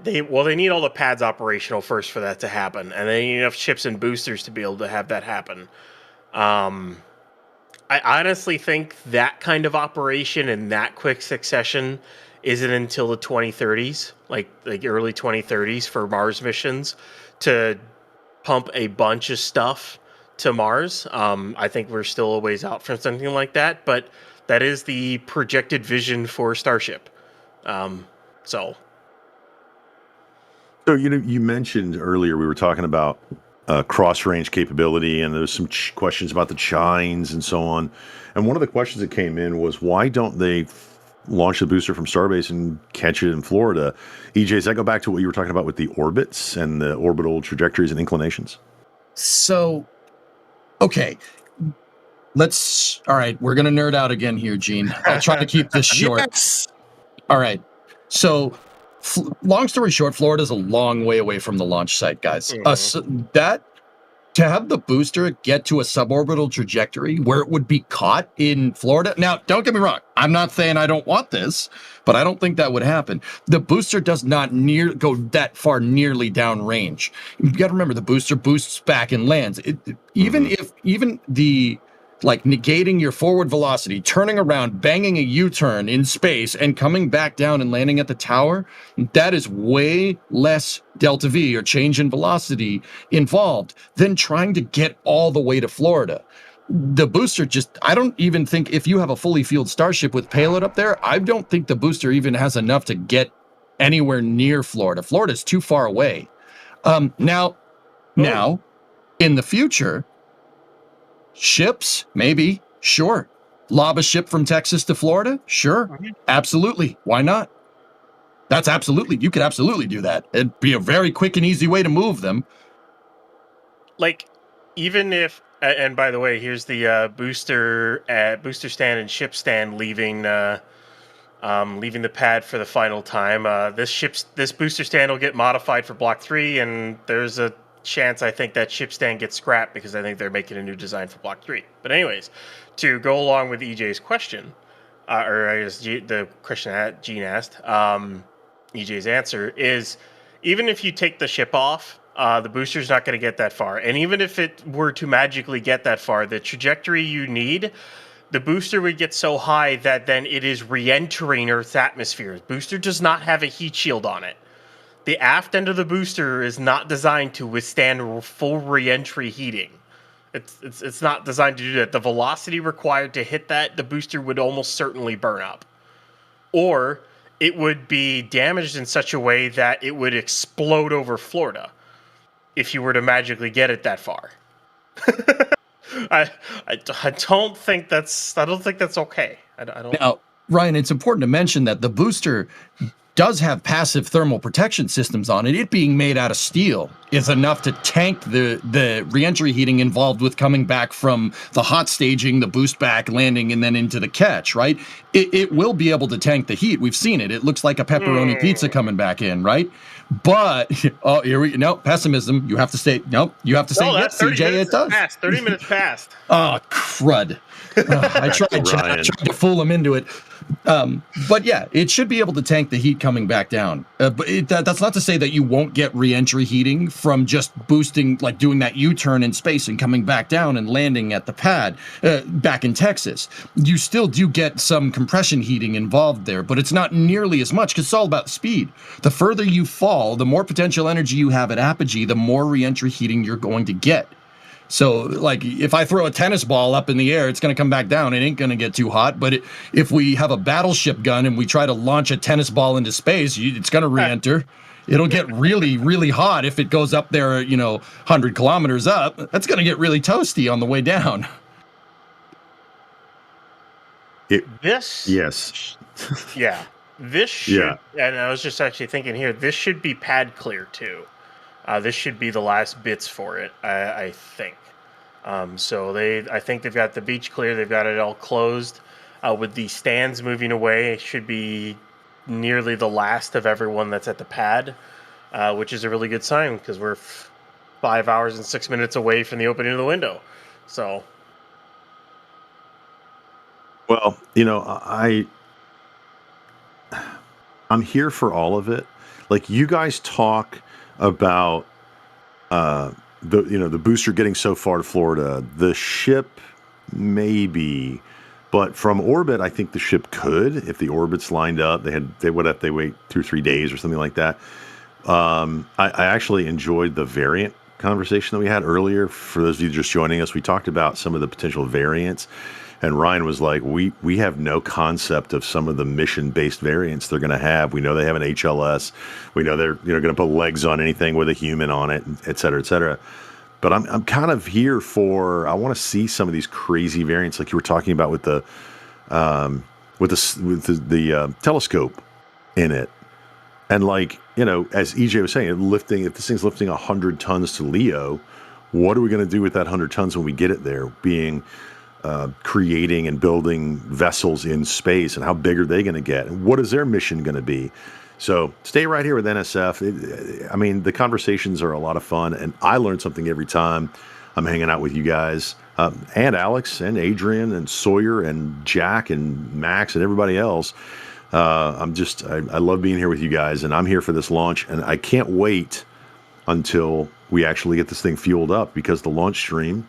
Speaker 10: they need all the pads operational first for that to happen. And they need enough ships and boosters to be able to have that happen. I honestly think that kind of operation in that quick succession isn't until the 2030s, like early 2030s for Mars missions to pump a bunch of stuff to Mars. I think we're still a ways out from something like that, but that is the projected vision for Starship. So
Speaker 11: you mentioned earlier, we were talking about cross-range capability, and there's some questions about the chines and so on. And one of the questions that came in was, why don't they launch the booster from Starbase and catch it in Florida? EJ, does that go back to what you were talking about with the orbits and the orbital trajectories and inclinations?
Speaker 4: So, okay. All right, we're going to nerd out again here, Gene. I'll try to keep this short.
Speaker 8: Yes.
Speaker 4: All right. So, long story short, Florida's a long way away from the launch site, guys. To have the booster get to a suborbital trajectory where it would be caught in Florida. Now, don't get me wrong. I'm not saying I don't want this, but I don't think that would happen. The booster does not go that far nearly downrange. You got to remember, the booster boosts back and lands. Even the negating your forward velocity, turning around, banging a U-turn in space, and coming back down and landing at the tower, that is way less delta V or change in velocity involved than trying to get all the way to Florida. The booster I don't even think, if you have a fully fueled Starship with payload up there, I don't think the booster even has enough to get anywhere near Florida. Florida's too far away. Now, in the future, ships, maybe, sure. Lob a ship from Texas to Florida? Sure. Absolutely. Why not? You could absolutely do that. It'd be a very quick and easy way to move them.
Speaker 10: Even if, and by the way, here's the booster stand and ship stand leaving the pad for the final time. This booster stand will get modified for Block 3, and there's a chance I think that ship stand gets scrapped because I think they're making a new design for Block 3. But anyways, to go along with EJ's question, or I guess the question that Gene asked, EJ's answer is, even if you take the ship off, the booster's not going to get that far. And even if it were to magically get that far, the trajectory you need, the booster would get so high that then it is re-entering Earth's atmosphere. The booster does not have a heat shield on it. The aft end of the booster is not designed to withstand full re-entry heating. It's not designed to do that. The velocity required to hit that, the booster would almost certainly burn up. Or it would be damaged in such a way that it would explode over Florida if you were to magically get it that far. I don't think that's okay. I don't.
Speaker 4: Now, Ryan, it's important to mention that the booster does have passive thermal protection systems on it. It being made out of steel is enough to tank the reentry heating involved with coming back from the hot staging, the boost back, landing, and then into the catch, right? It will be able to tank the heat. We've seen it. It looks like a pepperoni pizza coming back in, right? But, pessimism. You have to say, yes, CJ, it does.
Speaker 10: 30 minutes passed.
Speaker 4: Oh, crud. I tried to fool him into it. But yeah, it should be able to tank the heat coming back down. But that's not to say that you won't get re-entry heating from just boosting, like doing that U-turn in space and coming back down and landing at the pad back in Texas. You still do get some compression heating involved there, but it's not nearly as much because it's all about speed. The further you fall, the more potential energy you have at apogee, the more re-entry heating you're going to get. So, like, if I throw a tennis ball up in the air, it's going to come back down. It ain't going to get too hot. But if we have a battleship gun and we try to launch a tennis ball into space, it's going to re-enter. It'll get really, really hot if it goes up there, 100 kilometers up. That's going to get really toasty on the way down.
Speaker 10: This should, and I was just actually thinking here, this should be pad clear too. This should be the last bits for it, I think. I think they've got the beach clear. They've got it all closed. With the stands moving away, it should be nearly the last of everyone that's at the pad, which is a really good sign because we're 5 hours and 6 minutes away from the opening of the window. So,
Speaker 11: well, I'm here for all of it. Like, you guys talk about the booster getting so far to Florida, the ship maybe, But from orbit, I think the ship could, if the orbits lined up. They would have to wait 2 or 3 days or something like that. I actually enjoyed the variant conversation that we had earlier. For those of you just joining us, we talked about some of the potential variants, and Ryan was like, we have no concept of some of the mission-based variants they're going to have. We know they have an HLS. We know they're going to put legs on anything with a human on it, et cetera, et cetera. But I'm kind of here for, I want to see some of these crazy variants like you were talking about with the telescope in it. And like, as EJ was saying, if this thing's lifting 100 tons to LEO, what are we going to do with that 100 tons when we get it there? Creating and building vessels in space, and how big are they going to get? And what is their mission going to be? So stay right here with NSF. The conversations are a lot of fun, and I learn something every time I'm hanging out with you guys, and Alex and Adrian and Sawyer and Jack and Max and everybody else. I love being here with you guys, and I'm here for this launch, and I can't wait until we actually get this thing fueled up, because the launch stream,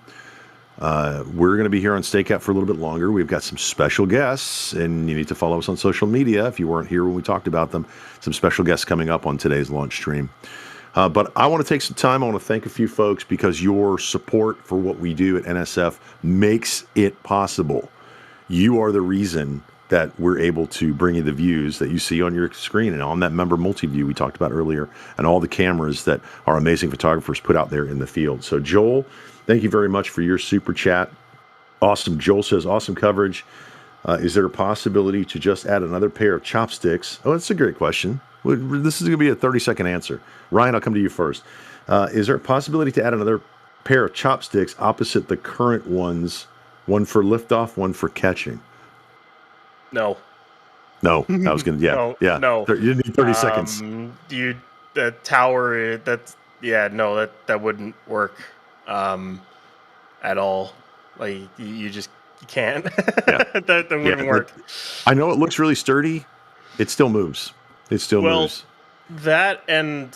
Speaker 11: we're going to be here on Stakeout for a little bit longer. We've got some special guests, and you need to follow us on social media if you weren't here when we talked about them. Some special guests coming up on today's launch stream. But I want to take some time. I want to thank a few folks, because your support for what we do at NSF makes it possible. You are the reason that we're able to bring you the views that you see on your screen and on that member multi-view we talked about earlier, and all the cameras that our amazing photographers put out there in the field. So Joel, thank you very much for your super chat. Awesome. Joel says, awesome coverage. Is there a possibility to just add another pair of chopsticks? Oh, that's a great question. This is going to be a 30-second answer. Ryan, I'll come to you first. Is there a possibility to add another pair of chopsticks opposite the current ones, one for liftoff, one for catching?
Speaker 10: No.
Speaker 11: No, I was going to,
Speaker 10: No.
Speaker 11: You need 30 seconds.
Speaker 10: The tower, that wouldn't work at all. Like, you can't. that wouldn't work.
Speaker 11: I know it looks really sturdy. It still moves. Moves.
Speaker 10: That, and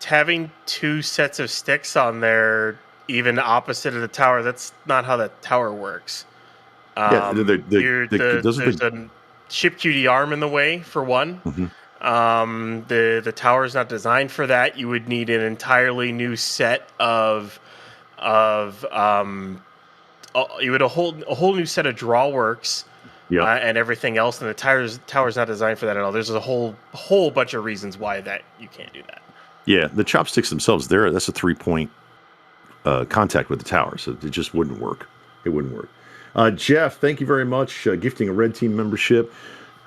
Speaker 10: having 2 sets of sticks on there, even opposite of the tower, that's not how that tower works. There's a ship QD arm in the way, for one.
Speaker 11: Mm-hmm.
Speaker 10: The tower is not designed for that. You would need an entirely new set of you would a whole new set of drawworks, and everything else. And the tower's not designed for that at all. There's a whole bunch of reasons why that you can't do that.
Speaker 11: Yeah, the chopsticks themselves, that's a 3-point contact with the tower, so it just wouldn't work. It wouldn't work. Jeff, thank you very much. Gifting a Red Team membership.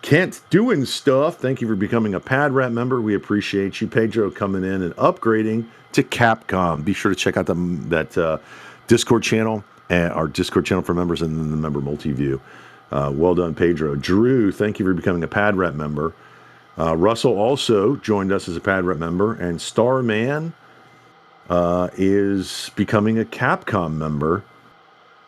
Speaker 11: Kent doing stuff. Thank you for becoming a Pad Rat member. We appreciate you. Pedro coming in and upgrading to Capcom. Be sure to check out that Discord channel, our Discord channel for members, and then the member multi-view. Well done, Pedro. Drew, thank you for becoming a Pad Rat member. Russell also joined us as a Pad Rat member, and Starman is becoming a Capcom member,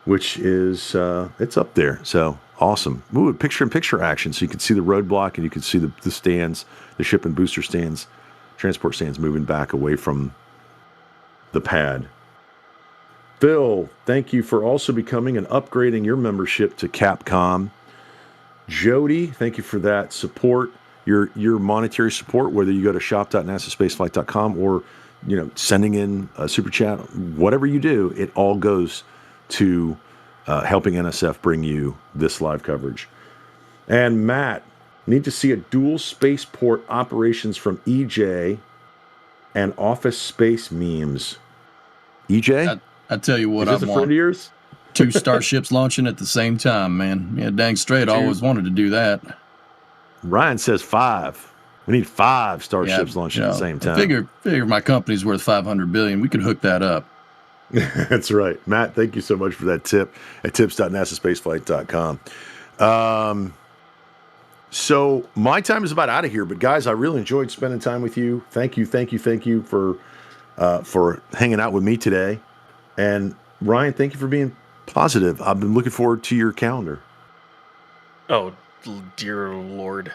Speaker 11: which is it's up there. So awesome. Ooh, picture-in-picture action, so you can see the roadblock, and you can see the stands, the ship and booster stands, transport stands moving back away from the pad. Phil, thank you for also becoming and upgrading your membership to Capcom. Jody, thank you for that support, your monetary support, whether you go to shop.nasaspaceflight.com or sending in a super chat, whatever you do, it all goes to helping NSF bring you this live coverage. And Matt, need to see a dual spaceport operations from EJ and Office Space memes. EJ?
Speaker 4: I tell you what, I
Speaker 11: want. Is this a friend of yours?
Speaker 4: 2 starships launching at the same time, man. Yeah, dang straight. I always wanted to do that.
Speaker 11: Ryan says 5. We need 5 starships launching at the same time.
Speaker 4: Figure my company's worth $500 billion. We could hook that up.
Speaker 11: That's right. Matt, thank you so much for that tip at tips.nasaspaceflight.com. So my time is about out of here, but guys, I really enjoyed spending time with you. Thank you for hanging out with me today. And Ryan, thank you for being positive. I've been looking forward to your calendar.
Speaker 10: Oh, dear Lord.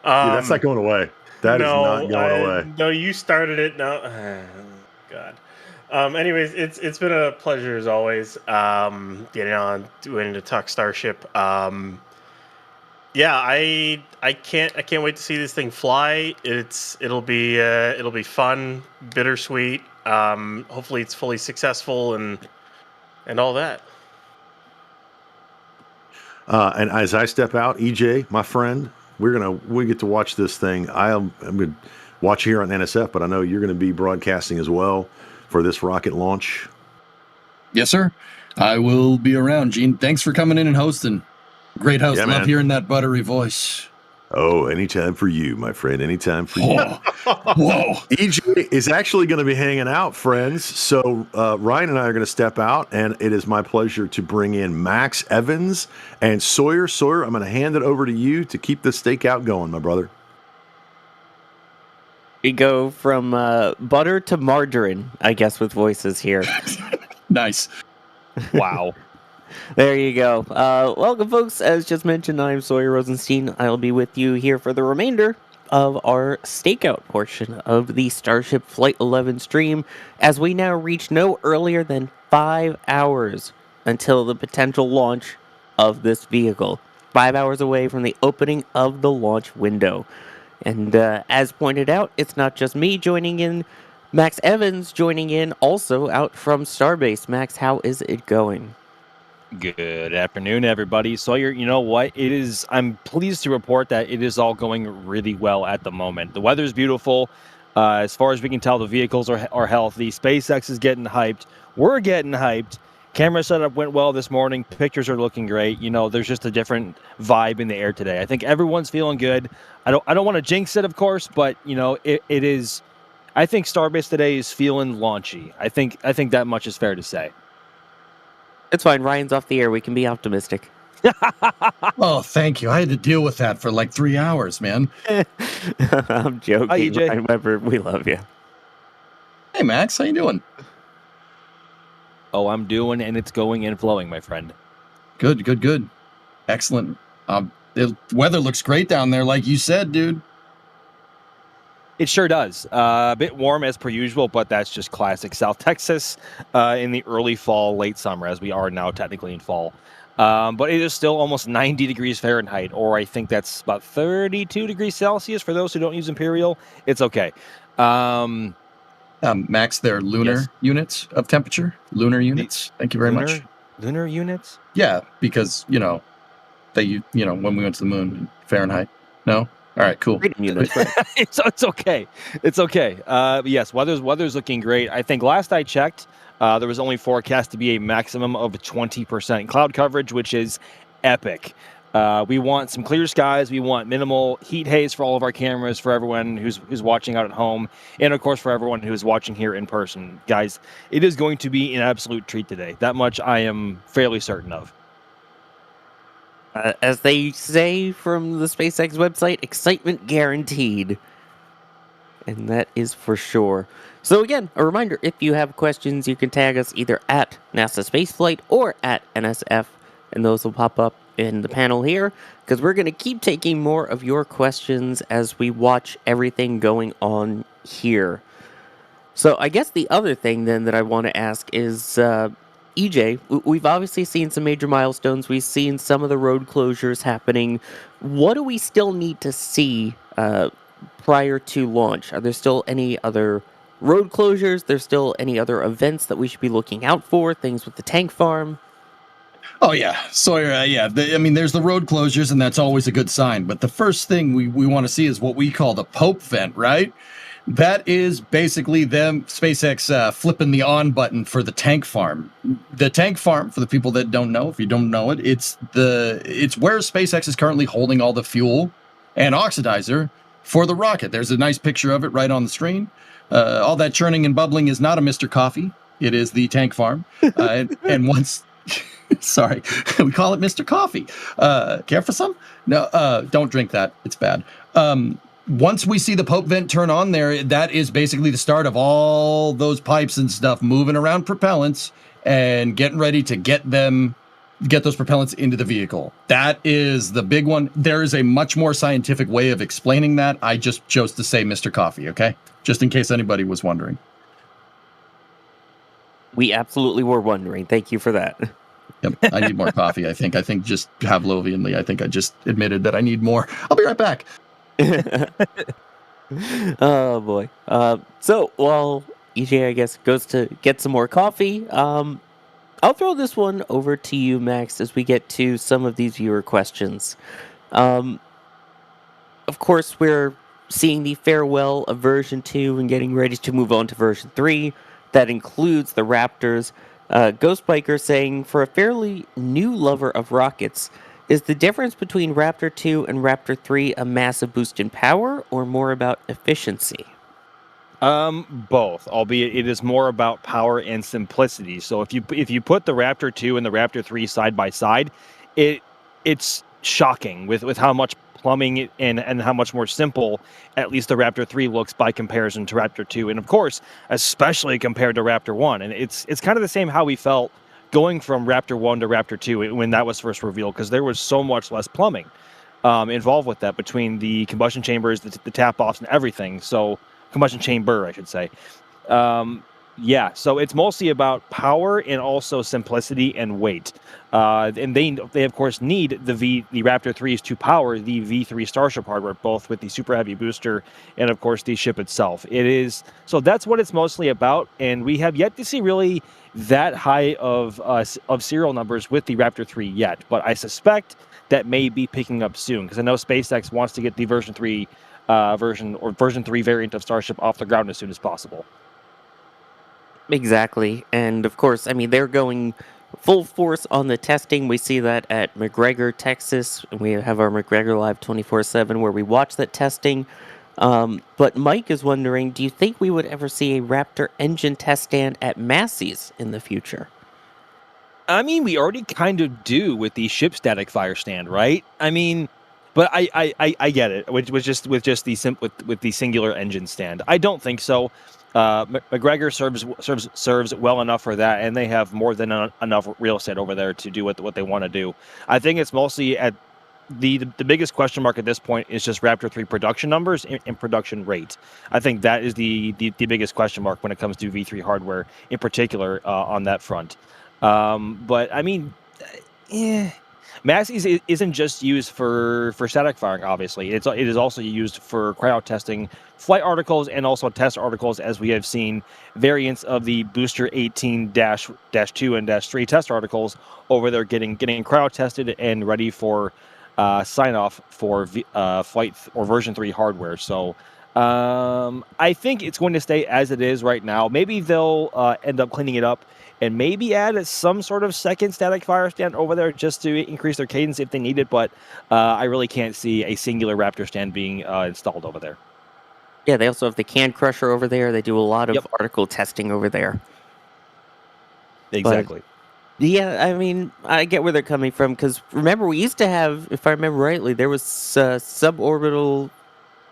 Speaker 11: That's not going away. That is not going away.
Speaker 10: No, you started it. No. God. Anyways, it's been a pleasure as always. Getting on, doing to talk Starship. Yeah, I can't wait to see this thing fly. It'll be fun, bittersweet. Hopefully it's fully successful and all that.
Speaker 11: And as I step out, EJ, my friend, we get to watch this thing. I'm going to watch here on NSF, but I know you're going to be broadcasting as well for this rocket launch.
Speaker 4: Yes, sir. I will be around, Gene. Thanks for coming in and hosting. Great host.
Speaker 11: Yeah,
Speaker 4: Love
Speaker 11: man.
Speaker 4: hearing that buttery voice.
Speaker 11: Oh, anytime for you, my friend. Anytime for you.
Speaker 4: Whoa.
Speaker 11: EJ is actually going to be hanging out, friends. So Ryan and I are going to step out, and it is my pleasure to bring in Max Evans and Sawyer. Sawyer, I'm going to hand it over to you to keep the stakeout going, my brother.
Speaker 2: We go from butter to margarine, I guess, with voices here.
Speaker 4: Nice.
Speaker 2: Wow. There you go. Welcome, folks. As just mentioned, I'm Sawyer Rosenstein. I'll be with you here for the remainder of our stakeout portion of the Starship Flight 11 stream, as we now reach no earlier than 5 hours until the potential launch of this vehicle. 5 hours away from the opening of the launch window. And as pointed out, it's not just me joining in. Max Evans joining in, also out from Starbase. Max, how is it going?
Speaker 12: Good afternoon, everybody. Sawyer, you know what? I'm pleased to report that it is all going really well at the moment. The weather's beautiful. As far as we can tell, the vehicles are healthy. SpaceX is getting hyped. We're getting hyped. Camera setup went well this morning. Pictures are looking great. You know, there's just a different vibe in the air today. I think everyone's feeling good. I don't want to jinx it, of course, but you know, it is. I think Starbase today is feeling launchy. I think that much is fair to say.
Speaker 2: It's fine. Ryan's off the air. We can be optimistic.
Speaker 4: Oh, thank you. I had to deal with that for like 3 hours, man.
Speaker 2: I'm joking.
Speaker 12: Hi, EJ.
Speaker 2: Ryan Weber, we love you.
Speaker 4: Hey, Max. How you doing?
Speaker 12: Oh, I'm doing, and it's going and flowing, my friend.
Speaker 4: Good. Excellent. The weather looks great down there, like you said, dude.
Speaker 12: It sure does. A bit warm as per usual, but that's just classic South Texas in the early fall, late summer, as we are now technically in fall. But it is still almost 90 degrees Fahrenheit, or I think that's about 32 degrees Celsius for those who don't use Imperial. It's okay.
Speaker 4: Max, they're lunar units of temperature. Lunar units. Thank you very much.
Speaker 12: Lunar units?
Speaker 4: Yeah, because, when we went to the moon, Fahrenheit. No? All right, cool.
Speaker 12: It's okay. It's okay. Yes, weather's looking great. I think last I checked, there was only forecast to be a maximum of 20% cloud coverage, which is epic. We want some clear skies. We want minimal heat haze for all of our cameras, for everyone who's watching out at home, and of course for everyone who's watching here in person. Guys, it is going to be an absolute treat today. That much I am fairly certain of.
Speaker 2: As they say from the SpaceX website, excitement guaranteed. And that is for sure. So again, a reminder, if you have questions, you can tag us either at NASA Spaceflight or at NSF, and those will pop up in the panel here, because we're going to keep taking more of your questions as we watch everything going on here. So I guess the other thing then that I want to ask is... EJ, we've obviously seen some major milestones. We've seen some of the road closures happening. What do we still need to see prior to launch? Are there still any other road closures? There's still any other events that we should be looking out for? Things with the tank farm?
Speaker 4: Oh, yeah. Sawyer, there's the road closures, and that's always a good sign. But the first thing we want to see is what we call the Pope vent, right? That is basically them, SpaceX, flipping the on button for the tank farm. The tank farm, for the people that don't know, if you don't know it, it's where SpaceX is currently holding all the fuel and oxidizer for the rocket. There's a nice picture of it right on the screen. All that churning and bubbling is not a Mr. Coffee. It is the tank farm. And once... Sorry, we call it Mr. Coffee. Care for some? No, don't drink that. It's bad. Once we see the Pope vent turn on there, that is basically the start of all those pipes and stuff moving around propellants and getting ready to get those propellants into the vehicle. That is the big one. There is a much more scientific way of explaining that. I just chose to say Mr. Coffee, okay? Just in case anybody was wondering.
Speaker 2: We absolutely were wondering. Thank you for that.
Speaker 4: Yep, I need more coffee. I think just Pavlovianly, I think I just admitted that I need more. I'll be right back.
Speaker 2: Oh boy. So while EJ, I guess, goes to get some more coffee, I'll throw this one over to you, Max, as we get to some of these viewer questions. Of course, we're seeing the farewell of version 2 and getting ready to move on to version 3. That includes the Raptors. Ghost Biker saying, for a fairly new lover of rockets, is the difference between Raptor 2 and Raptor 3 a massive boost in power or more about efficiency?
Speaker 6: Both, albeit it is more about power and simplicity. So if you put the Raptor 2 and the Raptor 3 side by side, it's shocking with how much plumbing and how much more simple at least the Raptor 3 looks by comparison to Raptor 2, and of course, especially compared to Raptor 1. And it's kind of the same how we felt going from Raptor 1 to Raptor 2 when that was first revealed, because there was so much less plumbing involved with that between the combustion chambers, the tap offs, and everything. So combustion chamber, I should say. Yeah, so it's mostly about power and also simplicity and weight. And they of course need the Raptor 3s to power the V3 Starship hardware, both with the Super Heavy booster and of course the ship itself. So that's what it's mostly about, and we have yet to see really that high of serial numbers with the Raptor 3 yet. But I suspect that may be picking up soon, because I know SpaceX wants to get the version 3 variant of Starship off the ground as soon as possible.
Speaker 2: Exactly. And of course, I mean, they're going full force on the testing. We see that at McGregor, Texas. We have our McGregor Live 24/7 where we watch that testing. But Mike is wondering, do you think we would ever see a Raptor engine test stand at Massey's in the future?
Speaker 6: I mean, we already kind of do with the ship static fire stand, right? I mean, but I get it. With the singular engine stand, I don't think so. McGregor serves well enough for that, and they have more than enough real estate over there to do what they want to do. I think it's mostly at the biggest question mark at this point is just Raptor 3 production numbers and production rate. I think that is the biggest question mark when it comes to V3 hardware in particular on that front. But I mean, Massey's isn't just used for static firing, obviously. It is also used for cryo testing flight articles and also test articles, as we have seen variants of the Booster 18-2 and -3 test articles over there getting cryo tested and ready for sign off for flight or version 3 hardware. So I think it's going to stay as it is right now. Maybe they'll end up cleaning it up and maybe add some sort of second static fire stand over there just to increase their cadence if they need it. But I really can't see a singular Raptor stand being installed over there.
Speaker 2: Yeah, they also have the can crusher over there. They do a lot of article testing over there.
Speaker 6: Exactly.
Speaker 2: But, yeah, I mean, I get where they're coming from, because remember, we used to have, if I remember rightly, there was suborbital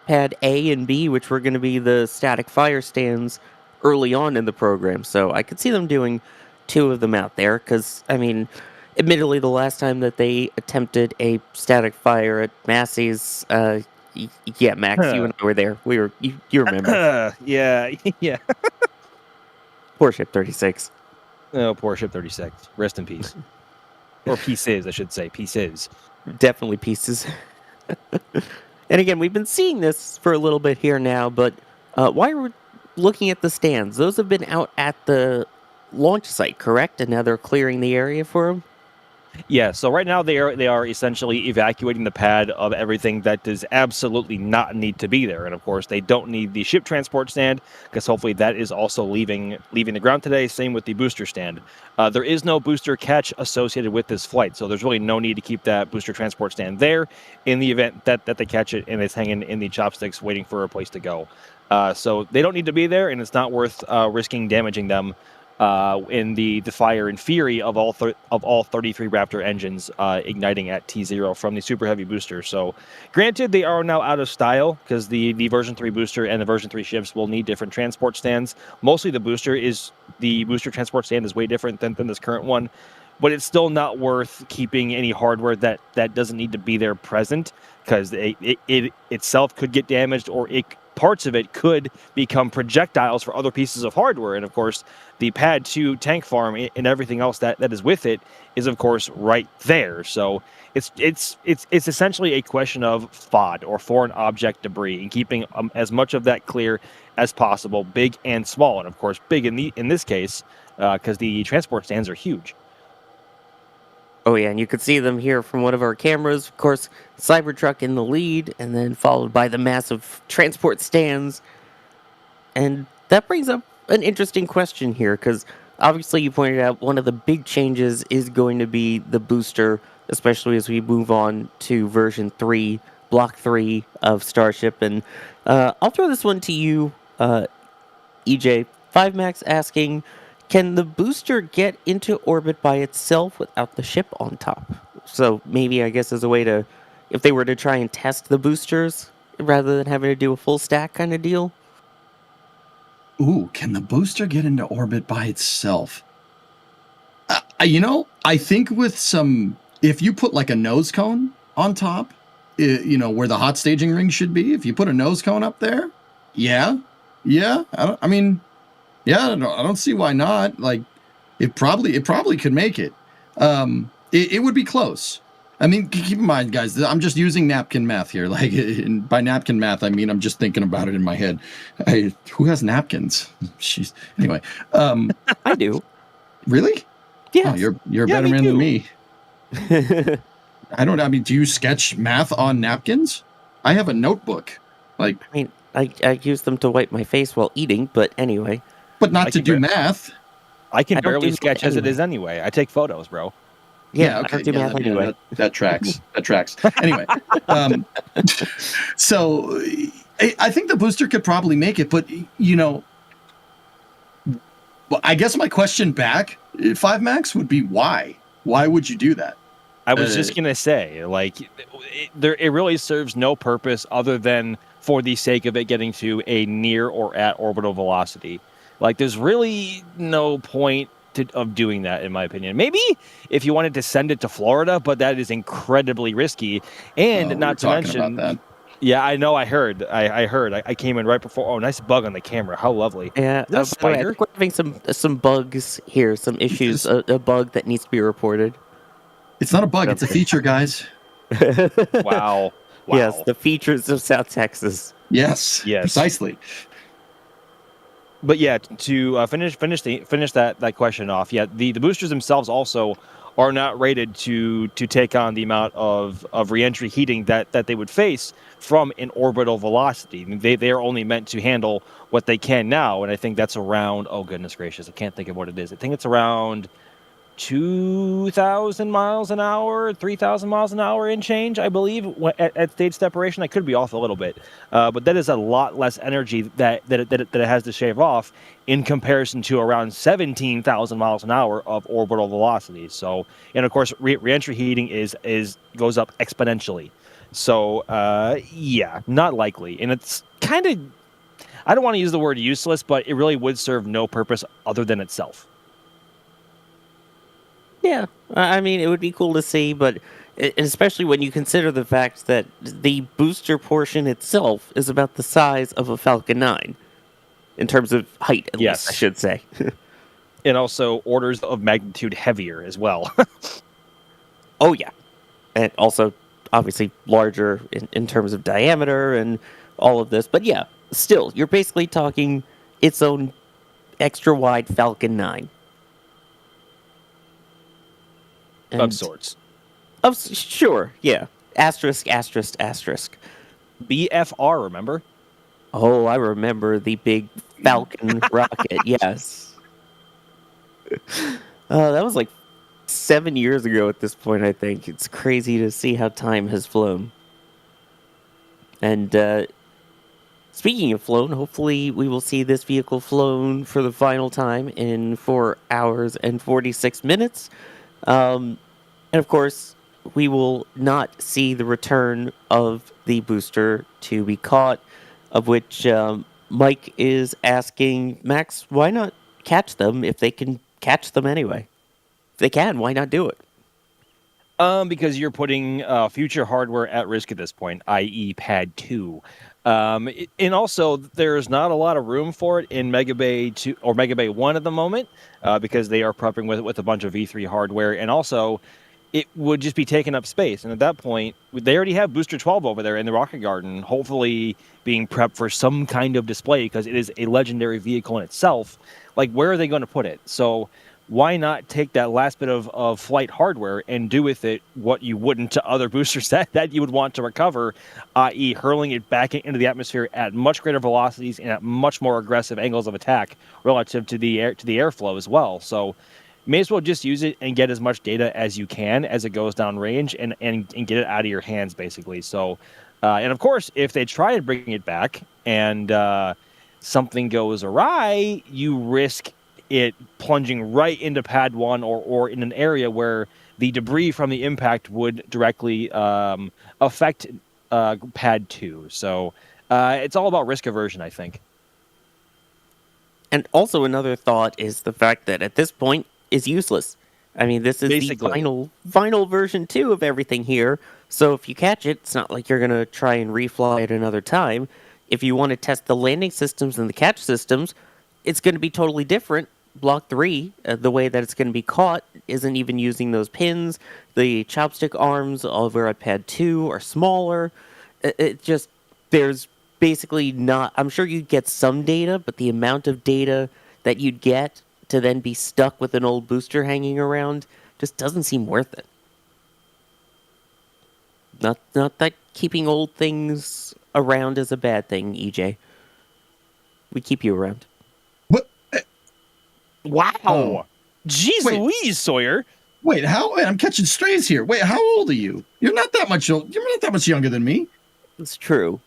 Speaker 2: pad A and B, which were going to be the static fire stands early on in the program. So I could see them doing 2 of them out there, because, I mean, admittedly, the last time that they attempted a static fire at Massey's, yeah, Max, you and I were there. You remember.
Speaker 6: Yeah.
Speaker 2: Poor Ship 36.
Speaker 6: Oh, poor Ship 36. Rest in peace. Or pieces, I should say. Pieces.
Speaker 2: Definitely pieces. And again, we've been seeing this for a little bit here now, but why are we looking at the stands? Those have been out at the launch site, correct? And now they're clearing the area for them?
Speaker 6: Yeah, so right now they are essentially evacuating the pad of everything that does absolutely not need to be there. And of course, they don't need the ship transport stand, because hopefully that is also leaving the ground today. Same with the booster stand. There is no booster catch associated with this flight, so there's really no need to keep that booster transport stand there in the event that they catch it and it's hanging in the chopsticks waiting for a place to go. So they don't need to be there, and it's not worth risking damaging them in the fire and fury of all 33 Raptor engines igniting at T0 from the Super Heavy booster. So granted, they are now out of style, because the version 3 booster and the version 3 ships will need different transport stands. Mostly the booster transport stand is way different than this current one, but it's still not worth keeping any hardware that doesn't need to be there present, because it itself could get damaged, or parts of it could become projectiles for other pieces of hardware. And of course, the Pad 2 tank farm and everything else that is with it is, of course, right there. So it's essentially a question of FOD, or foreign object debris, and keeping as much of that clear as possible, big and small. And of course, big in this case, because the transport stands are huge.
Speaker 2: Oh yeah, and you could see them here from one of our cameras. Of course, Cybertruck in the lead, and then followed by the massive transport stands. And that brings up an interesting question here, because obviously you pointed out one of the big changes is going to be the booster, especially as we move on to version 3, Block 3 of Starship. And I'll throw this one to you, EJ. 5Max asking, can the booster get into orbit by itself without the ship on top? So maybe, I guess, as a way to, if they were to try and test the boosters, rather than having to do a full stack kind of deal.
Speaker 4: Ooh, can the booster get into orbit by itself? I think with some, if you put like a nose cone on top, where the hot staging ring should be, if you put a nose cone up there, yeah. I don't see why not. Like, it probably could make it. It would be close. I mean, keep in mind, guys, I'm just using napkin math here. Like, by napkin math, I mean I'm just thinking about it in my head. Who has napkins? Anyway.
Speaker 2: I do.
Speaker 4: Really?
Speaker 2: Yeah.
Speaker 4: Oh, you're a better man than me. Do you sketch math on napkins? I have a notebook. Like,
Speaker 2: I use them to wipe my face while eating, but anyway.
Speaker 4: But not to do math.
Speaker 6: I can barely sketch as it is anyway. I take photos, bro.
Speaker 2: Yeah,
Speaker 4: okay.
Speaker 2: I do math anyway.
Speaker 4: That tracks. That tracks. Anyway, so I think the booster could probably make it, but I guess my question back, 5Max, would be why? Why would you do that?
Speaker 6: I was just gonna say, like, it really serves no purpose other than for the sake of it getting to a near or at orbital velocity. Like, there's really no point of doing that, in my opinion. Maybe if you wanted to send it to Florida, but that is incredibly risky. And not to mention,
Speaker 4: about that.
Speaker 6: Yeah, I know. I heard. I came in right before. Oh, nice bug on the camera. How lovely.
Speaker 2: Yeah,
Speaker 6: Is that a
Speaker 2: by the way, I
Speaker 6: spider?
Speaker 2: think we're having some bugs here, some issues. A bug that needs to be reported.
Speaker 4: It's not a bug. It's a feature, guys.
Speaker 6: Wow.
Speaker 2: Yes, the features of South Texas.
Speaker 4: Yes. Precisely.
Speaker 6: But yeah, to finish that question off. Yeah, the boosters themselves also are not rated to take on the amount of reentry heating that they would face from an orbital velocity. They are only meant to handle what they can now, and I think that's around, oh goodness gracious, I can't think of what it is. I think it's around 2,000 miles an hour, 3,000 miles an hour in change, I believe, at stage separation. I could be off a little bit, but that is a lot less energy that it has to shave off in comparison to around 17,000 miles an hour of orbital velocity. So, and of course, reentry heating goes up exponentially. So, yeah, not likely, and it's kind of, I don't want to use the word useless, but it really would serve no purpose other than itself.
Speaker 2: Yeah, I mean, it would be cool to see, but especially when you consider the fact that the booster portion itself is about the size of a Falcon 9, in terms of height, at least, I should say.
Speaker 6: And also orders of magnitude heavier as well.
Speaker 2: Oh, yeah. And also, obviously, larger in terms of diameter and all of this. But yeah, still, you're basically talking its own extra-wide Falcon 9.
Speaker 6: Of sorts.
Speaker 2: Sure, yeah. Asterisk, asterisk, asterisk.
Speaker 6: BFR, remember?
Speaker 2: Oh, I remember the big Falcon rocket, yes. That was like 7 years ago at this point, I think. It's crazy to see how time has flown. And speaking of flown, hopefully we will see this vehicle flown for the final time in 4 hours and 46 minutes. And of course, we will not see the return of the booster to be caught, of which Mike is asking, Max, why not catch them if they can catch them anyway? If they can, why not do it?
Speaker 6: Because you're putting future hardware at risk at this point, i.e., Pad 2. And also, there's not a lot of room for it in Mega Bay 2 or Mega Bay 1 at the moment, because they are prepping with a bunch of V3 hardware, and also it would just be taking up space. And at that point, they already have Booster 12 over there in the Rocket Garden, hopefully being prepped for some kind of display, because it is a legendary vehicle in itself. Like, where are they going to put it? So why not take that last bit of flight hardware and do with it what you wouldn't to other boosters that you would want to recover, i.e. hurling it back into the atmosphere at much greater velocities and at much more aggressive angles of attack relative to the airflow as well. So may as well just use it and get as much data as you can as it goes down range and get it out of your hands, basically. So, and of course, if they try to bring it back and something goes awry, you risk it plunging right into Pad 1 or in an area where the debris from the impact would directly affect Pad 2. So it's all about risk aversion, I think.
Speaker 2: And also another thought is the fact that at this point is useless. I mean, this is
Speaker 6: Basically.
Speaker 2: the final version 2 of everything here. So if you catch it, it's not like you're going to try and refly it another time. If you want to test the landing systems and the catch systems, it's going to be totally different. Block 3, the way that it's going to be caught, isn't even using those pins. The chopstick arms over at Pad 2 are smaller. It just, there's basically not, I'm sure you'd get some data, but the amount of data that you'd get to then be stuck with an old booster hanging around just doesn't seem worth it. Not that keeping old things around is a bad thing, EJ. We keep you around.
Speaker 6: Wow.
Speaker 4: Oh.
Speaker 6: Jeez Louise, Sawyer.
Speaker 4: Wait, I'm catching strays here. Wait, how old are you? You're not that much younger than me.
Speaker 2: It's true.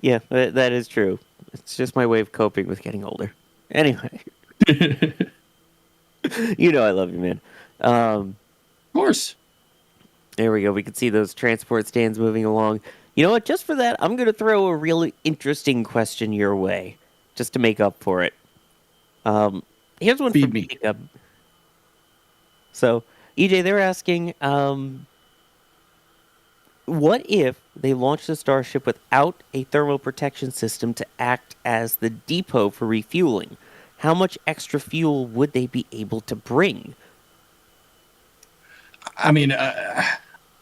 Speaker 2: Yeah, that is true. It's just my way of coping with getting older. Anyway. You know I love you, man.
Speaker 4: Of course.
Speaker 2: There we go. We can see those transport stands moving along. You know what? Just for that, I'm going to throw a really interesting question your way, just to make up for it. Here's one
Speaker 4: Feed
Speaker 2: from
Speaker 4: me.
Speaker 2: Jacob. So, EJ, they're asking, what if they launched the Starship without a thermal protection system to act as the depot for refueling? How much extra fuel would they be able to bring?
Speaker 4: I mean, I'd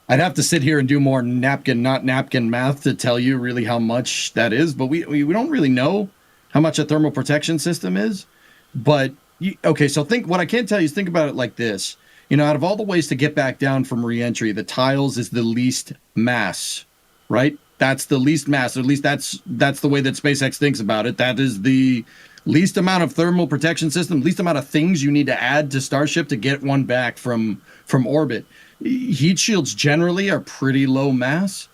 Speaker 4: have to sit here and do more napkin, not napkin math to tell you really how much that is, but we don't really know how much a thermal protection system is. But, okay, so what I can tell you is think about it like this. You know, out of all the ways to get back down from reentry, the tiles is the least mass, right? That's the least mass, or at least that's the way that SpaceX thinks about it. That is the least amount of thermal protection system, least amount of things you need to add to Starship to get one back from orbit. Heat shields generally are pretty low mass.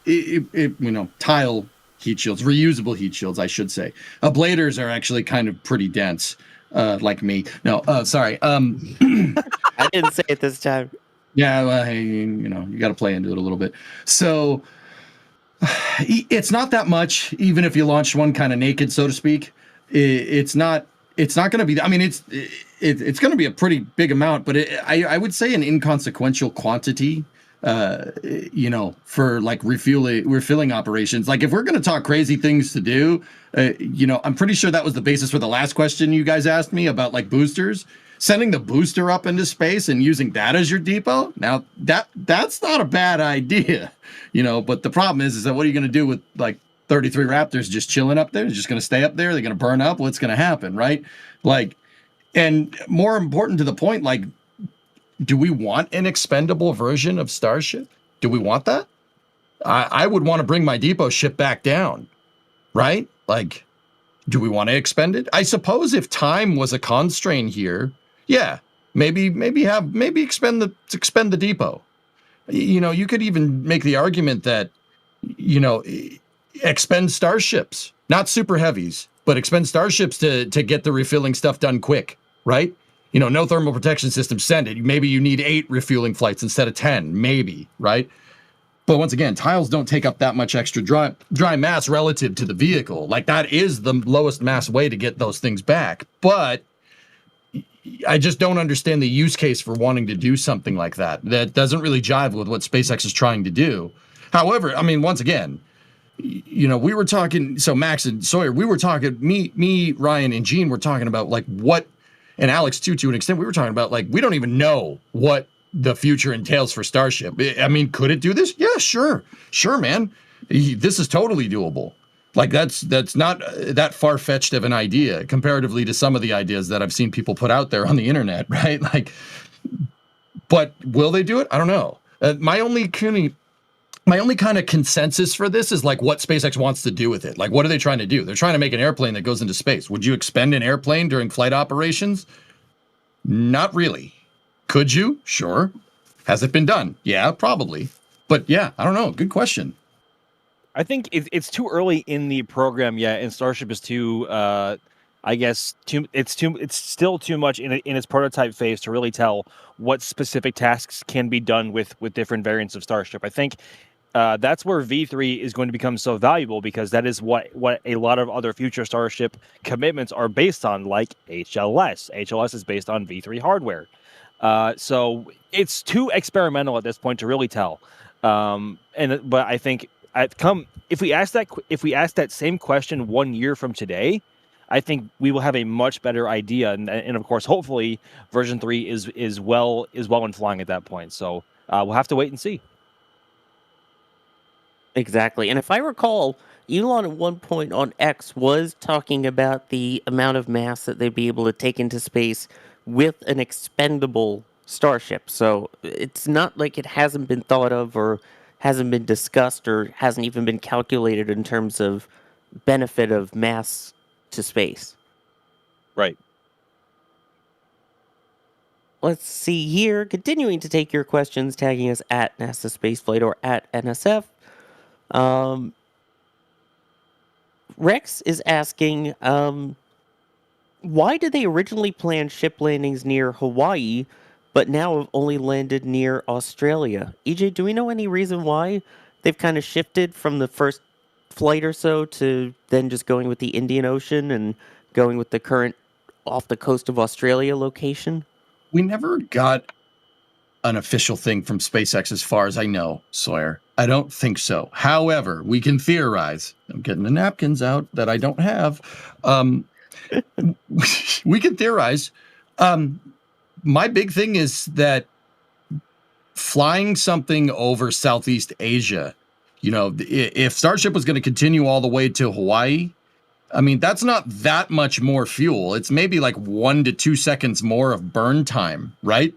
Speaker 4: Tile heat shields, reusable heat shields, I should say. Ablators are actually kind of pretty dense. Like me. No, sorry.
Speaker 2: I didn't say it this time.
Speaker 4: Yeah, well, hey, you got to play into it a little bit. So it's not that much, even if you launch one kind of naked, so to speak. It's not going to be. I mean, it's going to be a pretty big amount, but I would say an inconsequential quantity. For like refueling operations. Like if we're going to talk crazy things to do, I'm pretty sure that was the basis for the last question you guys asked me about like boosters, sending the booster up into space and using that as your depot. Now that's not a bad idea, but the problem is that what are you going to do with like 33 Raptors just chilling up there? They're just going to stay up there. They're going to burn up. What's going to happen? Right. Like, and more important to the point, like, do we want an expendable version of Starship? Do we want that? I would want to bring my depot ship back down, right? Like, do we want to expend it? I suppose if time was a constraint here, yeah, maybe expend the depot. You could even make the argument that, expend Starships, not super heavies, but expend Starships to get the refilling stuff done quick, right? No thermal protection system, send it. Maybe you need 8 refueling flights instead of 10, maybe, right? But once again, tiles don't take up that much extra dry mass relative to the vehicle. Like that is the lowest mass way to get those things back. But, I just don't understand the use case for wanting to do something like that. That doesn't really jive with what SpaceX is trying to do. However, I mean, once again, you know, we were talking, so Max and Sawyer, we were talking, me, Ryan, and Gene were talking about like what, and Alex too, to an extent, we were talking about like, we don't even know what the future entails for Starship. I mean, could it do this? Yeah, sure, man. This is totally doable. Like that's not that far-fetched of an idea comparatively to some of the ideas that I've seen people put out there on the internet, right? Like, but will they do it? I don't know. My only kind of consensus for this is like what SpaceX wants to do with it. Like, what are they trying to do? They're trying to make an airplane that goes into space. Would you expend an airplane during flight operations? Not really. Could you? Sure. Has it been done? Yeah, probably. But yeah, I don't know. Good question.
Speaker 6: I think it's too early in the program yet, and Starship is too, I guess, it's still too much in its prototype phase to really tell what specific tasks can be done with different variants of Starship. I think that's where V3 is going to become so valuable, because that is what a lot of other future Starship commitments are based on, like HLS. HLS is based on V3 hardware. So it's too experimental at this point to really tell. But I think if we ask that same question 1 year from today, I think we will have a much better idea, and of course, hopefully, version 3 is well in flying at that point. So we'll have to wait and see.
Speaker 2: Exactly, and if I recall, Elon at one point on X was talking about the amount of mass that they'd be able to take into space with an expendable Starship. So it's not like it hasn't been thought of or hasn't been discussed or hasn't even been calculated in terms of benefit of mass to space.
Speaker 6: Right.
Speaker 2: Let's see here. Continuing to take your questions, tagging us at NASA Spaceflight or at NSF. Rex is asking, why did they originally plan ship landings near Hawaii, but now have only landed near Australia? EJ, do we know any reason why they've kind of shifted from the first flight or so to then just going with the Indian Ocean and going with the current off the coast of Australia location?
Speaker 4: We never got an official thing from SpaceX as far as I know, Sawyer. I don't think so. However, we can theorize. I'm getting the napkins out that I don't have. We can theorize. My big thing is that flying something over Southeast Asia, you know, if Starship was going to continue all the way to Hawaii, I mean, that's not that much more fuel. It's maybe like 1 to 2 seconds more of burn time, right?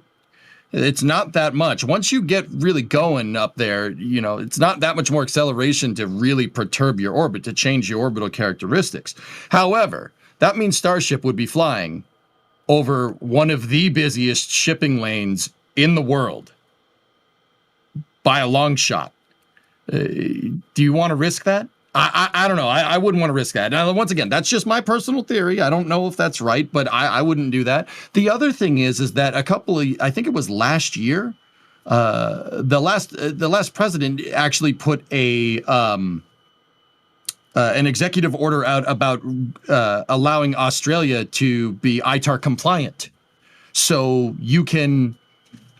Speaker 4: It's not that much. Once you get really going up there, you know, it's not that much more acceleration to really perturb your orbit, to change your orbital characteristics. However, that means Starship would be flying over one of the busiest shipping lanes in the world by a long shot. Do you want to risk that? I don't know. I wouldn't want to risk that. Now, once again, that's just my personal theory. I don't know if that's right, but I wouldn't do that. The other thing is that I think it was last year, the last president actually put an executive order out about allowing Australia to be ITAR compliant. So you can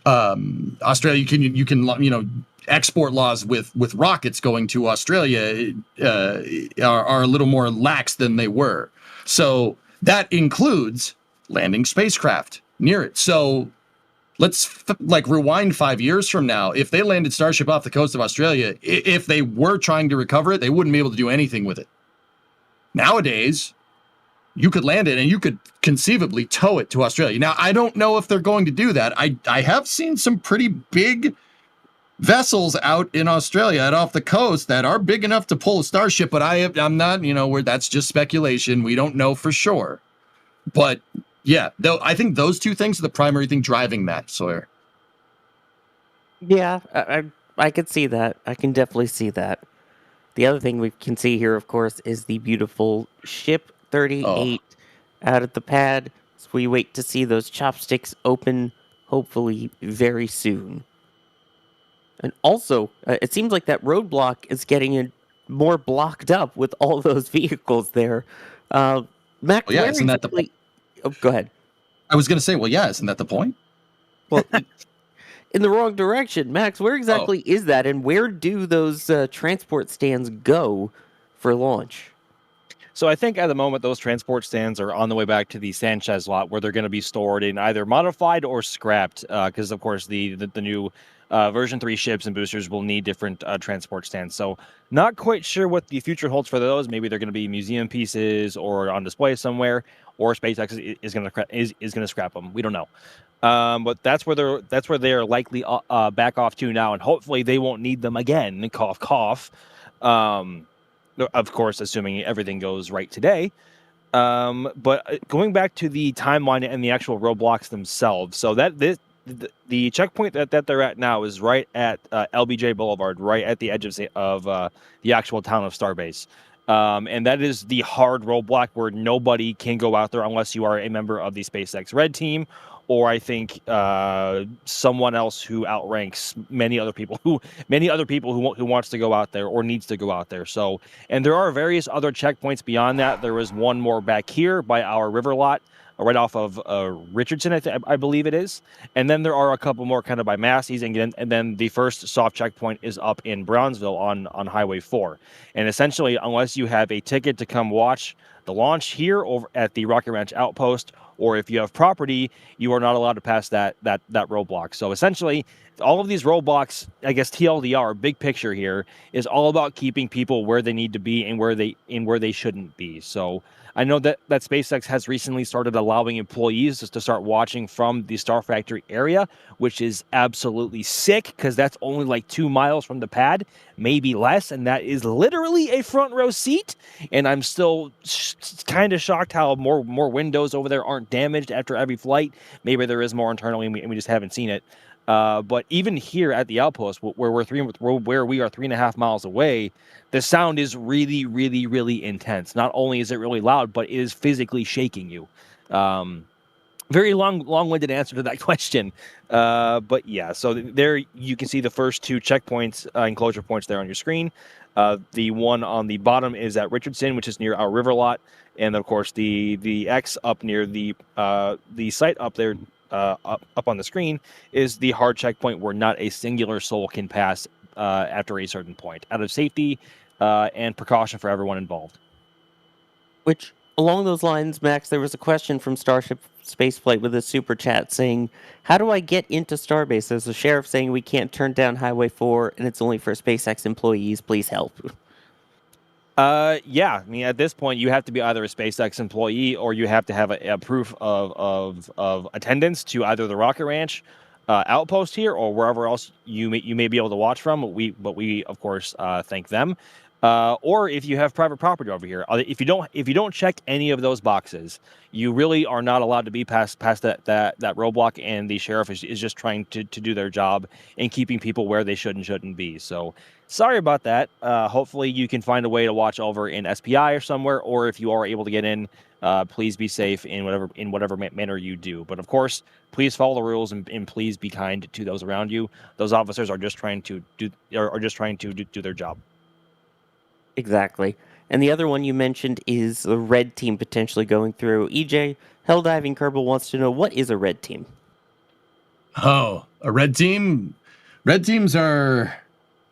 Speaker 4: Australia, you can export laws with rockets going to Australia are a little more lax than they were. So that includes landing spacecraft near it. So let's rewind 5 years from now. If they landed Starship off the coast of Australia, if they were trying to recover it, they wouldn't be able to do anything with it. Nowadays, you could land it and you could conceivably tow it to Australia. Now, I don't know if they're going to do that. I have seen some pretty big vessels out in Australia and off the coast that are big enough to pull a Starship, but I'm not, that's just speculation. We don't know for sure. But yeah, though I think those two things are the primary thing driving that, Sawyer.
Speaker 2: Yeah, I could see that. I can definitely see that. The other thing we can see here, of course, is the beautiful Ship 38 out at the pad. So we wait to see those chopsticks open, hopefully very soon. And also, it seems like that roadblock is getting more blocked up with all those vehicles there. Mac,
Speaker 4: isn't that the...
Speaker 2: go ahead.
Speaker 4: I was going to say, well, yeah, isn't that the point?
Speaker 2: Well, in the wrong direction. Max, where exactly is that, and where do those transport stands go for launch?
Speaker 6: So I think at the moment those transport stands are on the way back to the Sanchez lot, where they're going to be stored in either modified or scrapped, because of course the new version 3 ships and boosters will need different transport stands. So not quite sure what the future holds for those. Maybe they're going to be museum pieces or on display somewhere, or SpaceX is going to scrap them. We don't know. But that's where they're likely back off to now, and hopefully they won't need them again. Cough, cough. Of course, assuming everything goes right today. But going back to the timeline and the actual roadblocks themselves, so the checkpoint that they're at now is right at LBJ Boulevard, right at the edge of the actual town of Starbase. And that is the hard roadblock where nobody can go out there unless you are a member of the SpaceX Red Team, or I think someone else who outranks many other people who wants to go out there or needs to go out there. So, and there are various other checkpoints beyond that. There is one more back here by our river lot, right off of Richardson, I believe it is. And then there are a couple more kind of by Massey's, and then the first soft checkpoint is up in Brownsville on Highway 4. And essentially, unless you have a ticket to come watch the launch here over at the Rocket Ranch Outpost, or if you have property, you are not allowed to pass that roadblock. So essentially, all of these roadblocks, I guess TLDR, big picture here, is all about keeping people where they need to be and where they shouldn't be. So I know that SpaceX has recently started allowing employees just to start watching from the Star Factory area, which is absolutely sick because that's only like 2 miles from the pad, maybe less, and that is literally a front row seat. And I'm still kind of shocked how more windows over there aren't damaged after every flight. Maybe there is more internally and we just haven't seen it. But even here at the outpost, where we are 3.5 miles away, the sound is really, really, really intense. Not only is it really loud, but it is physically shaking you. Very long-winded answer to that question. But yeah, so there you can see the first 2 checkpoints, enclosure points there on your screen. The one on the bottom is at Richardson, which is near our river lot, and of course the X up near the site up there. Up on the screen is the hard checkpoint where not a singular soul can pass after a certain point, out of safety and precaution for everyone involved.
Speaker 2: Which, along those lines, Max, there was a question from Starship Spaceflight with a super chat saying, how do I get into Starbase? There's a sheriff saying we can't turn down Highway 4 and it's only for SpaceX employees. Please help.
Speaker 6: Yeah, I mean, at this point, you have to be either a SpaceX employee or you have to have a proof of attendance to either the Rocket Ranch outpost here or wherever else you may be able to watch from. But we of course thank them. Or if you have private property over here, if you don't check any of those boxes, you really are not allowed to be past that roadblock. And the sheriff is just trying to do their job and keeping people where they should and shouldn't be. So sorry about that. Hopefully you can find a way to watch over in SPI or somewhere, or if you are able to get in, please be safe in whatever manner you do. But of course, please follow the rules and please be kind to those around you. Those officers are just trying to do their job.
Speaker 2: Exactly. And the other one you mentioned is the red team potentially going through. EJ, Helldiving Kerbal wants to know, what is a red team?
Speaker 4: Oh, a red team? Red teams are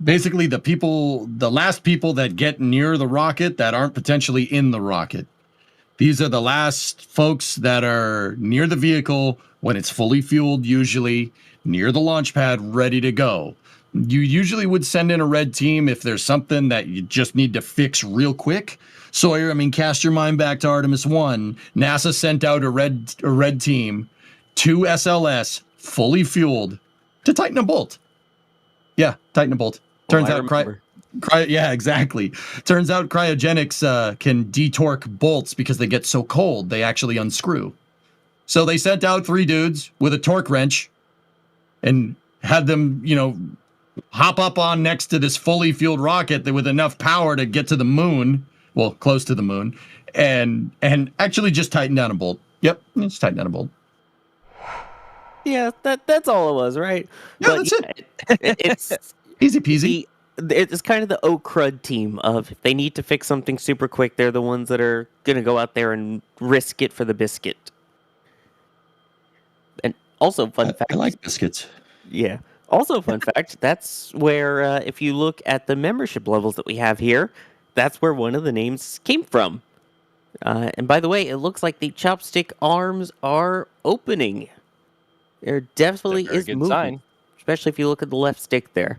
Speaker 4: basically the last people that get near the rocket that aren't potentially in the rocket. These are the last folks that are near the vehicle when it's fully fueled, usually near the launch pad, ready to go. You usually would send in a red team if there's something that you just need to fix real quick. Sawyer, I mean, cast your mind back to Artemis 1. NASA sent out a red team to SLS, fully fueled, to tighten a bolt. Yeah, tighten a bolt. Turns out, yeah, exactly. Turns out cryogenics can detorque bolts because they get so cold, they actually unscrew. So they sent out 3 dudes with a torque wrench and had them, hop up on next to this fully fueled rocket with enough power to get to the moon, well, close to the moon, and actually just tighten down a bolt. Yep, just tighten down a bolt.
Speaker 2: Yeah, that's all it was, right?
Speaker 4: Yeah, but that's it. It's easy peasy.
Speaker 2: It's kind of the crud team of, if they need to fix something super quick, they're the ones that are going to go out there and risk it for the biscuit. And also, fun fact.
Speaker 4: I like biscuits.
Speaker 2: Yeah. Also, fun fact. That's where, if you look at the membership levels that we have here, that's where one of the names came from. And by the way, it looks like the chopstick arms are opening. There definitely
Speaker 6: That's a very
Speaker 2: is
Speaker 6: good
Speaker 2: movement,
Speaker 6: sign.
Speaker 2: especially if you look at the left stick there.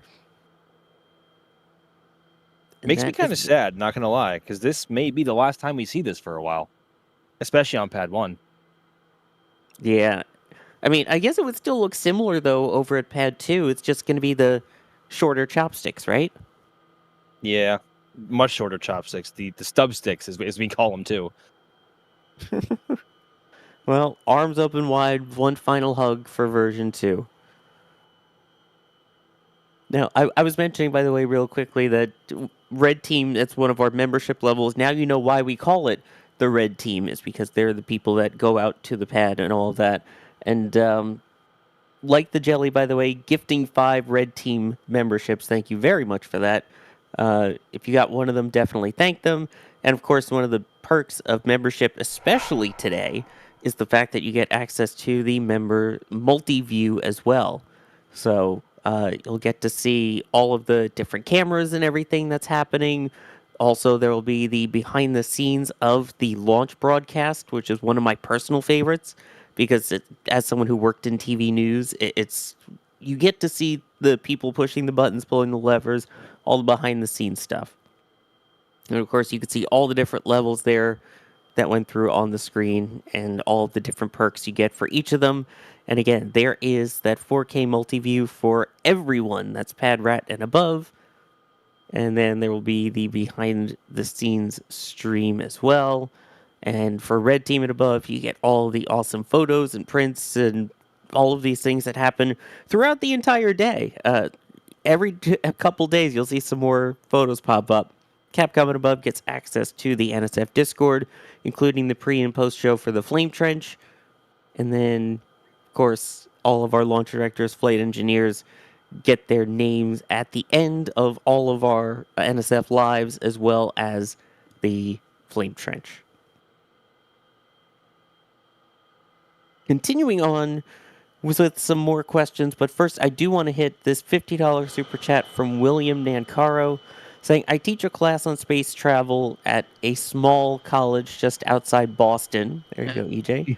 Speaker 2: And
Speaker 6: Makes me
Speaker 2: that
Speaker 6: kind of
Speaker 2: is-
Speaker 6: sad, not gonna lie, because this may be the last time we see this for a while, especially on Pad 1.
Speaker 2: Yeah. I mean, I guess it would still look similar, though, over at Pad 2. It's just going to be the shorter chopsticks, right?
Speaker 6: Yeah, much shorter chopsticks. The stub sticks, as we call them, too.
Speaker 2: Well, arms open wide, one final hug for version 2. Now, I was mentioning, by the way, real quickly, that Red Team, that's one of our membership levels. Now you know why we call it the Red Team. Is because they're the people that go out to the pad and all of that. And like the jelly, by the way, gifting 5 Red Team memberships. Thank you very much for that. If you got one of them, definitely thank them. And of course, one of the perks of membership, especially today, is the fact that you get access to the member multi-view as well. So you'll get to see all of the different cameras and everything that's happening. Also, there will be the behind the scenes of the launch broadcast, which is one of my personal favorites, because as someone who worked in TV news, it's you get to see the people pushing the buttons, pulling the levers, all the behind the scenes stuff. And of course, you can see all the different levels there that went through on the screen and all of the different perks you get for each of them. And again, there is that 4K multi-view for everyone that's Pad Rat and above. And then there will be the behind-the-scenes stream as well. And for Red Team and above, you get all the awesome photos and prints and all of these things that happen throughout the entire day. Every a couple days, you'll see some more photos pop up. Capcom and above gets access to the NSF Discord, including the pre- and post-show for the Flame Trench. And then, of course, all of our launch directors, flight engineers, get their names at the end of all of our NSF lives, as well as the Flame Trench. Continuing on with some more questions, but first I do want to hit this $50 super chat from William Nancaro, saying, I teach a class on space travel at a small college just outside Boston. There you go, EJ.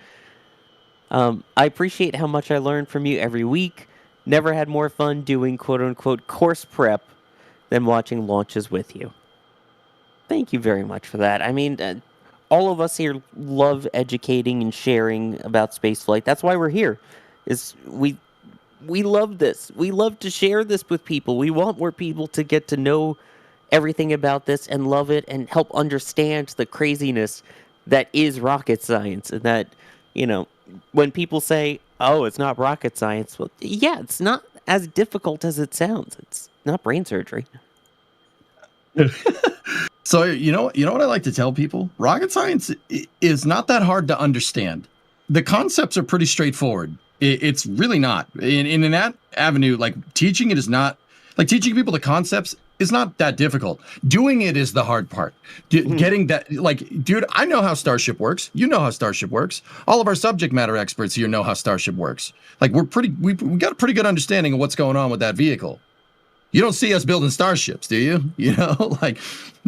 Speaker 2: I appreciate how much I learn from you every week. Never had more fun doing quote-unquote course prep than watching launches with you. Thank you very much for that. I mean, all of us here love educating and sharing about spaceflight. That's why we're here. Is we love this. We love to share this with people. We want more people to get to know everything about this and love it and help understand the craziness that is rocket science. And that, you know, when people say, oh, it's not rocket science, well, yeah, it's not as difficult as it sounds. It's not brain surgery.
Speaker 4: So, you know what I like to tell people? Rocket science is not that hard to understand. The concepts are pretty straightforward. It's really not. In that avenue, like teaching it is not, like teaching people the concepts is not that difficult. Doing it is the hard part. Getting that, like, dude, I know how Starship works. You know how Starship works. All of our subject matter experts here know how Starship works. Like, we got a pretty good understanding of what's going on with that vehicle. You don't see us building starships, do you? You know, like,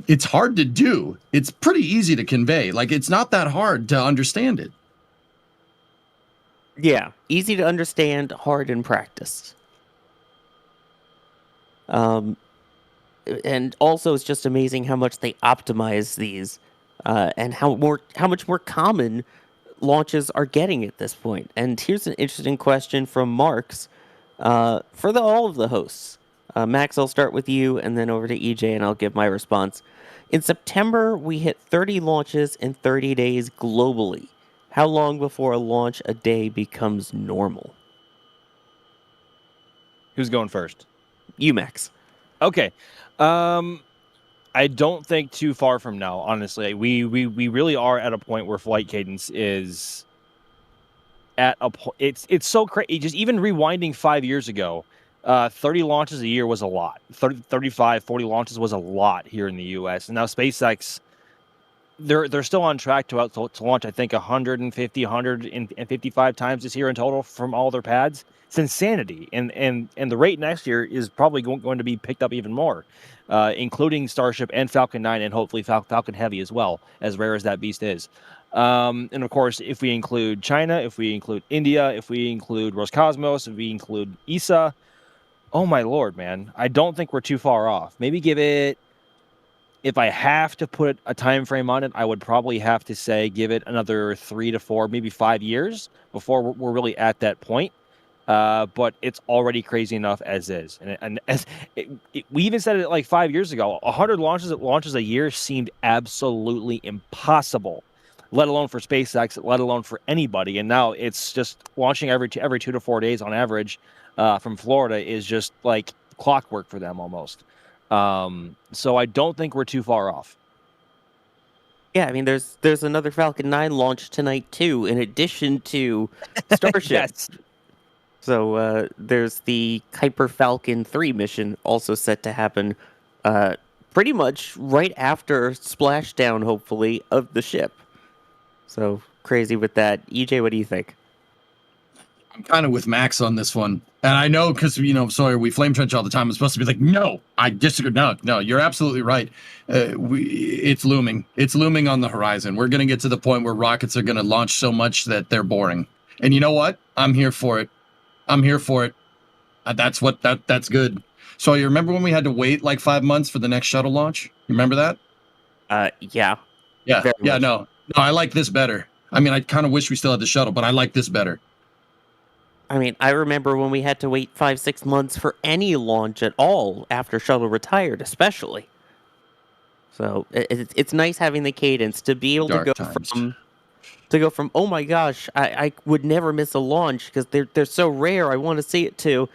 Speaker 4: it's hard to do. It's pretty easy to convey. Like, it's not that hard to understand it.
Speaker 2: Yeah, easy to understand, hard in practice. And also, it's just amazing how much they optimize these, and how much more common launches are getting at this point. And here's an interesting question from Marks for all of the hosts. Max, I'll start with you, and then over to EJ, and I'll give my response. In September, we hit 30 launches in 30 days globally. How long before a launch a day becomes normal?
Speaker 6: Who's going first?
Speaker 2: You, Max.
Speaker 6: Okay. I don't think too far from now, honestly. We really are at a point where flight cadence is at a point. It's so crazy. Just even rewinding 5 years ago, 30 launches a year was a lot. 35, 40 launches was a lot here in the U.S. And now SpaceX, they're still on track to launch, I think, 150, 155 times this year in total from all their pads. It's insanity, and the rate next year is probably going to be picked up even more, including Starship and Falcon 9, and hopefully Falcon Heavy as well, as rare as that beast is. And of course, if we include China, if we include India, if we include Roscosmos, if we include ESA, oh my lord, man, I don't think we're too far off. Maybe give it. If I have to put a time frame on it, I would probably have to say give it another 3 to 4, maybe 5 years before we're really at that point. But it's already crazy enough as is. And as we even said it like 5 years ago, 100 launches a year seemed absolutely impossible, let alone for SpaceX, let alone for anybody. And now it's just launching every 2 to 4 days on average from Florida is just like clockwork for them almost. So I don't think we're too far off.
Speaker 2: Yeah, I mean, there's another Falcon 9 launch tonight too, in addition to Starship.
Speaker 6: Yes.
Speaker 2: So there's the Kuiper Falcon 3 mission also set to happen pretty much right after splashdown, hopefully, of the ship. So crazy with that. EJ, what do you think?
Speaker 4: I'm kind of with Max on this one. And I know because, Sawyer, we flame trench all the time. I'm supposed to be like, no, I disagree. No, you're absolutely right. It's looming. It's looming on the horizon. We're going to get to the point where rockets are going to launch so much that they're boring. And you know what? I'm here for it. That's good. So you remember when we had to wait like 5 months for the next shuttle launch? You remember that?
Speaker 2: Yeah.
Speaker 4: Yeah, no, I like this better. I mean, I kind of wish we still had the shuttle, but I like this better.
Speaker 2: I mean, I remember when we had to wait 5-6 months for any launch at all after shuttle retired, especially. So it's nice having the cadence to be able to go from oh my gosh, I would never miss a launch because they're so rare. I want to see it too.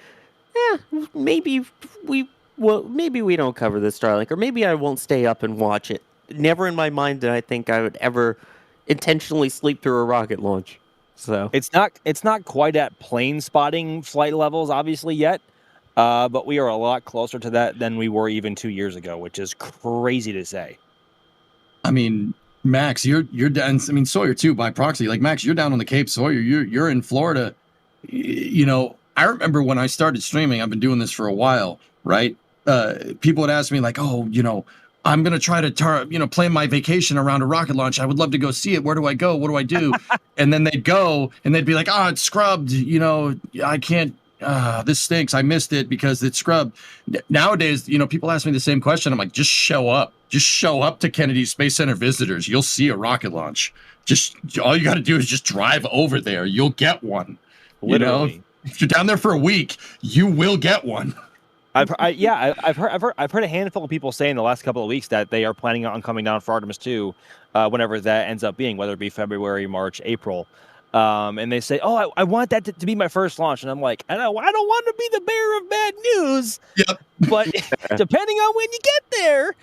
Speaker 2: Maybe we don't cover the Starlink, or maybe I won't stay up and watch it. Never in my mind did I think I would ever intentionally sleep through a rocket launch. So
Speaker 6: it's not quite at plane spotting flight levels, obviously, yet. But we are a lot closer to that than we were even 2 years ago, which is crazy to say.
Speaker 4: I mean, Max, you're down. I mean, Sawyer too, by proxy. Like Max, you're down on the Cape. Sawyer, you're in Florida. I remember when I started streaming. I've been doing this for a while, right? People would ask me like, "Oh, I'm gonna try to plan my vacation around a rocket launch. I would love to go see it. Where do I go? What do I do?" And then they'd go and they'd be like, "Oh, it's scrubbed. I can't. This stinks. I missed it because it's scrubbed." Nowadays, people ask me the same question. I'm like, just show up. Just show up to Kennedy Space Center visitors. You'll see a rocket launch. Just all you got to do is just drive over there. You'll get one.
Speaker 6: Literally.
Speaker 4: If you're down there for a week, you will get one.
Speaker 6: I've heard a handful of people say in the last couple of weeks that they are planning on coming down for Artemis 2, whenever that ends up being, whether it be February, March, April. And they say, "Oh, I want that to be my first launch," and I'm like, I don't want to be the bearer of bad news.
Speaker 4: Yep.
Speaker 6: But depending on when you get there,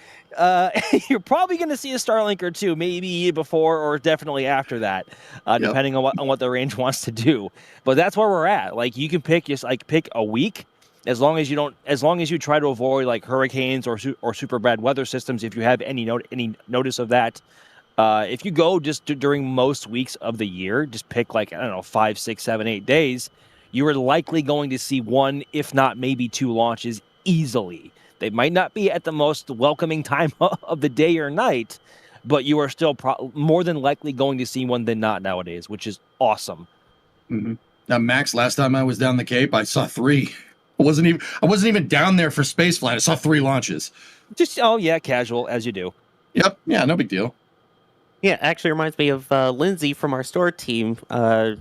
Speaker 6: you're probably going to see a Starlink or two, maybe before or definitely after that, depending on what the range wants to do. But that's where we're at. Like you can pick a week. As long as you try to avoid like hurricanes or super bad weather systems, if you have any notice of that, if you go just during most weeks of the year, just pick 5, 6, 7, 8 days, you are likely going to see one, if not maybe 2 launches easily. They might not be at the most welcoming time of the day or night, but you are still more than likely going to see one than not nowadays, which is awesome.
Speaker 4: Mm-hmm. Now, Max, last time I was down the Cape, I saw 3. I wasn't even down there for space flight. I saw 3 launches.
Speaker 6: Just casual as you do.
Speaker 4: Yep. Yeah, no big deal.
Speaker 2: Yeah, actually reminds me of Lindsay from our store team. I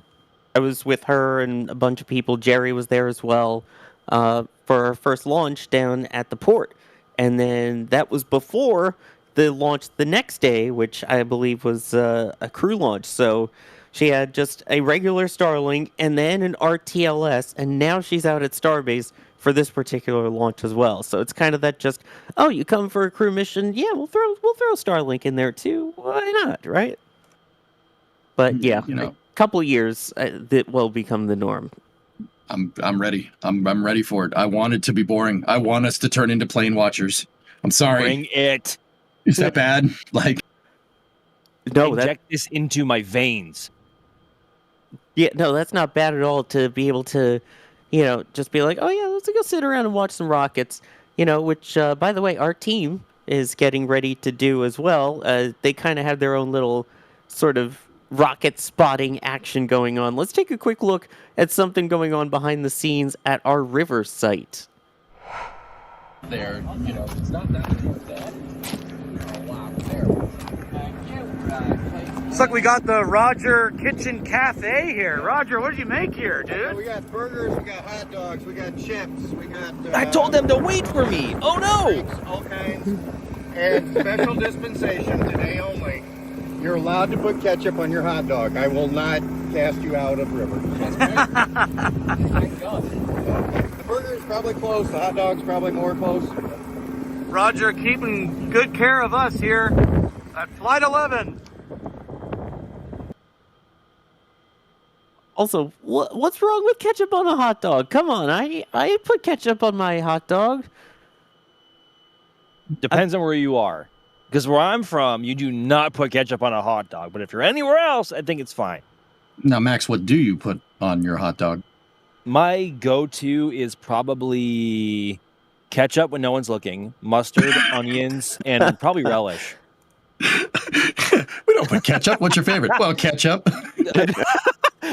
Speaker 2: was with her and a bunch of people. Jerry was there as well for our first launch down at the port. And then that was before the launch the next day, which I believe was a crew launch. So she had just a regular Starlink and then an RTLS, and now she's out at Starbase for this particular launch as well. So it's kind of that just, oh, you come for a crew mission? Yeah, we'll throw Starlink in there too. Why not, right? But yeah, a couple of years that will become the norm.
Speaker 4: I'm ready. I'm ready for it. I want it to be boring. I want us to turn into plane watchers. I'm sorry.
Speaker 6: Bring it.
Speaker 4: Is that bad?
Speaker 2: No,
Speaker 6: inject this into my veins.
Speaker 2: Yeah, no, that's not bad at all to be able to, just be like, oh yeah, let's go sit around and watch some rockets, which, by the way, our team is getting ready to do as well. They kind of have their own little sort of rocket spotting action going on. Let's take a quick look at something going on behind the scenes at our river site.
Speaker 8: There, it's not that bad. Oh, wow. There.
Speaker 20: Looks like we got the Roger Kitchen Cafe here. Roger, what did you make here, dude?
Speaker 14: We got burgers, we got hot dogs, we got chips, we got...
Speaker 6: I told them to wait for me. Oh, no.
Speaker 14: Drinks, all kinds. And special dispensation today only. You're allowed to put ketchup on your hot dog. I will not cast you out of river. Thank God. The burger's probably close. The hot dog's probably more close.
Speaker 20: Roger keeping good care of us here at Flight 11.
Speaker 2: Also, what's wrong with ketchup on a hot dog? Come on, I put ketchup on my hot dog.
Speaker 6: Depends on where you are. Because where I'm from, you do not put ketchup on a hot dog. But if you're anywhere else, I think it's fine.
Speaker 4: Now, Max, what do you put on your hot dog?
Speaker 6: My go-to is probably ketchup when no one's looking, mustard, onions, and probably relish.
Speaker 4: We don't put ketchup. What's your favorite? Well, ketchup.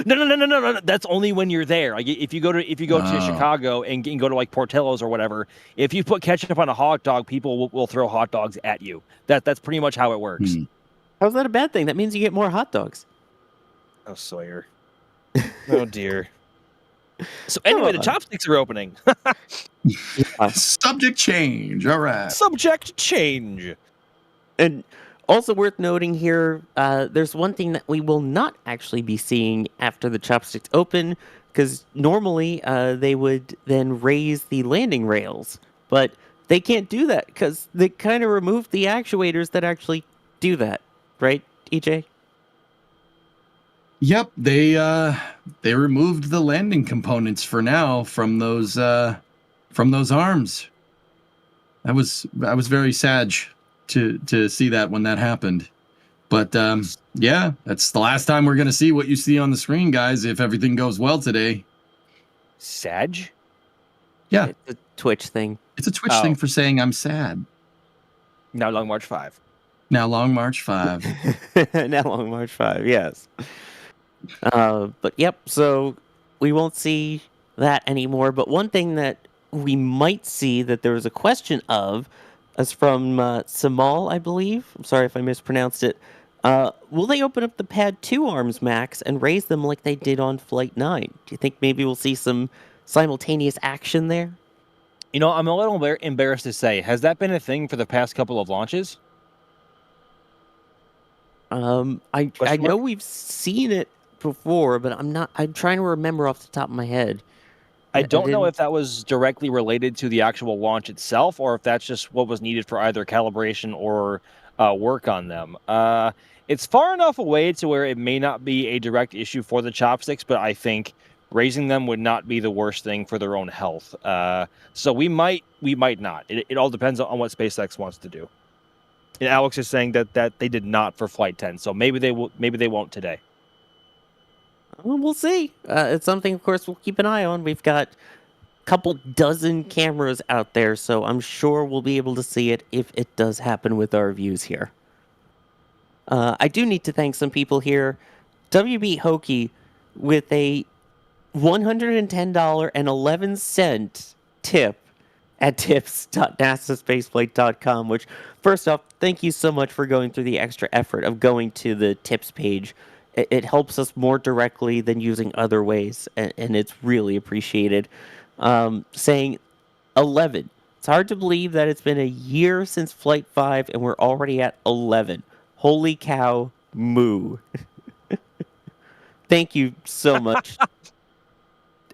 Speaker 6: No. That's only when you're there. Like if you go to Chicago and go to like Portillo's or whatever, if you put ketchup on a hot dog, people will throw hot dogs at you. That's pretty much how it works.
Speaker 2: How's that a bad thing? That means you get more hot dogs.
Speaker 6: Oh, Sawyer. Oh dear. So anyway, the chopsticks are opening.
Speaker 4: Subject change. All right.
Speaker 6: Subject change.
Speaker 2: And also worth noting here, there's one thing that we will not actually be seeing after the chopsticks open, because normally they would then raise the landing rails, but they can't do that because they kind of removed the actuators that actually do that, right, EJ?
Speaker 4: Yep, they removed the landing components for now from those arms. I was very sad to see that when that happened. But yeah, that's the last time we're going to see what you see on the screen, guys, if everything goes well today.
Speaker 6: Sag?
Speaker 4: Yeah.
Speaker 2: It's a Twitch thing.
Speaker 4: It's a Twitch thing for saying I'm sad.
Speaker 6: Now Long March 5.
Speaker 4: Now Long March 5.
Speaker 2: Now Long March 5, yes. But yep, so we won't see that anymore. But one thing that we might see that there was a question of is from Samal, I believe. I'm sorry if I mispronounced it. Will they open up the Pad 2 arms, Max, and raise them like they did on Flight 9? Do you think maybe we'll see some simultaneous action there?
Speaker 6: I'm a little embarrassed to say, has that been a thing for the past couple of launches?
Speaker 2: I know we've seen it before, but I'm trying to remember off the top of my head.
Speaker 6: I don't know if that was directly related to the actual launch itself, or if that's just what was needed for either calibration or work on them. It's far enough away to where it may not be a direct issue for the chopsticks, but I think raising them would not be the worst thing for their own health. So we might not. It all depends on what SpaceX wants to do. And Alex is saying that they did not for Flight 10, so maybe they will. Maybe they won't today.
Speaker 2: Well, we'll see. It's something, of course, we'll keep an eye on. We've got a couple dozen cameras out there, so I'm sure we'll be able to see it if it does happen with our views here. I do need to thank some people here. WB Hokey with a $110.11 tip at tips.nasaspaceflight.com, which, first off, thank you so much for going through the extra effort of going to the tips page. It helps us more directly than using other ways, and it's really appreciated. Saying 11. It's hard to believe that it's been a year since Flight 5, and we're already at 11. Holy cow, moo. Thank you so much.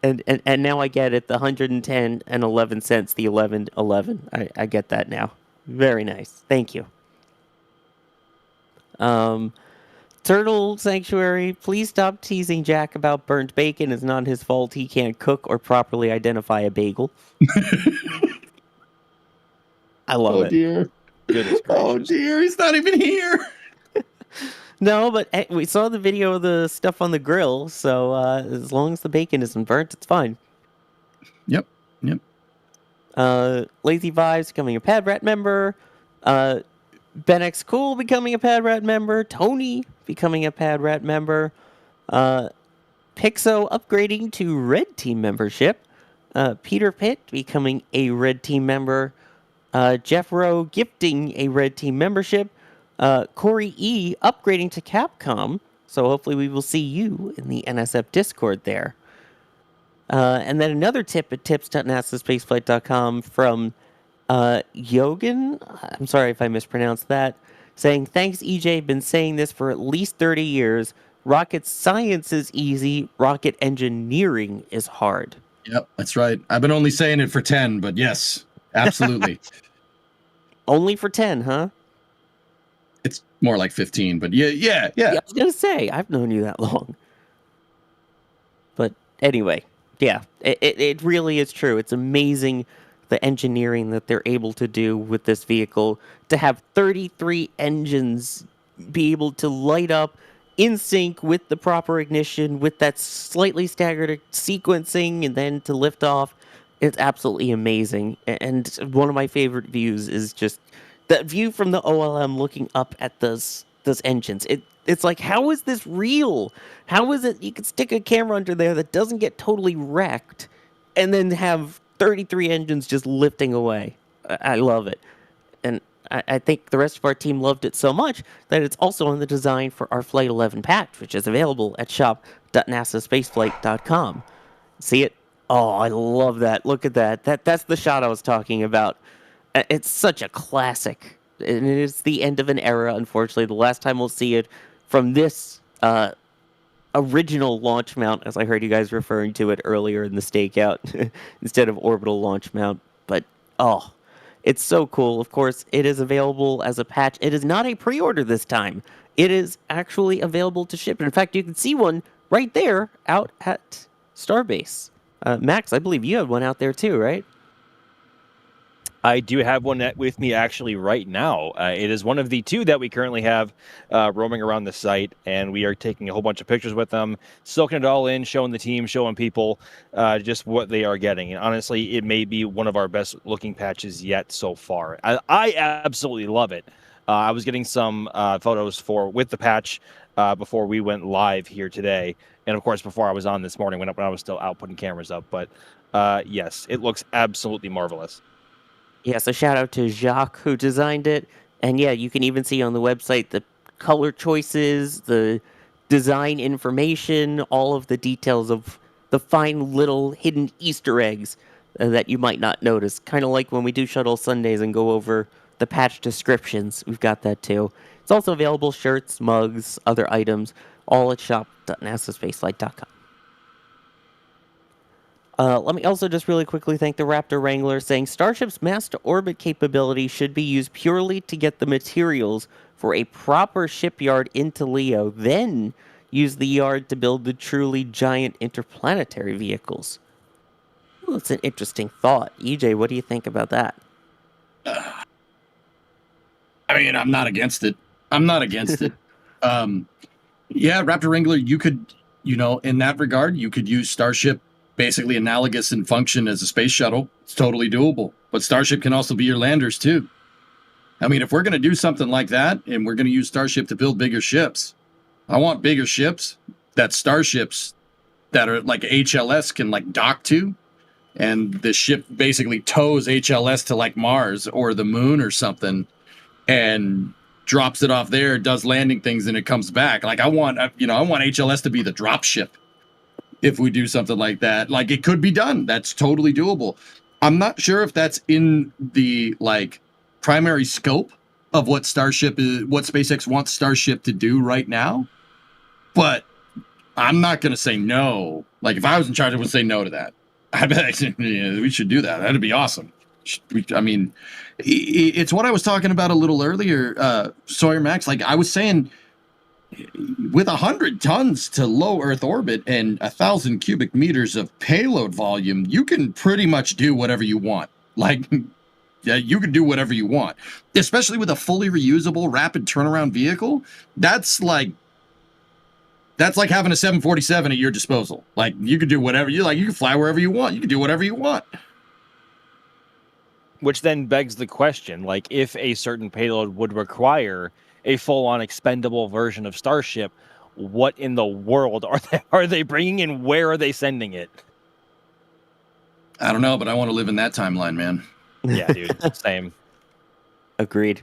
Speaker 2: And now I get it, the 110 and 11 cents, the 11.11. I get that now. Very nice. Thank you. Turtle Sanctuary, please stop teasing Jack about burnt bacon. It's not his fault he can't cook or properly identify a bagel. I love it.
Speaker 4: Dear.
Speaker 6: Goodness gracious.
Speaker 4: Oh dear, he's not even here.
Speaker 2: No, but we saw the video of the stuff on the grill, so as long as the bacon isn't burnt, it's fine.
Speaker 4: Yep.
Speaker 2: Lazy Vibes becoming a Pad Rat member. Ben X Cool becoming a Pad Rat member. Tony becoming a Pad Rat member. Pixo upgrading to Red Team membership. Peter Pitt becoming a Red Team member. Jeff Rowe gifting a Red Team membership. Corey E upgrading to Capcom. So hopefully we will see you in the NSF Discord there. And then another tip at tips.nasaspaceflight.com from Yogan. I'm sorry if I mispronounced that. Saying, thanks EJ, been saying this for at least 30 years. Rocket science is easy. Rocket engineering is hard.
Speaker 4: Yep, that's right. I've been only saying it for 10, but yes, absolutely.
Speaker 2: Only for 10, huh?
Speaker 4: It's more like 15, but yeah.
Speaker 2: I was going to say, I've known you that long. But anyway, yeah, it really is true. It's amazing the engineering that they're able to do with this vehicle, to have 33 engines be able to light up in sync with the proper ignition, with that slightly staggered sequencing, and then to lift off. It's absolutely amazing. And one of my favorite views is just that view from the OLM looking up at those engines. It's like, how is this real? How is it you can stick a camera under there that doesn't get totally wrecked and then have 33 engines just lifting away? I love it. And I think the rest of our team loved it so much that it's also in the design for our Flight 11 patch, which is available at shop.nasaspaceflight.com. See it? Oh, I love that. Look at that. That's the shot I was talking about. It's such a classic. And it is the end of an era, unfortunately. The last time we'll see it from this original launch mount, as I heard you guys referring to it earlier in the Stakeout, instead of orbital launch mount. But, it's so cool. Of course, it is available as a patch. It is not a pre-order this time. It is actually available to ship. In fact, you can see one right there out at Starbase. Max, I believe you have one out there too, right?
Speaker 6: I do have one with me actually right now. It is one of the two that we currently have roaming around the site, and we are taking a whole bunch of pictures with them, soaking it all in, showing the team, showing people just what they are getting. And honestly, it may be one of our best looking patches yet so far. I absolutely love it. I was getting some photos with the patch before we went live here today, and of course before I was on this morning when I was still out putting cameras up. But yes, it looks absolutely marvelous.
Speaker 2: Yes, a shout out to Jacques who designed it. And yeah, you can even see on the website the color choices, the design information, all of the details of the fine little hidden Easter eggs that you might not notice. Kind of like when we do Shuttle Sundays and go over the patch descriptions. We've got that too. It's also available shirts, mugs, other items, all at shop.nasaspaceflight.com. Let me also just really quickly thank the Raptor Wrangler, saying Starship's mass-to-orbit capability should be used purely to get the materials for a proper shipyard into LEO, then use the yard to build the truly giant interplanetary vehicles. Well, that's an interesting thought. EJ, what do you think about that?
Speaker 4: I mean, I'm not against it. Yeah, Raptor Wrangler, you could, in that regard, you could use Starship basically analogous in function as a space shuttle. It's totally doable. But Starship can also be your landers too. I mean, if we're going to do something like that and we're going to use Starship to build bigger ships, I want bigger ships that Starships that are like HLS can like dock to. And the ship basically tows HLS to like Mars or the moon or something and drops it off there, does landing things, and it comes back. Like I want HLS to be the drop ship. If we do something like that, like it could be done. That's totally doable. I'm not sure if that's in the primary scope of what Starship is, what SpaceX wants Starship to do right now. But I'm not going to say no. Like if I was in charge, I would say no to that. I bet we should do that. That'd be awesome. I mean, it's what I was talking about a little earlier, Sawyer Max. Like I was saying, with 100 tons to low Earth orbit and 1,000 cubic meters of payload volume, you can pretty much do whatever you want. Like, you can do whatever you want, especially with a fully reusable rapid turnaround vehicle. That's like having a 747 at your disposal. Like, you can do whatever you like. You can fly wherever you want. You can do whatever you want.
Speaker 6: Which then begs the question, like, if a certain payload would require a full-on expendable version of Starship, what in the world are they bringing in? Where are they sending it?
Speaker 4: I don't know, but I want to live in that timeline, man.
Speaker 6: Yeah, dude. Same.
Speaker 2: Agreed.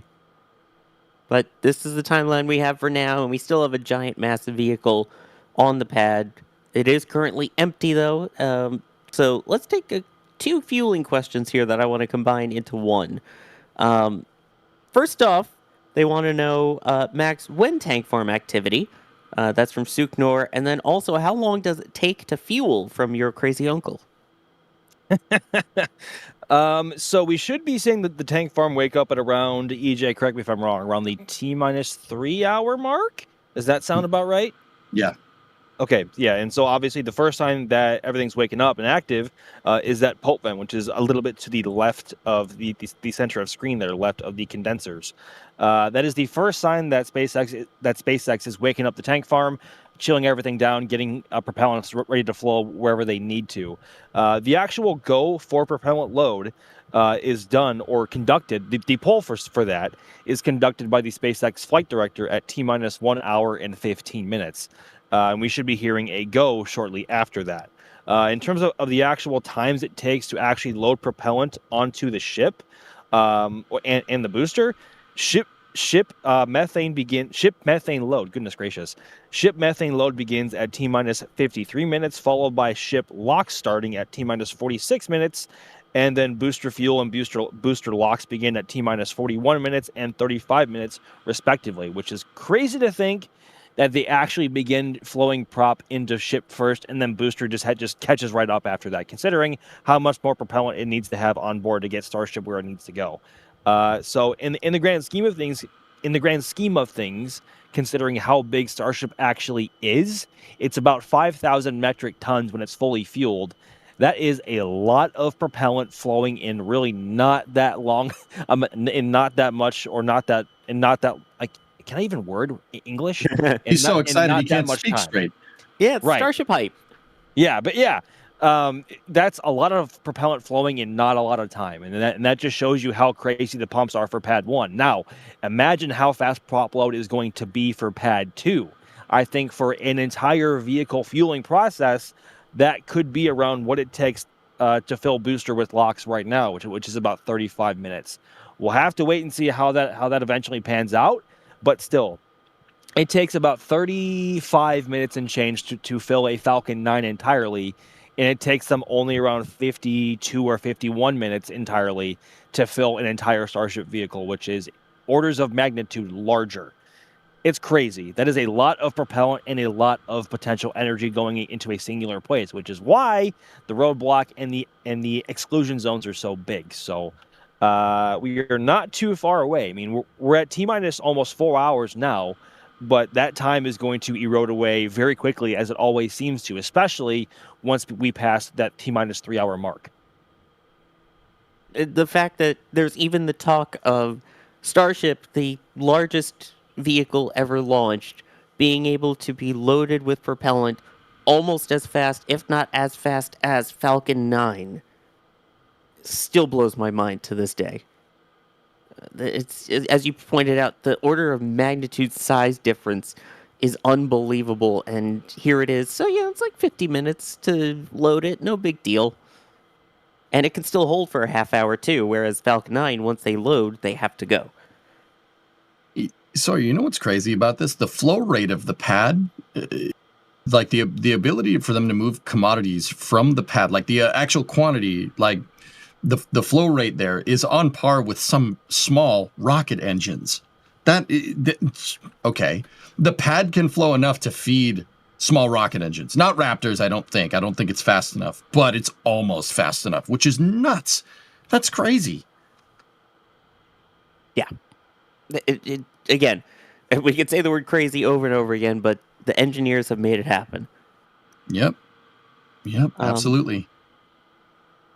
Speaker 2: But this is the timeline we have for now, and we still have a giant, massive vehicle on the pad. It is currently empty, though. So let's take two fueling questions here that I want to combine into one. First off, they want to know, Max, when tank farm activity? That's from Suknor. And then also, how long does it take to fuel from your crazy uncle?
Speaker 6: So we should be seeing the tank farm wake up at around, EJ, correct me if I'm wrong, around the T-3 hour mark? Does that sound about right?
Speaker 4: Yeah.
Speaker 6: Okay, yeah, and so obviously the first time that everything's waking up and active is that pulp vent, which is a little bit to the left of the center of screen there, left of the condensers. That is the first sign that SpaceX is waking up the tank farm, chilling everything down, getting propellants ready to flow wherever they need to. The actual go for propellant load is done or conducted. The poll for that is conducted by the SpaceX flight director at T-1 hour and 15 minutes. And we should be hearing a go shortly after that. In terms of the actual times it takes to actually load propellant onto the ship and the booster, ship methane load. Goodness gracious. Ship methane load begins at T-53 minutes, followed by ship lock starting at T-46 minutes. And then booster fuel and booster locks begin at T-41 minutes and 35 minutes, respectively, which is crazy to think that they actually begin flowing prop into ship first, and then booster just catches right up after that, considering how much more propellant it needs to have on board to get Starship where it needs to go. So in the grand scheme of things, considering how big Starship actually is, it's about 5,000 metric tons when it's fully fueled. That is a lot of propellant flowing in really not that long, in not that much, or not that, like, can I even word English?
Speaker 4: He's so excited he can't speak straight.
Speaker 2: Yeah, it's
Speaker 6: Right.
Speaker 2: Starship hype.
Speaker 6: Yeah, but yeah, that's a lot of propellant flowing in not a lot of time, and that just shows you how crazy the pumps are for Pad 1. Now, imagine how fast prop load is going to be for Pad 2. I think for an entire vehicle fueling process, that could be around what it takes to fill booster with locks right now, which is about 35 minutes. We'll have to wait and see how that eventually pans out. But still, it takes about 35 minutes and change to fill a Falcon 9 entirely, and it takes them only around 52 or 51 minutes entirely to fill an entire Starship vehicle, which is orders of magnitude larger. It's crazy. That is a lot of propellant and a lot of potential energy going into a singular place, which is why the roadblock and the exclusion zones are so big. So we are not too far away. I mean, we're at T-minus almost 4 hours now, but that time is going to erode away very quickly, as it always seems to, especially once we pass that T-minus 3 hour mark.
Speaker 2: The fact that there's even the talk of Starship, the largest vehicle ever launched, being able to be loaded with propellant almost as fast, if not as fast as Falcon 9. Still blows my mind to this day. It's, as you pointed out, the order of magnitude size difference is unbelievable, and here it is. So yeah, it's like 50 minutes to load it, no big deal. And it can still hold for a half hour too, whereas Falcon 9, once they load, they have to go.
Speaker 4: Sorry, you know what's crazy about this? The flow rate of the pad, like the ability for them to move commodities from the pad, like the actual quantity, like the flow rate there is on par with some small rocket engines. Okay. The pad can flow enough to feed small rocket engines. Not Raptors, I don't think. I don't think it's fast enough, but it's almost fast enough, which is nuts. That's crazy.
Speaker 2: Yeah. Again, we could say the word crazy over and over again, but the engineers have made it happen.
Speaker 4: Yep, absolutely.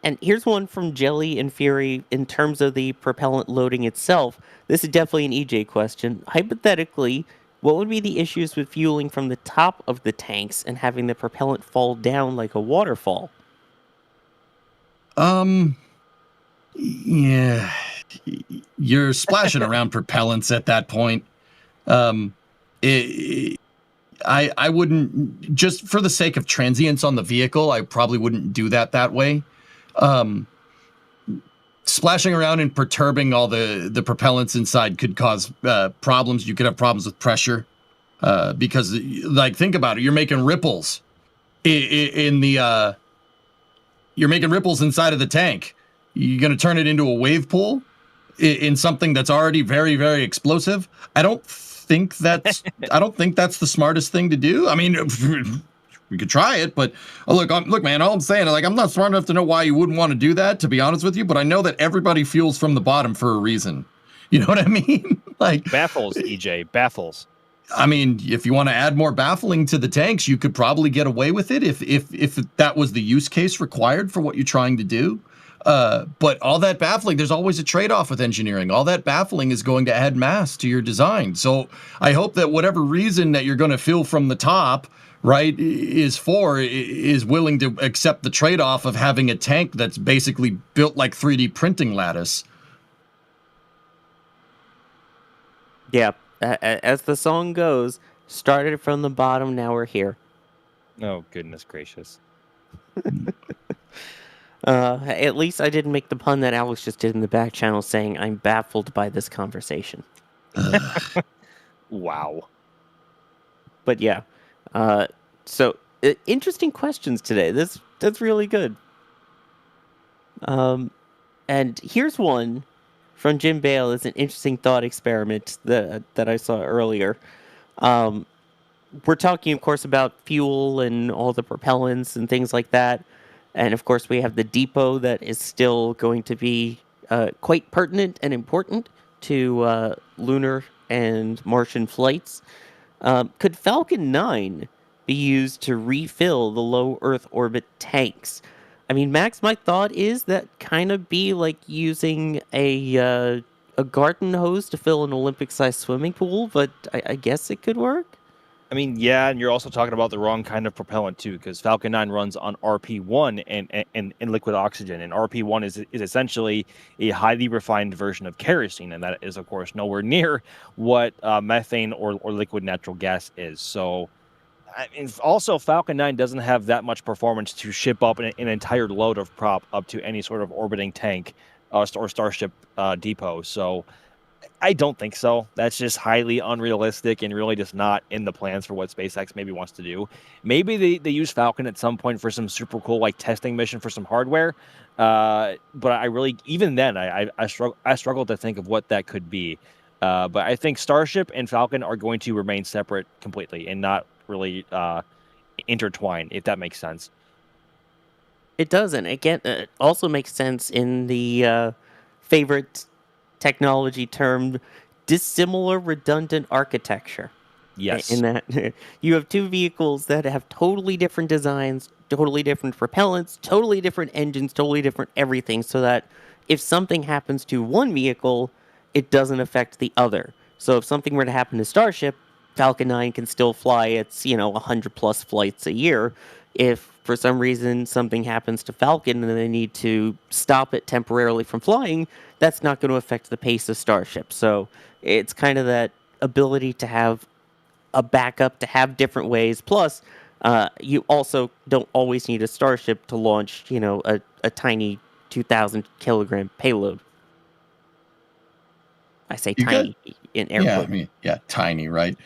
Speaker 2: And here's one from Jelly and Fury in terms of the propellant loading itself. This is definitely an EJ question. Hypothetically, what would be the issues with fueling from the top of the tanks and having the propellant fall down like a waterfall?
Speaker 4: Yeah, you're splashing around propellants at that point. I wouldn't, just for the sake of transience on the vehicle, I probably wouldn't do that way. Splashing around and perturbing all the propellants inside could cause problems. You could have problems with pressure because, like, think about it. You're making ripples in the you're making ripples inside of the tank. You're going to turn it into a wave pool in something that's already very, very explosive. I don't think that's the smartest thing to do. I mean, we could try it, but look, man, all I'm saying is, like, I'm not smart enough to know why you wouldn't want to do that, to be honest with you, but I know that everybody fuels from the bottom for a reason. You know what I mean? Like,
Speaker 6: baffles, EJ, baffles.
Speaker 4: I mean, if you want to add more baffling to the tanks, you could probably get away with it if that was the use case required for what you're trying to do. But all that baffling, there's always a trade-off with engineering. All that baffling is going to add mass to your design. So I hope that whatever reason that you're going to fill from the top, right, is willing to accept the trade-off of having a tank that's basically built like 3D printing lattice.
Speaker 2: Yeah, as the song goes, started from the bottom, now we're here.
Speaker 6: Oh, goodness gracious.
Speaker 2: At least I didn't make the pun that Alex just did in the back channel saying I'm baffled by this conversation.
Speaker 6: Wow.
Speaker 2: But yeah, so interesting questions today. That's really good. And here's one from Jim Bale. It's an interesting thought experiment that I saw earlier. We're talking, of course, about fuel and all the propellants and things like that. And of course, we have the depot that is still going to be quite pertinent and important to lunar and Martian flights. Could Falcon 9 be used to refill the low Earth orbit tanks? I mean, Max, my thought is that kind of be like using a garden hose to fill an Olympic-sized swimming pool, but I guess it could work.
Speaker 6: I mean, yeah, and you're also talking about the wrong kind of propellant too, because Falcon 9 runs on RP1 and liquid oxygen, and RP1 is essentially a highly refined version of kerosene, and that is, of course, nowhere near what methane or liquid natural gas is. So, I mean, also Falcon 9 doesn't have that much performance to ship up an entire load of prop up to any sort of orbiting tank or Starship depot. So, I don't think so. That's just highly unrealistic and really just not in the plans for what SpaceX maybe wants to do. Maybe they use Falcon at some point for some super cool like testing mission for some hardware. But I really, even then, I struggle to think of what that could be. But I think Starship and Falcon are going to remain separate completely and not really intertwined, if that makes sense.
Speaker 2: It doesn't. Again, it also makes sense in the favorite technology term dissimilar redundant architecture.
Speaker 6: Yes.
Speaker 2: In that you have two vehicles that have totally different designs, totally different propellants, totally different engines, totally different everything, so that if something happens to one vehicle, it doesn't affect the other. So if something were to happen to Starship, Falcon 9 can still fly its, 100 plus flights a year. If for some reason something happens to Falcon and they need to stop it temporarily from flying, that's not going to affect the pace of Starship. So it's kind of that ability to have a backup, to have different ways. Plus, you also don't always need a Starship to launch, a tiny 2,000 kilogram payload. I say tiny in air quotes.
Speaker 4: Yeah, I mean, tiny, right?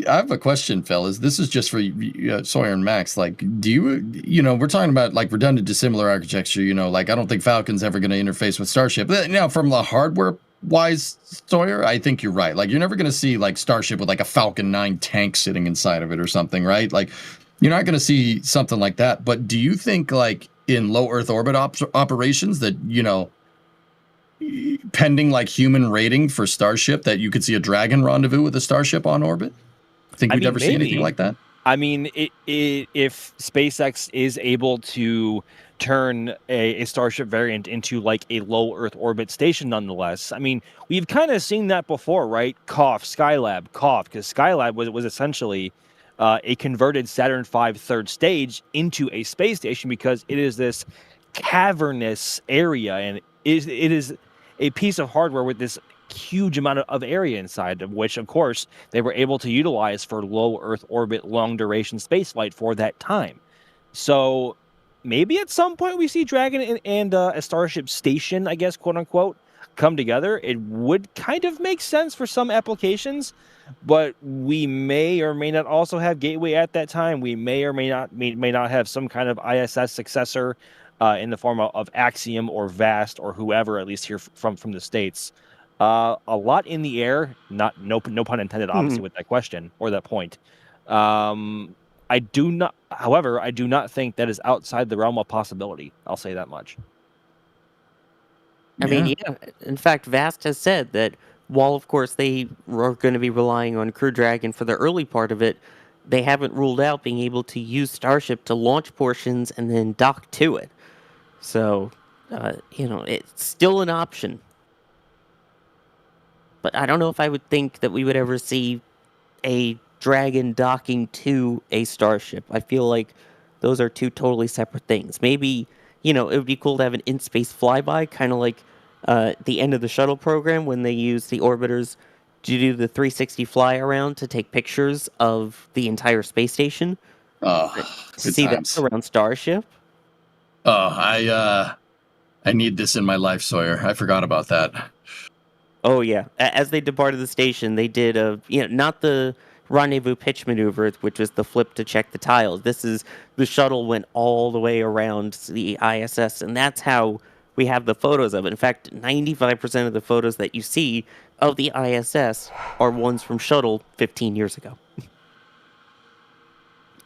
Speaker 4: I have a question, fellas. This is just for Sawyer and Max. Like, do you, we're talking about like redundant dissimilar architecture, like I don't think Falcon's ever going to interface with Starship. Now, from the hardware wise, Sawyer, I think you're right. Like, you're never going to see like Starship with like a Falcon 9 tank sitting inside of it or something, right? Like, you're not going to see something like that. But do you think like in low Earth orbit operations that, pending like human rating for Starship, that you could see a Dragon rendezvous with a Starship on orbit? Think we'd ever see anything like that?
Speaker 6: I mean, if SpaceX is able to turn a Starship variant into like a low Earth orbit station, nonetheless, I mean, we've kind of seen that before, right? Cough, Skylab, cough, because Skylab was essentially a converted Saturn V third stage into a space station because it is this cavernous area, and it is a piece of hardware with this huge amount of area inside of which, of course, they were able to utilize for low Earth orbit, long duration spaceflight for that time. So maybe at some point we see Dragon and a Starship station, I guess, quote unquote, come together. It would kind of make sense for some applications, but we may or may not also have Gateway at that time. We may or may not have some kind of ISS successor in the form of Axiom or Vast or whoever, at least here from the States. A lot in the air, no pun intended, obviously, with that question or that point. I do not think that is outside the realm of possibility. I'll say that much.
Speaker 2: I mean, yeah. In fact, Vast has said that while, of course, they are going to be relying on Crew Dragon for the early part of it, they haven't ruled out being able to use Starship to launch portions and then dock to it. So, it's still an option. But I don't know if I would think that we would ever see a Dragon docking to a Starship. I feel like those are two totally separate things. Maybe, it would be cool to have an in-space flyby, kind of like the end of the shuttle program when they use the orbiters to do the 360 fly around to take pictures of the entire space station.
Speaker 4: Oh,
Speaker 2: to see that around Starship.
Speaker 4: Oh, I need this in my life, Sawyer. I forgot about that.
Speaker 2: Oh, yeah. As they departed the station, they did not the rendezvous pitch maneuver, which was the flip to check the tiles. This is the shuttle went all the way around the ISS, and that's how we have the photos of it. In fact, 95% of the photos that you see of the ISS are ones from shuttle 15 years ago.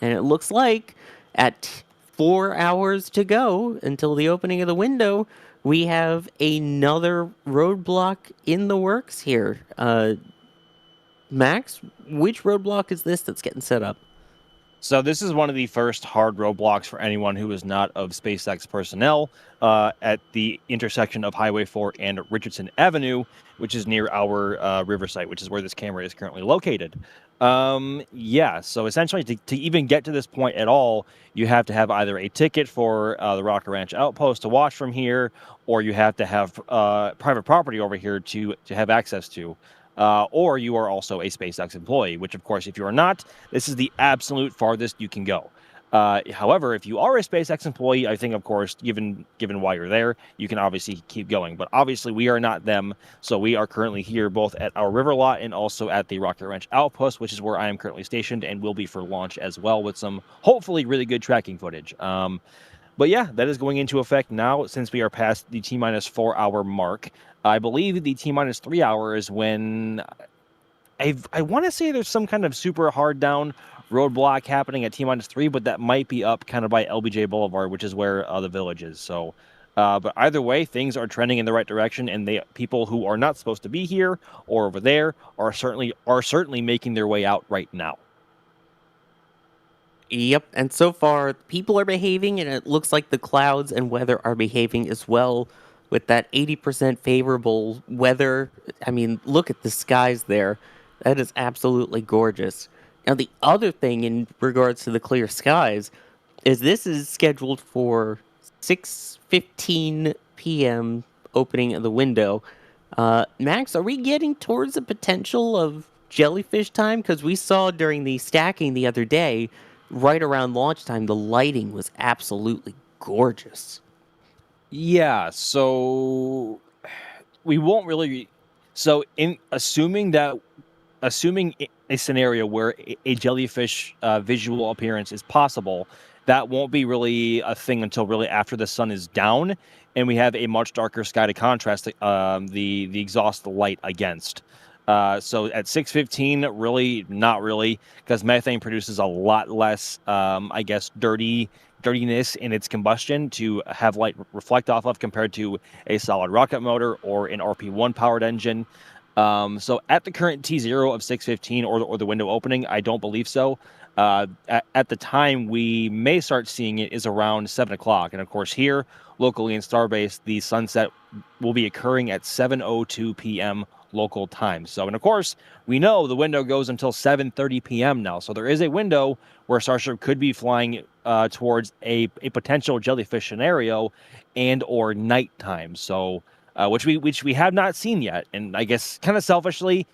Speaker 2: And it looks like at 4 hours to go until the opening of the window, we have another roadblock in the works here. Max, which roadblock is this that's getting set up?
Speaker 6: So this is one of the first hard roadblocks for anyone who is not of SpaceX personnel at the intersection of Highway 4 and Richardson Avenue, which is near our river site, which is where this camera is currently located. So essentially to even get to this point at all, you have to have either a ticket for the Rocket Ranch Outpost to watch from here, or you have to have private property over here to have access to. Or you are also a SpaceX employee, which, of course, if you are not, this is the absolute farthest you can go. However, if you are a SpaceX employee, I think, of course, given why you're there, you can obviously keep going. But obviously, we are not them, so we are currently here both at our river lot and also at the Rocket Ranch Outpost, which is where I am currently stationed and will be for launch as well, with some hopefully really good tracking footage. But yeah, that is going into effect now since we are past the T-minus 4 hour mark. I believe the T-minus 3 hour is when I want to say there's some kind of super hard down roadblock happening at T-minus 3, but that might be up kind of by LBJ Boulevard, which is where the village is. So, but either way, things are trending in the right direction, and people who are not supposed to be here or over there are certainly making their way out right now.
Speaker 2: Yep, and so far, people are behaving, and it looks like the clouds and weather are behaving as well, with that 80% favorable weather. I mean, look at the skies there. That is absolutely gorgeous. Now, the other thing in regards to the clear skies is this is scheduled for 6:15 p.m. opening of the window. Max, are we getting towards the potential of jellyfish time? Because we saw during the stacking the other day, right around launch time, the lighting was absolutely gorgeous.
Speaker 6: Yeah, so we won't really. So, assuming a scenario where a jellyfish visual appearance is possible, that won't be really a thing until really after the sun is down, and we have a much darker sky to contrast the exhaust light against. So at 6:15, really not really, because methane produces a lot less, dirtiness in its combustion to have light reflect off of compared to a solid rocket motor or an RP1 powered engine. So at the current T0 of 6:15 or the window opening, I don't believe so. At the time we may start seeing it is around 7 o'clock. And of course, here locally in Starbase, the sunset will be occurring at 7:02 p.m. local time. So, and of course, we know the window goes until 7:30 p.m. now. So there is a window where Starship could be flying towards a potential jellyfish scenario and or nighttime. So, which we have not seen yet. And I guess kind of selfishly,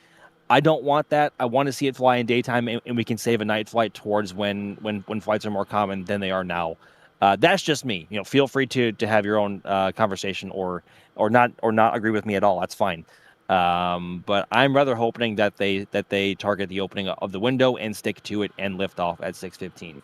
Speaker 6: I don't want that. I want to see it fly in daytime, and we can save a night flight towards when flights are more common than they are now. That's just me. Feel free to have your own conversation or not agree with me at all. That's fine. But I'm rather hoping that they target the opening of the window and stick to it and lift off at 6:15.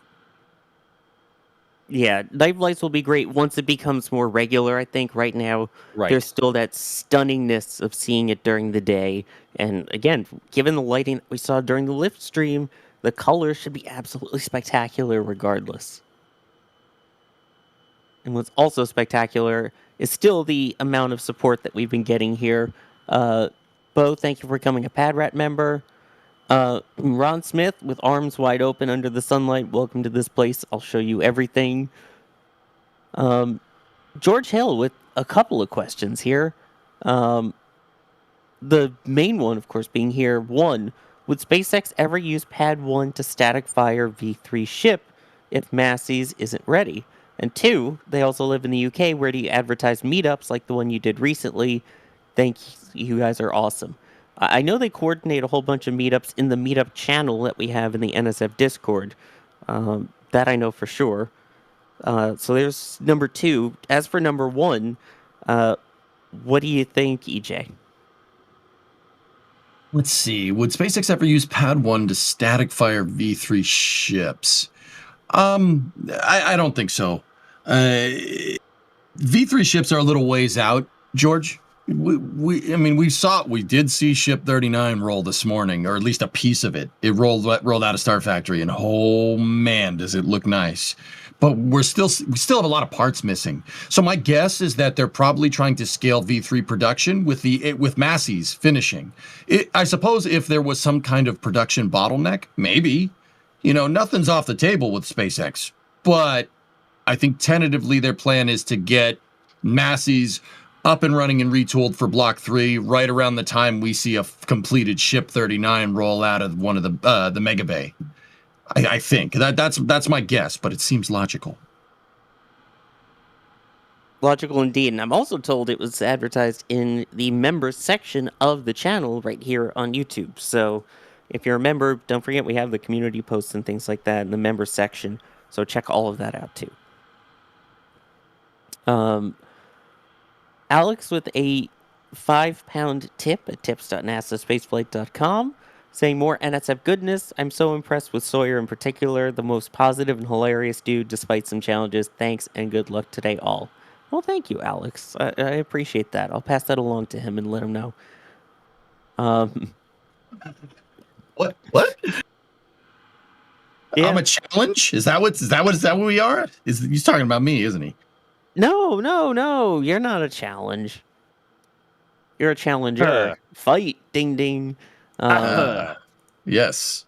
Speaker 2: Yeah, night flights will be great once it becomes more regular, I think. Right now,
Speaker 6: Right.
Speaker 2: There's still that stunningness of seeing it during the day. And again, given the lighting that we saw during the lift stream, the colors should be absolutely spectacular regardless. And what's also spectacular is still the amount of support that we've been getting here. Bo, thank you for becoming a PadRat member. Ron Smith with arms wide open under the sunlight. Welcome to this place. I'll show you everything. George Hill with a couple of questions here. The main one, of course, being here. 1, would SpaceX ever use Pad 1 to static fire V3 ship if Massey's isn't ready? And 2, they also live in the UK. Where do you advertise meetups like the one you did recently? Thank you. You guys are awesome. I know they coordinate a whole bunch of meetups in the meetup channel that we have in the NSF Discord. That I know for sure. So there's number 2. As for number 1, what do you think, EJ?
Speaker 4: Let's see. Would SpaceX ever use Pad 1 to static fire V3 ships? I don't think so. V3 ships are a little ways out, George. We did see Ship 39 roll this morning, or at least a piece of it. It rolled out of Star Factory, and oh man, does it look nice. But we still have a lot of parts missing. So my guess is that they're probably trying to scale V3 production with Massey's finishing. I suppose if there was some kind of production bottleneck, maybe. Nothing's off the table with SpaceX. But I think tentatively their plan is to get Massey's up and running and retooled for Block 3 right around the time we see a completed Ship 39 roll out of one of the Mega Bay. I think that's my guess, but it seems logical.
Speaker 2: Logical indeed, and I'm also told it was advertised in the members section of the channel right here on YouTube. So if you're a member, don't forget we have the community posts and things like that in the members section. So check all of that out too. Alex with a £5 tip at tips.nasaspaceflight.com saying more NSF goodness. I'm so impressed with Sawyer in particular, the most positive and hilarious dude despite some challenges. Thanks and good luck today all. Well, thank you, Alex. I appreciate that. I'll pass that along to him and let him know.
Speaker 4: What?
Speaker 2: Yeah.
Speaker 4: I'm a challenge? Is that what we are? He's talking about me, isn't he?
Speaker 2: No. You're not a challenge. You're a challenger. Fight. Ding, ding.
Speaker 4: Yes.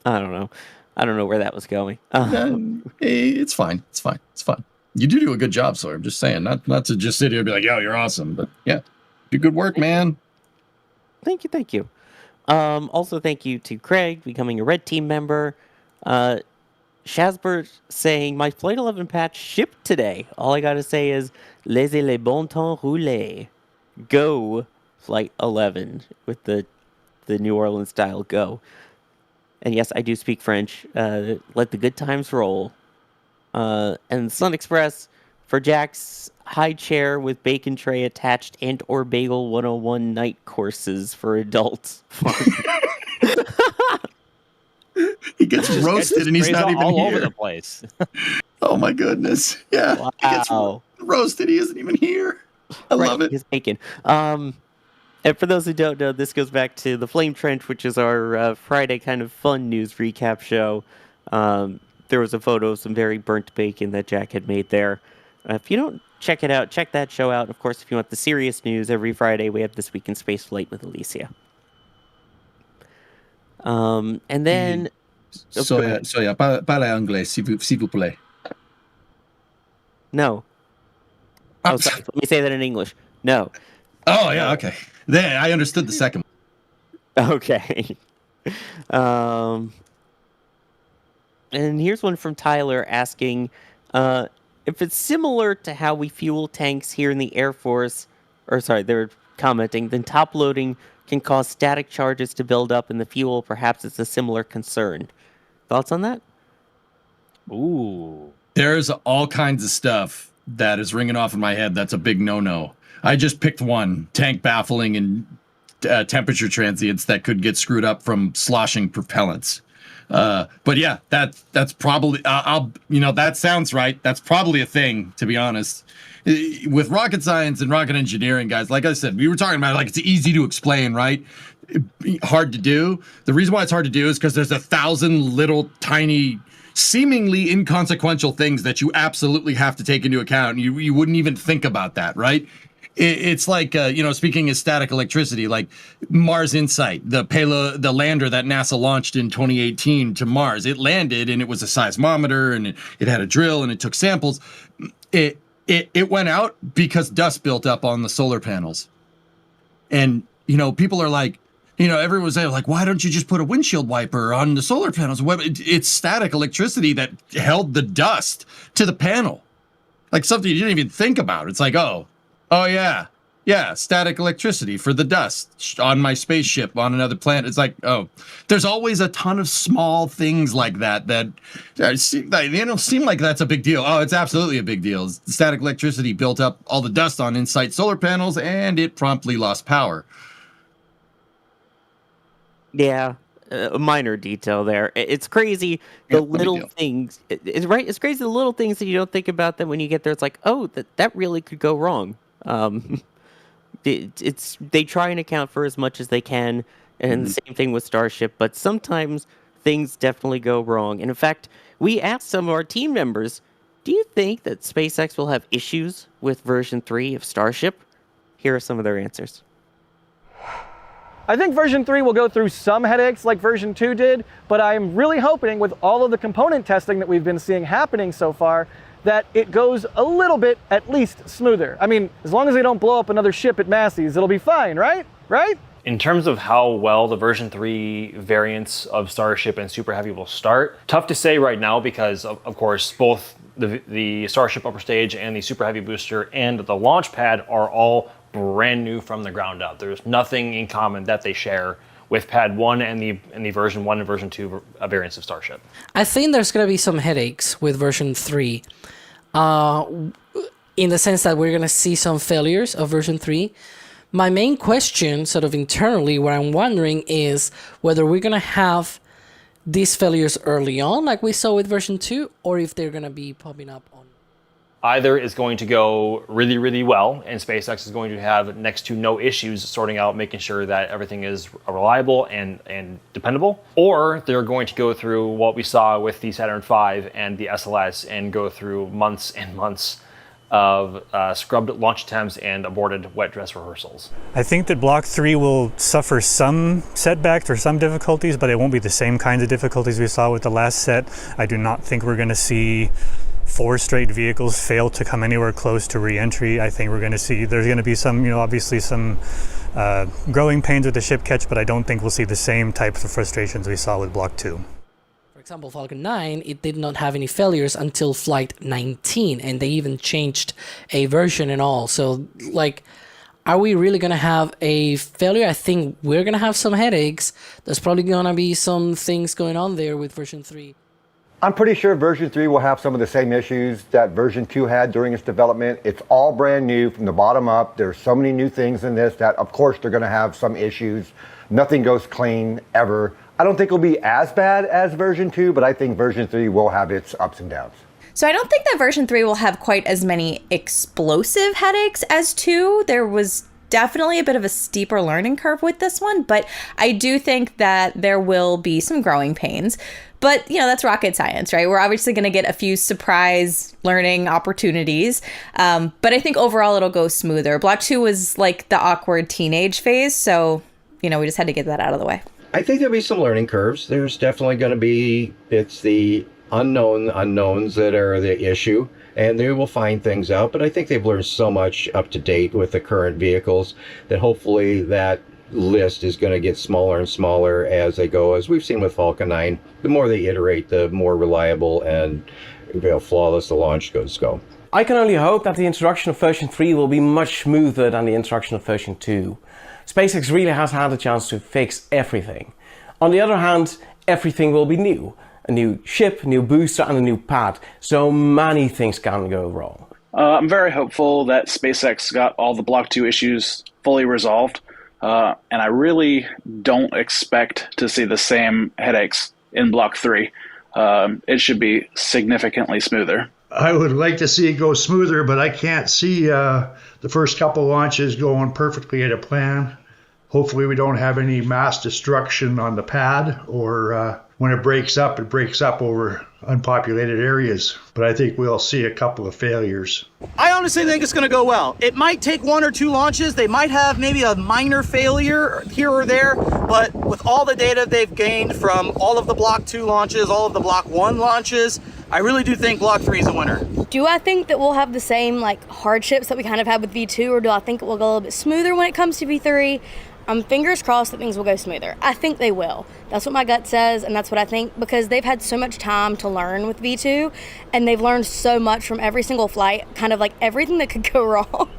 Speaker 2: I don't know where that was going.
Speaker 4: It's fine. You do a good job, Sawyer. I'm just saying, not to just sit here and be like, yo, you're awesome. But yeah, do good work, man.
Speaker 2: Thank you. Also, thank you to Craig becoming a Red Team member. Shazbert saying, my Flight 11 patch shipped today. All I gotta say is, laissez les bon temps rouler. Go, Flight 11, with the New Orleans style go. And yes, I do speak French. Let the good times roll. And Sun Express for Jack's high chair with bacon tray attached and or bagel 101 night courses for adults.
Speaker 4: He gets roasted and he's not even
Speaker 6: all
Speaker 4: here.
Speaker 6: over the place.
Speaker 4: Oh my goodness. Yeah.
Speaker 2: Wow.
Speaker 4: He gets roasted. He isn't even here. I love it.
Speaker 2: His bacon. And for those who don't know, this goes back to the Flame Trench, which is our Friday kind of fun news recap show. There was a photo of some very burnt bacon that Jack had made there. If you don't check it out, check that show out. Of course, if you want the serious news, every Friday we have This Week in Space Flight with Alicia. And then
Speaker 4: Parle anglais, s'il vous plaît.
Speaker 2: No. Oh, sorry. Let me say that in English. No.
Speaker 4: Oh, yeah, okay. There, I understood the second one.
Speaker 2: Okay. And here's one from Tyler asking if it's similar to how we fuel tanks here in the Air Force, they're commenting, then top loading can cause static charges to build up in the fuel. Perhaps it's a similar concern. Thoughts on that?
Speaker 6: Ooh.
Speaker 4: There's all kinds of stuff that is ringing off in my head that's a big no-no. I just picked one, tank baffling and temperature transients that could get screwed up from sloshing propellants. But yeah, that's probably, that sounds right. That's probably a thing, to be honest. With rocket science and rocket engineering, guys, like I said, we were talking about like it's easy to explain, right? Hard to do. The reason why it's hard to do is because there's 1,000 little tiny, seemingly inconsequential things that you absolutely have to take into account. You wouldn't even think about that, right? It's like, speaking of static electricity, like Mars Insight, the lander that NASA launched in 2018 to Mars. It landed and it was a seismometer and it had a drill and it took samples. It went out because dust built up on the solar panels. And, people are like, everyone was there like, why don't you just put a windshield wiper on the solar panels? It's static electricity that held the dust to the panel. Like something you didn't even think about. It's like, oh yeah, static electricity for the dust on my spaceship on another planet. It's like, oh, there's always a ton of small things like that they don't seem like that's a big deal. Oh, it's absolutely a big deal. Static electricity built up all the dust on InSight solar panels and it promptly lost power.
Speaker 2: Yeah, a minor detail there. It's crazy the little things. It's right. It's crazy the little things that you don't think about. That when you get there, it's like, oh, that really could go wrong. They try and account for as much as they can, and the same thing with Starship. But sometimes things definitely go wrong. And in fact, we asked some of our team members, do you think that SpaceX will have issues with version 3 of Starship? Here are some of their answers.
Speaker 1: I think version 3 will go through some headaches like version 2 did, but I'm really hoping with all of the component testing that we've been seeing happening so far, that it goes a little bit, at least, smoother. I mean, as long as they don't blow up another ship at Massey's, it'll be fine, right? Right?
Speaker 12: In terms of how well the version 3 variants of Starship and Super Heavy will start, tough to say right now because, of course, both the Starship upper stage and the Super Heavy booster and the launch pad are all brand new from the ground up. There's nothing in common that they share with Pad 1 and the version 1 and version 2 variants of Starship.
Speaker 5: I think there's going to be some headaches with version 3 in the sense that we're going to see some failures of version 3. My main question, sort of internally, what I'm wondering is whether we're going to have these failures early on, like we saw with version 2, or if they're going to be popping up on.
Speaker 12: Either is going to go really, really well, and SpaceX is going to have next to no issues sorting out, making sure that everything is reliable and dependable, or they're going to go through what we saw with the Saturn V and the SLS and go through months and months of scrubbed launch attempts and aborted wet dress rehearsals.
Speaker 16: I think that Block 3 will suffer some setbacks or some difficulties, but it won't be the same kinds of difficulties we saw with the last set. I do not think we're going to see 4 straight vehicles fail to come anywhere close to re-entry. I think we're going to see, there's going to be some, obviously some growing pains with the ship catch, but I don't think we'll see the same types of frustrations we saw with Block 2.
Speaker 5: For example, Falcon 9, it did not have any failures until Flight 19, and they even changed a version and all. So, are we really going to have a failure? I think we're going to have some headaches. There's probably going to be some things going on there with version 3.
Speaker 14: I'm pretty sure version 3 will have some of the same issues that version 2 had during its development. It's all brand new from the bottom up. There's so many new things in this that, of course, they're going to have some issues. Nothing goes clean ever. I don't think it'll be as bad as version 2, but I think version 3 will have its ups and downs.
Speaker 15: So I don't think that version 3 will have quite as many explosive headaches as 2. There was definitely a bit of a steeper learning curve with this one, but I do think that there will be some growing pains. But, that's rocket science, right? We're obviously going to get a few surprise learning opportunities. But I think overall it'll go smoother. Block 2 was like the awkward teenage phase. So, we just had to get that out of the way.
Speaker 13: I think there'll be some learning curves. There's definitely going to be, it's the unknowns that are the issue, and they will find things out. But I think they've learned so much up to date with the current vehicles that hopefully that list is going to get smaller and smaller as they go. As we've seen with Falcon 9, the more they iterate, the more reliable and flawless the launch goes go.
Speaker 17: I can only hope that the introduction of version 3 will be much smoother than the introduction of version 2. SpaceX really has had a chance to fix everything. On the other hand, everything will be new. A new ship, a new booster, and a new pad. So many things can go wrong.
Speaker 18: I'm very hopeful that SpaceX got all the Block 2 issues fully resolved. And I really don't expect to see the same headaches in Block 3. It should be significantly smoother.
Speaker 19: I would like to see it go smoother, but I can't see the first couple launches going perfectly at a plan. Hopefully we don't have any mass destruction on the pad, or when it breaks up over unpopulated areas. But I think we'll see a couple of failures.
Speaker 20: I honestly think it's going to go well. It might take 1 or 2 launches. They might have maybe a minor failure here or there, but with all the data they've gained from all of the Block 2 launches, all of the Block 1 launches, I really do think Block 3 is a winner.
Speaker 21: Do I think that we'll have the same hardships that we kind of had with V2, or do I think it will go a little bit smoother when it comes to V3? I'm fingers crossed that things will go smoother. I think they will. That's what my gut says, and that's what I think, because they've had so much time to learn with V2, and they've learned so much from every single flight, kind of everything that could go wrong.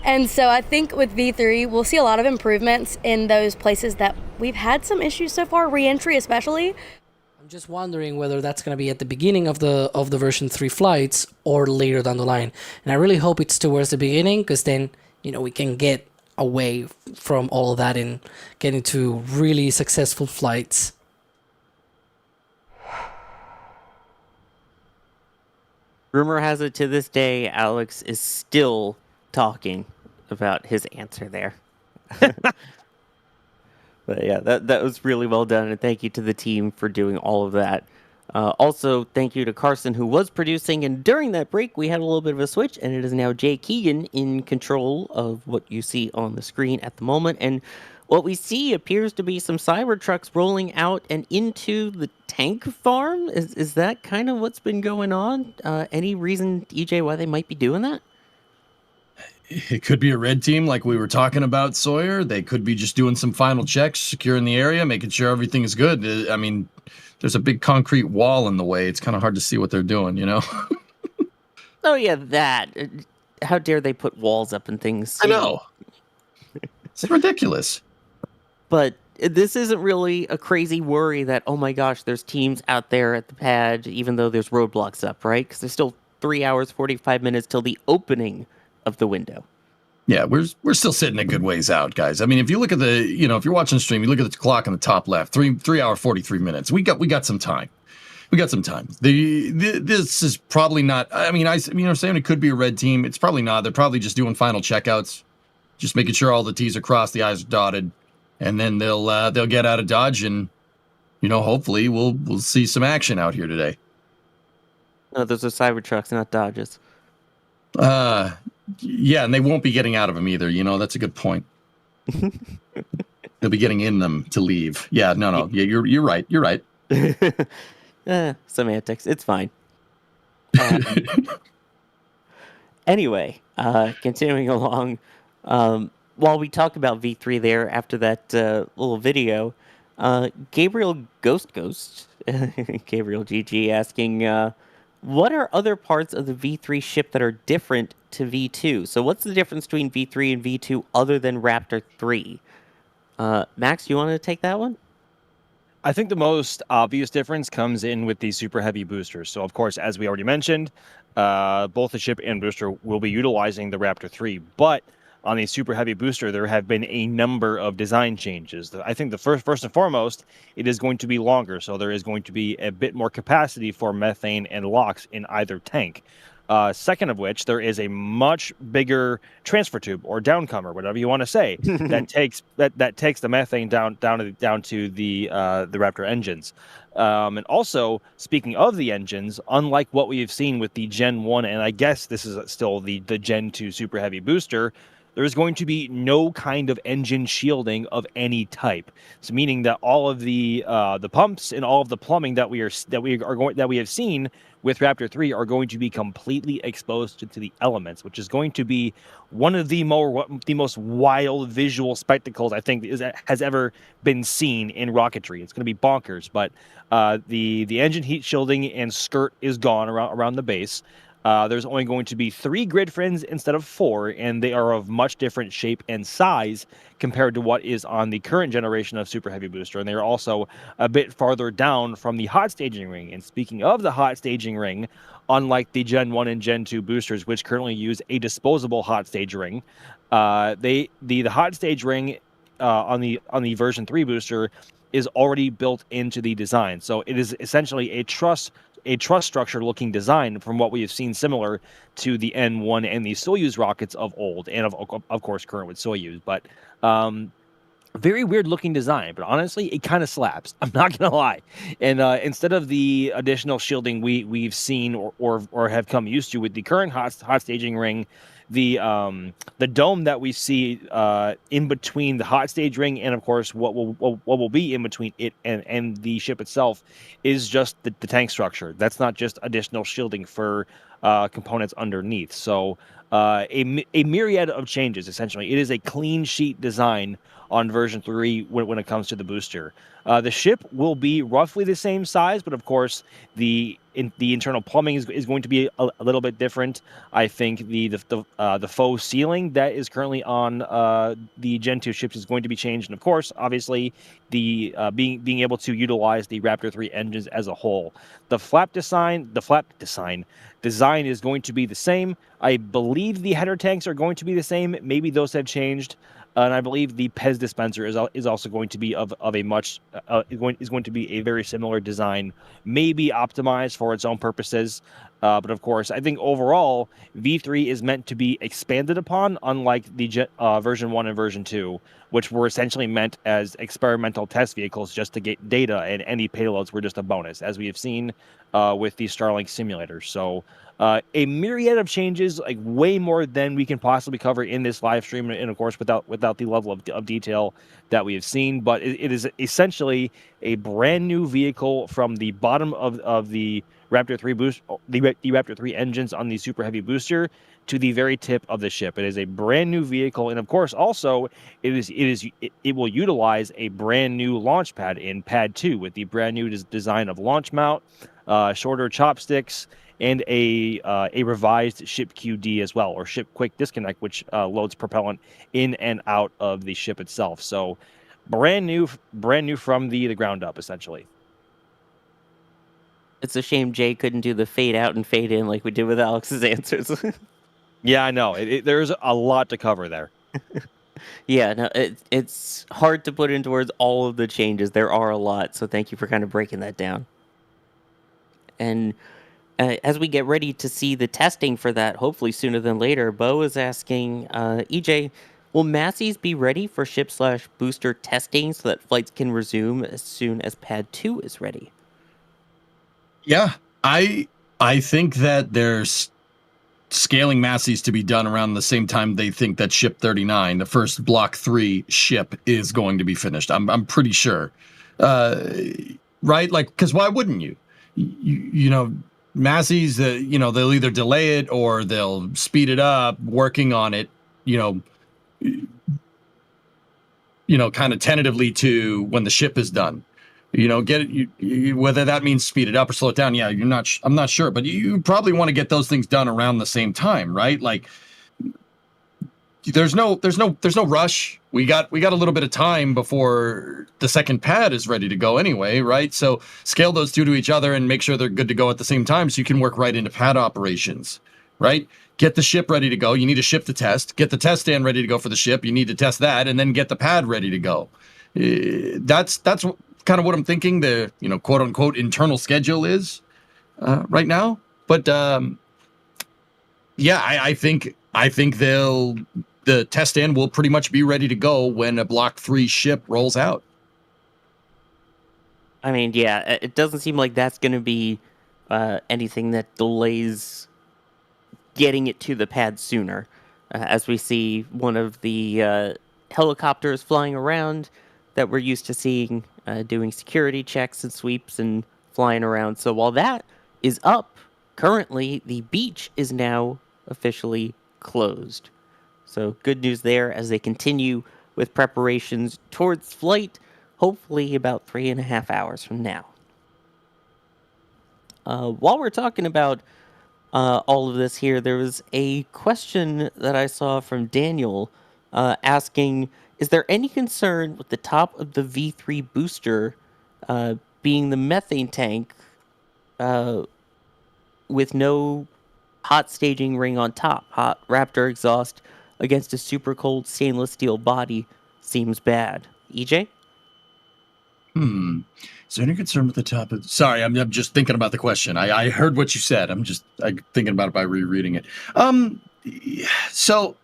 Speaker 21: And so I think with V3, we'll see a lot of improvements in those places that we've had some issues so far, re-entry especially.
Speaker 5: I'm just wondering whether that's going to be at the beginning of the version 3 flights or later down the line. And I really hope it's towards the beginning, because then, we can get away from all of that and get into really successful flights.
Speaker 2: Rumor has it to this day, Alex is still talking about his answer there. But yeah, that was really well done, and thank you to the team for doing all of that. Also, thank you to Carson, who was producing, and during that break, we had a little bit of a switch, and it is now Jay Keegan in control of what you see on the screen at the moment, and what we see appears to be some Cybertrucks rolling out and into the tank farm. Is that kind of what's been going on? Any reason, EJ, why they might be doing that?
Speaker 4: It could be a red team like we were talking about, Sawyer. They could be just doing some final checks, securing the area, making sure everything is good. I mean, there's a big concrete wall in the way. It's kind of hard to see what they're doing,
Speaker 2: Oh, yeah, that. How dare they put walls up and things?
Speaker 4: I know. It's ridiculous.
Speaker 2: But this isn't really a crazy worry that, oh my gosh, there's teams out there at the pad, even though there's roadblocks up, right? Because there's still 3 hours, 45 minutes till the opening of the window.
Speaker 4: Yeah, we're still sitting a good ways out, guys. I mean, if you look at if you're watching the stream, you look at the clock on the top left, 3 hour 43 minutes. We got some time. We got some time. This is probably not. I mean, saying it could be a red team. It's probably not. They're probably just doing final checkouts, just making sure all the T's are crossed, the I's are dotted, and then they'll get out of Dodge, and hopefully we'll see some action out here today.
Speaker 2: No, those are Cybertrucks, not Dodges.
Speaker 4: Yeah, and they won't be getting out of them either. That's a good point. They'll be getting in them to leave. Yeah, no. Yeah, you're right. You're right.
Speaker 2: Semantics. It's fine. Anyway, continuing along. While we talk about V3 there, after that little video, Gabriel Ghost, Gabriel GG asking, what are other parts of the V3 ship that are different to V2? So what's the difference between V3 and V2 other than Raptor 3? Max, you want to take that one?
Speaker 6: I think the most obvious difference comes in with the super heavy boosters. So, of course, as we already mentioned, both the ship and booster will be utilizing the Raptor 3. But on the super heavy booster, there have been a number of design changes. I think the first and foremost, it is going to be longer. So there is going to be a bit more capacity for methane and LOX in either tank. Second of which, there is a much bigger transfer tube or downcomer, whatever you want to say, that takes the methane down to the Raptor engines. And also, speaking of the engines, unlike what we have seen with the Gen 1, and I guess this is still the Gen 2 super heavy booster, there's going to be no kind of engine shielding of any type. So meaning that all of the pumps and all of the plumbing that we have seen with Raptor 3 are going to be completely exposed to the elements, which is going to be one of the most wild visual spectacles I think has ever been seen in rocketry. It's going to be bonkers. But the engine heat shielding and skirt is gone around the base. There's only going to be 3 grid fins instead of 4, and they are of much different shape and size compared to what is on the current generation of Super Heavy booster. And they are also a bit farther down from the hot staging ring. And speaking of the hot staging ring, unlike the Gen 1 and Gen 2 boosters, which currently use a disposable hot stage ring, the hot stage ring on the version 3 booster is already built into the design. So it is essentially a truss structure looking design from what we have seen similar to the N1 and the Soyuz rockets of old, and of course current with Soyuz. But very weird looking design, but honestly it kind of slaps. I'm not gonna lie. And instead of the additional shielding we've seen or have come used to with the current hot staging ring, the dome that we see in between the hot stage ring and of course what will be in between it and the ship itself is just the tank structure. That's not just additional shielding for components underneath. So a myriad of changes. Essentially, it is a clean sheet design on version 3 when it comes to the booster. The ship will be roughly the same size, but of course the internal plumbing is going to be a little bit different. I think the faux ceiling that is currently on the Gen 2 ships is going to be changed, and of course, obviously, the being able to utilize the Raptor 3 engines as a whole. The flap design is going to be the same. I believe the header tanks are going to be the same. Maybe those have changed. And I believe the PEZ dispenser is also going to be of a much is going to be a very similar design, maybe optimized for its own purposes. But of course, I think overall V3 is meant to be expanded upon, unlike the version 1 and version 2, which were essentially meant as experimental test vehicles just to get data, and any payloads were just a bonus, as we have seen with the Starlink simulators. So a myriad of changes, like way more than we can possibly cover in this live stream, and of course without the level of detail that we have seen. But it is essentially a brand new vehicle from the bottom of the Raptor 3 boost, the Raptor 3 engines on the Super Heavy booster to the very tip of the ship. It is a brand new vehicle, and of course also it will utilize a brand new launch pad in Pad 2 with the brand new design of launch mount, shorter chopsticks, and a revised ship QD as well, or ship quick disconnect, which loads propellant in and out of the ship itself. So brand new from the ground up, essentially.
Speaker 2: It's a shame Jay couldn't do the fade out and fade in like we did with Alex's answers.
Speaker 6: Yeah, I know. There's a lot to cover there.
Speaker 2: Yeah, no, it's hard to put into words all of the changes. There are a lot, so thank you for kind of breaking that down. And as we get ready to see the testing for that, hopefully sooner than later, Bo is asking, EJ, will Massey's be ready for ship/booster testing so that flights can resume as soon as Pad 2 is ready?
Speaker 4: Yeah, I think that there's scaling Massey's to be done around the same time they think that Ship 39, the first Block 3 ship, is going to be finished. I'm pretty sure. Right? Like, because why wouldn't you? You know, Massey's, they'll either delay it or they'll speed it up, working on it, kind of tentatively to when the ship is done. Get it. Whether that means speed it up or slow it down, yeah, I'm not sure, but you probably want to get those things done around the same time, right? Like, there's no rush. We got a little bit of time before the second pad is ready to go anyway, right? So scale those two to each other and make sure they're good to go at the same time, so you can work right into pad operations, right? Get the ship ready to go. You need to ship the test. Get the test stand ready to go for the ship. You need to test that, and then get the pad ready to go. That's kind of what I'm thinking the quote unquote internal schedule is right now. But yeah, I think the test stand will pretty much be ready to go when a Block 3 ship rolls out.
Speaker 2: I mean, yeah, it doesn't seem like that's going to be anything that delays getting it to the pad sooner. as we see one of the helicopters flying around that we're used to seeing, doing security checks and sweeps and flying around. So while that is up, currently the beach is now officially closed. So good news there as they continue with preparations towards flight, hopefully about 3.5 hours from now. While we're talking about all of this here, there was a question that I saw from Daniel asking, is there any concern with the top of the V3 booster being the methane tank with no hot staging ring on top? Hot Raptor exhaust against a super cold stainless steel body seems bad. EJ?
Speaker 4: Is there any concern with the top of... Sorry, I'm just thinking about the question. I heard what you said. I'm thinking about it by rereading it. So,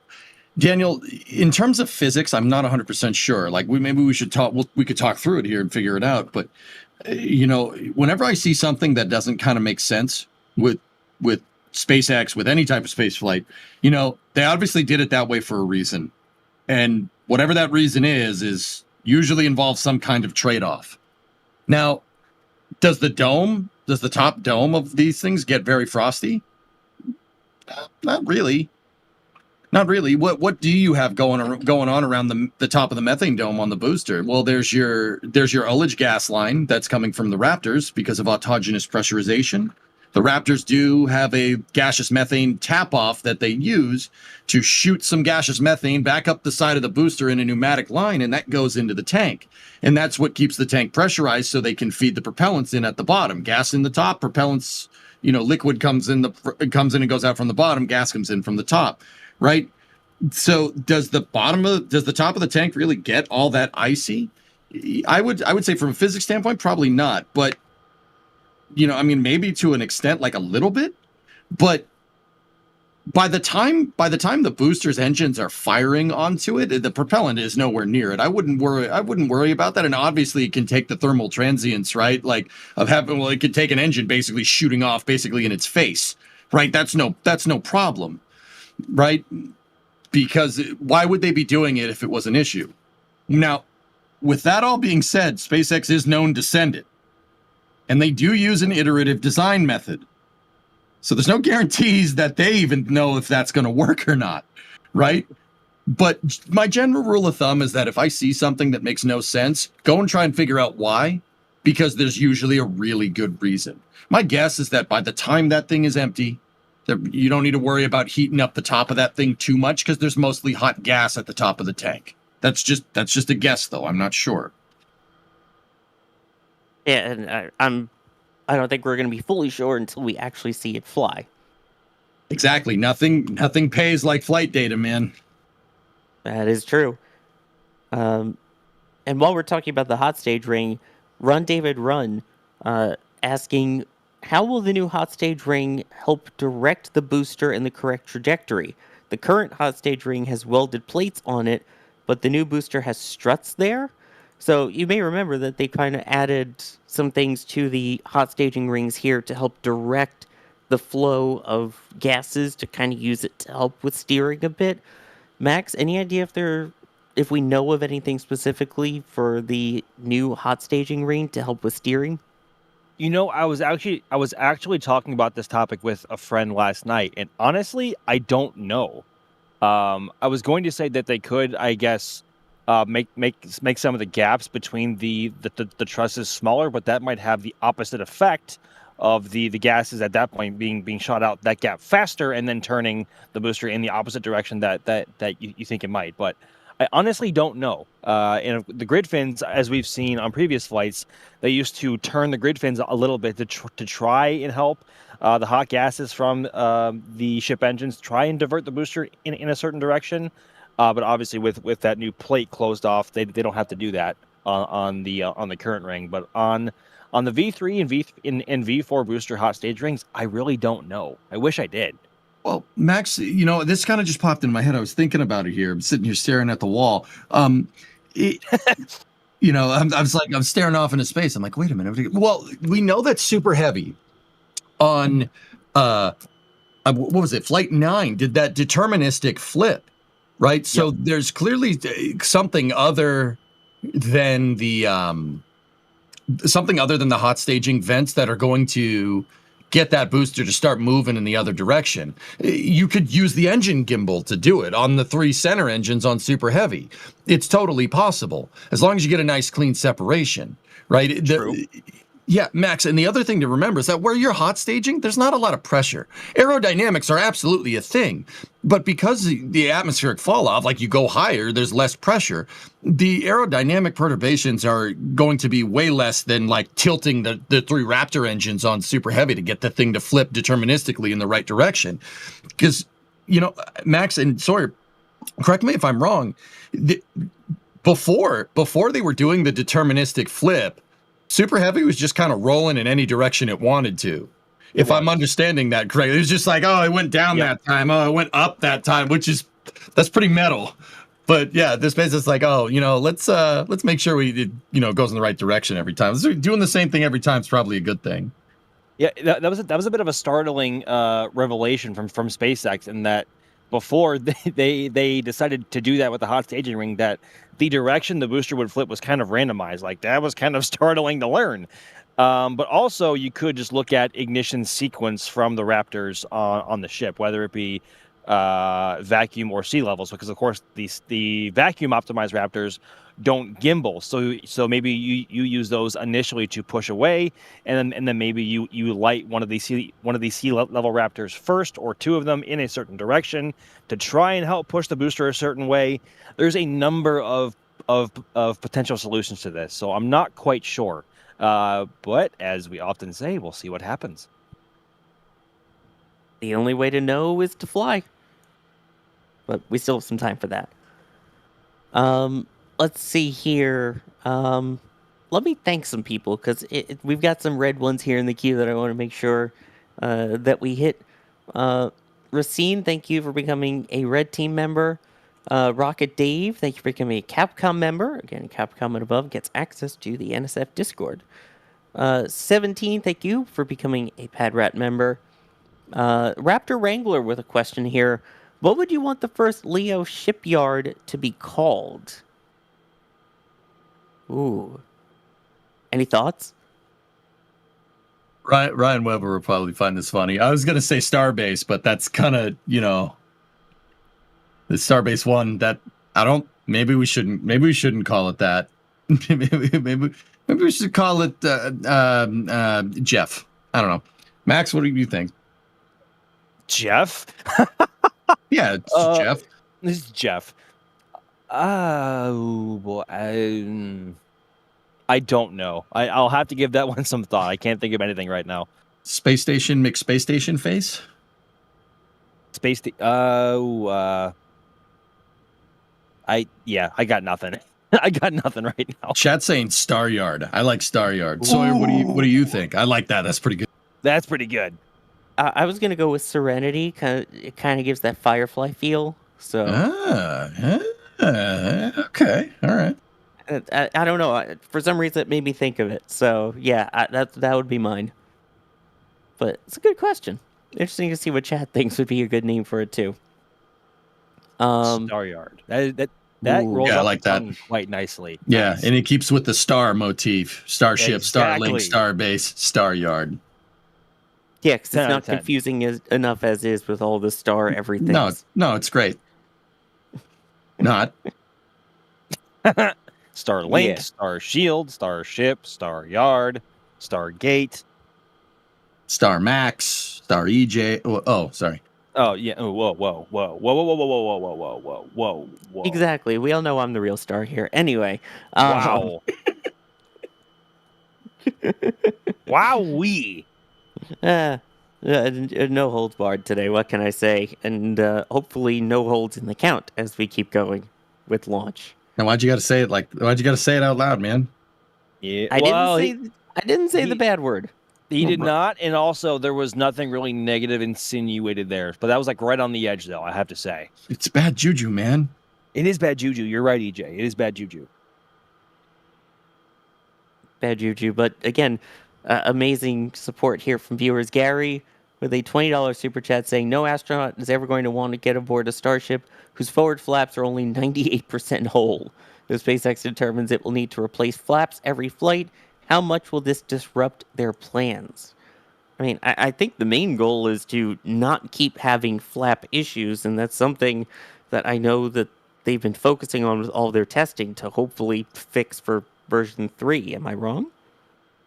Speaker 4: Daniel, in terms of physics, I'm not 100% sure. Like, we should talk... we could talk through it here and figure it out. But, whenever I see something that doesn't kind of make sense with SpaceX, with any type of space flight, they obviously did it that way for a reason. And whatever that reason is usually involves some kind of trade-off. Now, does the top dome of these things get very frosty? Not really. Not really. What do you have going on around the top of the methane dome on the booster? Well, there's your ullage gas line that's coming from the Raptors because of autogenous pressurization. The Raptors do have a gaseous methane tap-off that they use to shoot some gaseous methane back up the side of the booster in a pneumatic line, and that goes into the tank. And that's what keeps the tank pressurized so they can feed the propellants in at the bottom. Gas in the top, propellants, liquid comes in and goes out from the bottom, gas comes in from the top, right? So does the top of the tank really get all that icy? I would say from a physics standpoint, probably not, but maybe to an extent, like a little bit, but by the time the booster's engines are firing onto it, the propellant is nowhere near it. I wouldn't worry about that. And obviously it can take the thermal transients, right? Like it could take an engine basically shooting off basically in its face, right? That's no problem, right? Because why would they be doing it if it was an issue? Now, with that all being said, SpaceX is known to send it. And they do use an iterative design method. So there's no guarantees that they even know if that's going to work or not, right? But my general rule of thumb is that if I see something that makes no sense, go and try and figure out why, because there's usually a really good reason. My guess is that by the time that thing is empty, you don't need to worry about heating up the top of that thing too much because there's mostly hot gas at the top of the tank. That's just a guess, though. I'm not sure.
Speaker 2: Yeah, and I don't think we're going to be fully sure until we actually see it fly.
Speaker 4: Exactly. Nothing pays like flight data, man.
Speaker 2: That is true. And while we're talking about the hot stage ring, Run David Run asking, how will the new hot stage ring help direct the booster in the correct trajectory? The current hot stage ring has welded plates on it, but the new booster has struts there. So you may remember that they kind of added some things to the hot staging rings here to help direct the flow of gases to kind of use it to help with steering a bit. Max, any idea if we know of anything specifically for the new hot staging ring to help with steering?
Speaker 6: I was actually talking about this topic with a friend last night, and honestly, I don't know. I was going to say that they could, I guess, make some of the gaps between the trusses smaller, but that might have the opposite effect of the gases at that point being shot out that gap faster and then turning the booster in the opposite direction that you think it might. But I honestly don't know. And the grid fins, as we've seen on previous flights, they used to turn the grid fins a little bit to try and help the hot gases from the ship engines try and divert the booster in a certain direction. But obviously, with that new plate closed off, they don't have to do that on the current ring. But on the V3 and V4 booster hot stage rings, I really don't know. I wish I did.
Speaker 4: Well, Max, this kind of just popped in my head. I was thinking about it here. I'm sitting here staring at the wall. I'm staring off into space. I'm like, wait a minute. Well, we know that super heavy on what was it? Flight 9 did that deterministic flip, right? So there's clearly something other than the hot staging vents that are going to get that booster to start moving in the other direction. You could use the engine gimbal to do it on the 3 center engines on Super Heavy. It's totally possible as long as you get a nice clean separation, right?
Speaker 6: True.
Speaker 4: Yeah, Max, and the other thing to remember is that where you're hot staging, there's not a lot of pressure. Aerodynamics are absolutely a thing, but because the atmospheric fall off, like you go higher, there's less pressure. The aerodynamic perturbations are going to be way less than like tilting the 3 Raptor engines on Super Heavy to get the thing to flip deterministically in the right direction. Because, Max and Sawyer, correct me if I'm wrong, before they were doing the deterministic flip, Super Heavy was just kind of rolling in any direction it wanted to. If I'm understanding that correctly, it was just like, oh, it went down that time. Oh, it went up that time, that's pretty metal. But yeah, this base is like, oh, let's make sure it goes in the right direction every time. Doing the same thing every time is probably a good thing.
Speaker 6: Yeah, that was a bit of a startling revelation from SpaceX, in that before they decided to do that with the hot staging ring, that the direction the booster would flip was kind of randomized. Like, that was kind of startling to learn. But also, you could just look at ignition sequence from the Raptors on the ship, whether it be vacuum or sea levels, because of course the vacuum optimized Raptors don't gimbal. So maybe you use those initially to push away, and then maybe you light one of these sea level Raptors first, or 2 of them in a certain direction to try and help push the booster a certain way. There's a number of potential solutions to this, so I'm not quite sure. But as we often say, we'll see what happens.
Speaker 2: The only way to know is to fly. But we still have some time for that. Let's see here. Let me thank some people, because we've got some red ones here in the queue that I want to make sure that we hit. Racine, thank you for becoming a Red Team member. Rocket Dave, thank you for becoming a Capcom member. Again, Capcom and above gets access to the NSF Discord. 17, thank you for becoming a Padrat member. Raptor Wrangler with a question here. What would you want the first Leo shipyard to be called? Ooh. Any thoughts?
Speaker 4: Ryan Weber would probably find this funny. I was going to say Starbase, but that's kind of, the Starbase 1, that maybe we shouldn't call it that. maybe we should call it Jeff. I don't know. Max, what do you think?
Speaker 6: Jeff?
Speaker 4: Yeah, it's Jeff.
Speaker 6: This is Jeff. Oh, boy. I don't know. I'll have to give that one some thought. I can't think of anything right now.
Speaker 4: Space Station, McSpace Station face?
Speaker 6: I got nothing. I got nothing right now.
Speaker 4: Chat saying Star Yard. I like Star Yard. Sawyer, what do you think? I like that. That's pretty good.
Speaker 6: That's pretty good.
Speaker 2: I was gonna go with Serenity. It kind of gives that Firefly feel. So.
Speaker 4: Okay. All right.
Speaker 2: I don't know. For some reason, it made me think of it. So yeah, that would be mine. But it's a good question. Interesting to see what chat thinks would be a good name for it too.
Speaker 6: Star Yard. That rolls
Speaker 4: I
Speaker 6: off
Speaker 4: like
Speaker 6: the
Speaker 4: that
Speaker 6: tongue quite nicely.
Speaker 4: Yeah,
Speaker 6: Nice.
Speaker 4: and it keeps with the star motif: Starship,
Speaker 6: Exactly.
Speaker 4: Starlink, Starbase, Star Yard.
Speaker 2: Yeah, because
Speaker 6: 10
Speaker 2: it's
Speaker 6: out
Speaker 2: not
Speaker 6: of 10.
Speaker 2: confusing enough as is with all the star everything.
Speaker 4: No, it's great. Not.
Speaker 6: Starlink,
Speaker 2: Yeah.
Speaker 6: Star Shield, Starship, Star Yard, Stargate,
Speaker 4: Star Max, Star EJ. Oh, sorry.
Speaker 6: Oh yeah. Oh, whoa.
Speaker 2: Exactly. We all know I'm the real star here. Anyway.
Speaker 6: Wow. Wowee.
Speaker 2: No holds barred today. What can I say? And hopefully no holds in the count as we keep going with launch.
Speaker 4: Now, why'd you got to say it out loud, man?
Speaker 6: Yeah.
Speaker 2: I didn't say the bad word.
Speaker 6: He did not, and also there was nothing really negative insinuated there. But that was like right on the edge, though. I have to say,
Speaker 4: It's bad juju, man.
Speaker 6: it is bad juju. You're right, EJ. It is bad juju.
Speaker 2: Bad juju. But again, amazing support here from viewers. Gary, with a $20 super chat saying, no astronaut is ever going to want to get aboard a Starship whose forward flaps are only 98% whole. If SpaceX determines it will need to replace flaps every flight, how much will this disrupt their plans? I mean, I think the main goal is to not keep having flap issues, and that's something that I know that they've been focusing on with all their testing to hopefully fix for version 3. Am I wrong?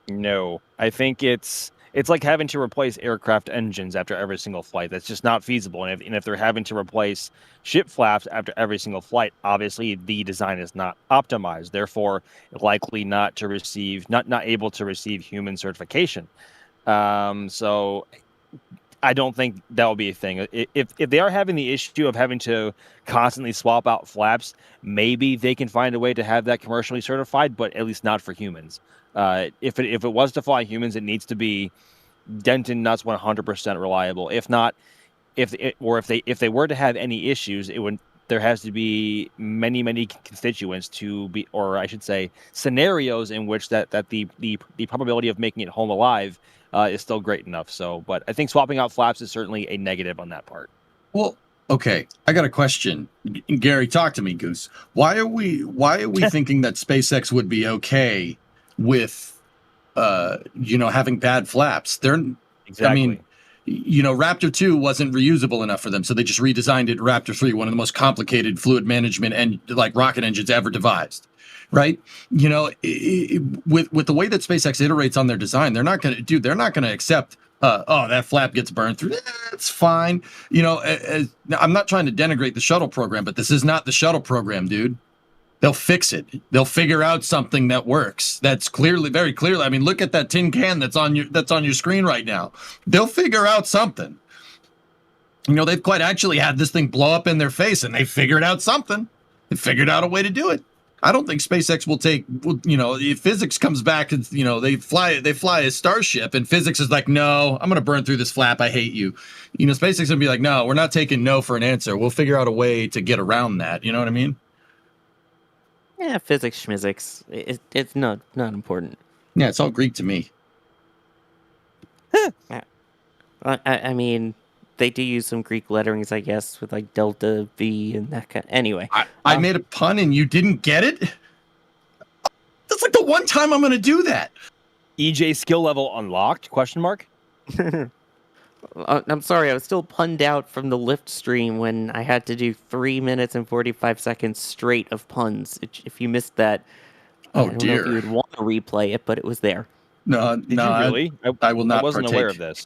Speaker 6: No, I think it's like having to replace aircraft engines after every single flight. That's just not feasible. And if they're having to replace ship flaps after every single flight, obviously the design is not optimized. Therefore, likely not able to receive human certification. So I don't think that will be a thing. If they are having the issue of having to constantly swap out flaps, maybe they can find a way to have that commercially certified, but at least not for humans. If it was to fly humans, it needs to be Denton nuts 100% reliable. If not, if they were to have any issues, there has to be many constituents to be, or I should say, scenarios in which that the probability of making it home alive is still great enough. So, but I think swapping out flaps is certainly a negative on that part.
Speaker 4: Well, okay, I got a question. Gary, talk to me, Goose. Why are we thinking that SpaceX would be okay with having bad flaps?
Speaker 6: Exactly.
Speaker 4: I mean, Raptor 2 wasn't reusable enough for them, so they just redesigned it. Raptor 3, one of the most complicated fluid management and rocket engines ever devised, right? With the way that SpaceX iterates on their design, they're not going to accept. That flap gets burned through. It's fine. I'm not trying to denigrate the shuttle program, but this is not the shuttle program, dude. They'll fix it. They'll figure out something that works. That's very clearly. I mean, look at that tin can that's on your screen right now. They'll figure out something. They've quite actually had this thing blow up in their face, and they figured out something. They figured out a way to do it. I don't think SpaceX will take. If physics comes back and they fly a Starship, and physics is like, no, I'm gonna burn through this flap. I hate you. SpaceX is gonna be like, no, we're not taking no for an answer. We'll figure out a way to get around that. You know what I mean?
Speaker 2: Yeah, physics schmizzics. It's not important.
Speaker 4: Yeah, it's all Greek to me.
Speaker 2: I mean, they do use some Greek letterings, I guess, with delta V and that kind. Anyway,
Speaker 4: I made a pun and you didn't get it. That's like the one time I'm going to do that.
Speaker 6: EJ skill level unlocked? ?
Speaker 2: I'm sorry, I was still punned out from the lift stream when I had to do 3 minutes and 45 seconds straight of puns. If you missed that, I don't know if you would want to replay it, but it was there.
Speaker 4: No,
Speaker 6: Did you really?
Speaker 4: I will not.
Speaker 6: I wasn't
Speaker 4: partake.
Speaker 6: aware of this.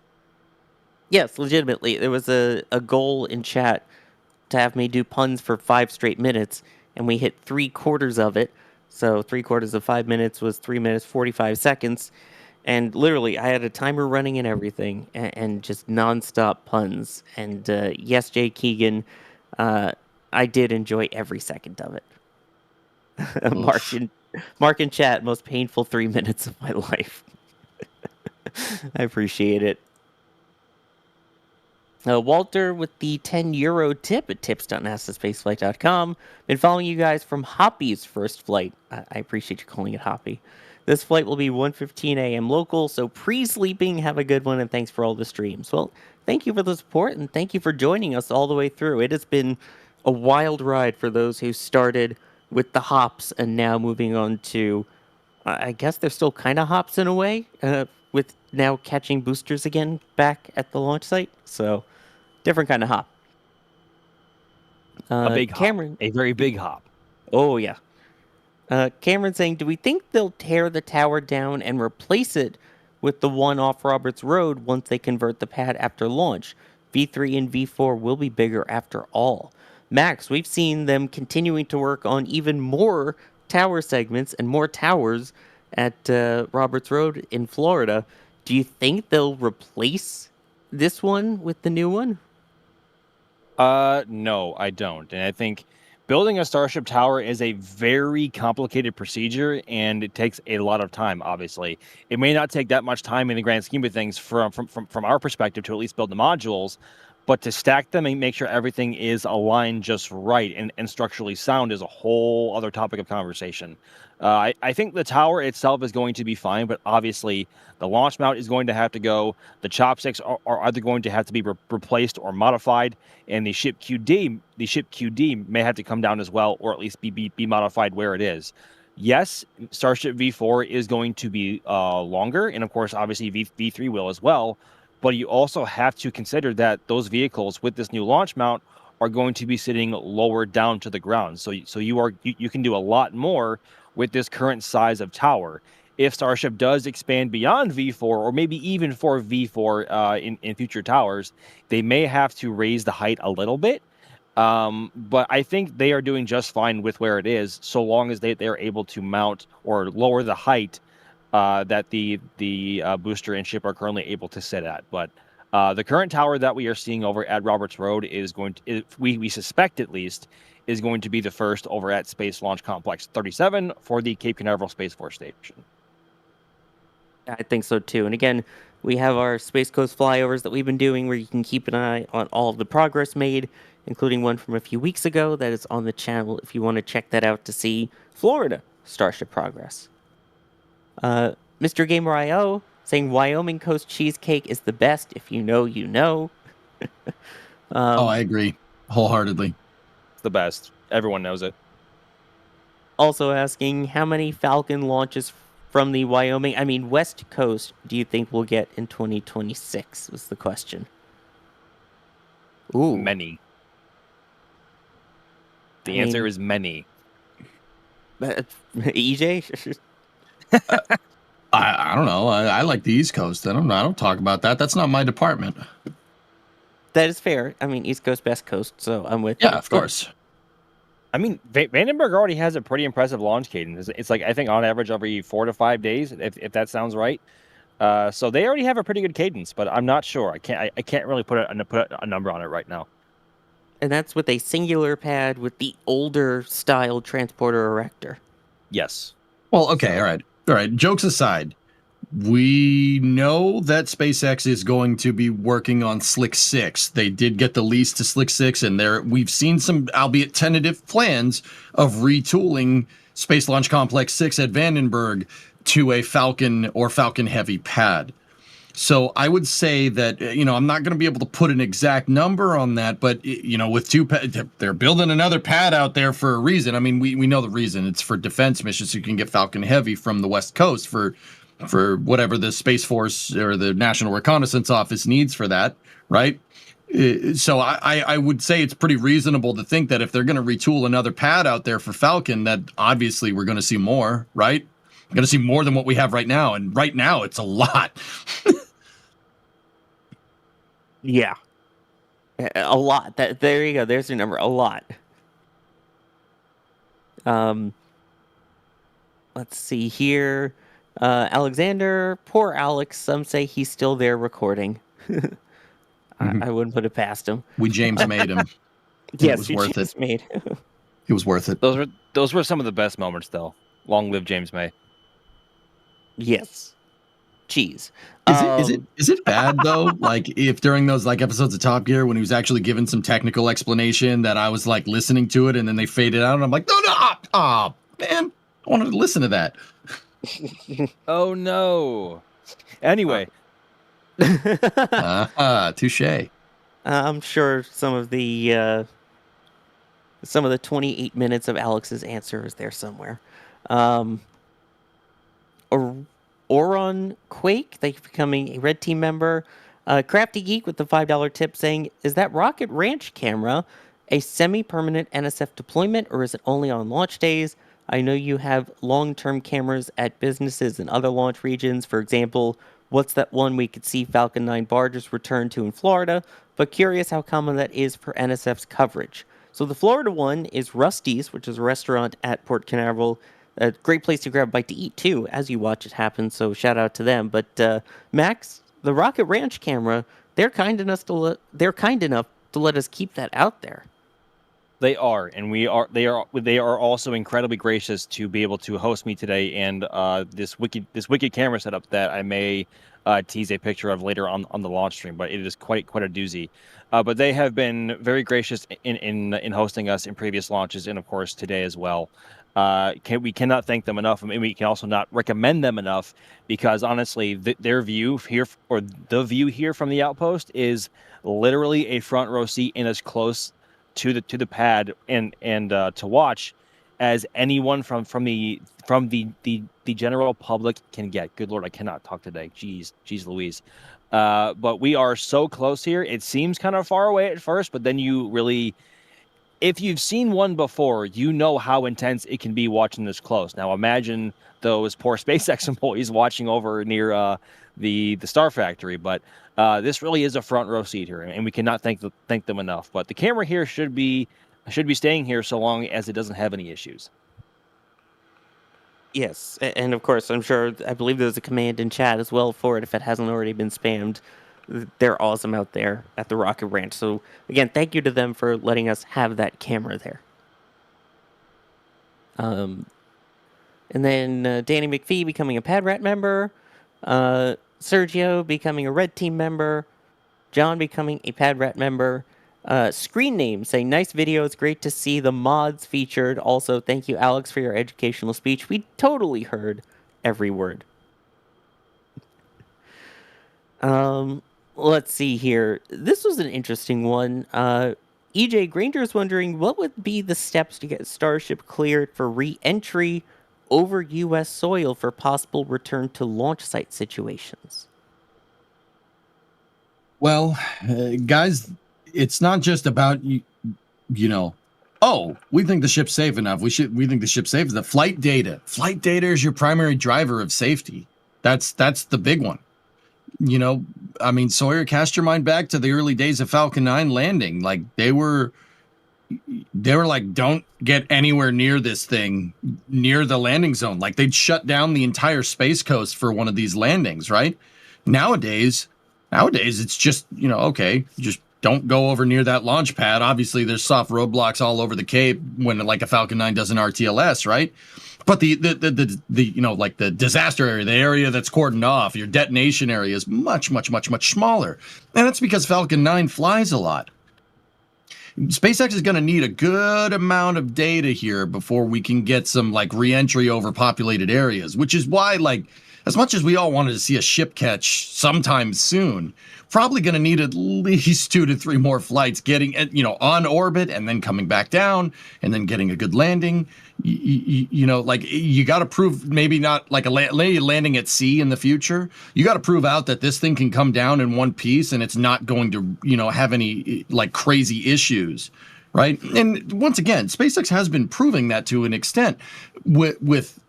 Speaker 2: Yes, legitimately. There was a goal in chat to have me do puns for 5 straight minutes, and we hit 3/4 of it. So 3/4 of 5 minutes was 3 minutes 45 seconds. And literally, I had a timer running and everything, and just nonstop puns. And yes, Jay Keegan, I did enjoy every second of it. Mark in chat, most painful 3 minutes of my life. I appreciate it. Walter with the €10 tip at tips.nasaspaceflight.com. Been following you guys from Hoppy's first flight. I appreciate you calling it Hoppy. This flight will be 1:15 a.m. local, so pre-sleeping, have a good one, and thanks for all the streams. Well, thank you for the support, and thank you for joining us all the way through. It has been a wild ride for those who started with the hops and now moving on to, I guess they're still kind of hops in a way, with now catching boosters again back at the launch site. So, different kind of hop.
Speaker 6: A big
Speaker 2: Cameron,
Speaker 6: hop. A very big hop.
Speaker 2: Oh, yeah. Cameron saying, do we think they'll tear the tower down and replace it with the one off Roberts Road once they convert the pad after launch? V3 and V4 will be bigger after all. Max, we've seen them continuing to work on even more tower segments and more towers at Roberts Road in Florida. Do you think they'll replace this one with the new one?
Speaker 6: No, I don't. And I think building a Starship tower is a very complicated procedure, and it takes a lot of time, obviously. It may not take that much time in the grand scheme of things from our perspective to at least build the modules, But to stack them and make sure everything is aligned just right and structurally sound is a whole other topic of conversation. I think the tower itself is going to be fine, but obviously the launch mount is going to have to go. The chopsticks are either going to have to be replaced or modified, and the ship QD may have to come down as well, or at least be modified where it is. Yes, Starship V4 is going to be longer, and of course, obviously V3 will as well. But you also have to consider that those vehicles with this new launch mount are going to be sitting lower down to the ground. So you can do a lot more with this current size of tower. If Starship does expand beyond V4, or maybe even for V4 in future towers, they may have to raise the height a little bit. But I think they are doing just fine with where it is, so long as they're able to mount or lower the height that the booster and ship are currently able to sit at. But the current tower that we are seeing over at Roberts Road is going to, we suspect at least, is going to be the first over at Space Launch Complex 37 for the Cape Canaveral Space Force Station.
Speaker 2: I think so too. And again, we have our Space Coast flyovers that we've been doing where you can keep an eye on all of the progress made, including one from a few weeks ago that is on the channel if you want to check that out to see Florida Starship progress. Mr. Gamer IO saying Wyoming Coast cheesecake is the best. If you know, you know.
Speaker 4: I agree wholeheartedly.
Speaker 6: It's the best. Everyone knows it.
Speaker 2: Also asking how many Falcon launches from the West Coast do you think we'll get in 2026 was the question. Ooh.
Speaker 6: Many. The answer is many.
Speaker 2: EJ?
Speaker 4: I don't know. I like the East Coast. I don't talk about that. That's not my department.
Speaker 2: That is fair. I mean, East Coast, West Coast, so I'm with you.
Speaker 4: Yeah, of course.
Speaker 6: I mean, Vandenberg already has a pretty impressive launch cadence. It's like, I think, on average every 4 to 5 days, if that sounds right. So they already have a pretty good cadence, but I'm not sure. I can't really put a number on it right now.
Speaker 2: And that's with a singular pad with the older style transporter erector.
Speaker 6: Yes.
Speaker 4: Well, okay, all right. Jokes aside, we know that SpaceX is going to be working on Slick 6. They did get the lease to Slick 6, and we've seen some, albeit tentative, plans of retooling Space Launch Complex 6 at Vandenberg to a Falcon or Falcon Heavy pad. So I would say that, I'm not going to be able to put an exact number on that, but, with they're building another pad out there for a reason. I mean, we know the reason. It's for defense missions, so you can get Falcon Heavy from the West Coast for whatever the Space Force or the National Reconnaissance Office needs for that, right? So I would say it's pretty reasonable to think that if they're going to retool another pad out there for Falcon, that obviously we're going to see more, right? We're going to see more than what we have right now, and right now it's a lot.
Speaker 2: Yeah. A lot. There you go. There's your number. A lot. Let's see here. Alexander, poor Alex. Some say he's still there recording. I wouldn't put it past him.
Speaker 4: We James made him.
Speaker 2: Yes,
Speaker 4: it was worth
Speaker 2: James
Speaker 4: it.
Speaker 2: Made.
Speaker 4: It was worth it.
Speaker 6: Those were some of the best moments, though. Long live James May.
Speaker 2: Yes. Jeez.
Speaker 4: Is it bad though? Like if during those episodes of Top Gear when he was actually given some technical explanation that I was listening to it and then they faded out and I'm like, no, man, I wanted to listen to that.
Speaker 6: Oh no. Anyway.
Speaker 4: Touche.
Speaker 2: I'm sure some of the 28 minutes of Alex's answer is there somewhere. Oron Quake, thank you for becoming a Red Team member. Crafty Geek with the $5 tip saying, is that Rocket Ranch camera a semi-permanent NSF deployment or is it only on launch days? I know you have long-term cameras at businesses and other launch regions. For example, what's that one we could see Falcon 9 barges return to in Florida? But curious how common that is for NSF's coverage. So the Florida one is Rusty's, which is a restaurant at Port Canaveral. A great place to grab a bite to eat, too, as you watch it happen, so shout out to them. But, Max, the Rocket Ranch camera, they're kind enough to let us keep that out there.
Speaker 6: They are, and they are also incredibly gracious to be able to host me today, and this wicked camera setup that I may tease a picture of later on the launch stream. But it is quite a doozy. But they have been very gracious in hosting us in previous launches, and of course today as well. We cannot thank them enough, and we can also not recommend them enough, because honestly, their view here, or the view here from the outpost, is literally a front row seat and as close to the pad and to watch as anyone from the general public can get. Good Lord, I cannot talk today. Jeez Louise. But we are so close here. It seems kind of far away at first, but then you really, if you've seen one before, you know how intense it can be watching this close. Now imagine those poor SpaceX employees watching over near the Star Factory, but this really is a front row seat here, and we cannot thank them enough. But the camera here should be staying here so long as it doesn't have any issues.
Speaker 2: Yes, and of course, I believe there's a command in chat as well for it if it hasn't already been spammed. They're awesome out there at the Rocket Ranch. So again, thank you to them for letting us have that camera there. And then Danny McPhee becoming a Pad Rat member, Sergio becoming a Red Team member, John becoming a Pad Rat member, Screen Name saying, nice video, it's great to see the mods featured. Also, thank you, Alex, for your educational speech. We totally heard every word. Let's see here. This was an interesting one. EJ Granger is wondering, what would be the steps to get Starship cleared for re-entry over U.S. soil for possible return to launch site situations?
Speaker 4: Well, guys, it's not just about oh, we think the ship's safe enough. We think the ship's safe. The flight data is your primary driver of safety. That's the big one. I mean, Sawyer, cast your mind back to the early days of Falcon 9 landing. Like they were like, don't get anywhere near this thing, near the landing zone. Like they'd shut down the entire Space Coast for one of these landings, right? Nowadays it's just, okay, just don't go over near that launch pad. Obviously, there's soft roadblocks all over the Cape when like a Falcon 9 does an RTLS, right? But the like the disaster area, the area that's cordoned off, your detonation area is much smaller. And that's because Falcon 9 flies a lot. SpaceX is going to need a good amount of data here before we can get some like re-entry over populated areas, which is why, like, as much as we all wanted to see a ship catch sometime soon, probably going to need at least 2 to 3 more flights getting, on orbit and then coming back down and then getting a good landing. Like you got to prove, maybe not like a landing at sea in the future. You got to prove out that this thing can come down in one piece and it's not going to, have any like crazy issues. Right. And once again, SpaceX has been proving that to an extent with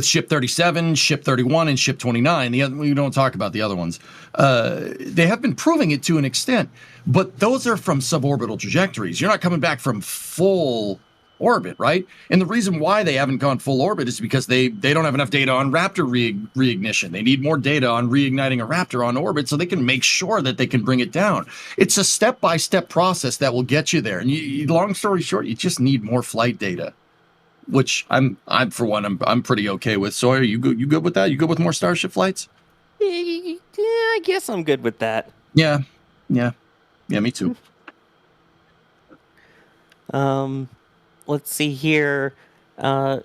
Speaker 4: Ship 37, Ship 31, and Ship 29. We don't talk about the other ones. They have been proving it to an extent, but those are from suborbital trajectories. You're not coming back from full orbit, right? And the reason why they haven't gone full orbit is because they don't have enough data on Raptor reignition. They need more data on reigniting a Raptor on orbit so they can make sure that they can bring it down. It's a step-by-step process that will get you there. And long story short, you just need more flight data, which I'm for one, I'm pretty okay with. Sawyer, you good with that? You good with more Starship flights?
Speaker 2: Yeah, I guess I'm good with that.
Speaker 4: Yeah, me too.
Speaker 2: Let's see here. Alan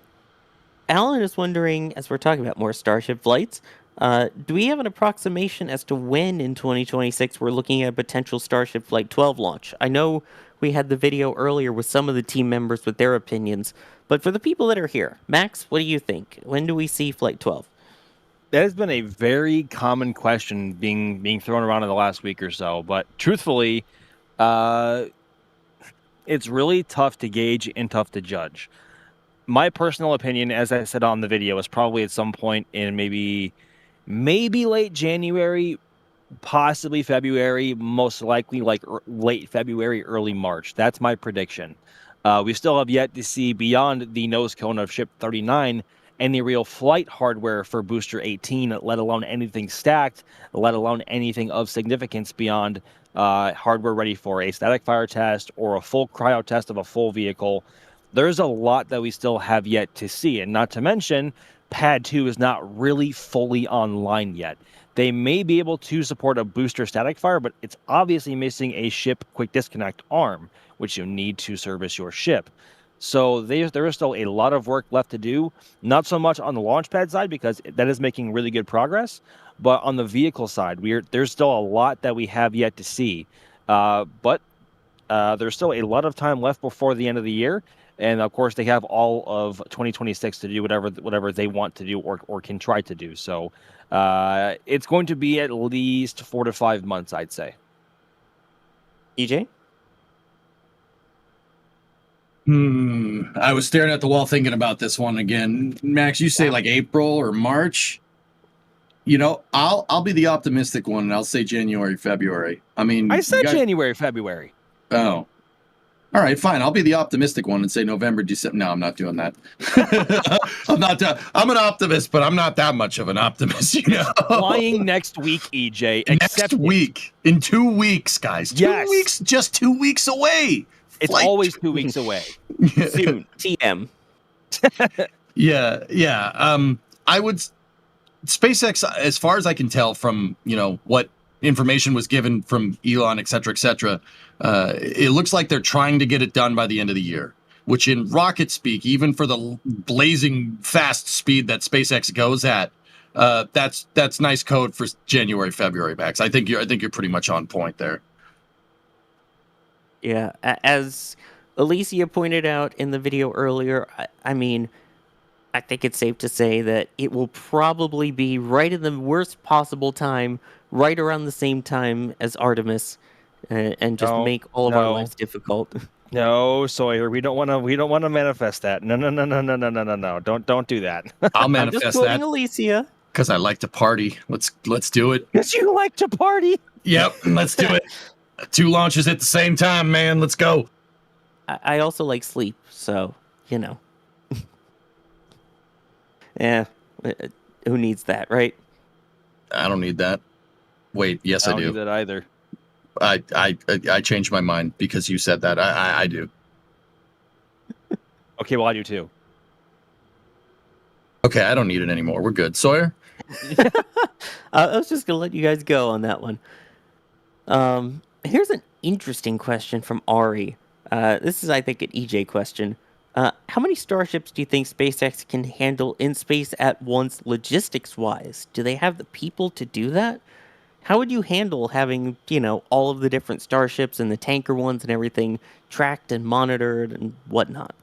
Speaker 2: is wondering, as we're talking about more Starship flights, do we have an approximation as to when in 2026 we're looking at a potential Starship Flight 12 launch? I know we had the video earlier with some of the team members with their opinions, but for the people that are here, Max, what do you think? When do we see Flight 12?
Speaker 6: That has been a very common question being thrown around in the last week or so, but truthfully, it's really tough to gauge and tough to judge. My personal opinion, as I said on the video, is probably at some point in maybe late January, possibly February, most likely like late February, early March. That's my prediction. We still have yet to see beyond the nose cone of Ship 39 any real flight hardware for Booster 18, let alone anything stacked, let alone anything of significance beyond hardware ready for a static fire test or a full cryo test of a full vehicle. There's a lot that we still have yet to see, and not to mention, Pad 2 is not really fully online yet. They may be able to support a booster static fire, but it's obviously missing a ship quick disconnect arm, which you need to service your ship. So there is still a lot of work left to do, not so much on the launch pad side, because that is making really good progress, but on the vehicle side, there's still a lot that we have yet to see. But there's still a lot of time left before the end of the year, and of course they have all of 2026 to do whatever they want to do or can try to do. So it's going to be at least 4 to 5 months, I'd say.
Speaker 2: EJ?
Speaker 4: I was staring at the wall thinking about this one again. Max, you say like April or March. You know, I'll be the optimistic one, and I'll say January, February. I mean,
Speaker 6: I said January, February.
Speaker 4: Oh. All right, fine. I'll be the optimistic one and say November, December. No, I'm not doing that. I'm an optimist, but I'm not that much of an optimist, you know.
Speaker 6: Flying next week, EJ.
Speaker 4: Next week. In 2 weeks, guys. 2 weeks, just 2 weeks away.
Speaker 6: It's always 2 weeks away.
Speaker 2: Soon. TM.
Speaker 4: Yeah. I would... SpaceX, as far as I can tell from, you know, what information was given from Elon, et cetera, it looks like they're trying to get it done by the end of the year, which in rocket speak, even for the blazing fast speed that SpaceX goes at, that's nice code for January, February, Max. I think you're pretty much on point there.
Speaker 2: Yeah, as Alicia pointed out in the video earlier, I mean, I think it's safe to say that it will probably be right in the worst possible time, right around the same time as Artemis, and just make all of our lives difficult.
Speaker 6: No, Sawyer, we don't want to manifest that. No. Don't do that.
Speaker 4: I'll manifest
Speaker 2: I'm just quoting
Speaker 4: that.
Speaker 2: Alicia.
Speaker 4: Because I like to party. Let's do it.
Speaker 6: Because you like to party.
Speaker 4: Yep, let's do it. 2 launches at the same time, man. Let's go.
Speaker 2: I also like sleep, so you know. Yeah, who needs that, right?
Speaker 4: I don't need that. Wait, yes, I do.
Speaker 6: I don't need that either.
Speaker 4: I changed my mind because you said that. I do.
Speaker 6: Okay, well, I do too.
Speaker 4: Okay, I don't need it anymore. We're good. Sawyer?
Speaker 2: I was just going to let you guys go on that one. Here's an interesting question from Ari. This is, I think, an EJ question. How many starships do you think SpaceX can handle in space at once, logistics-wise? Do they have the people to do that? How would you handle having, you know, all of the different starships and the tanker ones and everything tracked and monitored and whatnot?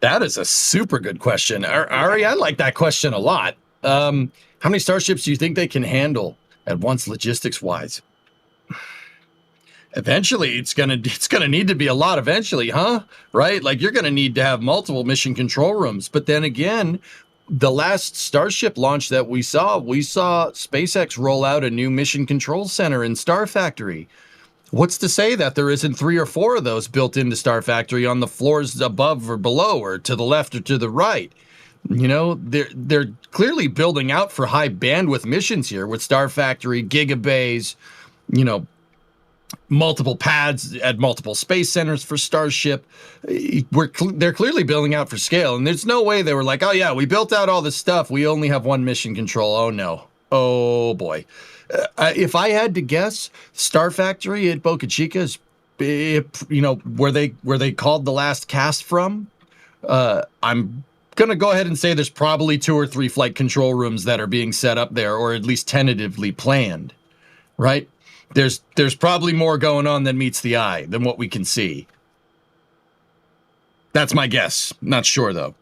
Speaker 4: That is a super good question. Ari, I like that question a lot. How many starships do you think they can handle at once, logistics-wise? Eventually, it's gonna need to be a lot eventually, huh? Right? Like, you're gonna need to have multiple mission control rooms. But then again, the last Starship launch that we saw SpaceX roll out a new mission control center in Star Factory. What's to say that there isn't 3 or 4 of those built into Star Factory on the floors above or below or to the left or to the right? You know, they're clearly building out for high bandwidth missions here with Star Factory, gigabays, you know, multiple pads at multiple space centers for Starship. They're clearly building out for scale, and there's no way they were like, oh yeah, we built out all this stuff, we only have 1 mission control. Oh no. Oh boy. If I had to guess, Star Factory at Boca Chica is, you know, where they called the last cast from. I'm gonna go ahead and say there's probably 2 or 3 flight control rooms that are being set up there, or at least tentatively planned, right? There's probably more going on than meets the eye than what we can see. That's my guess. Not sure, though.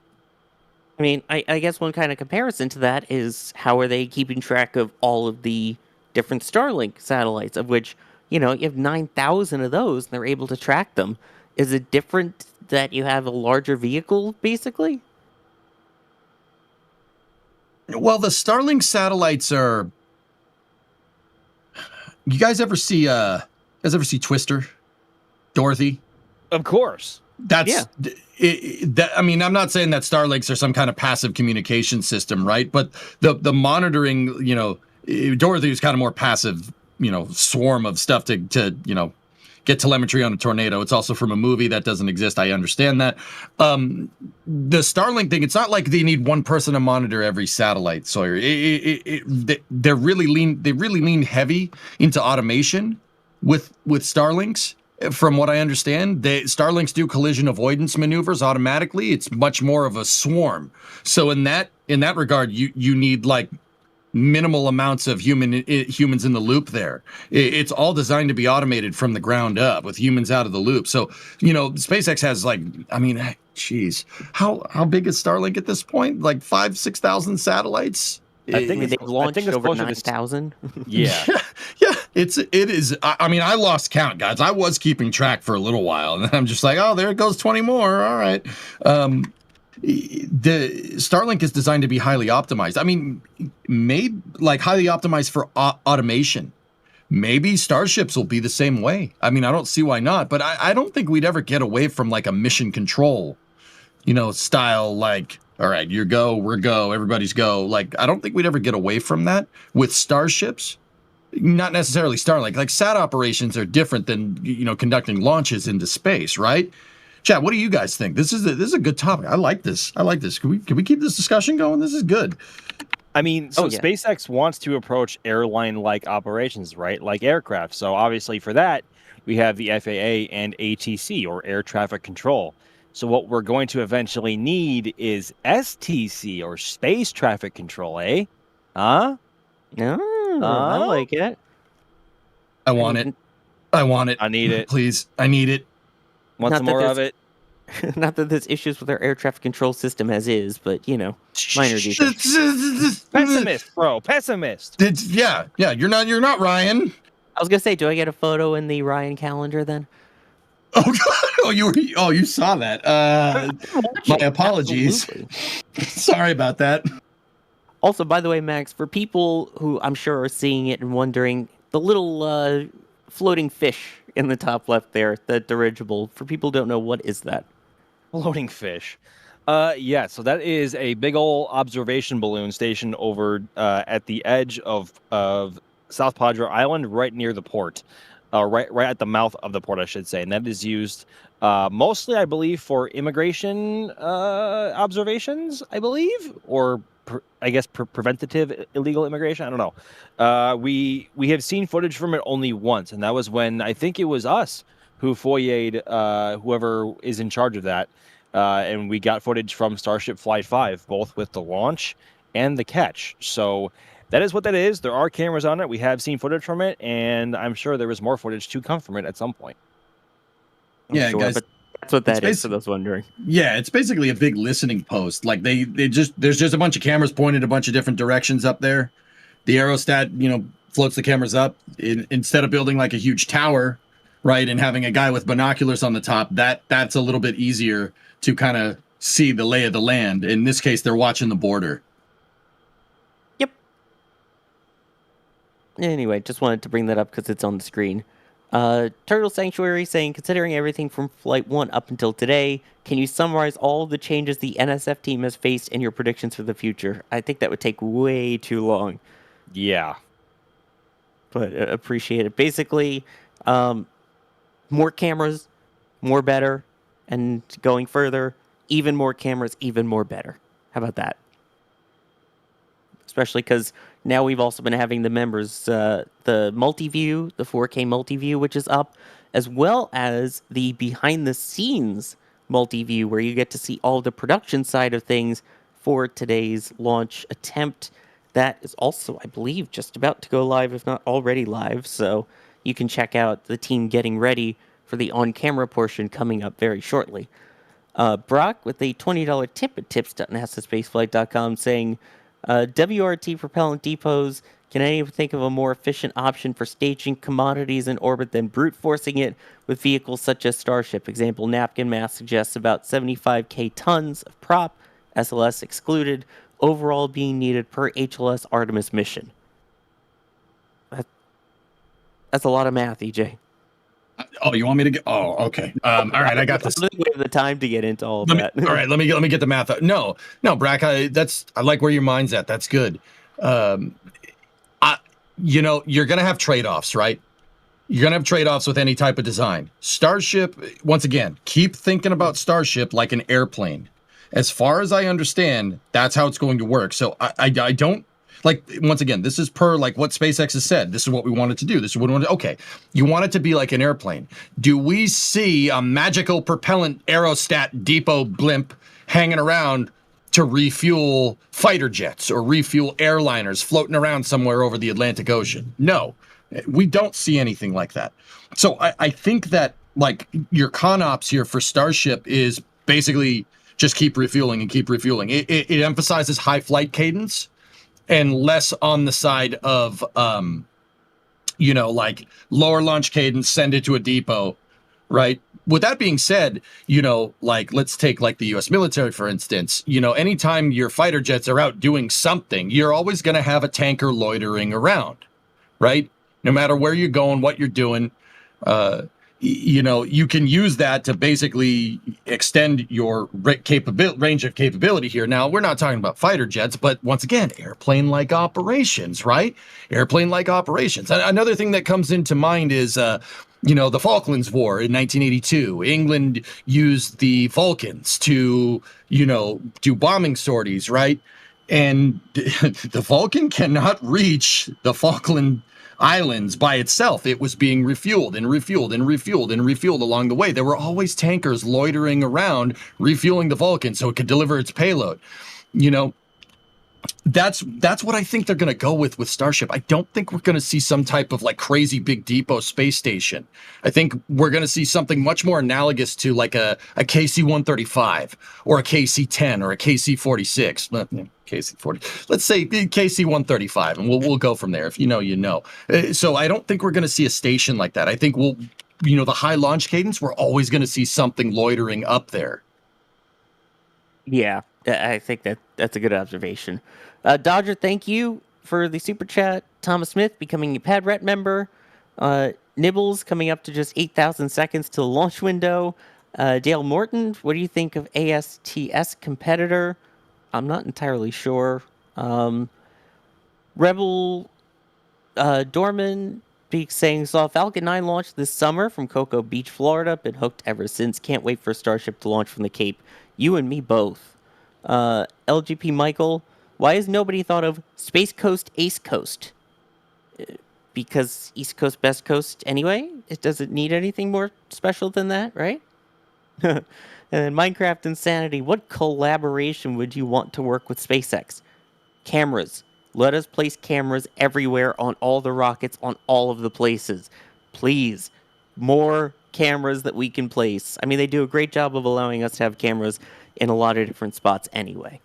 Speaker 2: I mean, I guess one kind of comparison to that is how are they keeping track of all of the different Starlink satellites, of which, you know, you have 9,000 of those, and they're able to track them. Is it different that you have a larger vehicle, basically?
Speaker 4: Well, the Starlink satellites are... You guys ever see Twister? Dorothy?
Speaker 6: Of course.
Speaker 4: That's I mean, I'm not saying that Starlinks are some kind of passive communication system, right? But the monitoring, you know, Dorothy's kind of more passive, you know, swarm of stuff to you know, get telemetry on a tornado. It's also from a movie that doesn't exist. I understand that. The Starlink thing, it's not like they need one person to monitor every satellite, Sawyer. They really lean heavy into automation with Starlinks. From what I understand, Starlinks do collision avoidance maneuvers automatically. It's much more of a swarm. So in that regard, you need like minimal amounts of humans in the loop there. It's all designed to be automated from the ground up with humans out of the loop. So, you know, SpaceX has like, I mean, geez, how big is Starlink at this point? Like 6,000 satellites?
Speaker 2: I think they've launched over 9,000.
Speaker 6: Yeah.
Speaker 4: Yeah, it is. I mean, I lost count, guys. I was keeping track for a little while, and then I'm just like, oh, there it goes, 20 more. All right. The Starlink is designed to be highly optimized. I mean, maybe like highly optimized for automation. Maybe Starships will be the same way. I mean, I don't see why not, but I don't think we'd ever get away from like a mission control, you know, style, like, all right, you go, we're go, everybody's go. Like, I don't think we'd ever get away from that with Starships. Not necessarily Starlink. Like, sat operations are different than, you know, conducting launches into space, right? Chad, what do you guys think? This is a good topic. I like this. Can we keep this discussion going? This is good.
Speaker 6: I mean, so SpaceX wants to approach airline-like operations, right? Like aircraft. So obviously for that, we have the FAA and ATC, or air traffic control. So what we're going to eventually need is STC, or space traffic control, eh? Huh?
Speaker 2: No, I like it.
Speaker 4: I want it. I want it.
Speaker 6: I need it.
Speaker 4: Please, I need it.
Speaker 6: Want some more of it?
Speaker 2: Not that there's issues with our air traffic control system as is, but, you know, minor details.
Speaker 6: Pessimist, bro. Pessimist.
Speaker 4: Yeah. You're not Ryan.
Speaker 2: I was gonna say, do I get a photo in the Ryan calendar then?
Speaker 4: Oh God! You saw that. My apologies. Sorry about that.
Speaker 2: Also, by the way, Max, for people who I'm sure are seeing it and wondering, the little floating fish in the top left there, the dirigible, for people who don't know, what is that?
Speaker 6: Floating fish. Yeah, so that is a big old observation balloon stationed over at the edge of South Padre Island, right near the port. Right at the mouth of the port, I should say. And that is used mostly, I believe, for immigration observations, I believe, or preventative illegal immigration. I don't know. We have seen footage from it only once, and that was when I think it was us who FOIA'd whoever is in charge of that. And we got footage from Starship Flight 5, both with the launch and the catch. So that is what that is. There are cameras on it. We have seen footage from it, and I'm sure there is more footage to come from it at some point.
Speaker 4: Yeah,
Speaker 2: sure,
Speaker 4: guys.
Speaker 2: But that's what that is, for those wondering.
Speaker 4: Yeah, it's basically a big listening post. Like there's just a bunch of cameras pointed a bunch of different directions up there. The aerostat, you know, floats the cameras up. Instead of building like a huge tower, right, and having a guy with binoculars on the top, that's a little bit easier to kind of see the lay of the land. In this case, they're watching the border.
Speaker 2: Anyway, just wanted to bring that up because it's on the screen. Turtle Sanctuary saying, considering everything from Flight 1 up until today, can you summarize all the changes the NSF team has faced and your predictions for the future? I think that would take way too long.
Speaker 6: Yeah.
Speaker 2: But appreciate it. Basically, more cameras, more better, and going further, even more cameras, even more better. How about that? Especially because now we've also been having the members, the multi-view, the 4K multi-view, which is up, as well as the behind-the-scenes multi-view, where you get to see all the production side of things for today's launch attempt. That is also, I believe, just about to go live, if not already live, so you can check out the team getting ready for the on-camera portion coming up very shortly. Brock with a $20 tip at tips.nasaspaceflight.com saying, WRT propellant depots, can anyone think of a more efficient option for staging commodities in orbit than brute forcing it with vehicles such as Starship? Example, napkin mass suggests about 75k tons of prop, SLS excluded, overall being needed per HLS Artemis mission. That's a lot of math, EJ.
Speaker 4: Oh, you want me to get? Oh, okay. All right, I got this.
Speaker 2: I don't think we have the time to get into all of that.
Speaker 4: All right, let me get the math out. No, Brack, I like where your mind's at. That's good. You're gonna have trade-offs, right? You're gonna have trade-offs with any type of design. Starship, once again, keep thinking about Starship like an airplane. As far as I understand, that's how it's going to work. So I don't like, once again, this is per like what SpaceX has said. This is what we wanted to do. This is what we want to. Okay, you want it to be like an airplane. Do we see a magical propellant aerostat depot blimp hanging around to refuel fighter jets or refuel airliners floating around somewhere over the Atlantic Ocean? No, we don't see anything like that. So I think that like your ConOps here for Starship is basically just keep refueling and keep refueling. It emphasizes high flight cadence and less on the side of, like lower launch cadence, send it to a depot, right? With that being said, like let's take like the U.S. military, for instance, anytime your fighter jets are out doing something, you're always going to have a tanker loitering around, right? No matter where you're going, what you're doing, you can use that to basically extend your range of capability here. Now, we're not talking about fighter jets, but once again, airplane-like operations, right? Airplane-like operations. Another thing that comes into mind is, the Falklands War in 1982. England used the Vulcans to, do bombing sorties, right? And the Vulcan cannot reach the Falkland Islands by itself. It was being refueled and refueled and refueled and refueled along the way. There were always tankers loitering around refueling the Vulcan so it could deliver its payload. That's what I think they're going to go with Starship. I don't think we're going to see some type of like crazy big depot space station. I think we're going to see something much more analogous to like a KC-135 or a KC-10 or a KC-46. KC-40. Let's say KC-135, and we'll go from there. If you know, you know. So I don't think we're going to see a station like that. I think the high launch cadence, we're always going to see something loitering up there.
Speaker 2: Yeah, I think that's a good observation. Dodger, thank you for the super chat. Thomas Smith becoming a PadRet member. Nibbles coming up to just 8,000 seconds to the launch window. Dale Morton, what do you think of ASTS competitor? I'm not entirely sure. Rebel Dorman saying, saw Falcon 9 launch this summer from Cocoa Beach, Florida. Been hooked ever since. Can't wait for Starship to launch from the Cape. You and me both. LGP Michael, why has nobody thought of Space Coast, Ace Coast? Because East Coast, Best Coast anyway? It doesn't need anything more special than that, right? And then Minecraft Insanity, what collaboration would you want to work with SpaceX? Cameras. Let us place cameras everywhere on all the rockets, on all of the places. Please. More cameras that we can place. I mean, they do a great job of allowing us to have cameras in a lot of different spots anyway.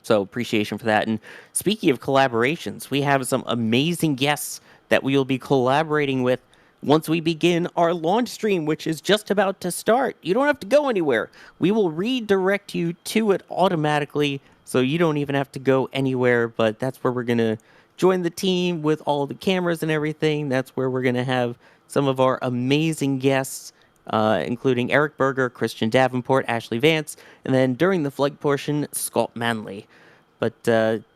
Speaker 2: So appreciation for that. And speaking of collaborations, we have some amazing guests that we will be collaborating with once we begin our launch stream, which is just about to start. You don't have to go anywhere. We will redirect you to it automatically, so you don't even have to go anywhere. But that's where we're going to join the team with all the cameras and everything. That's where we're going to have some of our amazing guests, including Eric Berger, Christian Davenport, Ashley Vance, and then during the flight portion, Scott Manley. But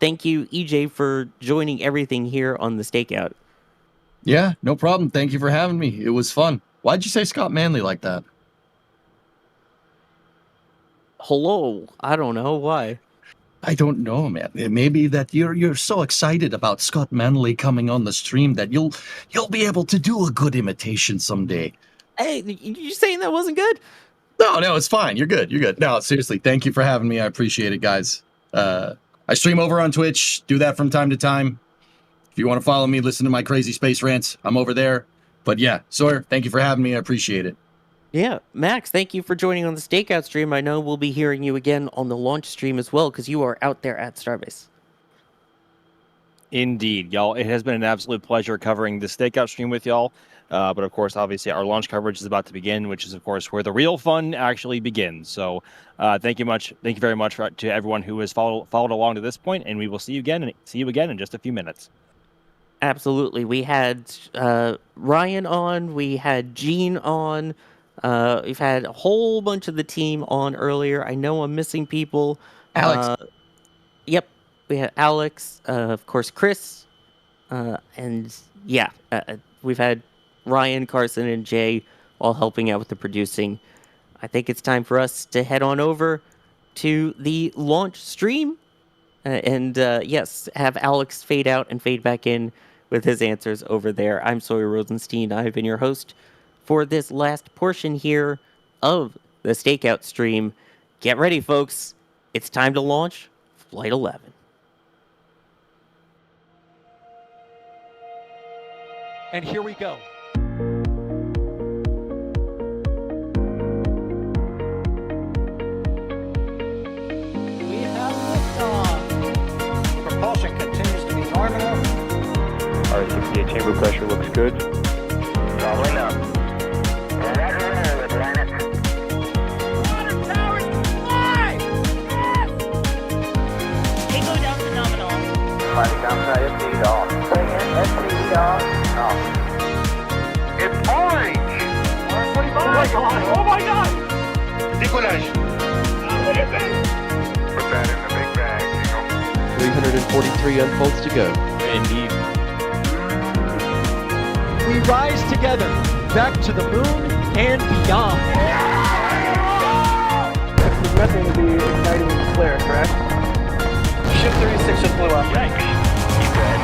Speaker 2: thank you, EJ, for joining everything here on the Stakeout.
Speaker 4: Yeah, no problem. Thank you for having me. It was fun. Why'd you say Scott Manley like that?
Speaker 2: Hello. I don't know. Why?
Speaker 4: I don't know, man. Maybe that you're so excited about Scott Manley coming on the stream that you'll be able to do a good imitation someday.
Speaker 2: Hey, you saying that wasn't good?
Speaker 4: No, it's fine. You're good. You're good. No, seriously, thank you for having me. I appreciate it, guys. I stream over on Twitch. Do that from time to time. If you want to follow me, listen to my crazy space rants, I'm over there. But yeah, Sawyer, thank you for having me. I appreciate it.
Speaker 2: Yeah, Max, thank you for joining on the Stakeout stream. I know we'll be hearing you again on the launch stream as well, because you are out there at Starbase.
Speaker 6: Indeed, y'all. It has been an absolute pleasure covering the Stakeout stream with y'all. But of course, obviously, our launch coverage is about to begin, which is, of course, where the real fun actually begins. So thank you very much to everyone who has followed along to this point, and we will see you again in just a few minutes.
Speaker 2: Absolutely. We had Ryan on, we had Gene on, we've had a whole bunch of the team on earlier. I know I'm missing people.
Speaker 4: Alex.
Speaker 2: Yep. We had Alex, of course, Chris, and yeah, we've had Ryan, Carson, and Jay all helping out with the producing. I think it's time for us to head on over to the launch stream and yes, have Alex fade out and fade back in with his answers over there. I'm Sawyer Rosenstein. I've been your host for this last portion here of the Stakeout stream. Get ready, folks. It's time to launch Flight 11.
Speaker 7: And here we go. We have liftoff. Propulsion continues to be nominal.
Speaker 22: RCPA chamber pressure looks good.
Speaker 23: Following up. Roger, with planet.
Speaker 24: Water towers, fly! Yes! Tango down to nominal.
Speaker 23: Fighting downside FTE off. Bring in FTE off. It's orange!
Speaker 24: 145! Oh my god! Oh my god!
Speaker 23: Decollage.
Speaker 24: What is it?
Speaker 22: Put that in the big bag, Jingle.
Speaker 25: 343 unfolds to go.
Speaker 22: Indeed.
Speaker 7: We rise together, back to the moon and beyond.
Speaker 23: There's nothing to be exciting and clear, correct?
Speaker 20: Ship 36 just blew up.
Speaker 23: Yikes. You good?